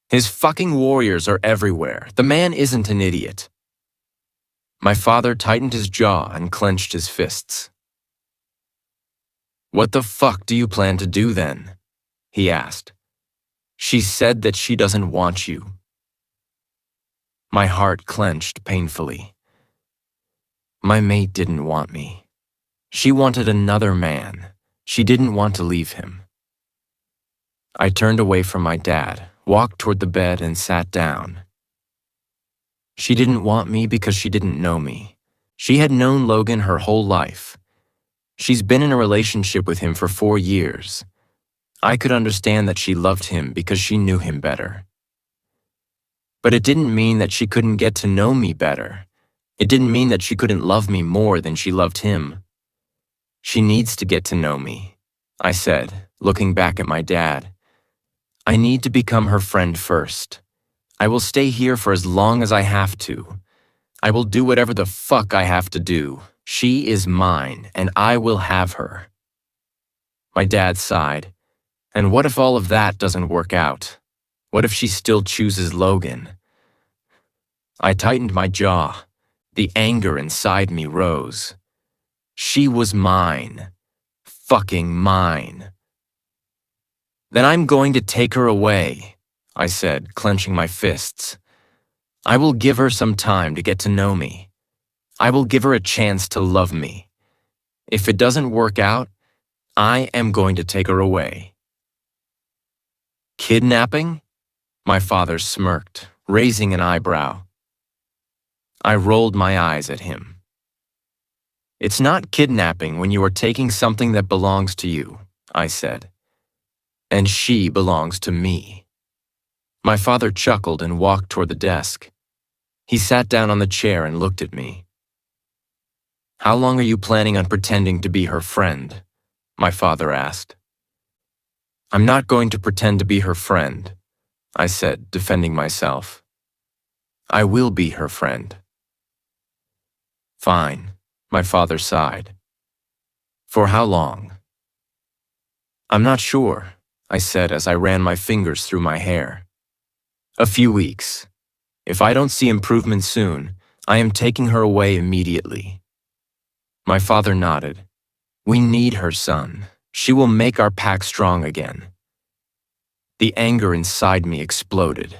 A: His fucking warriors are everywhere. The man isn't an idiot." My father tightened his jaw and clenched his fists. "What the fuck do you plan to do then?" he asked. "She said that she doesn't want you." My heart clenched painfully. My mate didn't want me. She wanted another man. She didn't want to leave him. I turned away from my dad, walked toward the bed, and sat down. She didn't want me because she didn't know me. She had known Logan her whole life. She's been in a relationship with him for 4 years. I could understand that she loved him because she knew him better. But it didn't mean that she couldn't get to know me better. It didn't mean that she couldn't love me more than she loved him. "She needs to get to know me," I said, looking back at my dad. "I need to become her friend first. I will stay here for as long as I have to. I will do whatever the fuck I have to do. She is mine, and I will have her. My dad sighed. And what if all of that doesn't work out? What if she still chooses Logan? I tightened my jaw. The anger inside me rose. She was mine. Fucking mine. Then I'm going to take her away, I said, clenching my fists. I will give her some time to get to know me. I will give her a chance to love me. If it doesn't work out, I am going to take her away. Kidnapping? My father smirked, raising an eyebrow. I rolled my eyes at him. It's not kidnapping when you are taking something that belongs to you, I said. And she belongs to me. My father chuckled and walked toward the desk. He sat down on the chair and looked at me. How long are you planning on pretending to be her friend? My father asked. I'm not going to pretend to be her friend, I said, defending myself. I will be her friend. Fine, my father sighed. For how long? I'm not sure, I said as I ran my fingers through my hair. A few weeks. If I don't see improvement soon, I am taking her away immediately. My father nodded. We need her, son. She will make our pack strong again. The anger inside me exploded.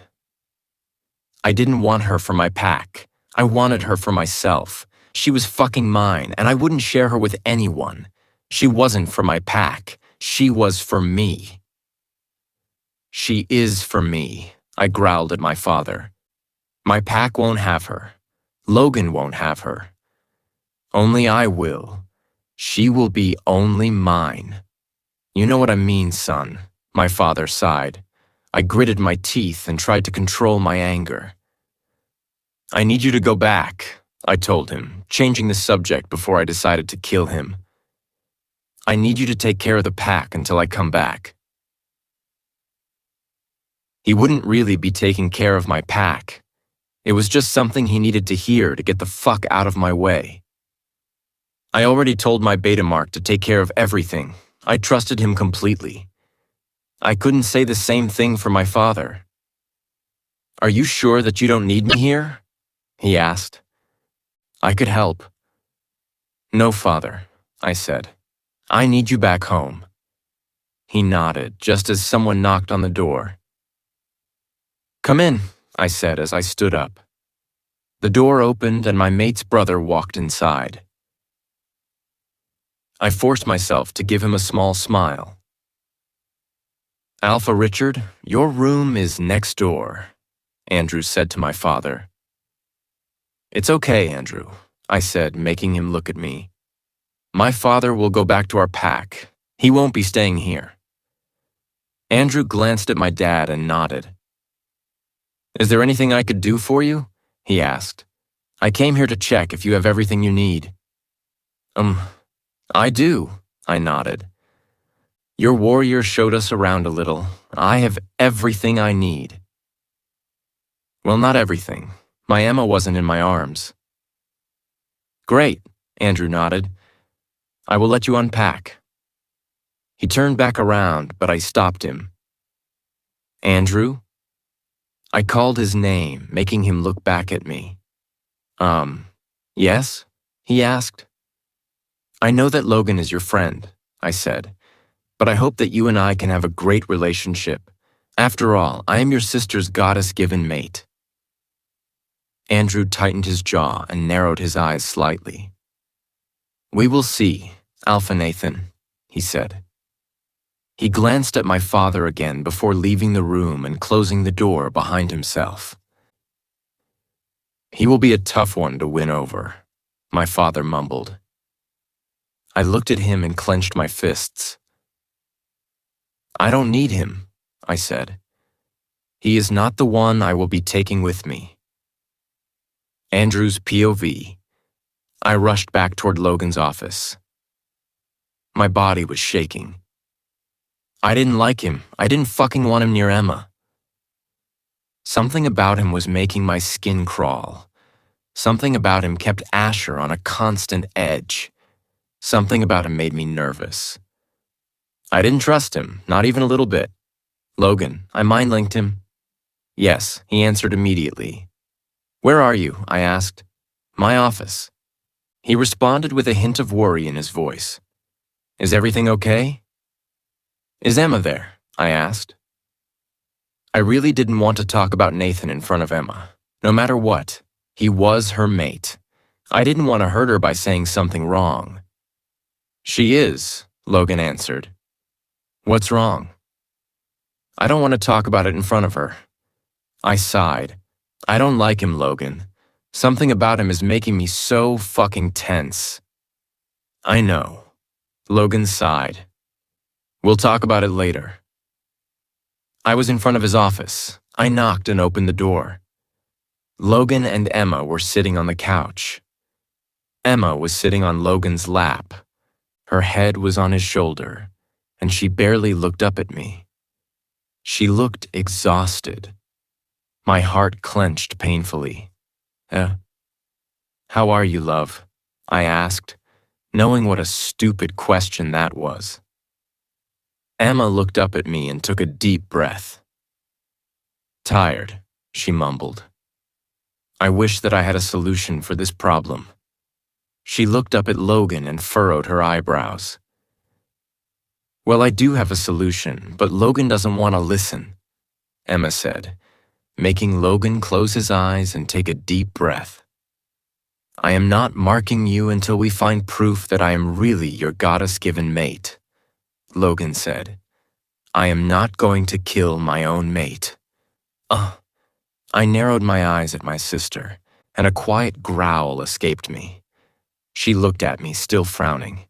A: I didn't want her for my pack. I wanted her for myself. She was fucking mine, and I wouldn't share her with anyone. She wasn't for my pack. She was for me. She is for me, I growled at my father. My pack won't have her. Logan won't have her. Only I will. She will be only mine. You know what I mean, son, my father sighed. I gritted my teeth and tried to control my anger. I need you to go back, I told him, changing the subject before I decided to kill him. I need you to take care of the pack until I come back. He wouldn't really be taking care of my pack. It was just something he needed to hear to get the fuck out of my way. I already told my Betamark to take care of everything. I trusted him completely. I couldn't say the same thing for my father. Are you sure that you don't need me here? He asked. I could help. No, father, I said. I need you back home. He nodded just as someone knocked on the door. Come in, I said as I stood up. The door opened and my mate's brother walked inside. I forced myself to give him a small smile. Alpha Richard, your room is next door, Andrew said to my father. It's okay, Andrew, I said, making him look at me. My father will go back to our pack. He won't be staying here. Andrew glanced at my dad and nodded. Is there anything I could do for you? He asked. I came here to check if you have everything you need. I do, I nodded. Your warrior showed us around a little. I have everything I need. Well, not everything. My ammo wasn't in my arms. Great, Andrew nodded. I will let you unpack. He turned back around, but I stopped him. Andrew? I called his name, making him look back at me. Yes? He asked. I know that Logan is your friend, I said, but I hope that you and I can have a great relationship. After all, I am your sister's goddess-given mate. Andrew tightened his jaw and narrowed his eyes slightly. We will see, Alpha Nathan, he said. He glanced at my father again before leaving the room and closing the door behind himself. He will be a tough one to win over, my father mumbled. I looked at him and clenched my fists. I don't need him, I said. He is not the one I will be taking with me. Andrew's POV. I rushed back toward Logan's office. My body was shaking. I didn't like him. I didn't fucking want him near Emma. Something about him was making my skin crawl. Something about him kept Asher on a constant edge. Something about him made me nervous. I didn't trust him, not even a little bit. Logan, I mind-linked him. Yes, he answered immediately. Where are you? I asked. My office. He responded with a hint of worry in his voice. Is everything okay? Is Emma there? I asked. I really didn't want to talk about Nathan in front of Emma. No matter what, he was her mate. I didn't want to hurt her by saying something wrong. She is, Logan answered. What's wrong? I don't want to talk about it in front of her. I sighed. I don't like him, Logan. Something about him is making me so fucking tense. I know. Logan sighed. We'll talk about it later. I was in front of his office. I knocked and opened the door. Logan and Emma were sitting on the couch. Emma was sitting on Logan's lap. Her head was on his shoulder, and she barely looked up at me. She looked exhausted. My heart clenched painfully. How are you, love? I asked, knowing what a stupid question that was. Emma looked up at me and took a deep breath. Tired, she mumbled. I wish that I had a solution for this problem. She looked up at Logan and furrowed her eyebrows. Well, I do have a solution, but Logan doesn't want to listen, Emma said, making Logan close his eyes and take a deep breath. I am not marking you until we find proof that I am really your goddess-given mate, Logan said. I am not going to kill my own mate. I narrowed my eyes at my sister, and a quiet growl escaped me. She looked at me, still frowning.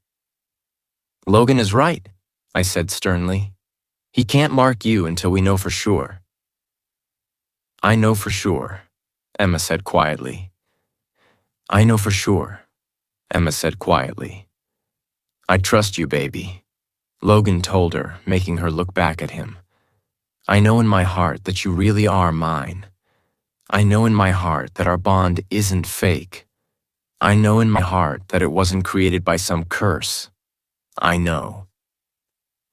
A: Logan is right, I said sternly. He can't mark you until we know for sure. I know for sure, Emma said quietly. I know for sure, Emma said quietly. I trust you, baby, Logan told her, making her look back at him. I know in my heart that you really are mine. I know in my heart that our bond isn't fake. I know in my heart that it wasn't created by some curse. I know.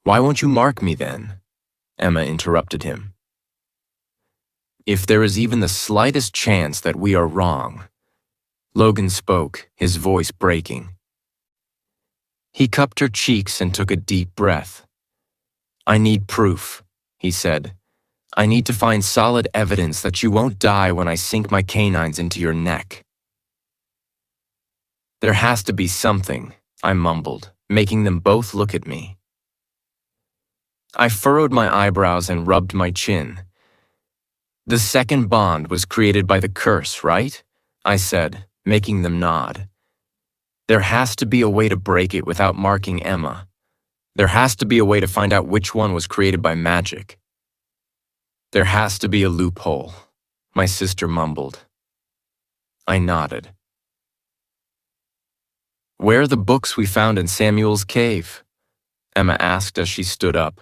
A: Why won't you mark me then? Emma interrupted him. If there is even the slightest chance that we are wrong, Logan spoke, his voice breaking. He cupped her cheeks and took a deep breath. I need proof, he said. I need to find solid evidence that you won't die when I sink my canines into your neck. There has to be something, I mumbled, making them both look at me. I furrowed my eyebrows and rubbed my chin. The second bond was created by the curse, right? I said, making them nod. There has to be a way to break it without marking Emma. There has to be a way to find out which one was created by magic. There has to be a loophole, my sister mumbled. I nodded. Where are the books we found in Samuel's cave? Emma asked as she stood up.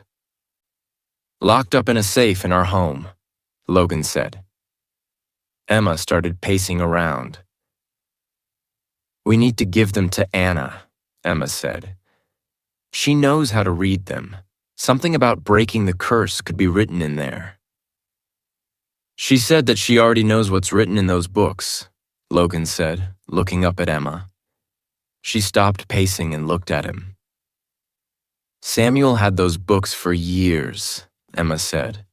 A: Locked up in a safe in our home, Logan said. Emma started pacing around. We need to give them to Anna, Emma said. She knows how to read them. Something about breaking the curse could be written in there. She said that she already knows what's written in those books, Logan said, looking up at Emma. She stopped pacing and looked at him. Samuel had those books for years, Emma said.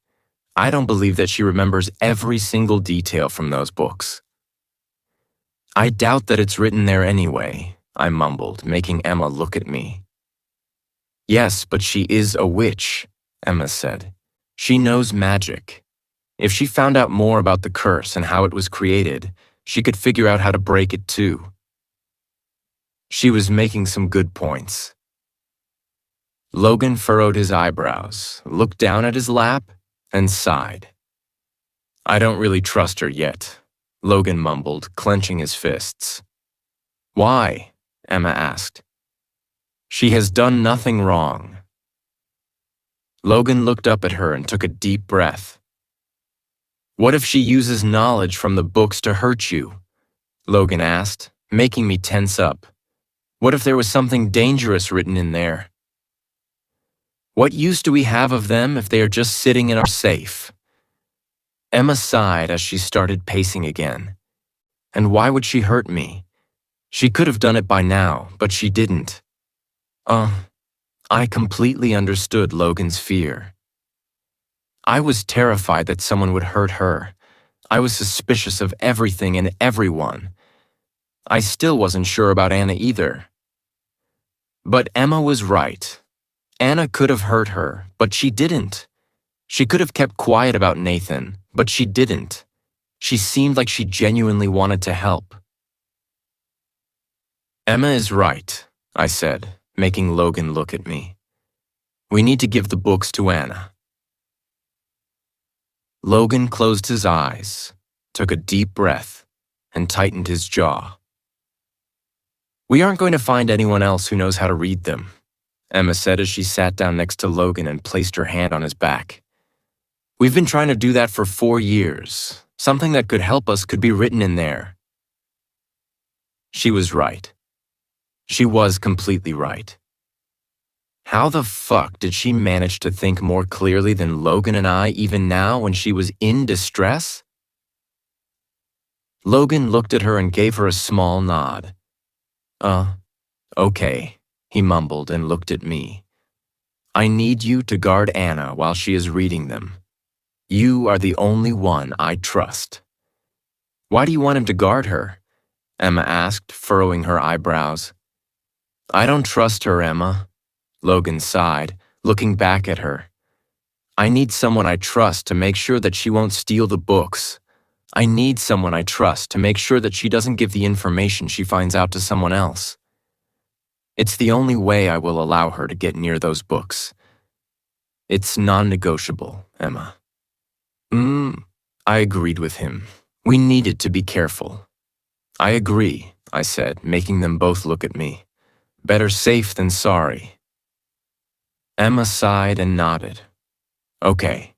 A: I don't believe that she remembers every single detail from those books. I doubt that it's written there anyway, I mumbled, making Emma look at me. Yes, but she is a witch, Emma said. She knows magic. If she found out more about the curse and how it was created, she could figure out how to break it too. She was making some good points. Logan furrowed his eyebrows, looked down at his lap, and sighed. I don't really trust her yet, Logan mumbled, clenching his fists. Why? Emma asked. She has done nothing wrong. Logan looked up at her and took a deep breath. What if she uses knowledge from the books to hurt you? Logan asked, making me tense up. What if there was something dangerous written in there? What use do we have of them if they are just sitting in our safe? Emma sighed as she started pacing again. And why would she hurt me? She could have done it by now, but she didn't. I completely understood Logan's fear. I was terrified that someone would hurt her. I was suspicious of everything and everyone. I still wasn't sure about Anna either. But Emma was right. Anna could have hurt her, but she didn't. She could have kept quiet about Nathan, but she didn't. She seemed like she genuinely wanted to help. Emma is right, I said, making Logan look at me. We need to give the books to Anna. Logan closed his eyes, took a deep breath, and tightened his jaw. We aren't going to find anyone else who knows how to read them, Emma said as she sat down next to Logan and placed her hand on his back. We've been trying to do that for 4 years. Something that could help us could be written in there. She was right. She was completely right. How the fuck did she manage to think more clearly than Logan and I even now when she was in distress? Logan looked at her and gave her a small nod. Okay, he mumbled and looked at me. I need you to guard Anna while she is reading them. You are the only one I trust. Why do you want him to guard her? Emma asked, furrowing her eyebrows. I don't trust her, Emma. Logan sighed, looking back at her. I need someone I trust to make sure that she won't steal the books. I need someone I trust to make sure that she doesn't give the information she finds out to someone else. It's the only way I will allow her to get near those books. It's non-negotiable, Emma. I agreed with him. We needed to be careful. I agree, I said, making them both look at me. Better safe than sorry. Emma sighed and nodded. Okay.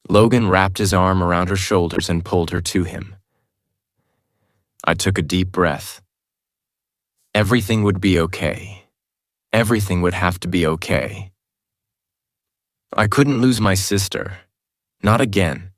A: Logan wrapped his arm around her shoulders and pulled her to him. I took a deep breath. Everything would be okay. Everything would have to be okay. I couldn't lose my sister. Not again.